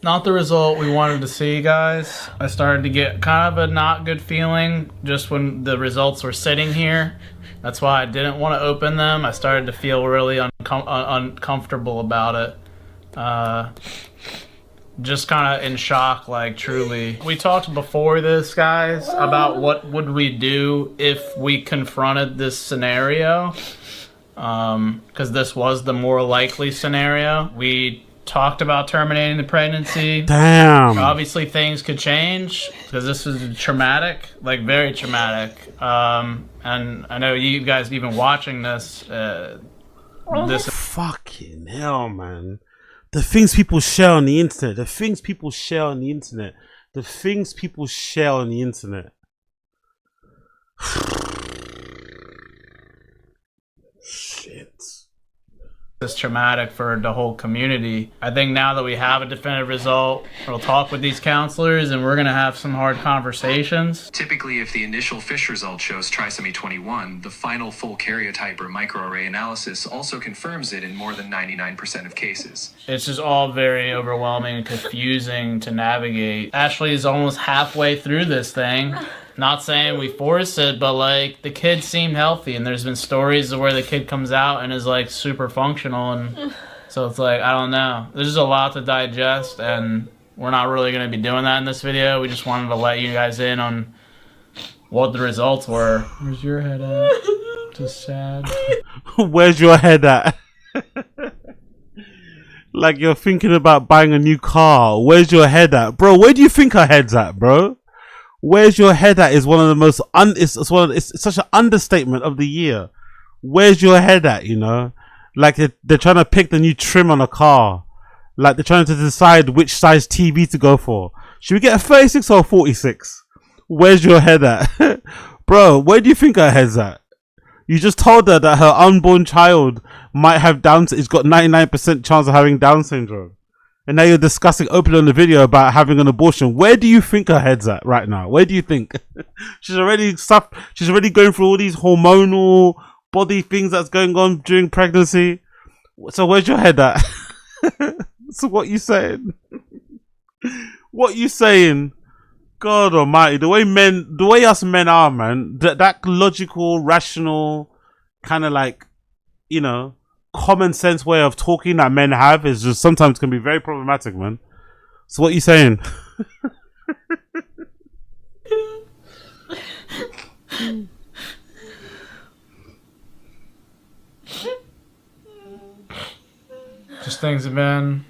Not the result we wanted to see, guys. I started to get kind of a not good feeling just when the results were sitting here. That's why I didn't want to open them. I started to feel really uncomfortable about it. Just kind of in shock, like, truly. We talked before this, guys, about what would we do if we confronted this scenario. Because this was the more likely scenario. We talked about terminating the pregnancy.
Damn.
Obviously things could change because this is traumatic, like very traumatic. And I know you guys even watching this.
Fucking hell, man. The things people share on the internet. The things people share on the internet. The things people share on the internet. Shit.
It's traumatic for the whole community. I think now that we have a definitive result, we'll talk with these counselors and we're gonna have some hard conversations.
Typically, if the initial FISH result shows trisomy 21, the final full karyotype or microarray analysis also confirms it in more than 99% of cases.
It's just all very overwhelming and confusing to navigate. Ashley is almost halfway through this thing. Not saying we force it, but like the kid seemed healthy, and there's been stories of where the kid comes out and is like super functional, and so it's like, I don't know. There's just a lot to digest, and we're not really going to be doing that in this video. We just wanted to let you guys in on what the results were. Where's your head at? Just sad.
Where's your head at? Like you're thinking about buying a new car. Where's your head at? Bro, where do you think her head's at, bro? Where's your head at is one of the most it's such an understatement of the year. Where's your head at, you know? Like they're trying to pick the new trim on a car. Like they're trying to decide which size TV to go for. Should we get a 36 or a 46? Where's your head at? Bro, where do you think her head's at? You just told her that her unborn child might have it's got 99% chance of having Down syndrome. And now you're discussing openly on the video about having an abortion. Where do you think her head's at right now? Where do you think? She's already going through all these hormonal body things that's going on during pregnancy. So where's your head at? So what you saying? What you saying? God almighty, the way us men are, man, that logical, rational, kind of like, you know, common sense way of talking that men have is just sometimes can be very problematic, man. So what you saying?
Just things have been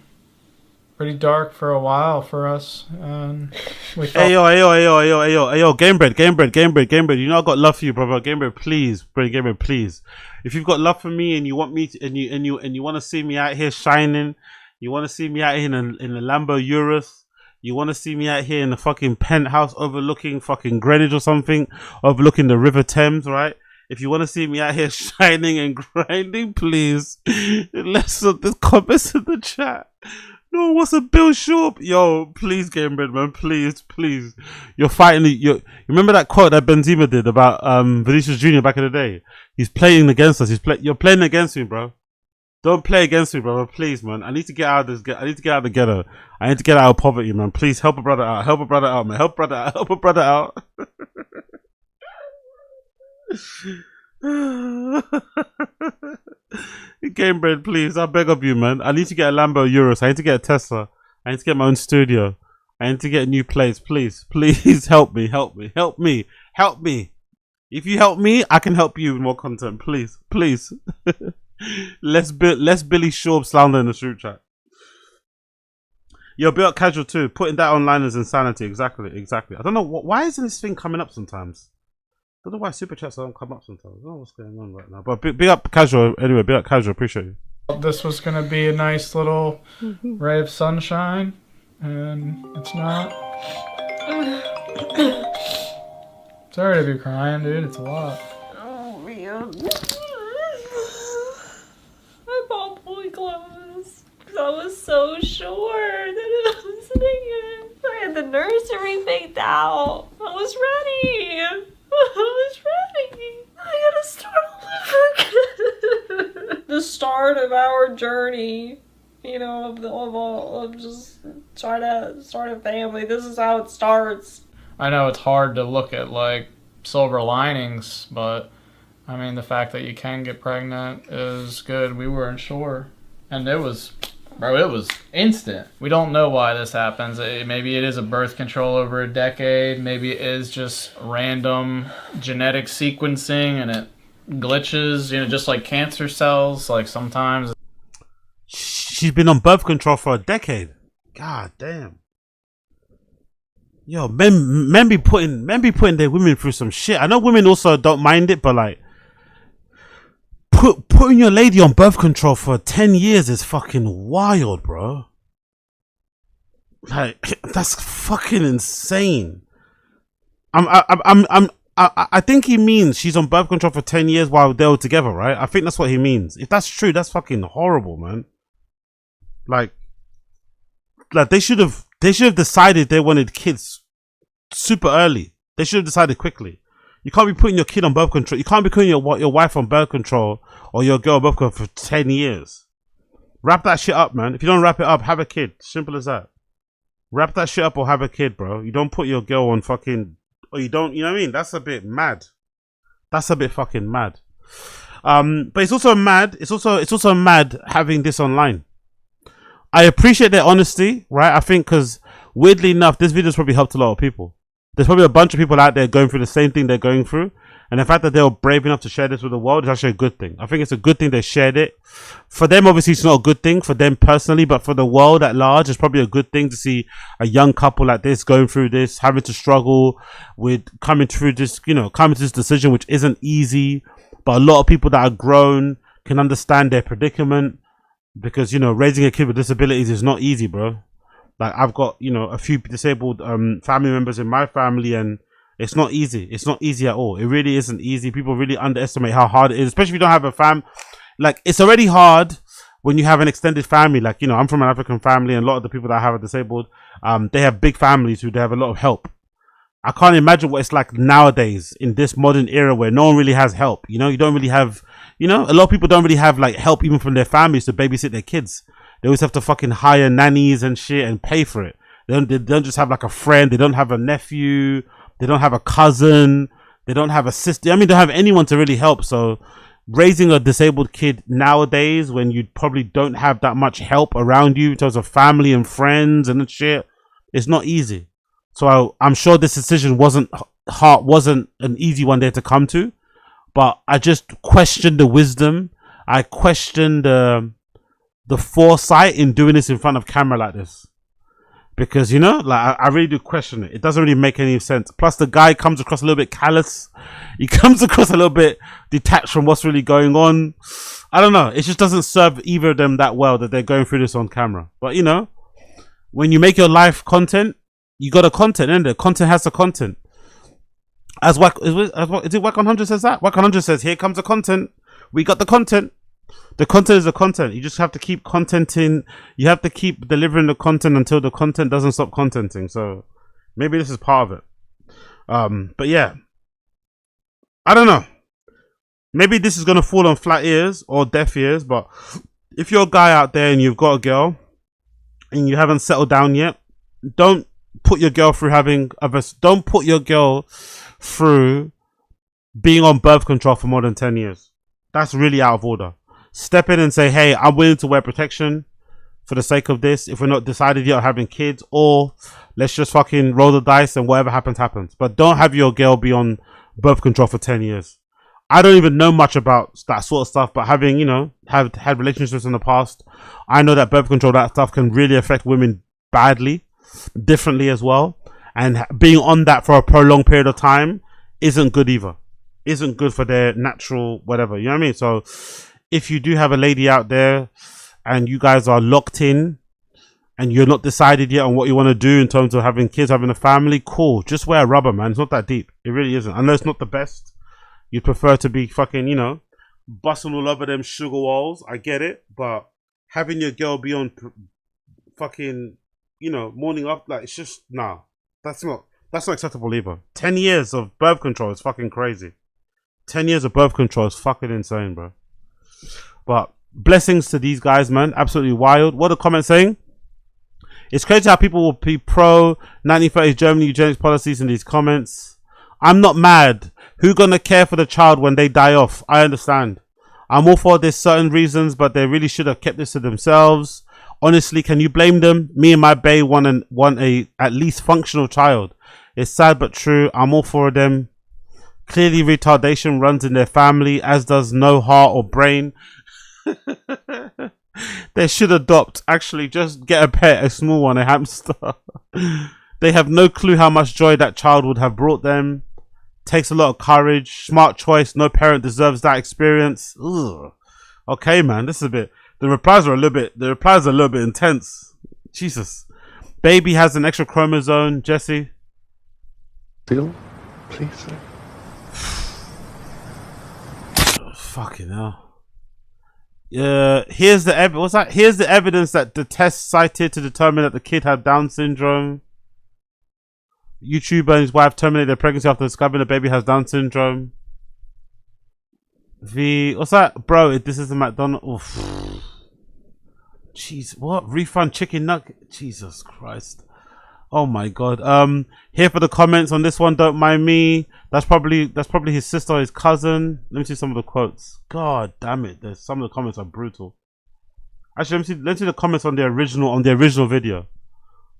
pretty dark for a while for us, and we felt
Hey yo, Gamebred. You know I got love for you, brother. Gamebred, please. If you've got love for me and you want me to, and you want to see me out here shining, you want to see me out here in the Lambo Urus, you want to see me out here in the fucking penthouse overlooking fucking Greenwich or something, overlooking the River Thames, right? If you want to see me out here shining and grinding, please, let's put the comments in the chat. No, what's a Bill Shaw? Yo, please, Gamebred, man, please. You're fighting. You remember that quote that Benzema did about Vinicius Jr. back in the day? He's playing against us. You're playing against me, bro. Don't play against me, brother. Please, man. I need to get out of this. I need to get out of the ghetto. I need to get out of poverty, man. Please help a brother out. Help a brother out, man. Help a brother out. Gamebred, please, I beg of you, man. I need to get a Lambo Urus. I need to get a Tesla. I need to get my own studio. I need to get a new place. Please help me. If you help me, I can help you with more content. Please. Let's Billy Shaw slander in the street chat. Yo, Built Casual too. Putting that online is insanity. Exactly. I don't know why isn't this thing coming up sometimes. I don't know why super chats don't come up sometimes. I don't know what's going on right now. But big up Casual anyway. Big up Casual. Appreciate you.
this was gonna be a nice little ray of sunshine, and it's not. Sorry to be crying, dude. It's a lot.
Oh man. My ball fully closed. I was so sure that it was singing. I had the nursery picked out. I was ready. I was ready. I gotta start all over again. The start of our journey, you know, of just trying to start a family. This is how it starts.
I know it's hard to look at like silver linings, but I mean the fact that you can get pregnant is good. We weren't sure, and it was instant. We don't know why this happens. Maybe it is a birth control over a decade. Maybe it is just random genetic sequencing and it glitches, you know, just like cancer cells. Like sometimes.
She's been on birth control for a decade. God damn. Yo, men be putting their women through some shit. I know women also don't mind it, but like putting your lady on birth control for 10 years is fucking wild, bro. Like that's fucking insane. I think he means she's on birth control for 10 years while they were together, right? I think that's what he means. If that's true, that's fucking horrible, man. Like they should have decided they wanted kids super early. They should have decided quickly. You can't be putting your kid on birth control. You can't be putting your wife on birth control or your girl on birth control for 10 years. Wrap that shit up, man. If you don't wrap it up, have a kid. Simple as that. Wrap that shit up or have a kid, bro. You don't put your girl on fucking, or you don't, you know what I mean? That's a bit mad. That's a bit fucking mad. But it's also mad. It's also mad having this online. I appreciate their honesty, right? I think because weirdly enough, this video's probably helped a lot of people. There's probably a bunch of people out there going through the same thing they're going through. And the fact that they were brave enough to share this with the world is actually a good thing. I think it's a good thing they shared it. For them, obviously, it's not a good thing for them personally, but for the world at large, it's probably a good thing to see a young couple like this going through this, having to struggle with coming through this, you know, coming to this decision, which isn't easy. But a lot of people that are grown can understand their predicament because, you know, raising a kid with disabilities is not easy, bro. Like I've got, you know, a few disabled family members in my family, and it's not easy. It's not easy at all. It really isn't easy. People really underestimate how hard it is, especially if you don't have a fam. Like it's already hard when you have an extended family. Like, you know, I'm from an African family, and a lot of the people that I have are disabled. They have big families who they have a lot of help. I can't imagine what it's like nowadays in this modern era where no one really has help. You know, you don't really have, you know, a lot of people don't really have like help even from their families to babysit their kids. They always have to fucking hire nannies and shit and pay for it. They don't just have like a friend. They don't have a nephew. They don't have a cousin. They don't have a sister. I mean, they don't have anyone to really help. So raising a disabled kid nowadays when you probably don't have that much help around you in terms of family and friends and shit, it's not easy. So I'm sure this decision wasn't an easy one there to come to. But I just question the wisdom. I question the foresight in doing this in front of camera like this, because, you know, like I really do question it. It doesn't really make any sense. Plus the guy comes across a little bit callous. He comes across a little bit detached from what's really going on. I don't know, it just doesn't serve either of them that well that they're going through this on camera. But, you know, when you make your life content, you got a content, and the content has the content. As Wack, is it Wack 100 says that? Wack 100 says, here comes the content. We got the content. The content is the content. You just have to keep contenting. You have to keep delivering the content until the content doesn't stop contenting. So maybe this is part of it. But yeah, I don't know. Maybe this is gonna fall on flat ears or deaf ears. But if you're a guy out there and you've got a girl and you haven't settled down yet, don't put your girl through Don't put your girl through being on birth control for more than 10 years. That's really out of order. Step in and say, hey, I'm willing to wear protection for the sake of this if we're not decided yet on having kids, or let's just fucking roll the dice and whatever happens, happens. But don't have your girl be on birth control for 10 years. I don't even know much about that sort of stuff, but having, you know, had relationships in the past, I know that birth control, that stuff can really affect women badly, differently as well. And being on that for a prolonged period of time isn't good either. Isn't good for their natural whatever, you know what I mean? So if you do have a lady out there and you guys are locked in and you're not decided yet on what you want to do in terms of having kids, having a family, cool. Just wear a rubber, man. It's not that deep. It really isn't. I know it's not the best. You'd prefer to be fucking, you know, busting all over them sugar walls. I get it. But having your girl be on fucking, you know, morning up, like, it's just, nah. That's not acceptable either. 10 years of birth control is fucking crazy. 10 years of birth control is fucking insane, bro. But blessings to these guys, man. Absolutely wild. What are the comments saying? It's crazy how people will be pro 1930s Germany eugenics policies in these comments. I'm not mad. Who gonna care for the child when they die off? I understand. I'm all for this certain reasons, but they really should have kept this to themselves. Honestly, can you blame them? Me and my bae want a at least functional child. It's sad but true. I'm all for them. Clearly retardation runs in their family, as does no heart or brain. They should adopt. Actually, just get a pet, a small one, a hamster. They have no clue how much joy that child would have brought them. Takes a lot of courage. Smart choice. No parent deserves that experience. Ugh. Okay, man, this is a bit. The replies are a little bit intense. Jesus. Baby has an extra chromosome. Jesse.
Bill, please, sir.
Fucking hell. Here's the Here's the evidence that the test cited to determine that the kid had Down syndrome. YouTuber and his wife terminated their pregnancy after discovering the baby has Down syndrome. What's that, bro? This is a McDonald's. Oof. Jeez, what? Refund chicken nugget? Jesus Christ. Oh my god. Here for the comments on this one. Don't mind me. That's probably his sister or his cousin. Let me see some of the quotes. God damn it. There's some of the comments are brutal. Actually, let's see the comments on the original video.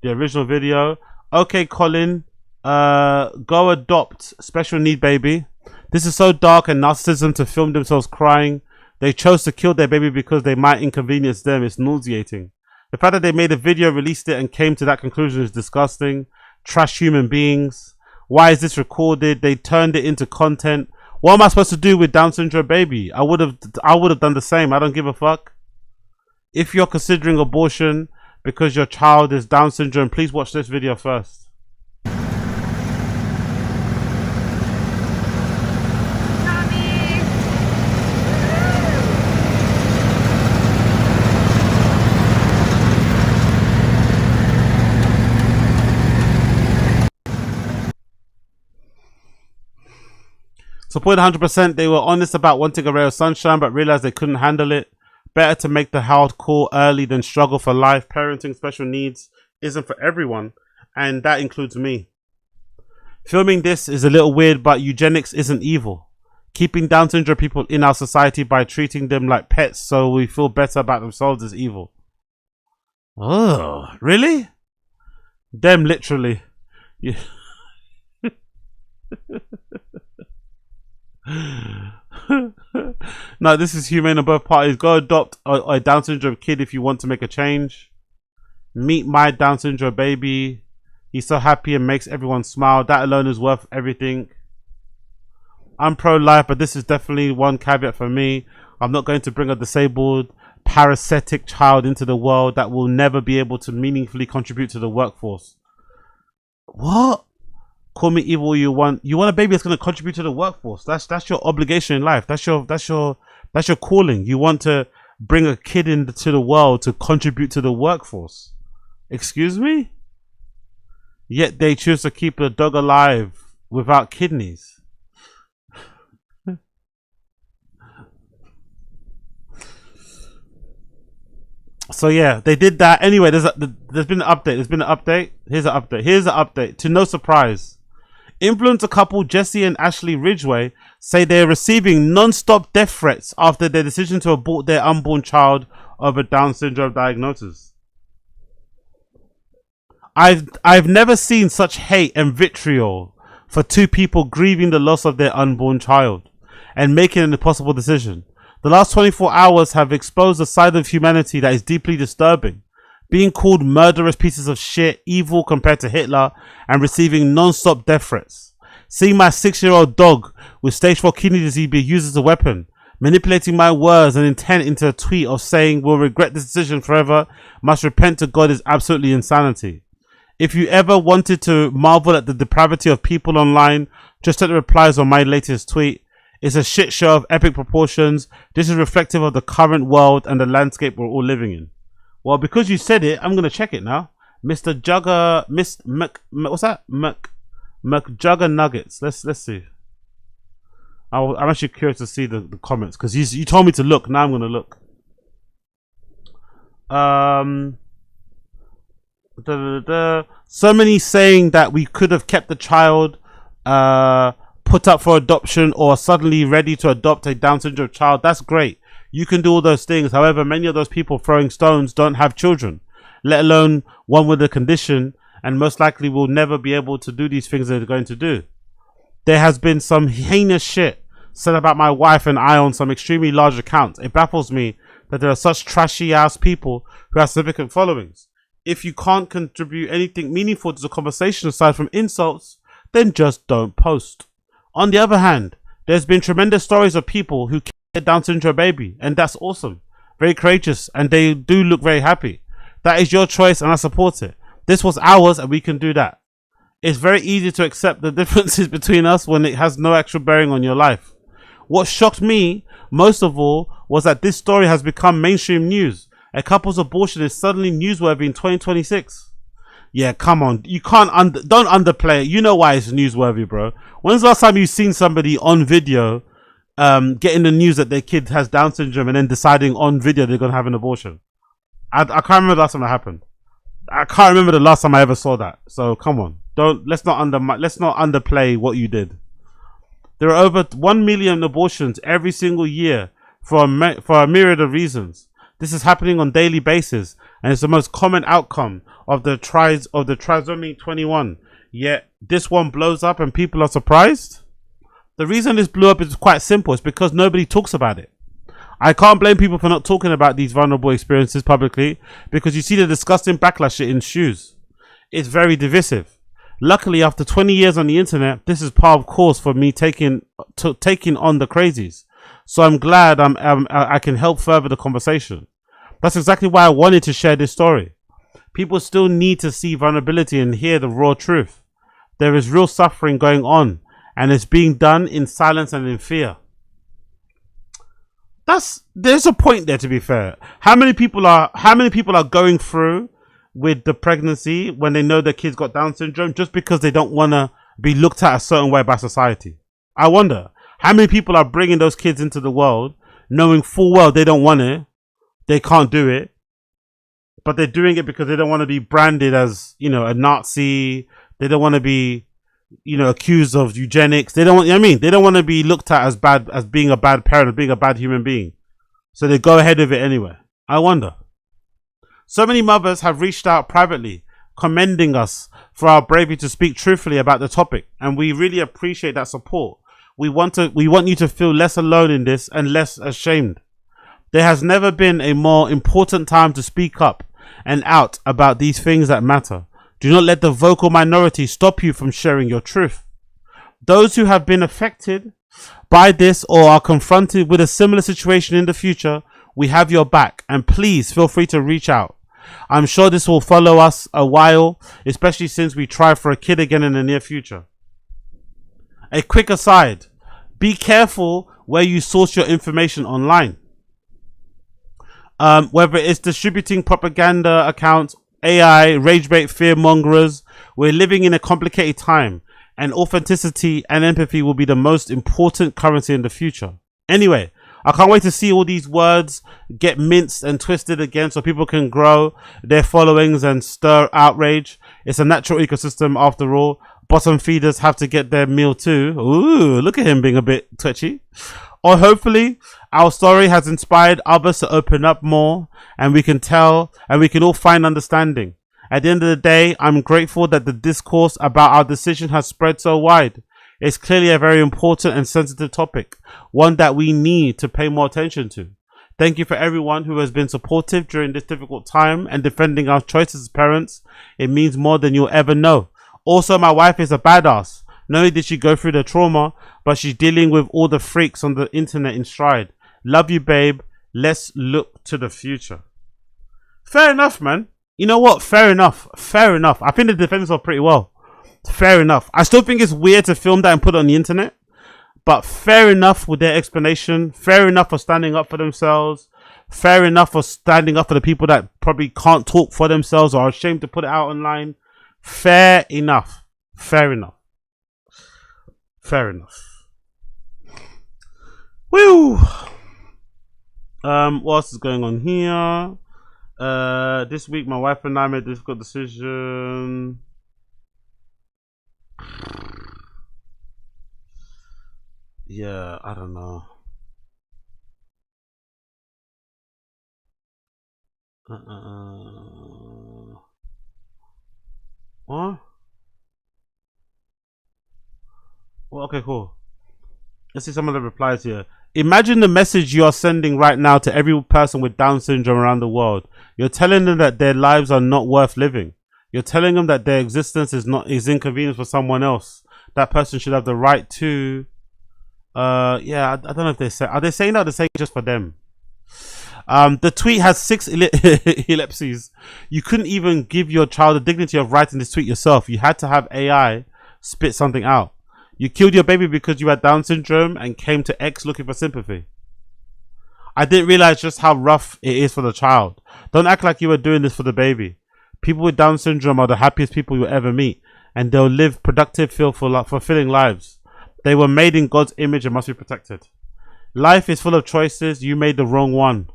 The original video. Okay, Colin. Go adopt special need baby. This is so dark and narcissism to film themselves crying. They chose to kill their baby because they might inconvenience them. It's nauseating. The fact that they made a video, released it, and came to that conclusion is disgusting. Trash human beings. Why is this recorded? They turned it into content. What am I supposed to do with Down syndrome baby? I would have done the same. I don't give a fuck. If you're considering abortion because your child is Down syndrome, please watch this video first. Support 100%. They were honest about wanting a ray of sunshine, but realized they couldn't handle it. Better to make the hard call early than struggle for life. Parenting special needs isn't for everyone, and that includes me. Filming this is a little weird, but eugenics isn't evil. Keeping Down syndrome people in our society by treating them like pets so we feel better about themselves is evil. Oh, really? Them literally. Yeah. No, this is humane on both parties. Go adopt a Down syndrome kid if you want to make a change. Meet my Down syndrome baby. He's so happy and makes everyone smile. That alone is worth everything. I'm pro-life, but this is definitely one caveat for me. I'm not going to bring a disabled, parasitic child into the world that will never be able to meaningfully contribute to the workforce. What? Call me evil you want. You want a baby that's going to contribute to the workforce. That's your obligation in life. That's your calling. You want to bring a kid into the world to contribute to the workforce. Excuse me? Yet they choose to keep a dog alive without kidneys. So yeah, they did that. Anyway, there's been an update. Here's an update. To no surprise, influencer couple Jesse and Ashley Ridgway say they're receiving non-stop death threats after their decision to abort their unborn child over Down syndrome diagnosis. I've never seen such hate and vitriol for two people grieving the loss of their unborn child and making an impossible decision. The last 24 hours have exposed a side of humanity that is deeply disturbing. Being called murderous pieces of shit, evil compared to Hitler, and receiving non-stop death threats. Seeing my 6-year-old dog with stage 4 kidney disease be used as a weapon. Manipulating my words and intent into a tweet of saying we'll regret this decision forever, must repent to God is absolutely insanity. If you ever wanted to marvel at the depravity of people online, just check the replies on my latest tweet. It's a shit show of epic proportions. This is reflective of the current world and the landscape we're all living in. Well, because you said it, I'm going to check it now. Mr. Jugger, what's that? McJugger Nuggets. Let's see. I'm actually curious to see the comments because you told me to look. Now I'm gonna look. So many saying that we could have kept the child put up for adoption or suddenly ready to adopt a Down syndrome child. That's great. You can do all those things. However, many of those people throwing stones don't have children, let alone one with a condition, and most likely will never be able to do these things they're going to do. There has been some heinous shit said about my wife and I on some extremely large accounts. It baffles me that there are such trashy ass people who have significant followings. If you can't contribute anything meaningful to the conversation aside from insults, then just don't post. On the other hand, there's been tremendous stories of people who killed their Down syndrome baby, and that's awesome. Very courageous, and they do look very happy. That is your choice, and I support it. This was ours, and we can do that. It's very easy to accept the differences between us when it has no actual bearing on your life. What shocked me most of all was that this story has become mainstream news. A couple's abortion is suddenly newsworthy in 2026. Yeah, come on. You can't don't underplay it. You know why it's newsworthy, bro. When's the last time you've seen somebody on video getting the news that their kid has Down syndrome and then deciding on video they're gonna have an abortion? I can't remember the last time that happened. I can't remember the last time I ever saw that. So come on. Let's not underplay what you did. There are over 1 million abortions every single year for a myriad of reasons. This is happening on a daily basis, and it's the most common outcome of the trisomy 21. Yet this one blows up and people are surprised. The reason this blew up is quite simple. It's because nobody talks about it. I can't blame people for not talking about these vulnerable experiences publicly, because you see the disgusting backlash it ensues. It's very divisive. Luckily, after 20 years on the internet, this is part of course for me taking on the crazies. So I'm glad I can help further the conversation. That's exactly why I wanted to share this story. People still need to see vulnerability and hear the raw truth. There is real suffering going on, and it's being done in silence and in fear. There's a point there, to be fair. How many people are going through with the pregnancy when they know their kids got Down syndrome just because they don't want to be looked at a certain way by society? I wonder how many people are bringing those kids into the world knowing full well they don't want it, they can't do it, but they're doing it because they don't want to be branded as, a Nazi. They don't want to be, accused of eugenics. They don't want, they don't want to be looked at as being a bad parent, as being a bad human being. So they go ahead with it anyway. I wonder. So many mothers have reached out privately, commending us for our bravery to speak truthfully about the topic, and we really appreciate that support. We want you to feel less alone in this and less ashamed. There has never been a more important time to speak up and out about these things that matter. Do not let the vocal minority stop you from sharing your truth. Those who have been affected by this or are confronted with a similar situation in the future, we have your back, and please feel free to reach out. I'm sure this will follow us a while, especially since we try for a kid again in the near future. A quick aside, be careful where you source your information online. Whether it's distributing propaganda accounts, AI, rage bait, fear mongers, we're living in a complicated time, and authenticity and empathy will be the most important currency in the future. Anyway, I can't wait to see all these words get minced and twisted again so people can grow their followings and stir outrage. It's a natural ecosystem after all. Bottom feeders have to get their meal too. Ooh, look at him being a bit twitchy. Or hopefully our story has inspired others to open up more, and we can tell and we can all find understanding. At the end of the day, I'm grateful that the discourse about our decision has spread so wide. It's clearly a very important and sensitive topic, one that we need to pay more attention to. Thank you for everyone who has been supportive during this difficult time and defending our choices as parents. It means more than you'll ever know. Also, my wife is a badass. Not only did she go through the trauma, but she's dealing with all the freaks on the internet in stride. Love you, babe. Let's look to the future. Fair enough, man. You know what? Fair enough. Fair enough. I think the defenders are pretty well. Fair enough. I still think it's weird to film that and put it on the internet, but fair enough with their explanation. Fair enough for standing up for themselves. Fair enough for standing up for the people that probably can't talk for themselves or are ashamed to put it out online. Fair enough. Fair enough. Fair enough. Woo! What else is going on here? This week my wife and I made a difficult decision. Yeah, I don't know. What? Well, okay, cool. Let's see some of the replies here. Imagine the message you are sending right now to every person with Down syndrome around the world. You're telling them that their lives are not worth living. You're telling them that their existence is inconvenience for someone else. That person should have the right to. Yeah, I don't know if they say. Are they saying that? Or they're saying just for them. The tweet has 6 ellipses. You couldn't even give your child the dignity of writing this tweet yourself. You had to have AI spit something out. You killed your baby because you had Down syndrome and came to X looking for sympathy. I didn't realize just how rough it is for the child. Don't act like you were doing this for the baby. People with Down syndrome are the happiest people you'll ever meet, and they'll live productive, fulfilling lives. They were made in God's image and must be protected. Life is full of choices. You made the wrong one.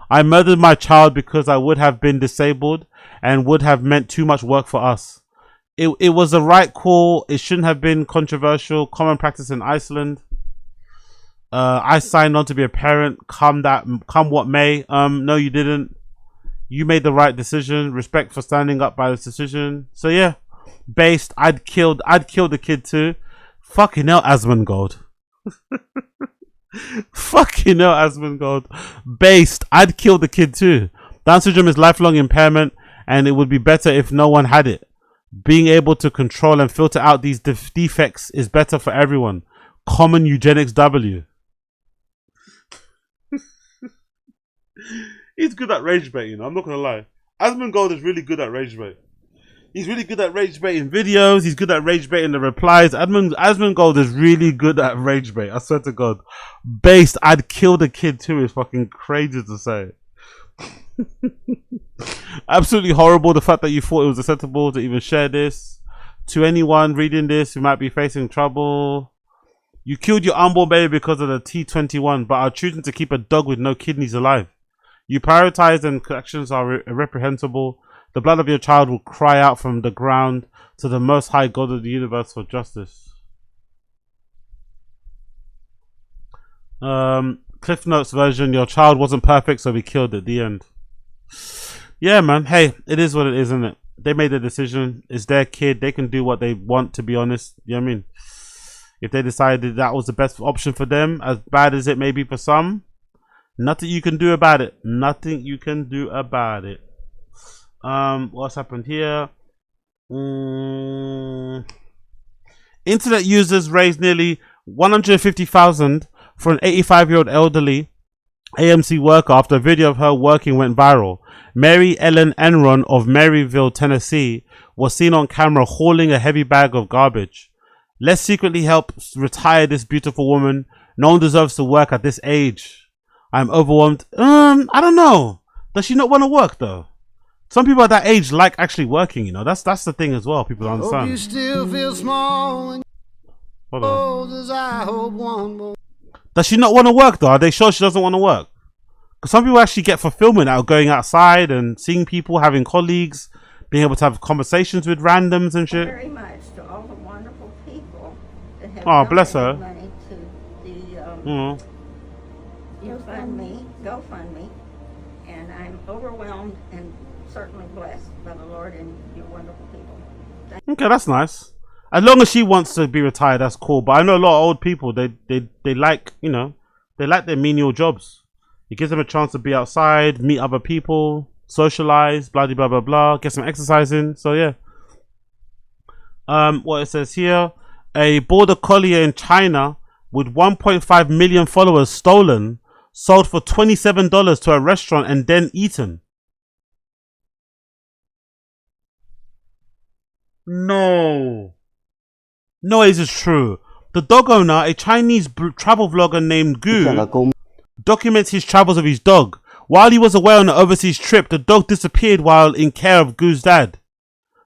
I murdered my child because I would have been disabled and would have meant too much work for us. It was the right call. It shouldn't have been controversial. Common practice in Iceland. I signed on to be a parent. Come what may. No, you didn't. You made the right decision. Respect for standing up by this decision. So yeah, based. I'd kill the kid too. Fucking hell, Asmongold. Fucking hell, Asmongold. Based. I'd kill the kid too. Down syndrome is lifelong impairment, and it would be better if no one had it. Being able to control and filter out these defects is better for everyone. Common eugenics W. He's good at rage baiting, I'm not gonna lie. Asmongold is really good at rage bait. He's really good at rage baiting videos. He's good at rage baiting the replies. Asmongold is really good at rage bait. I swear to God. Based, I'd kill the kid too is fucking crazy to say. Absolutely horrible the fact that you thought it was acceptable to even share this. To anyone reading this who might be facing trouble, you killed your unborn baby because of the T21 but are choosing to keep a dog with no kidneys alive. You prioritize and actions are reprehensible. The blood of your child will cry out from the ground to the most high God of the universe for justice. Cliff Notes version, your child wasn't perfect so we killed it. The end. Yeah, man. Hey, it is what it is, isn't it? They made the decision. It's their kid. They can do what they want, to be honest. You know what I mean? If they decided that was the best option for them, as bad as it may be for some, nothing you can do about it. Nothing you can do about it. What's happened here? Internet users raised nearly $150,000 for an 85-year-old elderly AMC worker after a video of her working went viral. Mary Ellen Enron of Maryville, Tennessee, was seen on camera hauling a heavy bag of garbage. Let's secretly help retire this beautiful woman. No one deserves to work at this age. I'm overwhelmed. I don't know. Does she not want to work though? Some people at that age like actually working, you know. That's the thing as well. People don't understand.
You still feel small and
Hold on.
old as I hope one more.
Does she not want to work though? Are they sure she doesn't want to work? Because some people actually get fulfillment out of going outside and seeing people, having colleagues, being able to have conversations with randoms and shit.
Very much to all the wonderful people that have
Oh, bless her.
money to the
Mm.
GoFundMe, and I'm overwhelmed and certainly blessed by the Lord and your wonderful people.
Okay, that's nice. As long as she wants to be retired, that's cool. But I know a lot of old people. They like, you know, they like their menial jobs. It gives them a chance to be outside, meet other people, socialize, blah blah blah blah, get some exercise in. So yeah. What it says here: a border collie in China with 1.5 million followers stolen, sold for $27 to a restaurant and then eaten. No, this is true. The dog owner, a Chinese travel vlogger named Gu, documents his travels of his dog. While he was away on an overseas trip, the dog disappeared while in care of Gu's dad.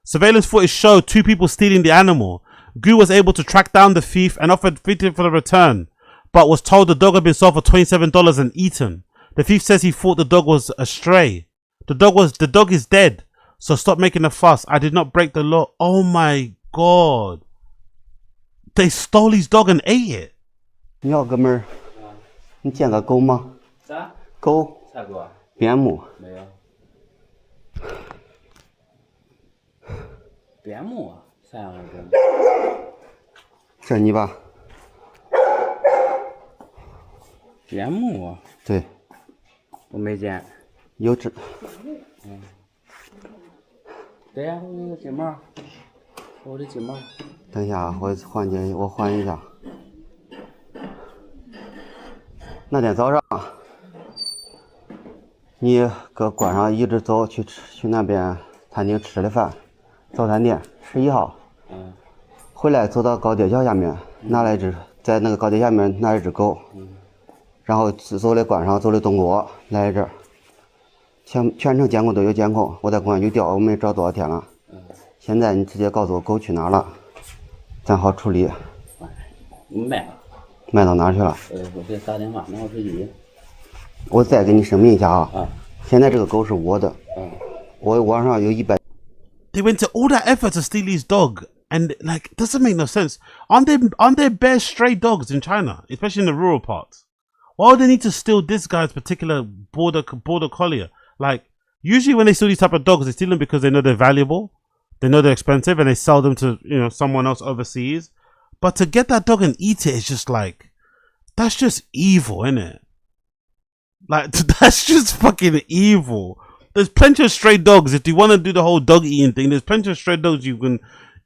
Surveillance footage showed 2 people stealing the animal. Gu was able to track down the thief and offered $50 for the return, but was told the dog had been sold for $27 and eaten. The thief says he thought the dog was a stray. The dog is dead, so stop making a fuss. I did not break the law. Oh my god. They stole his dog and ate it.
你好，哥们儿，你见过狗吗？
啥？
狗？
啥狗啊？
边牧。
没有。边牧啊？啥样的边牧？
这是你吧？
边牧啊？
对。
我没见。
有只。
嗯。对呀，我有个金毛，我的金毛。
等一下，我换一下。那天早上，你搁关上一直走去那边餐厅吃的饭，早餐店11号。
嗯。
回来走到高铁桥下面，在那个高铁下面拿了一只狗。
嗯。
然后走的关上，走的东郭来这儿。全程监控都有监控，我在公安局调，我没找多少天了。
嗯。
现在你直接告诉我狗去哪了，咱好处理。
卖了。
卖到哪去了？
我给打电话，拿我手机。
我再给你声明一下啊，
啊，
现在这个狗是我的，我网上有100。
They went to all that effort to steal his dog, and like, doesn't make no sense. Aren't there bare stray dogs in China, especially in the rural parts? Why would they need to steal this guy's particular border collie? Like, usually when they steal these type of dogs, they steal them because they know they're valuable, they know they're expensive, and they sell them to, you know, someone else overseas. But to get that dog and eat it is just like, that's just evil, isn't it? Like, that's just fucking evil. There's plenty of stray dogs. If you want to do the whole dog eating thing, there's plenty of stray dogs you can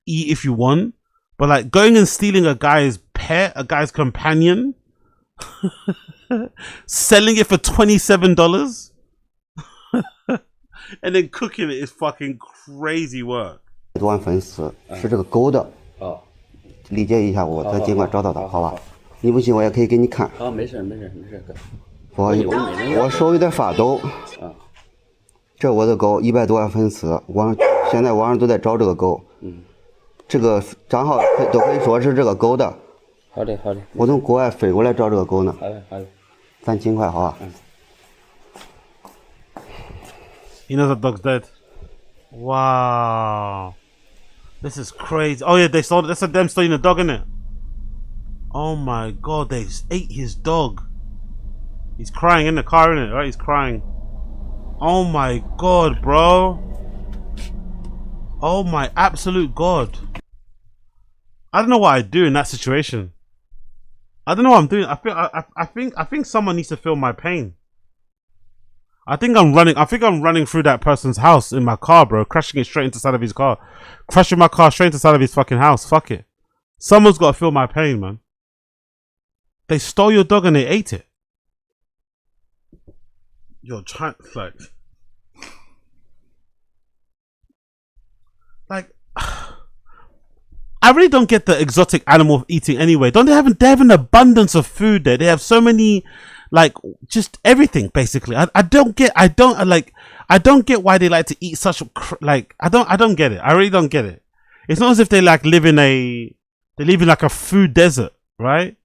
eat if you want. But like going and stealing a guy's pet, a guy's companion, selling it for $27 and then cooking it is fucking crazy work.
多万粉丝是这个狗的。
哦。
理解一下我，咱尽快找到它，好吧？你不信我也可以给你看。
好，没事。
不好意思，我手有点发抖。
啊。
这我的狗100多万粉丝，现在网上都在找这个狗。
嗯。
这个账号都可以说是这个狗的。
好的。
我从国外飞过来找这个狗呢。
好的。
咱尽快，好吧
？He knows the dog's dead. Wow. This is crazy. Oh yeah, that's them stealing the dog, isn't it? Oh my god, they ate his dog. He's crying in the car, isn't it? Right, he's crying. Oh my god, bro. Oh my absolute god. I don't know what I'd do in that situation. I don't know what I'm doing. I think someone needs to feel my pain. I think I'm running through that person's house in my car, bro. Crashing it straight into the side of his car. Crashing my car straight into the side of his fucking house. Fuck it. Someone's got to feel my pain, man. They stole your dog and they ate it. You're trying, like, I really don't get the exotic animal eating anyway. Don't they have an abundance of food there? They have so many, like, just everything basically. I don't get why they like to eat such I don't get it. I really don't get it. It's not as if they live in like a food desert, right?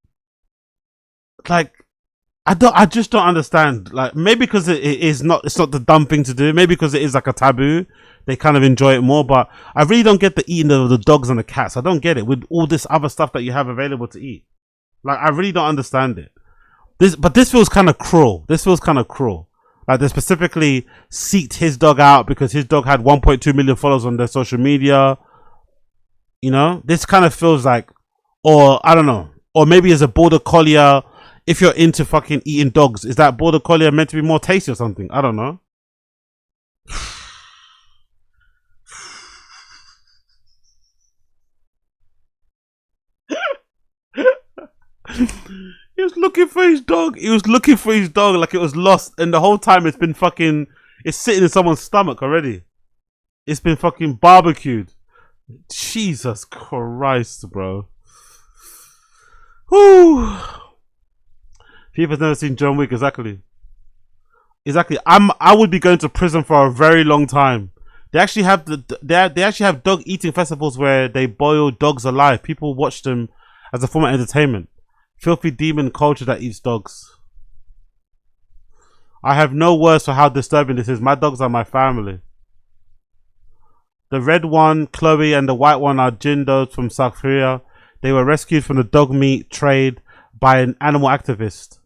Like, I just don't understand. Like, maybe because it's not the dumb thing to do. Maybe because it is like a taboo, they kind of enjoy it more. But I really don't get the eating of the dogs and the cats. I don't get it with all this other stuff that you have available to eat. Like, I really don't understand it. This feels kind of cruel. Like, they specifically seeked his dog out because his dog had 1.2 million followers on their social media. You know, this kind of feels like, or I don't know, or maybe as a border collier. If you're into fucking eating dogs, is that border collier meant to be more tasty or something? I don't know. He was looking for his dog. Like it was lost. And the whole time it's sitting in someone's stomach already. It's been fucking barbecued. Jesus Christ, bro. Whew. People's never seen John Wick. Exactly. I would be going to prison for a very long time. They actually have they actually have dog eating festivals where they boil dogs alive. People watch them as a form of entertainment. Filthy demon culture that eats dogs. I have no words for how disturbing this is. My dogs are my family. The red one, Chloe, and the white one are Jindos from South Korea. They were rescued from the dog meat trade by an animal activist.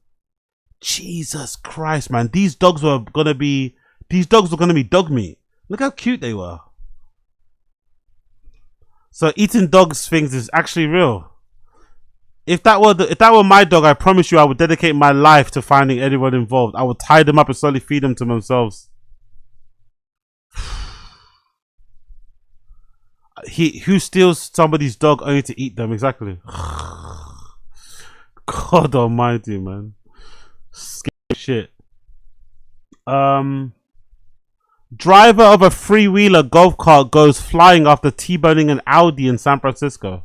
Jesus Christ, man. These dogs were gonna be dog meat. Look how cute they were. So eating dogs things is actually real. If that were my dog, I promise you I would dedicate my life to finding anyone involved. I would tie them up and slowly feed them to themselves. Who steals somebody's dog only to eat them? Exactly. God almighty, man. Scary shit. Driver of a three-wheeler golf cart goes flying after T-boning an Audi in San Francisco.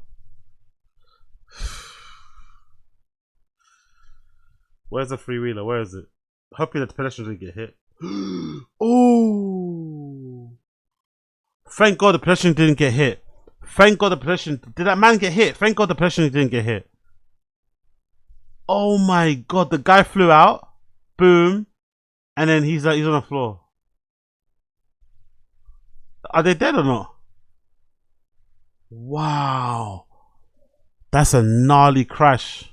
Where's the three-wheeler? Where is it? Hopefully the pedestrian didn't get hit. Oh! Thank God the pedestrian didn't get hit. Thank God the pedestrian... Did that man get hit? Thank God the pedestrian didn't get hit. Oh my God, the guy flew out. Boom. And then he's on the floor. Are they dead or not? Wow. That's a gnarly crash.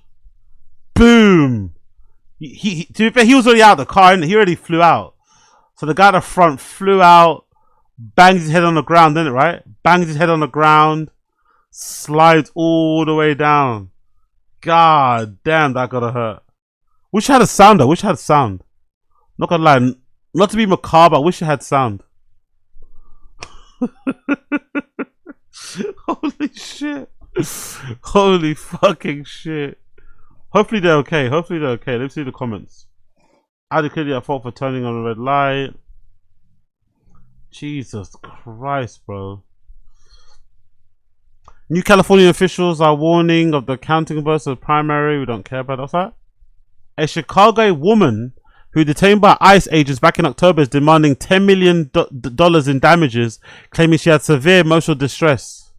Boom. To be fair, he was already out of the car, and he already flew out. So the guy at the front flew out, bangs his head on the ground, didn't it, right? Bangs his head on the ground, slides all the way down. God damn, that gotta hurt. Wish I had a sound though. Wish I had sound. Not gonna lie, not to be macabre, I wish I had sound. Holy shit. Holy fucking shit. Hopefully they're okay. Hopefully they're okay. Let's see the comments. Audi clearly at fault for turning on a red light. Jesus Christ, bro. New California officials are warning of the counting burst of primary. We don't care about that. What's that? A Chicago woman who detained by ICE agents back in October is demanding $10 million in damages, claiming she had severe emotional distress.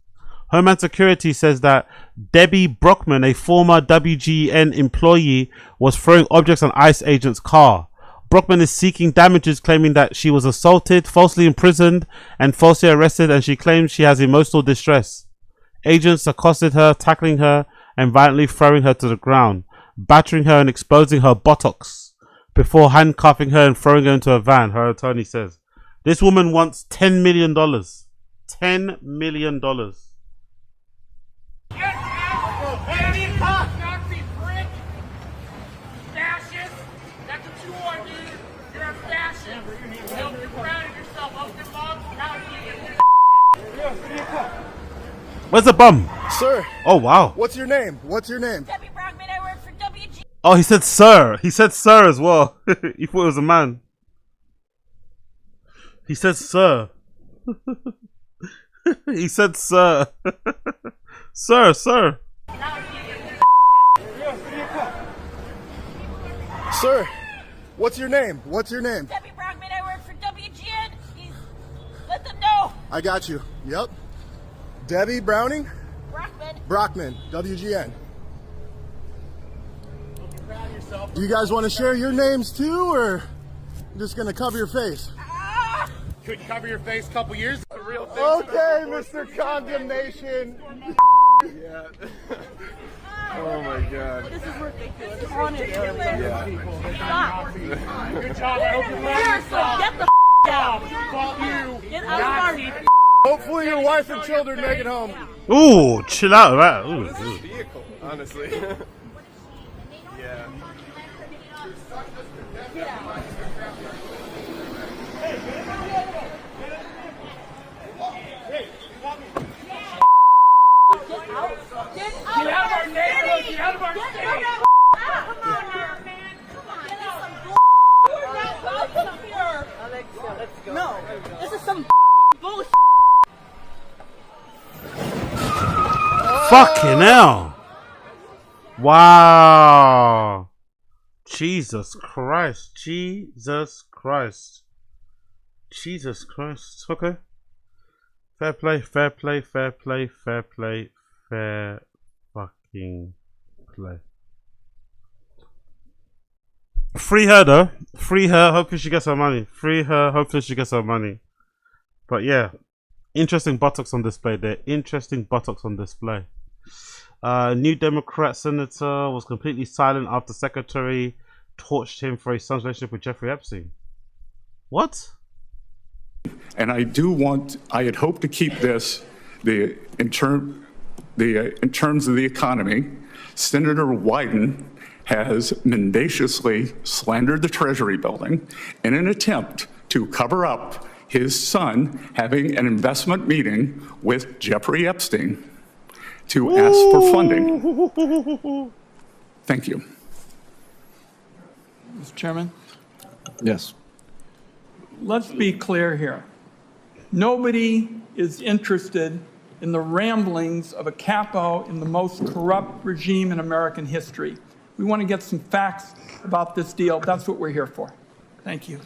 Homeland Security says that Debbie Brockman, a former WGN employee, was throwing objects on ICE agents' car. Brockman is seeking damages, claiming that she was assaulted, falsely imprisoned, and falsely arrested, and she claims she has emotional distress. Agents accosted her, tackling her, and violently throwing her to the ground, battering her and exposing her buttocks, before handcuffing her and throwing her into a van, her attorney says. This woman wants $10 million. $10 million.
Nazi prick! Fascist! That's what you are, dude! You're a fascist! You'll be proud of yourself, open mouth, now
Where's the bum?
Sir.
Oh, wow.
What's your name? What's your name?
Debbie Brockman, I work for WG.
Oh, he said sir. He said sir as well. He thought it was a man. He said sir. He said sir. Sir, sir.
Sir, what's your name? What's your name?
Debbie Brockman, I work for WGN. Let them know.
I got you. Yep. Debbie Browning?
Brockman.
Brockman, WGN. Do you guys want to share your names too, or you're just going to cover your face?
Could cover your face a couple years ago. Real thing.
Okay, Mr. Condemnation.
Yeah.
Oh my God.
This is ridiculous. Honestly.
Yeah.
Stop. Good job. I hope you learn yourself. Get the out. Fuck you. Get out of our...
Hopefully your wife and children make it home.
Ooh, chill out, right? Ooh,
This is vehicle, honestly. Yeah.
Get out of our neighborhood! Get out of our state! Come on now, man! Come on, get out! We're not welcome here! Alexia, let's go. No, this is some bullshit!
Fucking hell. Wow. Jesus Christ. Jesus Christ. Jesus Christ. Okay. Fair play, fair play, fair play, fair play, fair fucking play. Free her though. Free her. Hopefully she gets her money. Free her. Hopefully she gets her money. But yeah, interesting buttocks on display there. Interesting buttocks on display. New Democrat senator was completely silent after secretary torched him for his son's relationship with Jeffrey Epstein. What?
And I had hoped to keep this in terms of the economy. Senator Wyden has mendaciously slandered the Treasury building in an attempt to cover up his son having an investment meeting with Jeffrey Epstein to ask for funding. Thank you.
Mr. Chairman,
Yes.
let's be clear here. Nobody is interested in the ramblings of a capo in the most corrupt regime in American history. We want to get some facts about this deal. That's what we're here for. Thank you.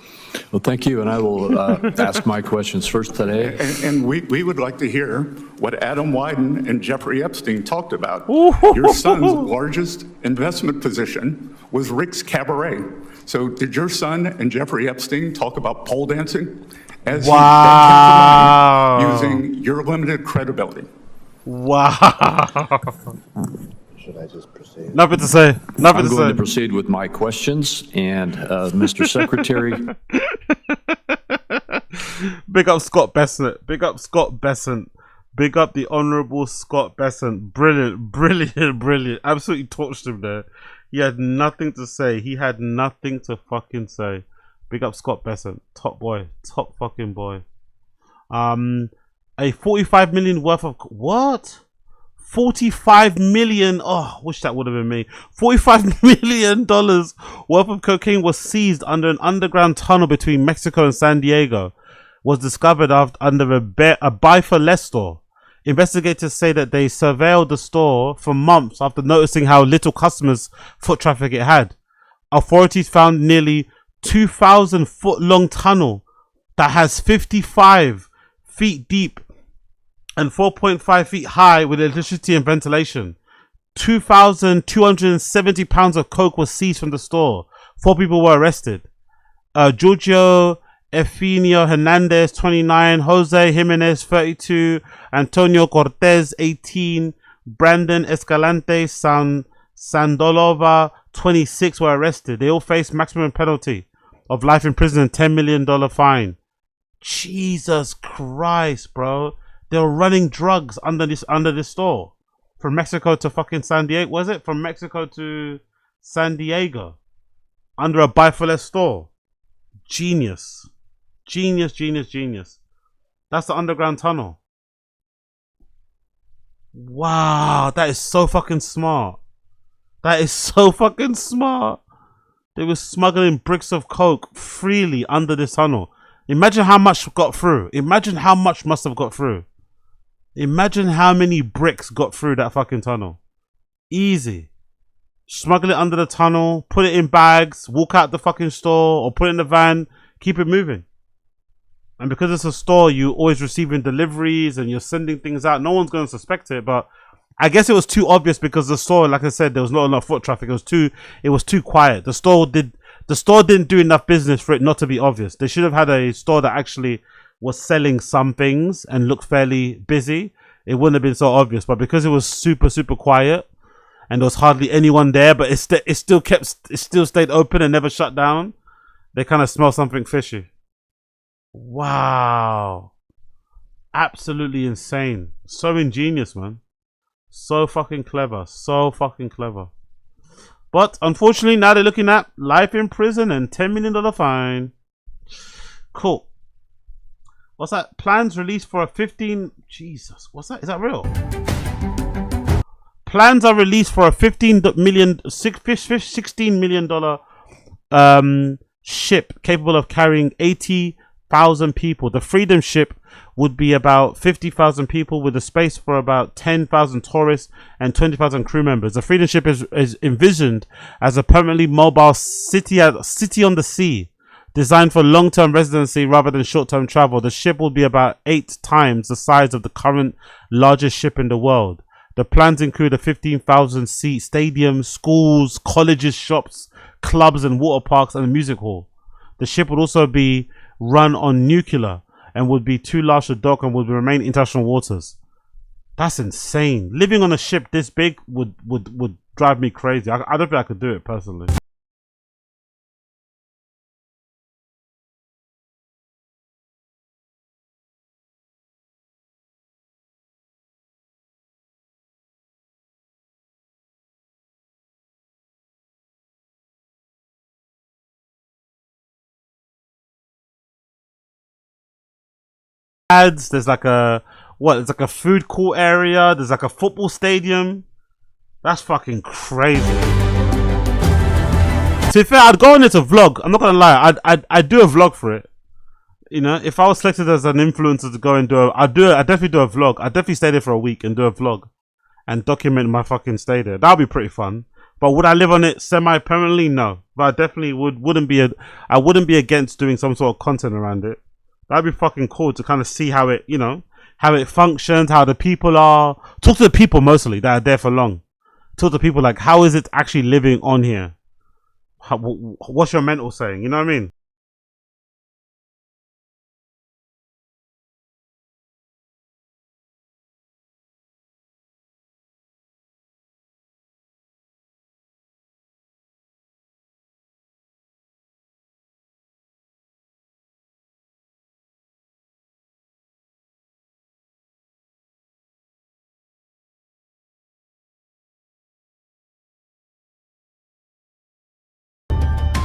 Well, thank you, and I will ask my questions first today.
And we would like to hear what Adam Wyden and Jeffrey Epstein talked about. Your son's largest investment position was Rick's Cabaret. So did your son and Jeffrey Epstein talk about pole dancing as you using your limited credibility?
Wow.
Should I just proceed?
Nothing to say. Nothing
I'm
to
going
say.
to proceed with my questions, and Mr. Secretary.
Big up Scott Bessent. Big up Scott Bessent. Big up the Honourable Scott Bessent. Brilliant, brilliant, brilliant. Absolutely torched him there. He had nothing to say. He had nothing to fucking say. Big up Scott Bessent. Top boy. Top fucking boy. A 45 million worth of... What? 45 million. Oh, wish that would have been me. $45 million worth of cocaine was seized under an underground tunnel between Mexico and San Diego. Was discovered under a Buy for Less store. Investigators say that they surveilled the store for months after noticing how little customers' foot traffic it had. Authorities found nearly 2,000 foot long tunnel that has 55 feet deep and 4.5 feet high with electricity and ventilation. 2,270 pounds of coke was seized from the store. 4 people were arrested. Giorgio Eugenio Hernandez, 29, Jose Jimenez, 32, Antonio Cortez, 18, Brandon Escalante Sandolova, 26 were arrested. They all faced maximum penalty of life in prison and $10 million fine. Jesus Christ, bro. They were running drugs under this store. From Mexico to fucking San Diego. Was it? From Mexico to San Diego. Under a Buy for Less store. Genius. Genius, genius, genius. That's the underground tunnel. Wow, that is so fucking smart. That is so fucking smart. They were smuggling bricks of coke freely under this tunnel. Imagine how much got through. Imagine how much must have got through. Imagine how many bricks got through that fucking tunnel. Easy. Smuggle it under the tunnel, put it in bags, walk out the fucking store, or put it in the van, keep it moving. And because it's a store, you're always receiving deliveries and you're sending things out. No one's going to suspect it, but I guess it was too obvious because the store, like I said, there was not enough foot traffic. It was too quiet. The store didn't do enough business for it not to be obvious. They should have had a store that actually was selling some things and looked fairly busy. It wouldn't have been so obvious, but because it was super, super quiet and there was hardly anyone there, but it still stayed open and never shut down, they kind of smell something fishy. Wow. Absolutely insane. So ingenious, man. So fucking clever. So fucking clever. But unfortunately, now they're looking at life in prison and $10 million fine. Cool. What's that? Plans released for a 15... Jesus. What's that? Is that real? Plans are released for a $16 million ship capable of carrying 80 50,000 people. The Freedom ship would be about 50,000 people with a space for about 10,000 tourists and 20,000 crew members. The Freedom ship is envisioned as a permanently mobile city on the sea, designed for long-term residency rather than short-term travel. The ship will be about 8 times the size of the current largest ship in the world. The plans include a 15,000-seat stadium, schools, colleges, shops, clubs and water parks, and a music hall. The ship would also be run on nuclear and would be too large to dock and would remain in international waters. That's insane. Living on a ship this big would drive me crazy. I don't think I could do it personally. There's like a it's like a food court area. There's like a football stadium. That's fucking crazy. To be fair, I'd go on it to vlog. I'm not gonna lie. I'd do a vlog for it. You know, if I was selected as an influencer to go and I'd definitely do a vlog. I'd definitely stay there for a week and do a vlog and document my fucking stay there. That'd be pretty fun. But would I live on it semi-permanently? No. But I definitely wouldn't be against doing some sort of content around it. That'd be fucking cool to kind of see how it, you know, how it functions, how the people are. Talk to the people mostly that are there for long. Talk to people like, how is it actually living on here? What's your mental saying? You know what I mean?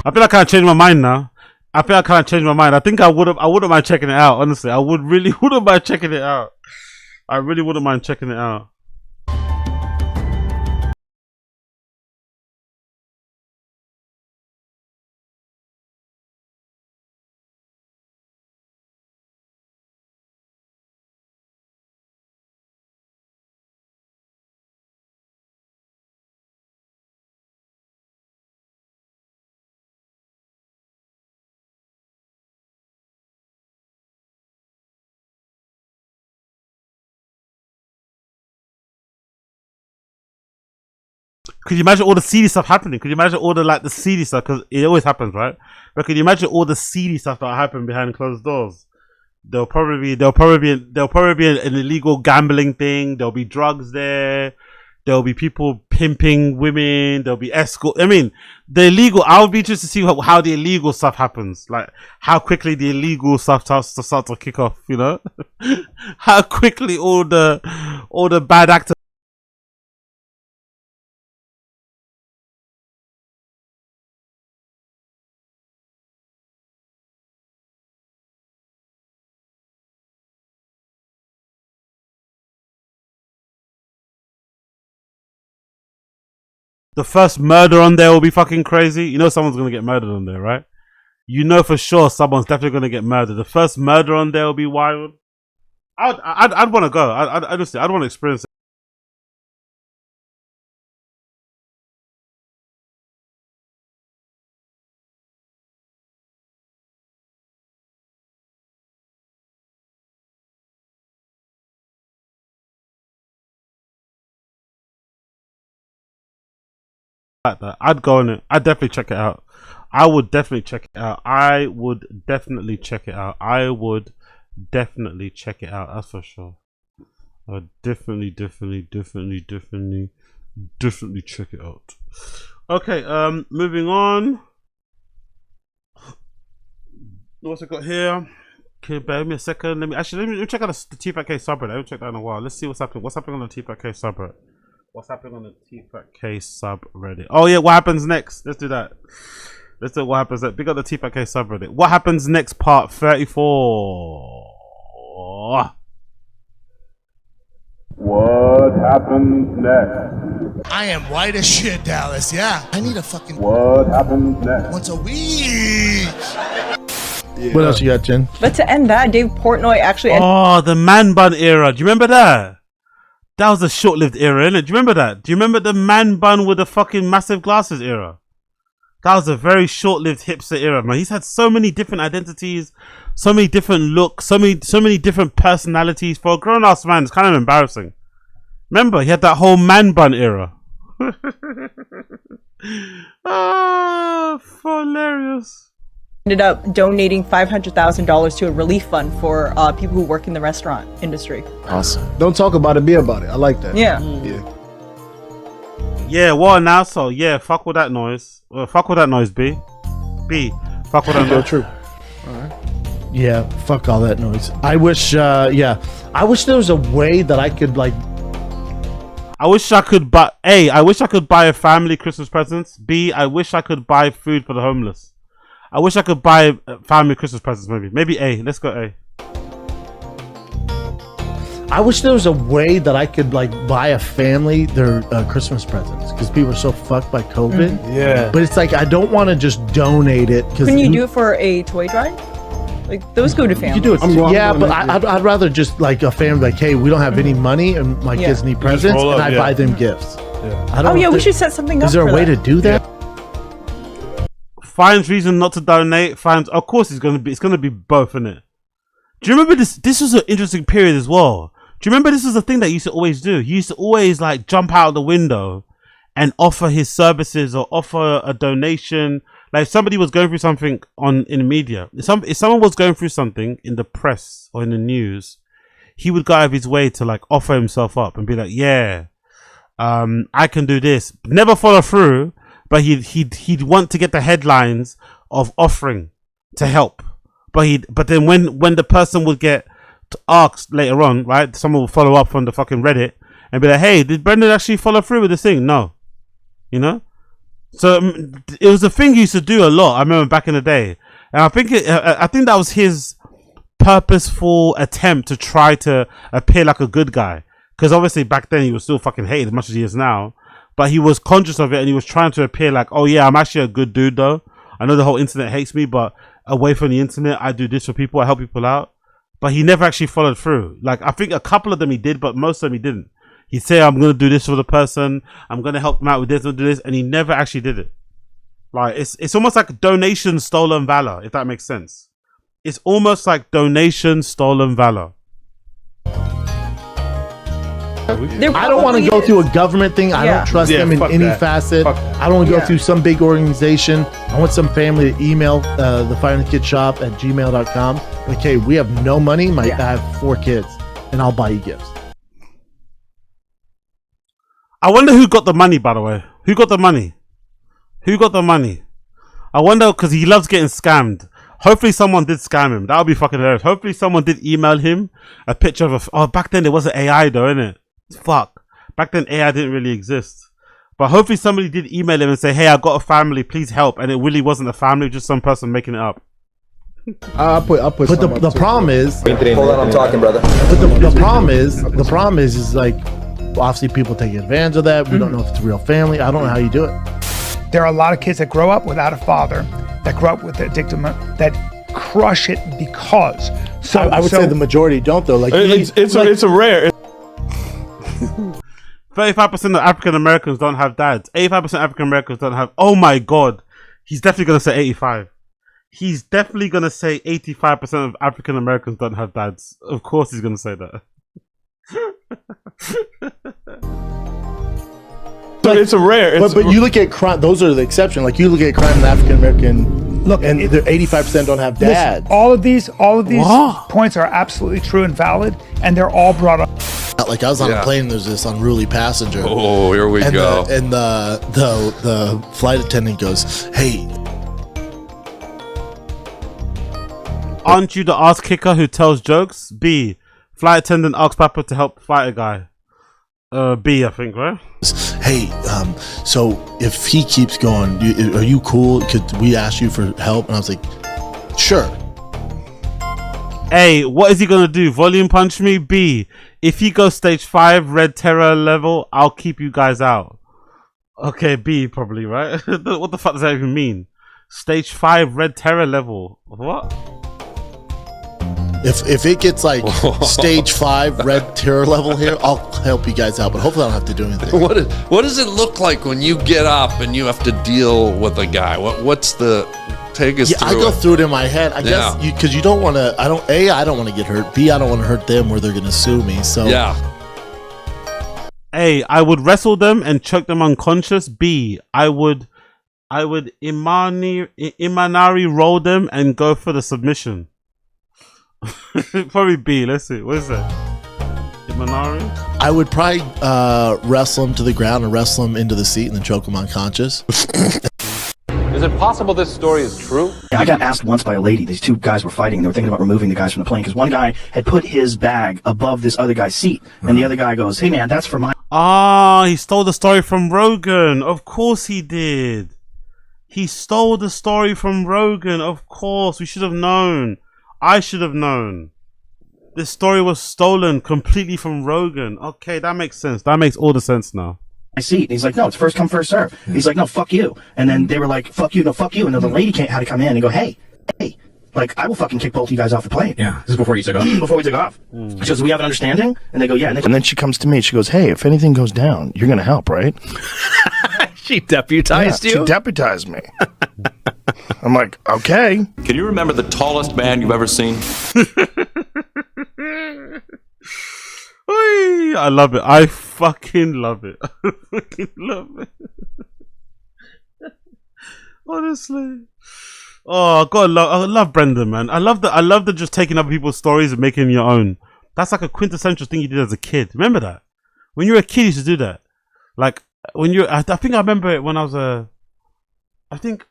I feel like I changed my mind now. I think I wouldn't mind checking it out. Honestly, I wouldn't mind checking it out. I really wouldn't mind checking it out. Could you imagine all the seedy stuff happening? Could you imagine all the seedy stuff? Because it always happens, right? But could you imagine all the seedy stuff that happen behind closed doors? There'll probably be an illegal gambling thing. There'll be drugs there. There'll be people pimping women. There'll be escort. I mean, the illegal. I would be interested to see how the illegal stuff happens. Like how quickly the illegal stuff starts to kick off. You know, how quickly all the bad actors. The first murder on there will be fucking crazy. You know someone's gonna get murdered on there, right? You know for sure someone's definitely gonna get murdered. The first murder on there will be wild. I'd want to go. I'd want to experience it. Like that. I'd go on it. I'd definitely check it out. I would definitely check it out. That's for sure. I'd definitely check it out. Okay, moving on. What's I got here? Okay, bear with me a second. Let me check out the TFAT K subreddit. I haven't checked that in a while. Let's see what's happening. What's happening on the TFAT K subreddit? What's happening on the TFAT K subreddit? Oh yeah, what happens next? Let's do that. Let's do what happens next. Big up the TFAT K subreddit. What happens next? Part 34.
What happens next?
I am white as shit, Dallas. Yeah, I need a fucking.
What happens next?
Once a week.
What else you got, Jen?
But to end that, Dave Portnoy actually.
Oh, the man bun era. Do you remember that? That was a short-lived era, innit? Do you remember that? Do you remember the man bun with the fucking massive glasses era? That was a very short-lived hipster era, man. He's had so many different identities, so many different looks, so many different personalities. For a grown-ass man, it's kind of embarrassing. Remember, he had that whole man bun era. Ah, hilarious.
Ended up donating $500,000 to a relief fund for people who work in the restaurant industry.
Awesome. Don't talk about it, be about it. I like that.
Yeah.
Yeah, what an asshole. Yeah, fuck with that noise. Fuck with that noise, B. B, fuck with that noise.
True. Yeah, fuck all that noise. I wish, I wish there was a way that I could, like...
I wish I could buy... A, I wish I could buy a family Christmas presents. B, I wish I could buy food for the homeless. I wish I could buy family Christmas presents, maybe. Maybe A. Let's go A.
I wish there was a way that I could, like, buy a family their Christmas presents, because people are so fucked by COVID.
Yeah.
But it's like, I don't want to just donate it.
Couldn't you do it for a toy drive? Like, those go to families.
You do it. Yeah, but I'd rather just, like, a family, like, hey, we don't have any money and my kids need presents, and I buy them gifts. I don't
we should set something up.
Is there a way to do that?
Finds reason not to donate. Finds, of course, it's gonna be both, isn't it? Do you remember this? This was an interesting period as well. Do you remember this was a thing that he used to always do? He used to always like jump out of the window and offer his services or offer a donation. Like if somebody was going through something in the media, if someone was going through something in the press or in the news, he would go out of his way to like offer himself up and be like, yeah, I can do this. Never follow through, but he'd want to get the headlines of offering to help. But then when the person would get asked later on, right, someone will follow up on the fucking Reddit and be like, hey, did Brendan actually follow through with this thing? No. You know? So it was a thing he used to do a lot. I remember back in the day. And I think that was his purposeful attempt to try to appear like a good guy. Because obviously back then he was still fucking hated as much as he is now. But he was conscious of it and he was trying to appear like, oh yeah, I'm actually a good dude though. I know the whole internet hates me, but away from the internet, I do this for people. I help people out. But he never actually followed through. Like, I think a couple of them he did, but most of them he didn't. He'd say, I'm going to do this for the person. I'm going to help them out with this and do this. And he never actually did it. Like, it's almost like donation stolen valor, if that makes sense. It's almost like donation stolen valor.
I don't want to go through a government thing. I don't trust them in any facet. I don't want to go through some big organization. I want some family to email the fireandkidshop@gmail.com. Like, hey, we have no money. I have 4 kids, and I'll buy you gifts.
I wonder who got the money, by the way. Who got the money? Who got the money? I wonder, because he loves getting scammed. Hopefully someone did scam him. That would be fucking hilarious. Hopefully someone did email him a picture of oh, back then there wasn't AI though, innit? Fuck. Back then AI didn't really exist. But hopefully somebody did email him and say, hey, I got a family, please help. And it really wasn't a family, just some person making it up.
I'll put but the problem is,
hold on, I'm talking, brother.
But the problem is like, obviously people take advantage of that. We don't know if it's a real family. I don't know how you do it.
There are a lot of kids that grow up without a father, that grow up with addiction, that crush it because. So
I would say the majority don't though. Like
it's a rare.
35% of African Americans don't have dads. 85% of African Americans don't have. Oh my god, he's definitely gonna say 85. He's definitely gonna say 85% of African Americans don't have dads. Of course, he's gonna say that.
But it's a rare.
But you look at crime; those are the exception. Like you look at crime in African American. Look, and 85% don't have dads.
Listen, all of these points are absolutely true and valid, and they're all brought up.
Like I was on a plane. There's this unruly passenger.
Oh, here we go.
And the flight attendant goes, "Hey,
aren't you the ass kicker who tells jokes?" B. Flight attendant asks Papa to help fight a guy. B, I think, right?
Hey, so if he keeps going, are you cool? Could we ask you for help? And I was like, sure.
A, what is he gonna do? Volume punch me? B, if he goes stage 5 red terror level, I'll keep you guys out. Okay, B probably, right? What the fuck does that even mean? Stage 5 red terror level. What?
If it gets like stage 5 red terror level here, I'll help you guys out. But hopefully I don't have to do anything.
What does it look like when you get up and you have to deal with a guy? What's the take us through?
I go through it in my head. I guess
Yeah.
because you don't want to. I don't want to get hurt. B, I don't want to hurt them where they're going to sue me. So
yeah.
A, I would wrestle them and choke them unconscious. B, I would Imanari roll them and go for the submission. Probably B. Let's see. What is that? Imanari?
I would probably wrestle him to the ground and wrestle him into the seat and then choke him unconscious.
Is it possible this story is true?
I got asked once by a lady. These two guys were fighting. They were thinking about removing the guys from the plane because one guy had put his bag above this other guy's seat, and the other guy goes, "Hey man, that's for my."
Ah, he stole the story from Rogan. Of course he did. He stole the story from Rogan. Of course, we should have known. I should have known. This story was stolen completely from Rogan. Okay, that makes sense. That makes all the sense now.
My seat. And he's like, "No, it's first come, first serve." He's like, "No, fuck you." And then they were like, "Fuck you, no, fuck you." And then the lady had to come in and go, "Hey, like, I will fucking kick both of you guys off the plane."
Yeah, this is before you took off.
Before we took off. She goes, "We have an understanding?" And they go, "Yeah."
And then she comes to me. She goes, "Hey, if anything goes down, you're gonna help, right?"
She deputized you?
She deputized me. I'm like, okay.
Can you remember the tallest man you've ever seen?
I love it. I fucking love it. I fucking love it. Honestly. Oh, God, I love Brendan, man. I love the just taking other people's stories and making them your own. That's like a quintessential thing you did as a kid. Remember that? When you were a kid, you used to do that. Like, when you, I think I remember it when I was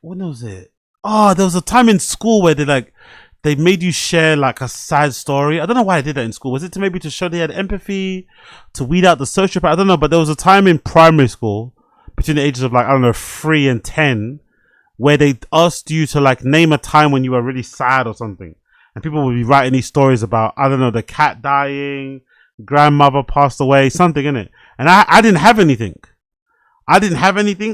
when was it? Oh, there was a time in school where they made you share like a sad story. I don't know why I did that in school. Was it to show they had empathy, to weed out the sociopath? I don't know, but there was a time in primary school between the ages of 3 and 10 where they asked you to like name a time when you were really sad or something. And people would be writing these stories about, I don't know, the cat dying, grandmother passed away, something in it. And I didn't have anything.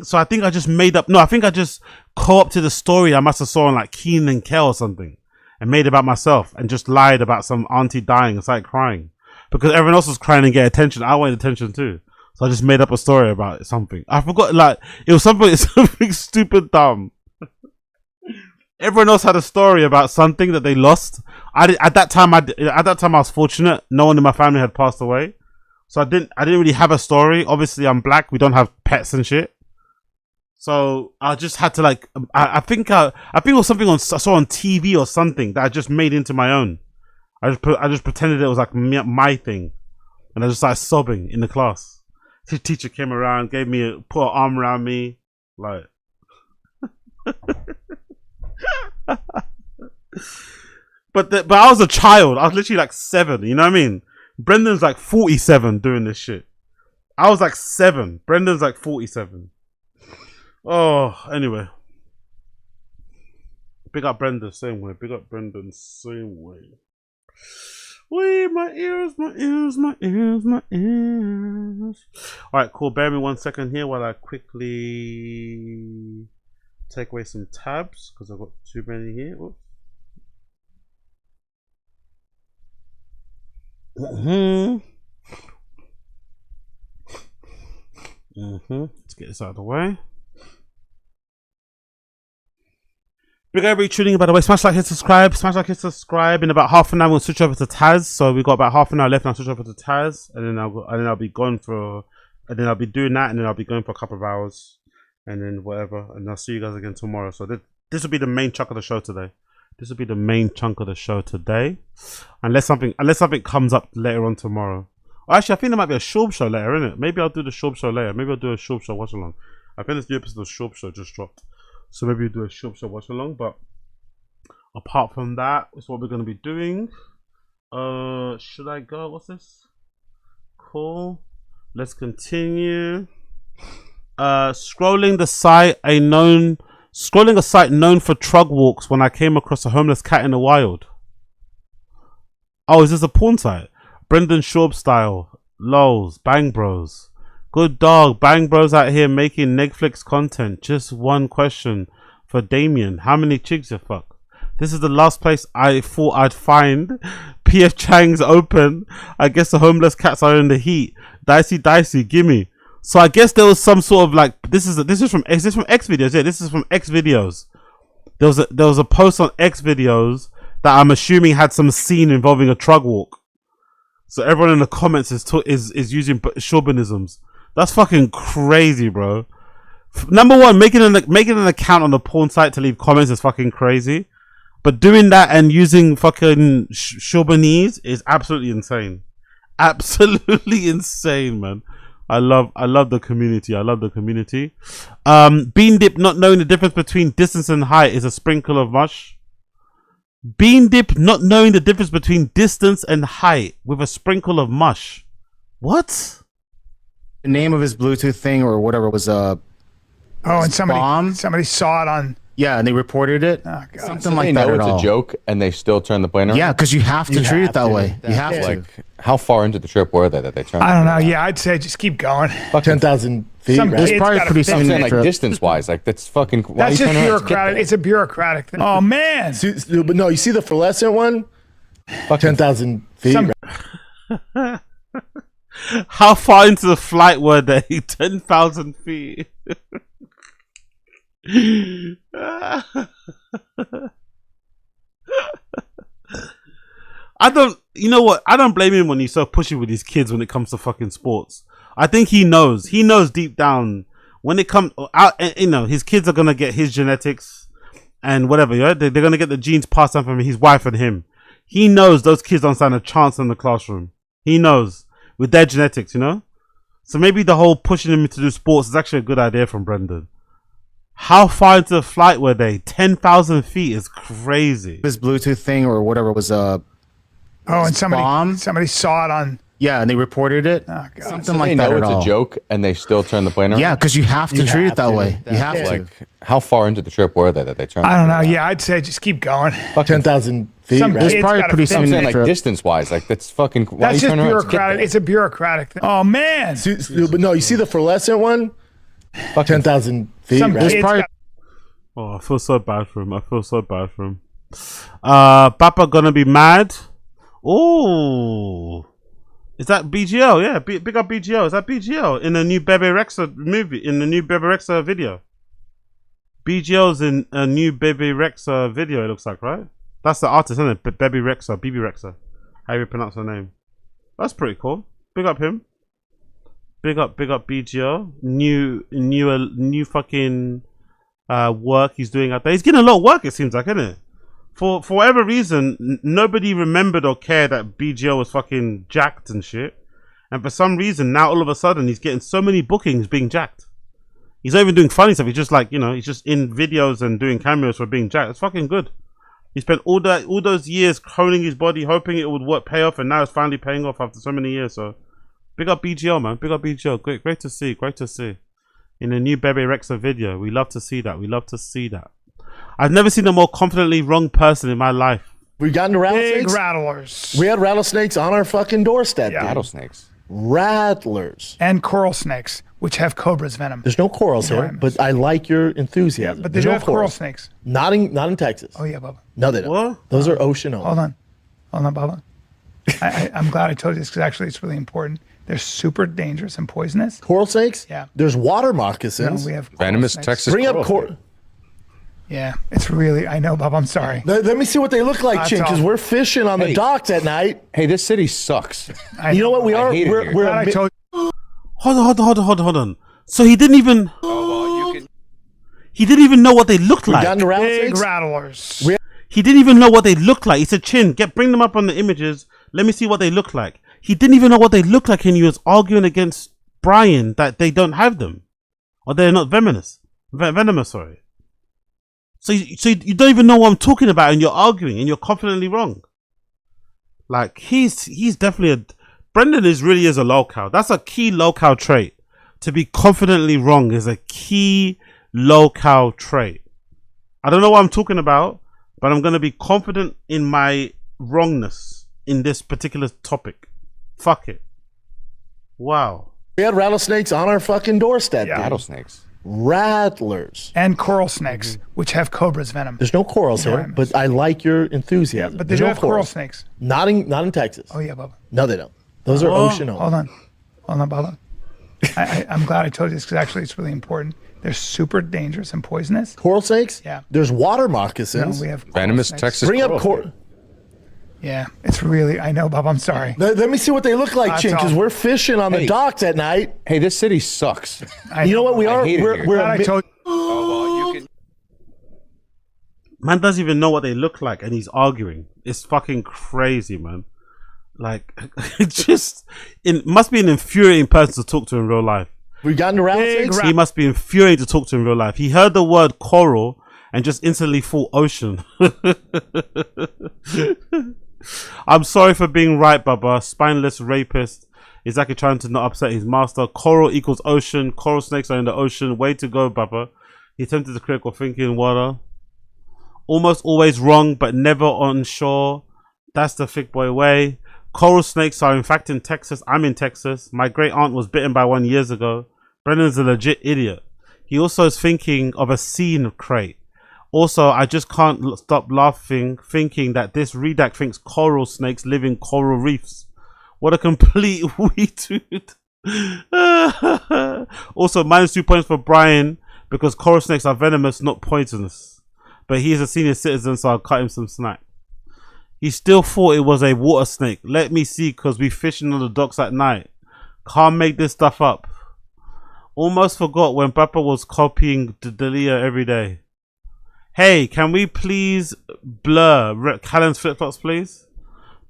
So I think I just made up. No, I think I just co-opted a story I must have saw on like Kenan and Kel or something and made it about myself and just lied about some auntie dying and started crying because everyone else was crying and get attention. I wanted attention too. So I just made up a story about something. I forgot, like, it was something stupid dumb. Everyone else had a story about something that they lost. At that time I was fortunate. No one in my family had passed away. So I didn't really have a story. Obviously, I'm black. We don't have pets and shit. So I just had to like. I think it was something I saw on TV or something that I just made into my own. I just pretended it was like my thing, and I just started sobbing in the class. The teacher came around, put her arm around me, like. But I was a child. I was literally like 7. You know what I mean? Brendan's like 47 doing this shit. I was like 7. Brendan's like 47. Oh, anyway. Big up Brendan, same way. Big up Brendan, same way. Wait, my ears. Alright, cool. Bear me 1 second here while I quickly take away some tabs because I've got too many here. Oops. Let's get this out of the way. Big everybody tuning in, by the way. Smash like, hit subscribe. Smash like, hit subscribe. In about half an hour, we'll switch over to Taz. So we've got about half an hour left, and I'll switch over to Taz, and then I'll be gone for, and then I'll be doing that, and then I'll be going for a couple of hours, and then whatever, and I'll see you guys again tomorrow. So this will be the main chunk of the show today. Unless something comes up later on tomorrow. Actually, I think there might be a Shorb show later, isn't it? Maybe I'll do the Shorb show later. Maybe I'll do a Shorb show watch along. I think this new episode of Shorb show just dropped, so maybe we'll do a Shorb show watch along. But apart from that, it's what we're going to be doing. Should I go? What's this? Cool. Let's continue. Scrolling a site known for trug walks when I came across a homeless cat in the wild. Oh, is this a porn site? Brendan Schaub style. Lols. Bang Bros. Good dog. Bang Bros out here making Netflix content. Just one question for Damien. How many chicks you fuck? This is the last place I thought I'd find. PF Chang's open. I guess the homeless cats are in the heat. Dicey, gimme. So I guess there was some sort of like this is from X videos. Yeah, this is from X videos. There was a post on X videos that I'm assuming had some scene involving a drug walk. So everyone in the comments is using chauvinisms. That's fucking crazy, bro. Number one, making an account on the porn site to leave comments is fucking crazy. But doing that and using fucking Chauvinese is absolutely insane. Absolutely insane, man. I love the community. I love the community. Bean Dip not knowing the difference between distance and height is a sprinkle of mush. Bean Dip not knowing the difference between distance and height with a sprinkle of mush. What?
The name of his Bluetooth thing or whatever was
Oh, and somebody saw it on.
Yeah, and they reported it.
Oh, God.
Something like that.
They know it's a joke, and they still turn the plane around.
Yeah, because you have to treat it that way. You have to.
Like, how far into the trip were they that they turned?
I don't know. Yeah, I'd say just keep going.
10,000 feet.
There's probably pretty soon.
I'm saying, like, distance-wise, like that's fucking.
That's just bureaucratic. It's a bureaucratic thing. Oh man!
But no, you see the fluorescent one? 10,000 feet.
How far into the flight were they? 10,000 feet. You know what? I don't blame him when he's so pushy with his kids when it comes to fucking sports. I think he knows deep down when it comes out, you know, his kids are gonna get his genetics and whatever. Yeah, they're gonna get the genes passed down from his wife and him. He knows those kids don't stand a chance in the classroom. He knows with their genetics, you know. So maybe the whole pushing him to do sports is actually a good idea from Brendan. How far into the flight were they? 10,000 feet is crazy.
His Bluetooth thing or whatever was
Oh, and somebody saw it on.
Yeah, and they reported it.
Oh, God.
Something like that.
They know it's a joke, and they still turn the plane around.
Yeah, because you have to treat it that way. You have to.
Like, how far into the trip were they that they turned?
I don't know. Yeah, I'd say just keep going.
10,000 feet.
There's probably pretty soon.
I'm saying, like, distance-wise, like that's fucking.
That's just bureaucratic. It's a bureaucratic thing. Oh man!
But no, you see the fluorescent one? 10,000 feet.
There's probably. Oh, I feel so bad for him. Papa gonna be mad. Oh, is that BGL? Yeah, big up BGL. Is that BGL in the new Bebe Rexha movie? In the new Bebe Rexha video? BGL's in a new Bebe Rexha video. It looks like, right? That's the artist, isn't it? Bebe Rexha, BB Rexha. How you pronounce her name? That's pretty cool. Big up him. Big up BGL. New fucking work he's doing out there. He's getting a lot of work. It seems like, isn't it? For whatever reason, nobody remembered or cared that BGL was fucking jacked and shit. And for some reason, now all of a sudden, he's getting so many bookings being jacked. He's not even doing funny stuff. He's just like, you know, he's just in videos and doing cameos for being jacked. It's fucking good. He spent all those years honing his body, hoping it would pay off, and now it's finally paying off after so many years. So, big up BGL, man. Big up BGL. Great to see. Great to see. In the new Bebe Rexha video, we love to see that. I've never seen a more confidently wrong person in my life.
We got into rattlesnakes.
Big rattlers.
We had rattlesnakes on our fucking doorstep.
Yeah.
Rattlesnakes.
Rattlers.
And coral snakes, which have cobra's venom.
There's no corals here, but I like your enthusiasm.
Yeah, but they do have coral snakes.
Not in Texas.
Oh yeah, Bubba.
No, they don't.
What?
Those are ocean only.
Hold on, Bubba. I'm glad I told you this because actually it's really important. They're super dangerous and poisonous.
Coral snakes?
Yeah.
There's water moccasins.
No, we have
venomous
snakes.
Texas.
Bring up coral.
Yeah, it's really. I know, Bob. I'm sorry.
Let me see what they look like, Chin, because we're fishing on the docks at night.
Hey, this city sucks.
You know what we are?
Hold on. So he didn't even. He didn't even know what they looked like.
Big rattlers.
He didn't even know what they looked like. He said, "Chin, bring them up on the images. Let me see what they look like." He didn't even know what they looked like, and he was arguing against Brian that they don't have them, or they're not venomous. Sorry. So you don't even know what I'm talking about, and you're arguing, and you're confidently wrong. Like he's definitely Brendan really is a lolcow. That's a key lolcow trait. To be confidently wrong is a key lolcow trait. I don't know what I'm talking about, but I'm gonna be confident in my wrongness in this particular topic. Fuck it. Wow.
We had rattlesnakes on our fucking doorstep.
Yeah. Rattlesnakes.
rattlers.
And coral snakes, which have cobra's venom.
There's no corals here, but I like your enthusiasm.
But they do have coral snakes.
Not in Texas.
Oh, yeah, Bubba.
No, they don't. Those are ocean only.
Hold on, Bubba. I'm glad I told you this because actually it's really important. They're super dangerous and poisonous.
Coral snakes?
Yeah.
There's water moccasins.
No, we have
Venomous Texas.
Bring up
coral.
coral.
Yeah, it's really, I know, Bob, I'm sorry.
Let me see what they look like, Chin, because we're fishing on the docks at night.
Hey, this city sucks.
You know what we are?
Man doesn't even know what they look like, and he's arguing. It's fucking crazy, man. Like, it must be an infuriating person to talk to in real life.
We got into rattlesnakes?
He must be infuriating to talk to in real life. He heard the word coral and just instantly thought ocean. I'm sorry for being right, Baba. Spineless rapist. Izaki trying to not upset his master. Coral equals ocean. Coral snakes are in the ocean. Way to go, Baba. He attempted to critical thinking in water. Almost always wrong, but never on shore. That's the thick boy way. Coral snakes are in fact in Texas. I'm in Texas. My great aunt was bitten by one years ago. Brennan's a legit idiot. He also is thinking of a scene crate. Also, I just can't stop laughing, thinking that this redact thinks coral snakes live in coral reefs. What a complete weed, dude. Also, -2 points for Brian because coral snakes are venomous, not poisonous. But he is a senior citizen, so I'll cut him some slack. He still thought it was a water snake. Let me see, because we fishing on the docks at night. Can't make this stuff up. Almost forgot when Papa was copying Delia every day. Hey, can we please blur Callan's flip-flops, please?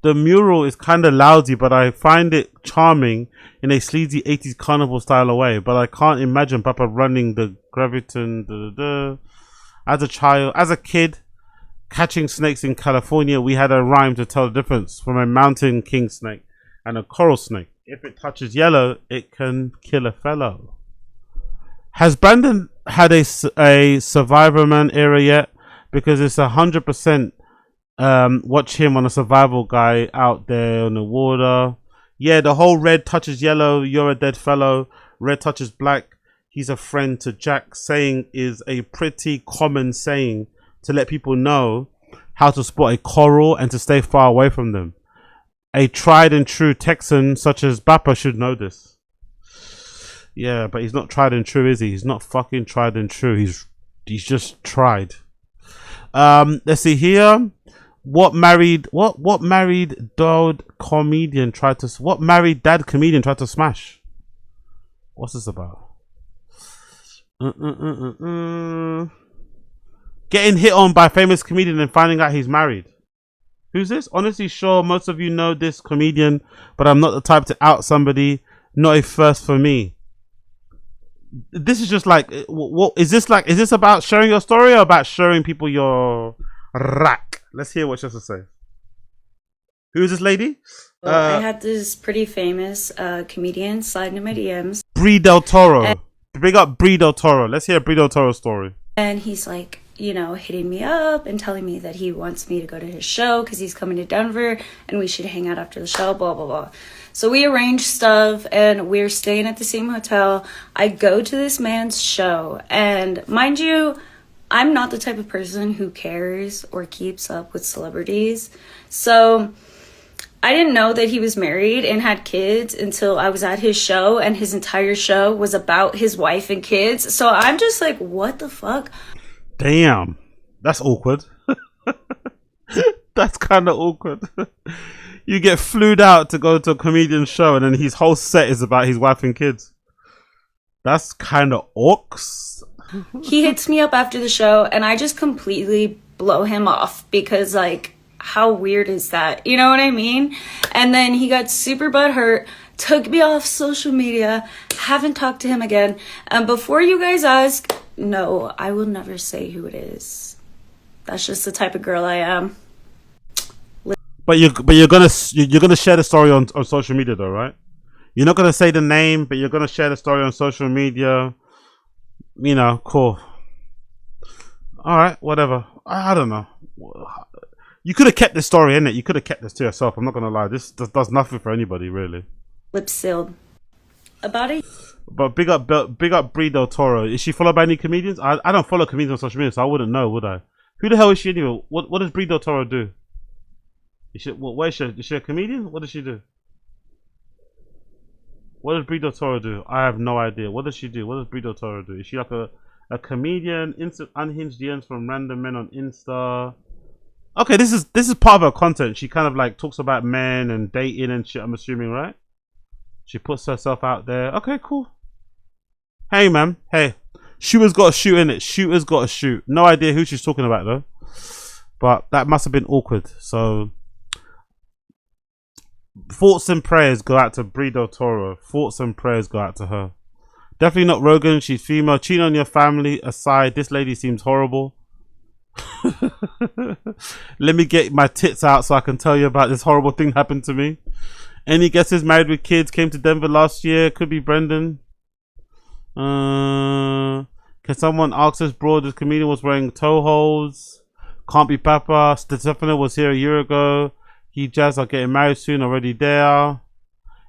The mural is kind of lousy, but I find it charming in a sleazy 80s carnival style way. But I can't imagine Papa running the Graviton. As a kid, catching snakes in California, we had a rhyme to tell the difference from a mountain king snake and a coral snake. If it touches yellow, it can kill a fellow. Has Brandon had a Survivorman era yet? Because it's 100% watch him on a survival guy out there on the water. Yeah, the whole red touches yellow, you're a dead fellow. Red touches black, he's a friend to Jack. Saying is a pretty common saying to let people know how to spot a coral and to stay far away from them. A tried and true Texan such as Bappa should know this. Yeah, but he's not tried and true, is he? He's not fucking tried and true. He's just tried. Let's see here. What married dad comedian tried to smash? What's this about? Getting hit on by a famous comedian and finding out he's married. Who's this? Honestly, sure, most of you know this comedian, but I'm not the type to out somebody. Not a first for me. This is just like, what is this like? Is this about sharing your story or about showing people your rack? Let's hear what she has to say. Who is this lady?
Well, I had this pretty famous comedian slide into my DMs.
Brie Del Toro. Bring up Brie Del Toro. Let's hear a Brie Del Toro story.
And he's like, you know, hitting me up and telling me that he wants me to go to his show because he's coming to Denver and we should hang out after the show, blah, blah, blah. So we arranged stuff and we're staying at the same hotel. I go to this man's show and mind you, I'm not the type of person who cares or keeps up with celebrities. So I didn't know that he was married and had kids until I was at his show and his entire show was about his wife and kids. So I'm just like, what the fuck?
Damn, that's awkward. That's kind of awkward. You get flued out to go to a comedian's show and then his whole set is about his wife and kids. That's kind of orcs.
He hits me up after the show and I just completely blow him off because, like, how weird is that? You know what I mean? And then he got super butthurt, took me off social media, haven't talked to him again. And before you guys ask, no, I will never say who it is. That's just the type of girl I am.
But you're gonna share the story on social media though, right? You're not gonna say the name, but you're gonna share the story on social media. You know, cool. All right, whatever. I don't know. You could have kept this story in it. You could have kept this to yourself. I'm not gonna lie. This does nothing for anybody, really.
Lips sealed. about it.
But big up Brie Del Toro. Is she followed by any comedians? I don't follow comedians on social media, so I wouldn't know, would I? Who the hell is she anyway? What does Brie Del Toro do? Is she, where is she? Is she a comedian? What does she do? What does Brie Del Toro do? I have no idea. What does she do? What does Brie Del Toro do? Is she like a comedian? Unhinged DMs from random men on Insta. Okay, this is part of her content. She kind of like talks about men and dating and shit, I'm assuming, right? She puts herself out there. Okay, cool. Hey, man. Hey. Shooter's got a shoot in it. Shooter's got a shoot. No idea who she's talking about, though. But that must have been awkward. So, thoughts and prayers go out to Brie Del Toro. Thoughts and prayers go out to her. Definitely not Rogan. She's female. Cheating on your family aside, this lady seems horrible. Let me get my tits out so I can tell you about this horrible thing happened to me. Any guesses? Married with kids, came to Denver last year. Could be Brendan. Can someone ask this bro? This comedian was wearing toe holes. Can't be Papa. Stefano was here a year ago. He Jazz are getting married soon. Already there.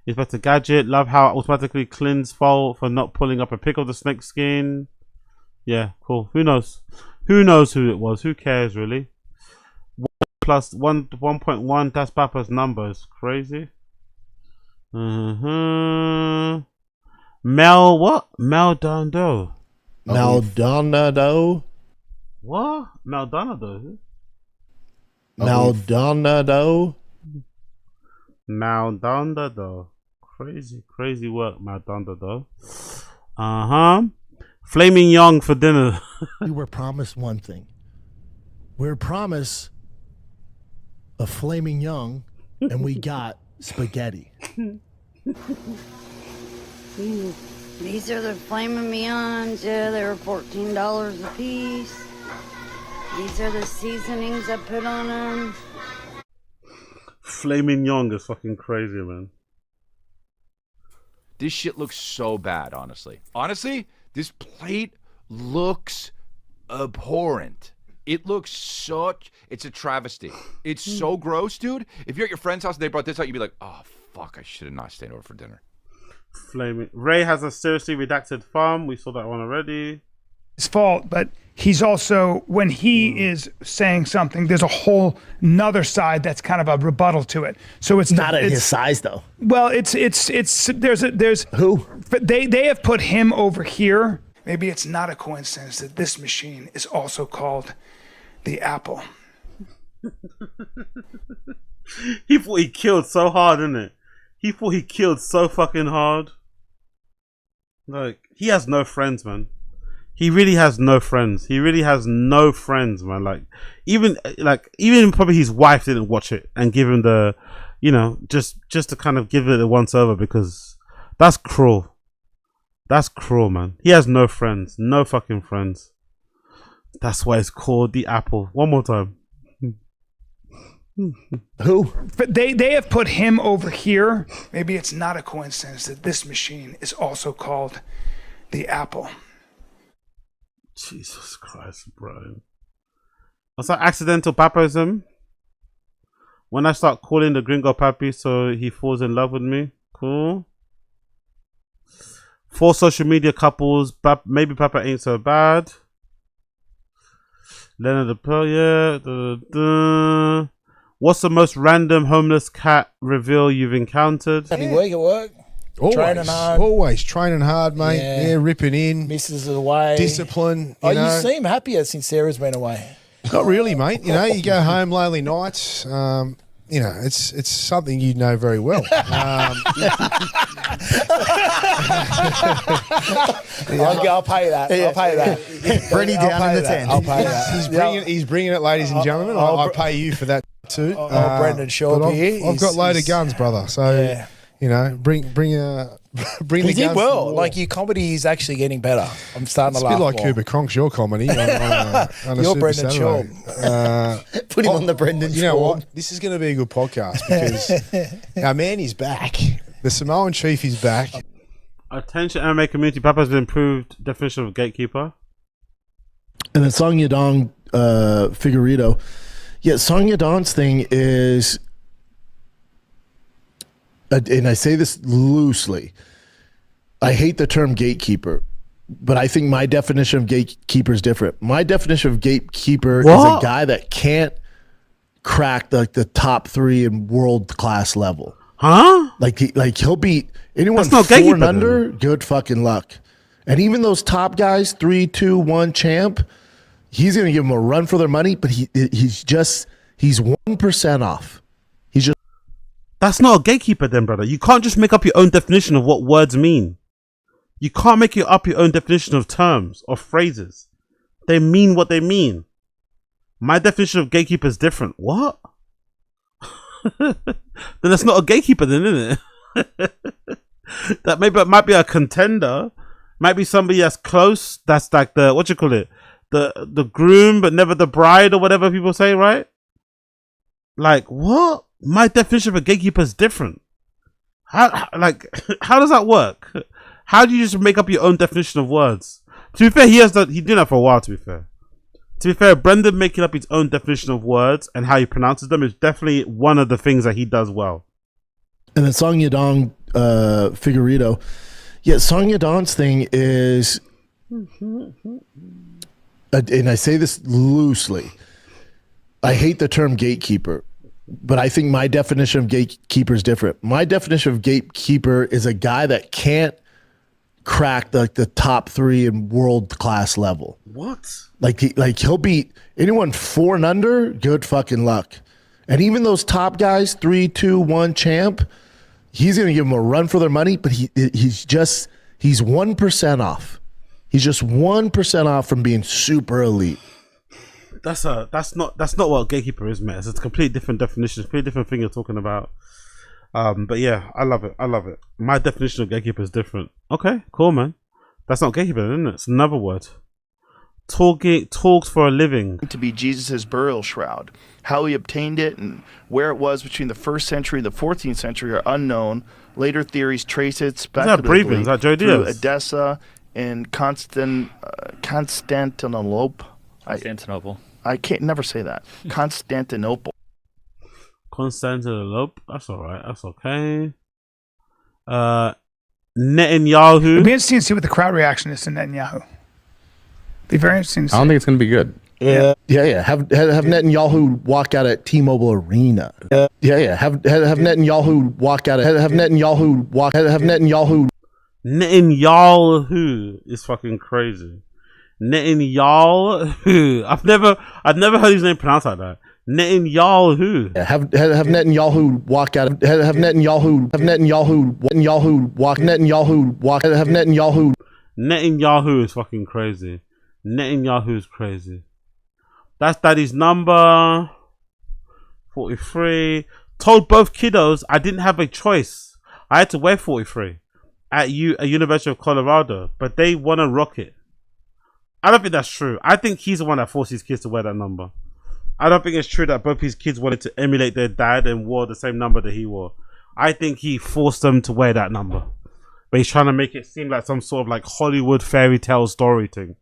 Inspector Gadget. Love how automatically cleanse fault for not pulling up a pic of the snake skin. Yeah, cool. Who knows? Who knows who it was? Who cares really? 1+1.1. That's Papa's numbers. Crazy. Mel what? Maldonado.
Maldonado.
What? Maldonado.
Maldonado.
Maldonado. Crazy work, Maldonado. Flaming Young for dinner.
We were promised one thing. We were promised a flaming young, and we got spaghetti.
These are the Flaming Beyonds. Yeah, they were $14 a piece. These are the seasonings I put on them.
Flaming Young is fucking crazy, man.
This shit looks so bad, honestly. Honestly, this plate looks abhorrent. It looks it's a travesty. It's so gross, dude. If you're at your friend's house and they brought this out, you'd be like, oh, fuck, I should have not stayed over for dinner.
Flaming. Ray has a seriously redacted farm. We saw that one already.
His fault, but he's also, when he is saying something, there's a whole nother side that's kind of a rebuttal to it. So it's
not at his size though.
Well, there's
who
they have put him over here. Maybe it's not a coincidence that this machine is also called the Apple.
He thought he killed so hard, didn't it? He thought he killed so fucking hard. Like, he has no friends, man. He really has no friends. He really has no friends, man. Like even probably his wife didn't watch it and give him the, just to kind of give it a once over, because that's cruel. That's cruel, man. He has no friends. No fucking friends. That's why it's called the Apple. One more time.
Who? But they have put him over here. Maybe it's not a coincidence that this machine is also called the Apple.
Jesus Christ, bro. What's that accidental papism? When I start calling the gringo papi so he falls in love with me. Cool. 4 social media couples. Maybe Papa ain't so bad. Leonard the Pearl, yeah. What's the most random homeless cat reveal you've encountered?
Every week at work.
Always training hard, mate. Yeah, ripping in.
Misses away.
Discipline.
You seem happier since Sarah's been away.
Not really, mate. You go home lonely nights. It's something you know very well.
I'll pay that. I'll pay that.
Brenny down in the tent.
I'll pay that.
He's bringing it, ladies and gentlemen. I'll pay you for that too.
Brendan Shaw here.
I've got a load of guns, brother. So bring the
He did
guns
well.
to the
Like, your comedy is actually getting better. I'm starting
It's
to
a
laugh
bit like
more.
Cooper Cronk's your comedy on a
You're
Super
Brendan Shaw.
Saturday.
Put him on the Brendan
You know
Shaw.
what? This is going to be a good podcast because our man is back. The Samoan chief is back.
Attention MMA community. Papa's been improved definition of gatekeeper.
And then Song Yadong, Figueredo. Yeah, Song Yadong's thing is, and I say this loosely, I hate the term gatekeeper, but I think my definition of gatekeeper is different. My definition of gatekeeper is a guy that can't crack the top 3 in world class level.
Huh?
Like he'll beat anyone
That's not
4 and
gatekeeper,
under. Good fucking luck. And even those top guys, 3, 2, 1 champ, he's gonna give them a run for their money. But he's 1% off. He's just.
That's not a gatekeeper then, brother. You can't just make up your own definition of what words mean. You can't make up your own definition of terms or phrases. They mean what they mean. My definition of gatekeeper is different. What? Then that's not a gatekeeper then, isn't it? That might be a contender. Might be somebody that's close. That's like the, what you call it? The groom but never the bride, or whatever people say, right? Like, what? My definition of a gatekeeper is different. How does that work? How do you just make up your own definition of words? To be fair, he's doing that for a while, to be fair. Brendan making up his own definition of words and how he pronounces them is definitely one of the things that he does well.
And then Song Yadong Figueredo. Yeah, Song Yadong's thing is, and I say this loosely, I hate the term gatekeeper, but I think my definition of gatekeeper is different. My definition of gatekeeper is a guy that can't crack the top 3 in world class level.
What?
Like he'll beat anyone 4 and under. Good fucking luck. And even those top guys, 3, 2, 1 champ, he's gonna give them a run for their money. But he's 1% off. He's just 1% off from being super elite.
That's not what a gatekeeper is, man. It's a completely different definition, completely different thing you're talking about. But yeah, I love it. My definition of gatekeeper is different. Okay, cool, man. That's not gatekeeper, isn't it? It's another word. Talks for a living.
To be Jesus' burial shroud. How he obtained it and where it was between the 1st century and the 14th century are unknown. Later theories trace it speculatively through Edessa and Constantinople. I can't never say that. Constantinople.
That's all right. That's okay. Netanyahu.
It'll be interesting to see what the crowd reaction is to Netanyahu. Be very interesting to see.
I don't think it's going to be good.
Yeah. Have Netanyahu walk out at T-Mobile Arena. Have Netanyahu walk out at. Have Netanyahu.
Netanyahu is fucking crazy. Netanyahu. I've never heard his name pronounced like that. Netanyahu.
Have Netanyahu walk out. Have Netanyahu walk. Have Netanyahu.
Netanyahu is fucking crazy. Netanyahu is crazy. That's daddy's number. 43. Told both kiddos I didn't have a choice. I had to wear 43 at University of Colorado, but they want to rock it. I don't think that's true. I think he's the one that forced his kids to wear that number. I don't think it's true that both his kids wanted to emulate their dad and wore the same number that he wore. I think he forced them to wear that number. But he's trying to make it seem like some sort of like Hollywood fairy tale story thing.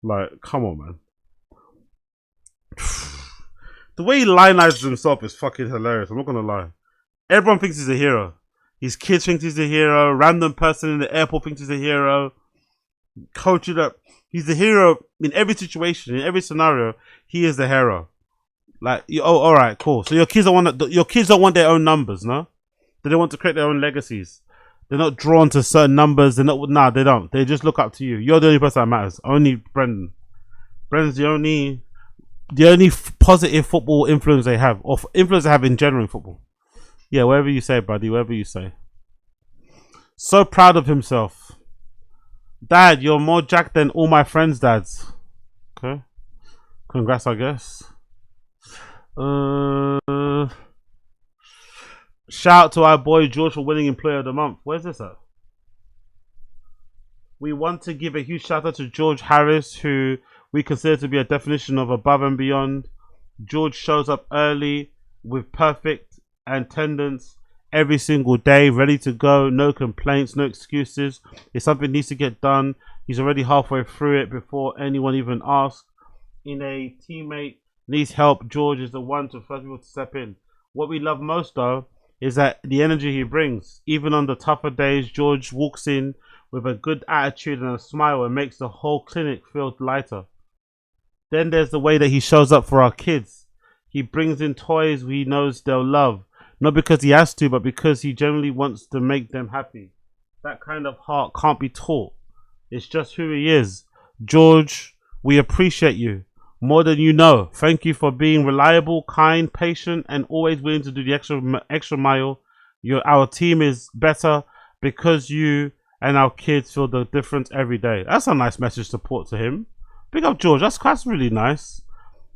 Like, come on, man. The way he lionizes himself is fucking hilarious. I'm not gonna lie. Everyone thinks he's a hero. His kids think he's a hero. Random person in the airport thinks he's a hero. Coach it up. He's the hero in every situation, in every scenario. He is the hero. Like, all right, cool. So your kids don't want their own numbers, no? They don't want to create their own legacies. They're not drawn to certain numbers. They don't. They just look up to you. You're the only person that matters. Only Brendan. Brendan's the only positive football influence they have, or influence they have in general in football. Yeah, whatever you say, buddy. Whatever you say. So proud of himself. Dad, you're more jacked than all my friends' dads. Okay. Congrats, I guess. Shout out to our boy George for winning Employer of the Month. Where's this at? We want to give a huge shout out to George Harris, who we consider to be a definition of above and beyond. George shows up early with perfect attendance every single day, ready to go, no complaints, no excuses. If something needs to get done, he's already halfway through it before anyone even asks. In a teammate needs help, George is the one to first people to step in. What we love most though is that the energy he brings. Even on the tougher days, George walks in with a good attitude and a smile and makes the whole clinic feel lighter. Then there's the way that he shows up for our kids. He brings in toys he knows they'll love, not because he has to, but because he genuinely wants to make them happy. That kind of heart can't be taught. It's just who he is. George, we appreciate you more than you know. Thank you for being reliable, kind, patient, and always willing to do the extra mile. Our team is better because you and our kids feel the difference every day. That's a nice message to put to him. Big up George. That's really nice.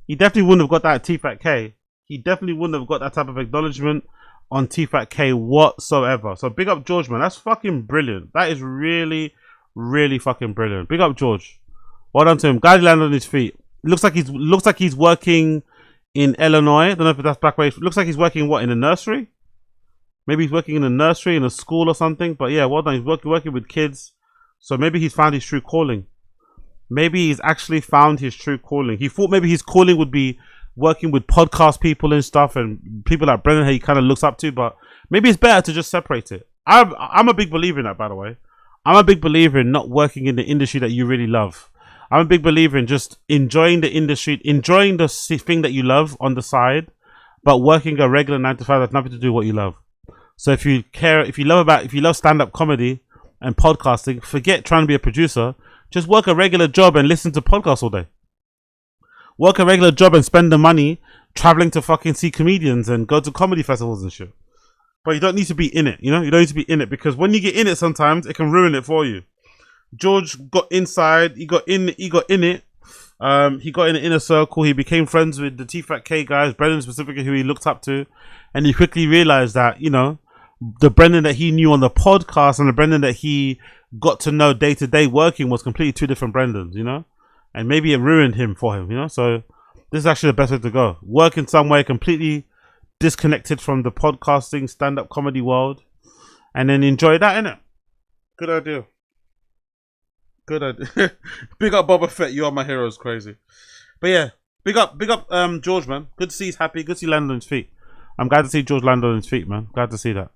He definitely wouldn't have got that at TFAT-K. He definitely wouldn't have got that type of acknowledgement on TFAT-K whatsoever. So big up George, man. That's fucking brilliant. That is really, really fucking brilliant. Big up George. Well done to him. Guy landed on his feet. Looks like he's working in Illinois. I don't know if that's back way. Looks like he's working in a nursery. Maybe he's working in a nursery, in a school or something. But yeah, well done. He's working with kids. So maybe he's found his true calling. Maybe he's actually found his true calling. He thought maybe his calling would be working with podcast people and stuff, and people like Brendan he kind of looks up to. But maybe it's better to just separate it. I'm a big believer in that, by the way. I'm a big believer in not working in the industry that you really love. I'm a big believer in just enjoying the industry, enjoying the thing that you love on the side, but working a regular 9 to 5 has nothing to do with what you love. So if you love stand-up comedy and podcasting, forget trying to be a producer. Just work a regular job and listen to podcasts all day. Work a regular job and spend the money traveling to fucking see comedians and go to comedy festivals and shit. But you don't need to be in it, you know? You don't need to be in it, because when you get in it sometimes, it can ruin it for you. George got inside, he got in it. He got in the inner circle. He became friends with the TFAT-K guys, Brendan specifically, who he looked up to. And he quickly realized that, you know, the Brendan that he knew on the podcast and the Brendan that he got to know day to day working was completely two different Brendans, you know? And maybe it ruined him for him, you know? So this is actually the best way to go. Work in some way completely disconnected from the podcasting, stand-up comedy world, and then enjoy that, innit? Good idea. Good idea. Big up Boba Fett. You are my heroes. Crazy. But yeah, big up George, man. Good to see he's happy. Good to see he landed on his feet. I'm glad to see George land on his feet, man. Glad to see that.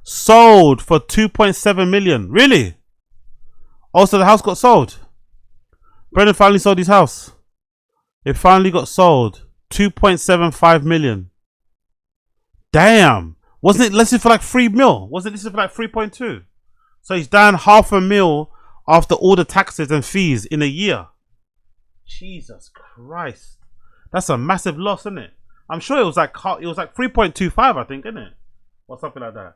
Sold for 2.7 million. Really? Also, the house got sold. Brendan finally sold his house. It finally got sold. 2.75 million. Damn. Wasn't it listed for like 3 mil? Wasn't it listed for like 3.2? So he's down $500,000 after all the taxes and fees in a year. Jesus Christ. That's a massive loss, isn't it? I'm sure it was like 3.25, I think, isn't it? Or something like that.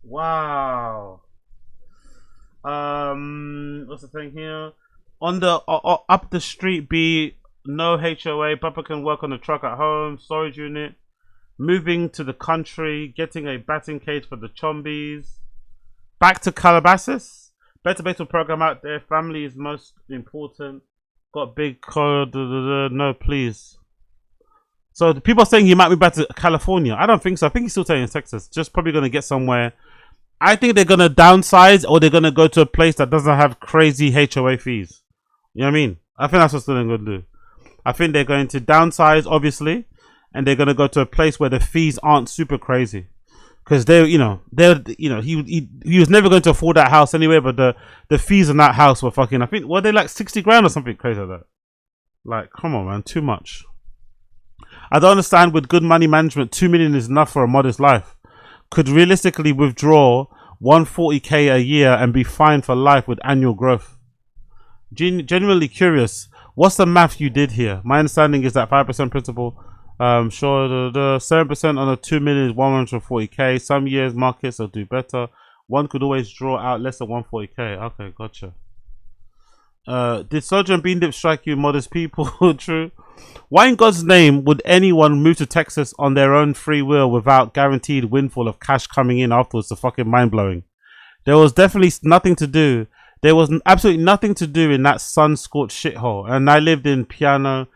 Wow. What's the thing here? On the up the street B, no HOA. Papa can work on the truck at home. Storage unit. Moving to the country. Getting a batting cage for the Chombies. Back to Calabasas. Better baseball program out there. Family is most important. Got big car. No, please. So the people are saying he might be back to California. I don't think so. I think he's still staying in Texas. Just probably going to get somewhere. I think they're going to downsize, or they're going to go to a place that doesn't have crazy HOA fees. You know what I mean? I think that's what they're going to do. I think they're going to downsize, obviously, and they're going to go to a place where the fees aren't super crazy. Because he was never going to afford that house anyway, but the fees on that house were fucking, I think, were they like 60 grand or something crazy like that? Like, come on, man, too much. I don't understand. With good money management, 2 million is enough for a modest life. Could realistically withdraw 140k a year and be fine for life with annual growth. Genuinely curious, what's the math you did here? My understanding is that 5% principal. Sure, the 7% on a 2 million is 140k. Some years markets will do better. One could always draw out less than 140k. Okay, gotcha. Did Soja and Bean Dip strike you modest people? True. Why in God's name would anyone move to Texas on their own free will without guaranteed windfall of cash coming in afterwards? So fucking mind-blowing. There was definitely nothing to do. There was absolutely nothing to do in that sun-scorched shithole. And I lived in Plano,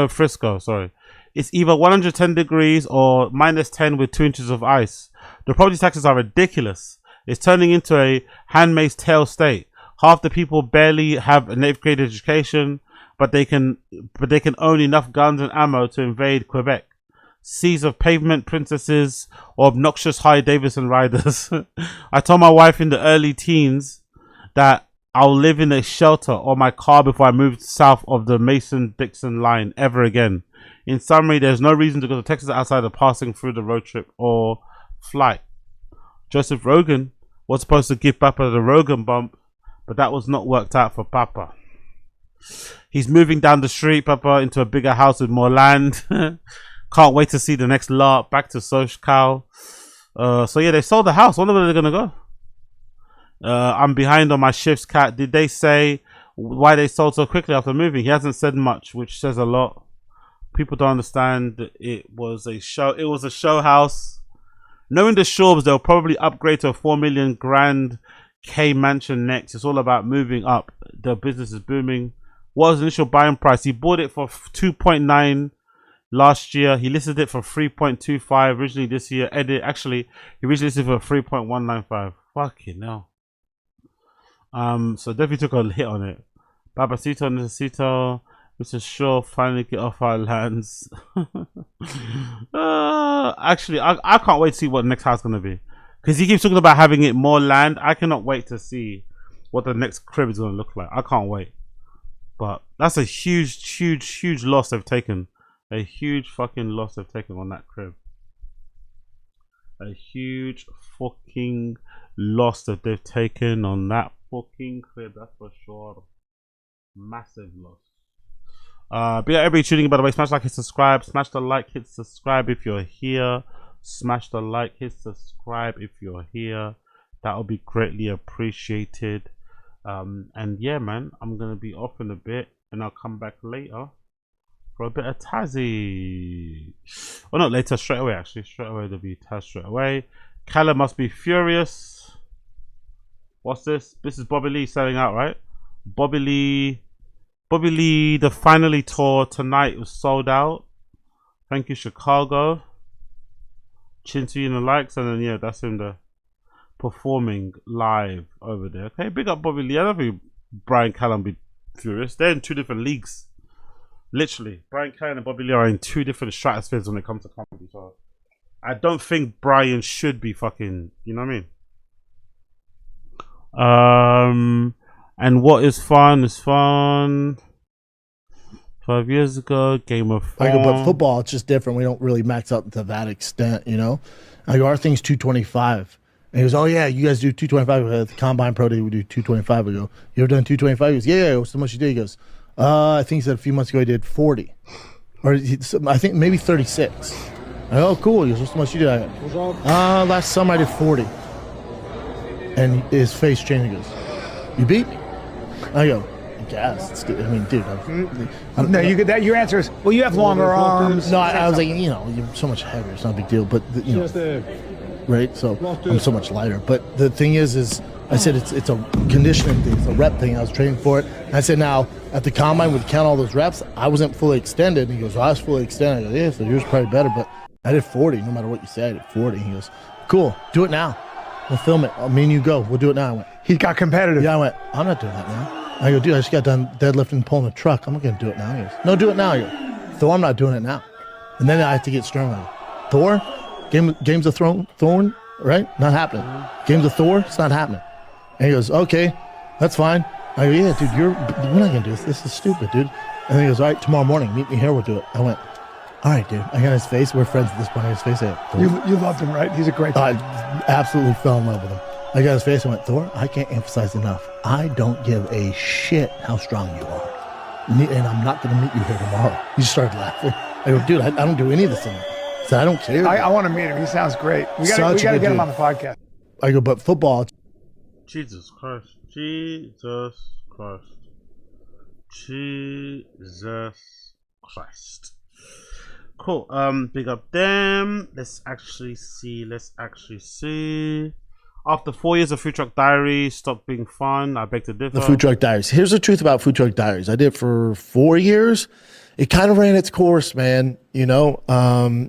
Frisco, sorry. It's either 110 degrees or -10 with 2 inches of ice. The property taxes are ridiculous. It's turning into a Handmaid's Tale state. Half the people barely have an 8th grade education, but they can own enough guns and ammo to invade Quebec. seas of pavement princesses or obnoxious Harley Davidson riders. I told my wife in the early teens that I'll live in a shelter or my car before I move south of the Mason-Dixon line ever again. In summary, there's no reason to go to Texas outside of passing through the road trip or flight. Joseph Rogan was supposed to give Papa the Rogan bump, but that was not worked out for Papa. He's moving down the street, Papa, into a bigger house with more land. Can't wait to see the next lot. Back to SoCal. So yeah, they sold the house. Wonder where they're gonna go. I'm behind on my shifts, Cat. Did they say why they sold so quickly after moving? He hasn't said much, which says a lot. People don't understand that it was a show. It was a show house. Knowing the Shorbs, they'll probably upgrade to a 4 million grand K mansion next. It's all about moving up. The business is booming. What was the initial buying price? He bought it for 2.9 last year. He listed it for 3.25 originally this year. He originally listed it for 3.195. Fucking hell. So definitely took a hit on it. Babacito, Necesito, Mr. Shaw, finally get off our lands. Actually, I can't wait to see what the next house is going to be. Because he keeps talking about having it more land. I cannot wait to see what the next crib is going to look like. I can't wait. But that's a huge loss they've taken. A huge fucking loss they've taken on that crib. A huge fucking loss that they've taken on that fucking crib. That's for sure. Massive loss. But yeah, everybody tuning in, by the way, smash like, hit subscribe, smash the like, hit subscribe if you're here, smash the like, hit subscribe if you're here. That will be greatly appreciated. And yeah, man, I'm gonna be off in a bit and I'll come back later for a bit of Tazzy. Or not later, straight away actually. Straight away, there'll be Taz straight away. Callum must be furious. What's this? This is Bobby Lee selling out, right? Bobby Lee, the Finally tour tonight was sold out. Thank you, Chicago. Chinty in the likes, and then yeah, that's him there performing live over there. Okay, big up Bobby Lee. I don't think Brian Callen be furious. They're in two different leagues. Literally. Brian Callen and Bobby Lee are in two different stratospheres when it comes to comedy. So I don't think Brian should be fucking, you know what I mean? And what is fun is fun. 5 years ago, Game of Fun.
I go, but football, it's just different. We don't really max out to that extent, you know? I go, our thing's 225. And he goes, oh, yeah, you guys do 225. At the Combine Pro Day, we do 225. I go, you ever done 225? He goes, yeah, what's so much you did? He goes, I think he said a few months ago he did 40. Or I think maybe 36. I go, oh, cool. He goes, what's so much you did? I go, last summer I did 40. And his face changed. He goes, you beat me? I go, yes. I mean, dude.
No, you get that. Your answer is, well, you have longer arms.
No, I was like, you know, you're so much heavier. It's not a big deal. But, you know, right? So I'm so much lighter. But the thing is I said it's a conditioning thing. It's a rep thing. I was training for it. And I said, now, at the Combine, we count all those reps. I wasn't fully extended. And he goes, well, I was fully extended. I go, yeah, so yours probably better. But I did 40. No matter what you say, I did 40. He goes, cool. Do it now. We'll film it. Me and you go. We'll do it now. I went,
he got competitive.
Yeah, I went, I'm not doing that now. I go, dude, I just got done deadlifting and pulling a truck. I'm not going to do it now. He goes, no, do it now. I go, Thor, I'm not doing it now. And then I have to get strong. I go, Thor? Games of Thorn? Right? Not happening. Games of Thor? It's not happening. And he goes, okay, that's fine. I go, yeah, dude, we're not going to do this. This is stupid, dude. And then he goes, all right, tomorrow morning, meet me here. We'll do it. I went, all right, dude. I got his face. We're friends at this point. I got his face.
You loved him, right? He's a great guy.
I absolutely fell in love with him. I got his face. I went, Thor, I can't emphasize enough. I don't give a shit how strong you are. And I'm not going to meet you here tomorrow. He just started laughing. I go, dude, I don't do any of this anymore. So I don't care.
I want to meet him. He sounds great. We got to get him on the podcast.
I go, but football.
Jesus Christ. Jesus Christ. Jesus Christ. Cool. Big up them. Let's actually see. After 4 years of Food Truck Diaries stopped being fun, I beg to differ.
The Food Truck Diaries. Here's the truth about Food Truck Diaries. I did it for 4 years. It kind of ran its course, man. You know,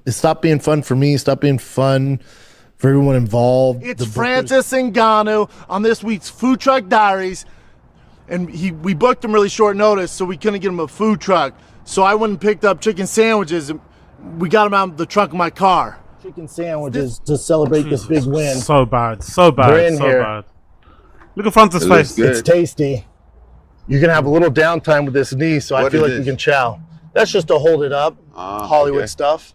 it stopped being fun for me. It stopped being fun for everyone involved.
It's Francis Ngannou on this week's Food Truck Diaries. And we booked him really short notice, so we couldn't get him a food truck. So I went and picked up chicken sandwiches we got him out of the trunk of my car.
Chicken sandwiches to celebrate this big win.
So bad, so
We're
bad,
in
so
here.
bad. Look at Francis' face.
It's tasty. You're gonna have a little downtime with this knee, so I
What
feel
is
like we
this?
can chow. That's just to hold it up. Hollywood
okay.
stuff.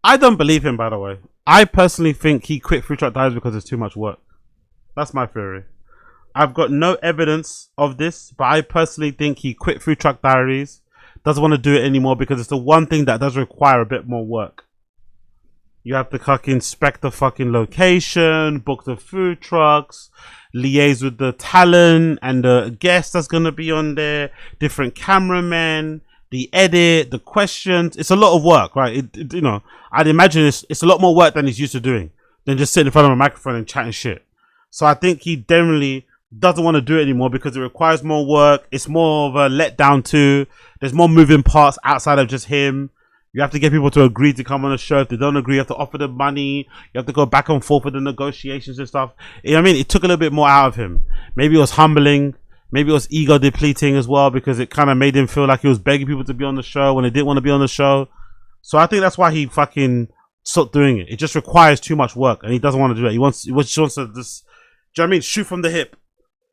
I don't believe him, by the way. I personally think he quit Food Truck Diaries because it's too much work. That's my theory. I've got no evidence of this, but I personally think he quit Food Truck Diaries, doesn't want to do it anymore because it's the one thing that does require a bit more work. You have to fucking inspect the fucking location, book the food trucks, liaise with the talent and the guest that's going to be on there, different cameramen, the edit, the questions. It's a lot of work, right? You know, I'd imagine it's a lot more work than he's used to doing than just sitting in front of a microphone and chatting shit. So I think he generally doesn't want to do it anymore because it requires more work. It's more of a letdown too. There's more moving parts outside of just him. You have to get people to agree to come on the show. If they don't agree, you have to offer them money. You have to go back and forth with the negotiations and stuff. You know what I mean? It took a little bit more out of him. Maybe it was humbling. Maybe it was ego depleting as well because it kind of made him feel like he was begging people to be on the show when they didn't want to be on the show. So I think that's why he fucking stopped doing it. It just requires too much work and he doesn't want to do it. He just wants to just, do you know what I mean? Shoot from the hip.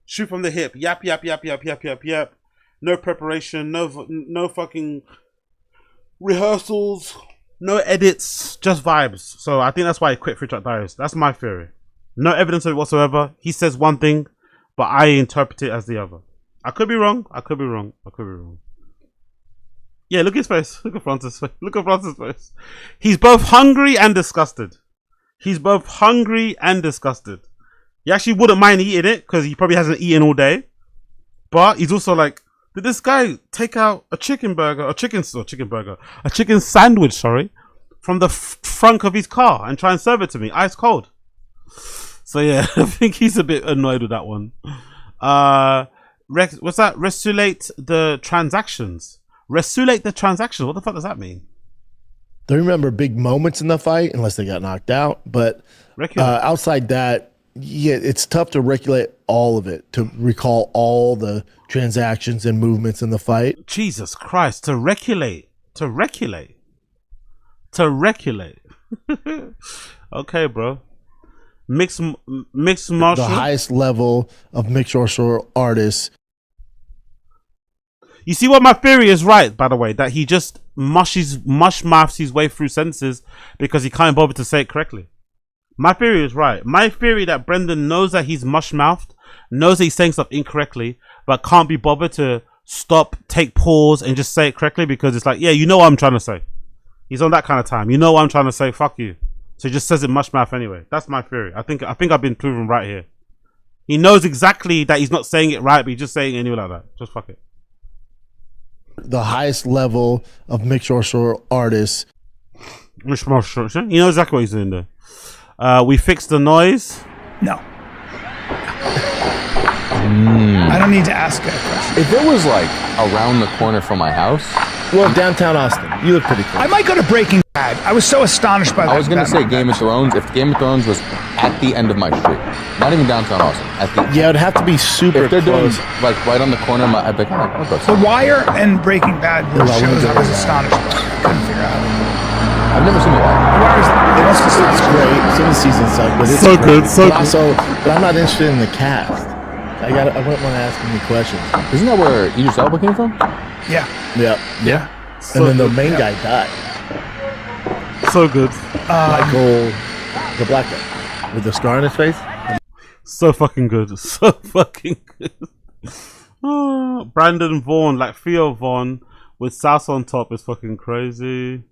Shoot from the hip. Yap, yap, yap, yap, yap, yap, yap. No preparation. No fucking rehearsals, no edits, just vibes. So I think that's why he quit Food Truck Diaries. That's my theory. No evidence of it whatsoever. He says one thing, but I interpret it as the other. I could be wrong. I could be wrong. I could be wrong. Yeah, look at his face. Look at Francis' face. Look at Francis' face. He's both hungry and disgusted. He's both hungry and disgusted. He actually wouldn't mind eating it because he probably hasn't eaten all day. But he's also like, did this guy take out a chicken sandwich, sorry, from the front of his car and try and serve it to me, ice cold? So yeah, I think he's a bit annoyed with that one. What's that? Resulate the transactions. Resulate the transactions. What the fuck does that mean?
Don't remember big moments in the fight unless they got knocked out. But outside that, yeah, it's tough to regulate all of it, to recall all the transactions and movements in the fight.
Jesus Christ, to regulate. Okay, bro. Mixed martial.
The highest level of mixed martial artists.
You see what my theory is, right, by the way, that he just mush mouths his way through sentences because he can't bother to say it correctly. My theory is right. My theory that Brendan knows that he's mush-mouthed, knows that he's saying stuff incorrectly, but can't be bothered to stop, take pause, and just say it correctly because it's like, yeah, you know what I'm trying to say. He's on that kind of time. You know what I'm trying to say. Fuck you. So he just says it mush-mouth anyway. That's my theory. I think I've been proven right here. He knows exactly that he's not saying it right, but he's just saying it anyway like that. Just fuck it.
The highest level of mixed martial artists.
Mixed martial artists. You know exactly what he's doing there. We fixed the noise.
No. I don't need to ask that question.
If it was like around the corner from my house.
Well, downtown Austin. You look pretty close.
I might go to Breaking Bad. I was so astonished by that.
I was going to say Game of Thrones. If Game of Thrones was at the end of my street, not even downtown Austin.
Yeah, it'd have to be super
If they're
close.
doing like right on the corner, I'd be like, I'll go.
The Wire and Breaking Bad were shows I was astonished by. I couldn't figure out.
I've never seen The Wire.
The Wire
It's great. Some of the seasons suck, but it's
so
great.
good, so
but
good.
But I'm not interested in the cast. I wouldn't want to ask any questions.
Isn't that where Idris Elba came from?
Yeah.
Yeah.
So
and then the
good.
main guy died.
So good.
Michael, the black guy with the scar on his face.
So fucking good. So fucking good. Oh, Brandon Vaughn, like Theo Vaughn with Sass on top is fucking crazy.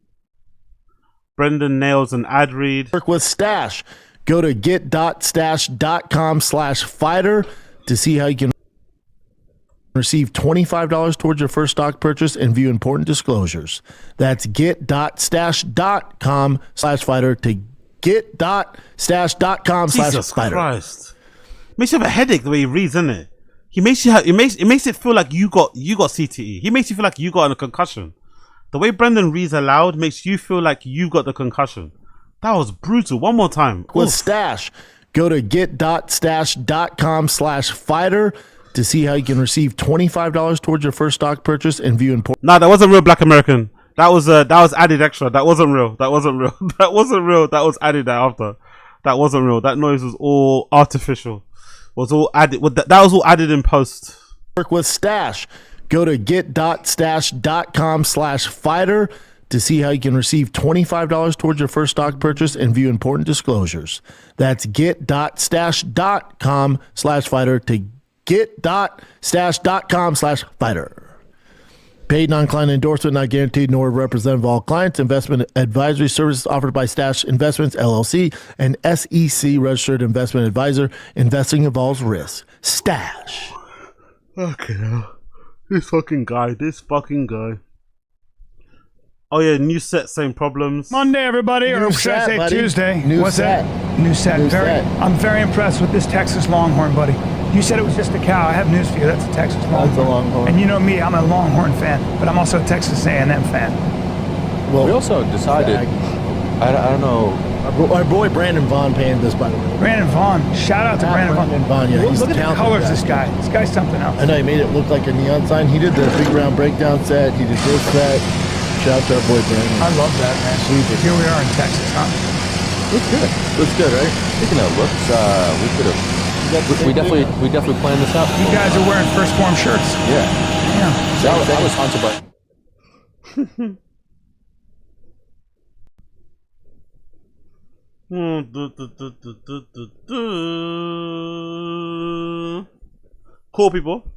Brendan nails an ad read.
Work with Stash. Go to get.stash.com/fighter to see how you can receive $25 towards your first stock purchase and view important disclosures. That's get.stash.com/fighter to get.stash.com/fighter.
Jesus Christ. Makes you have a headache the way he reads, doesn't it? He makes you it makes it feel like you got CTE. He makes you feel like you got a concussion. The way Brendan reads aloud makes you feel like you got the concussion. That was brutal. One more time.
With Stash. Go to get.stash.com/fighter to see how you can receive $25 towards your first stock purchase and view important.
Nah, that wasn't real Black American. That was added extra. That wasn't real. That wasn't real. That wasn't real. That was added after. That wasn't real. That noise was all artificial. Was all added. That was all added in post.
Work with Stash. Go to get.stash.com/fighter to see how you can receive $25 towards your first stock purchase and view important disclosures. That's get.stash.com/fighter to get.stash.com/fighter. Paid non-client endorsement not guaranteed nor representative of all clients. Investment advisory services offered by Stash Investments, LLC, an SEC registered investment advisor. Investing involves risk. Stash.
Okay, this fucking guy. Oh yeah, new set, same problems.
Monday, everybody, or should I say
buddy.
Tuesday?
New
What's
set.
that? New set.
New set.
I'm very impressed with this Texas Longhorn, buddy. You said it was just a cow. I have news for you. That's a Texas Longhorn.
That's a Longhorn.
And you know me, I'm a Longhorn fan, but I'm also a Texas A&M fan.
Well,
We also decided, I don't know.
Our boy Brandon Vaughn paying this, by the way.
Brandon Vaughn. Shout out to Brandon Vaughn.
Yeah, he's
Look at the
talented
colors
guy.
of this guy. This guy's something else.
I know he made it look like a neon sign. He did the big round breakdown set. He did this set. Shout out to our boy Brandon.
I love that, man.
Sweet.
Here we are in Texas, huh?
Looks good. Looks good, right?
Speaking of looks, we could have. We definitely planned this out.
You guys are wearing First Form shirts.
Yeah.
Yeah.
That was sponsored by.
Cool people.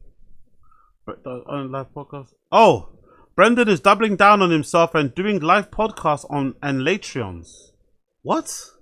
On live podcast. Oh, Brendan is doubling down on himself and doing live podcasts on and Latreons. What?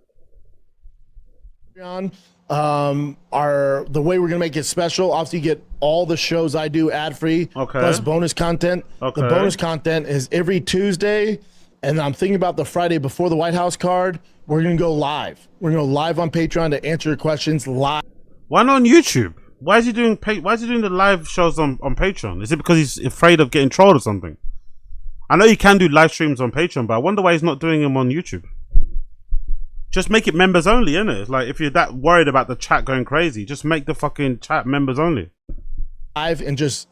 The way we're gonna make it special, obviously you get all the shows I do ad free, plus bonus content.
Okay.
The bonus content is every Tuesday, and I'm thinking about the Friday before the White House card. We're gonna go live. We're gonna go live on Patreon to answer your questions live.
Why not on YouTube? Why is he doing the live shows on Patreon? Is it because he's afraid of getting trolled or something? I know you can do live streams on Patreon, but I wonder why he's not doing them on YouTube. Just make it members only, innit? Like, if you're that worried about the chat going crazy, just make the fucking chat members only.
Live and just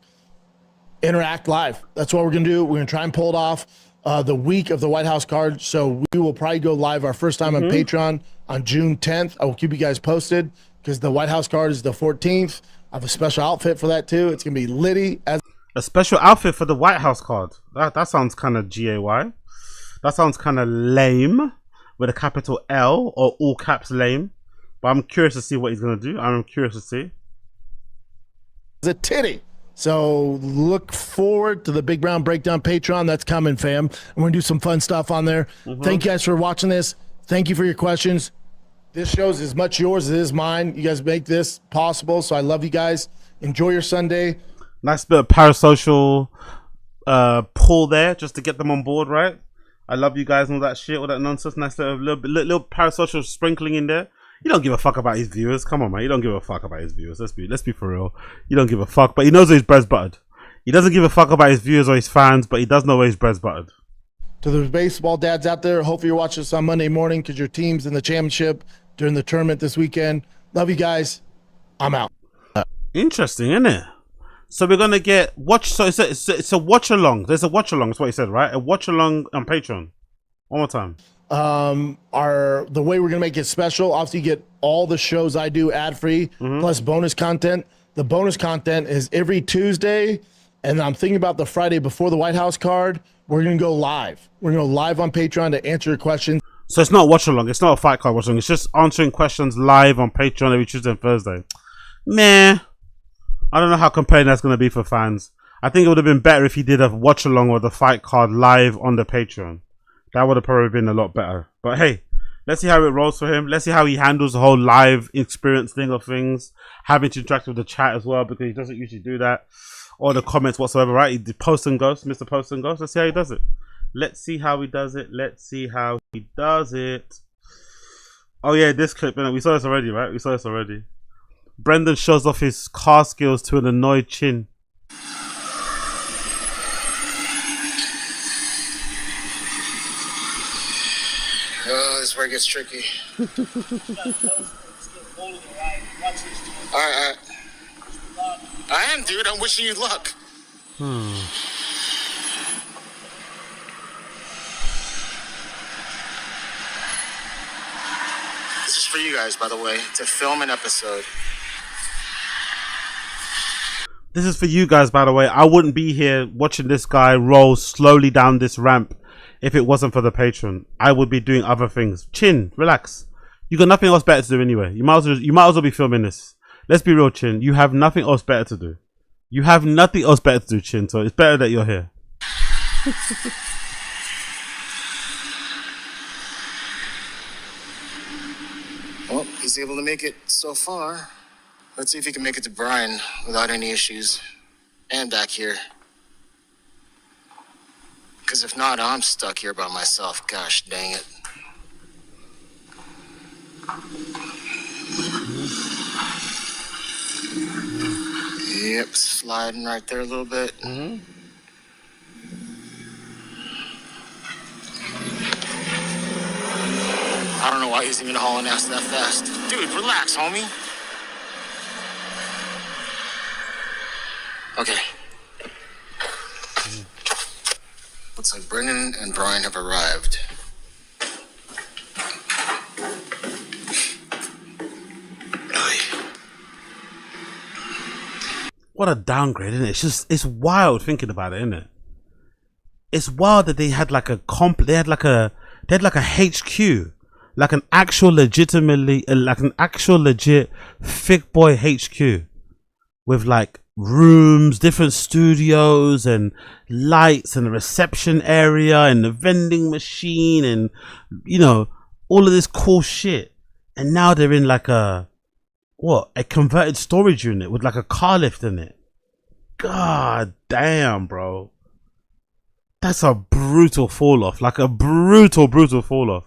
interact live. That's what we're gonna do. We're gonna try and pull it off the week of the White House card. So we will probably go live our first time on Patreon on June 10th. I will keep you guys posted because the White House card is the 14th. I have a special outfit for that too. It's gonna be litty as
a special outfit for the White House card. That sounds kind of GAY. That sounds kind of lame. With a capital L or all caps lame. But I'm curious to see what he's going to do. I'm curious to see.
It's a titty. So look forward to the Big Brown Breakdown Patreon. That's coming, fam. I'm going to do some fun stuff on there. Thank you guys for watching this. Thank you for your questions. This show's as much yours as it is mine. You guys make this possible. So I love you guys. Enjoy your Sunday.
Nice bit of parasocial pull there just to get them on board, right? I love you guys and all that shit, all that nonsense. Nice little parasocial sprinkling in there. You don't give a fuck about his viewers. Come on, man. You don't give a fuck about his viewers. Let's be for real. You don't give a fuck. But he knows where his bread's buttered. He doesn't give a fuck about his viewers or his fans, but he does know where his bread's buttered.
To the baseball dads out there, hopefully you're watching this on Monday morning because your team's in the championship during the tournament this weekend. Love you guys. I'm out.
Interesting, isn't it? So we're gonna get watch. So it's a watch along. There's a watch along. That's what he said, right? A watch along on Patreon. One more time.
The way we're gonna make it special, obviously you get all the shows I do ad free, plus bonus content. The bonus content is every Tuesday, and I'm thinking about the Friday before the White House card. We're gonna go live. We're gonna go live on Patreon to answer your questions.
So it's not watch along. It's not a fight card watch along. It's just answering questions live on Patreon every Tuesday and Thursday. Meh. I don't know how compelling that's going to be for fans. I think it would have been better if he did a watch along with the fight card live on the Patreon. That would have probably been a lot better. But hey, let's see how it rolls for him. Let's see how he handles the whole live experience thing of things. Having to interact with the chat as well, because he doesn't usually do that. Or the comments whatsoever, right? He did Post and Ghost, Mr. Post and Ghost. Let's see how he does it. Let's see how he does it. Let's see how he does it. Oh yeah, this clip, we saw this already, right? We saw this already. Brendan shows off his car skills to an annoyed Chin.
Oh, this is where it gets tricky. Alright. I am, dude. I'm wishing you luck. for you guys, by the way, to film an episode.
This is for you guys, by the way. I wouldn't be here watching this guy roll slowly down this ramp if it wasn't for the Patreon. I would be doing other things. Chin, relax. You got nothing else better to do anyway. You might as well be filming this. Let's be real, Chin. You have nothing else better to do. You have nothing else better to do, Chin. So it's better that you're here.
Well, he's able to make it so far. Let's see if he can make it to Brian without any issues. And back here. Because if not, I'm stuck here by myself. Gosh dang it. Yep, sliding right there a little bit. I don't know why he's even hauling ass that fast. Dude, relax, homie. Okay. Looks like Brendan and Brian have arrived.
What a downgrade, isn't it? It's wild thinking about it, isn't it? It's wild that they had like a HQ, like an actual legit Thick Boy HQ with like rooms, different studios and lights and the reception area and the vending machine and, you know, all of this cool shit. And now they're in like a converted storage unit with like a car lift in it. God damn, bro. That's a brutal fall off. Like a brutal fall off.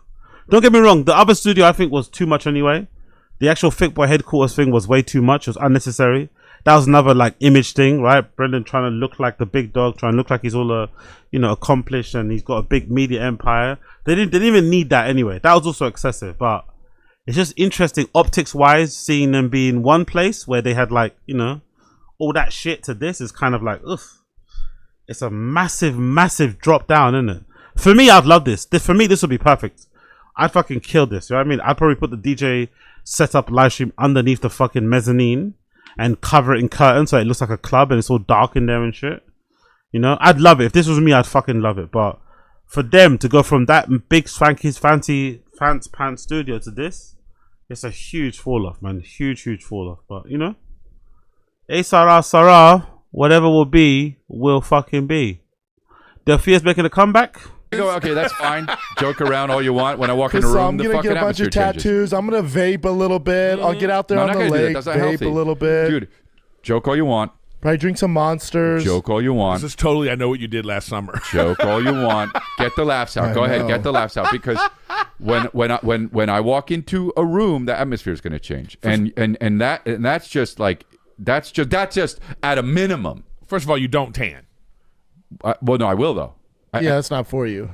Don't get me wrong, the other studio I think was too much anyway. The actual Thick Boy headquarters thing was way too much. It was unnecessary. That was another like image thing, right? Brendan trying to look like the big dog, trying to look like he's all accomplished and he's got a big media empire. They didn't even need that anyway. That was also excessive, but it's just interesting optics wise, seeing them be in one place where they had like, you know, all that shit to this is kind of like, oof. It's a massive drop down, isn't it? For me, I'd love this. For me, this would be perfect. I'd fucking kill this. You know what I mean? I'd probably put the DJ setup live stream underneath the fucking mezzanine and cover it in curtains so it looks like a club and it's all dark in there and shit. You know, I'd love it. If this was me, I'd fucking love it. But for them to go from that big fancy pants studio to this, it's a huge fall off, man. Huge fall off. But you know, Sarah, whatever will fucking be. Delphia's making a comeback.
Okay, that's fine. Joke around all you want. When I walk in the room,
I'm gonna get a bunch of tattoos. I'm gonna vape a little bit. I'll get out there on the lake, vape a little bit.
Dude, joke all you want.
Probably drink some Monsters.
Joke all you want.
This is totally I know what you did last summer.
Joke all you want. Get the laughs out. Go ahead, get the laughs out because when I walk into a room, the atmosphere is going to change, and that's just at a minimum.
First of all, you don't tan.
Well, no, I will though.
Yeah, that's not for you.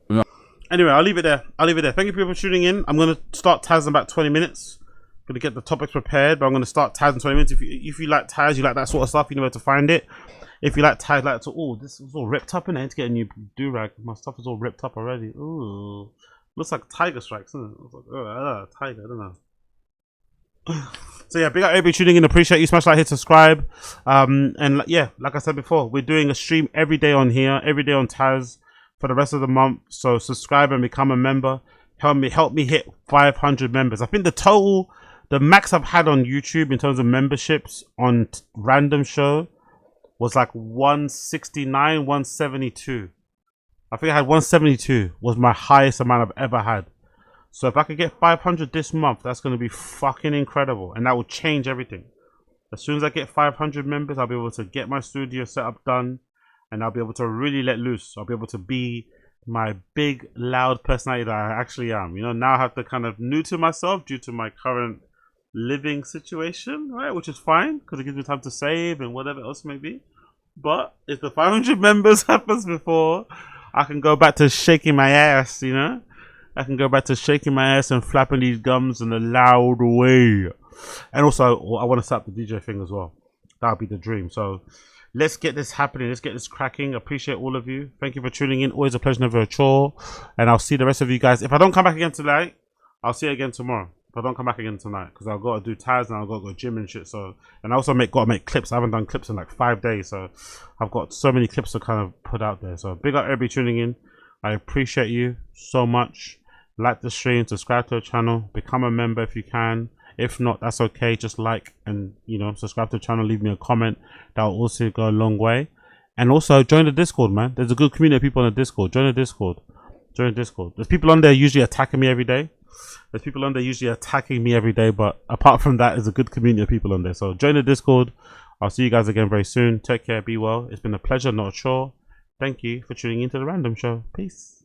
No.
Anyway, I'll leave it there. Thank you people for tuning in. I'm going to start Taz in about 20 minutes. I'm going to get the topics prepared, but I'm going to start Taz in 20 minutes. If you like Taz, you like that sort of stuff, you know where to find it. If you like Taz, this is all ripped up in it. I need to get a new do-rag. My stuff is all ripped up already. Ooh. Looks like Tiger Strikes, doesn't it? Tiger, I don't know. So yeah, big up everybody tuning in. Appreciate you. Smash like, hit subscribe. And yeah, like I said before, we're doing a stream every day on here, every day on Taz for the rest of the month. So subscribe and become a member. Help me hit 500 members. I think the max I've had on YouTube in terms of memberships on random show was like 169, 172. I think I had 172 was my highest amount I've ever had. So if I could get 500 this month, that's going to be fucking incredible. And that will change everything. As soon as I get 500 members, I'll be able to get my studio setup done. And I'll be able to really let loose. I'll be able to be my big, loud personality that I actually am. You know, now I have to kind of neuter myself due to my current living situation, right? Which is fine, because it gives me time to save and whatever else may be. But if the 500 members happens before, I can go back to shaking my ass, you know? I can go back to shaking my ass and flapping these gums in a loud way. And also, I want to set up the DJ thing as well. That'll be the dream. So let's get this happening. Let's get this cracking. Appreciate all of you. Thank you for tuning in. Always a pleasure, never a chore. And I'll see the rest of you guys. If I don't come back again tonight, I'll see you again tomorrow. but don't come back again tonight because I've got to do ties and I've got to go gym and shit. So, and I also got to make clips. I haven't done clips in like 5 days, so I've got so many clips to kind of put out there. So big up everybody tuning in. I appreciate you so much. Like the stream, subscribe to the channel, become a member if you can. If not, that's okay. Just like and subscribe to the channel. Leave me a comment. That will also go a long way. And also join the Discord, man. There's a good community of people on the Discord. Join the Discord. Join the Discord. There's people on there usually attacking me every day. But apart from that, there's a good community of people on there. So join the Discord. I'll see you guys again very soon. Take care. Be well. It's been a pleasure, not a chore. Thank you for tuning into The Random Show. Peace.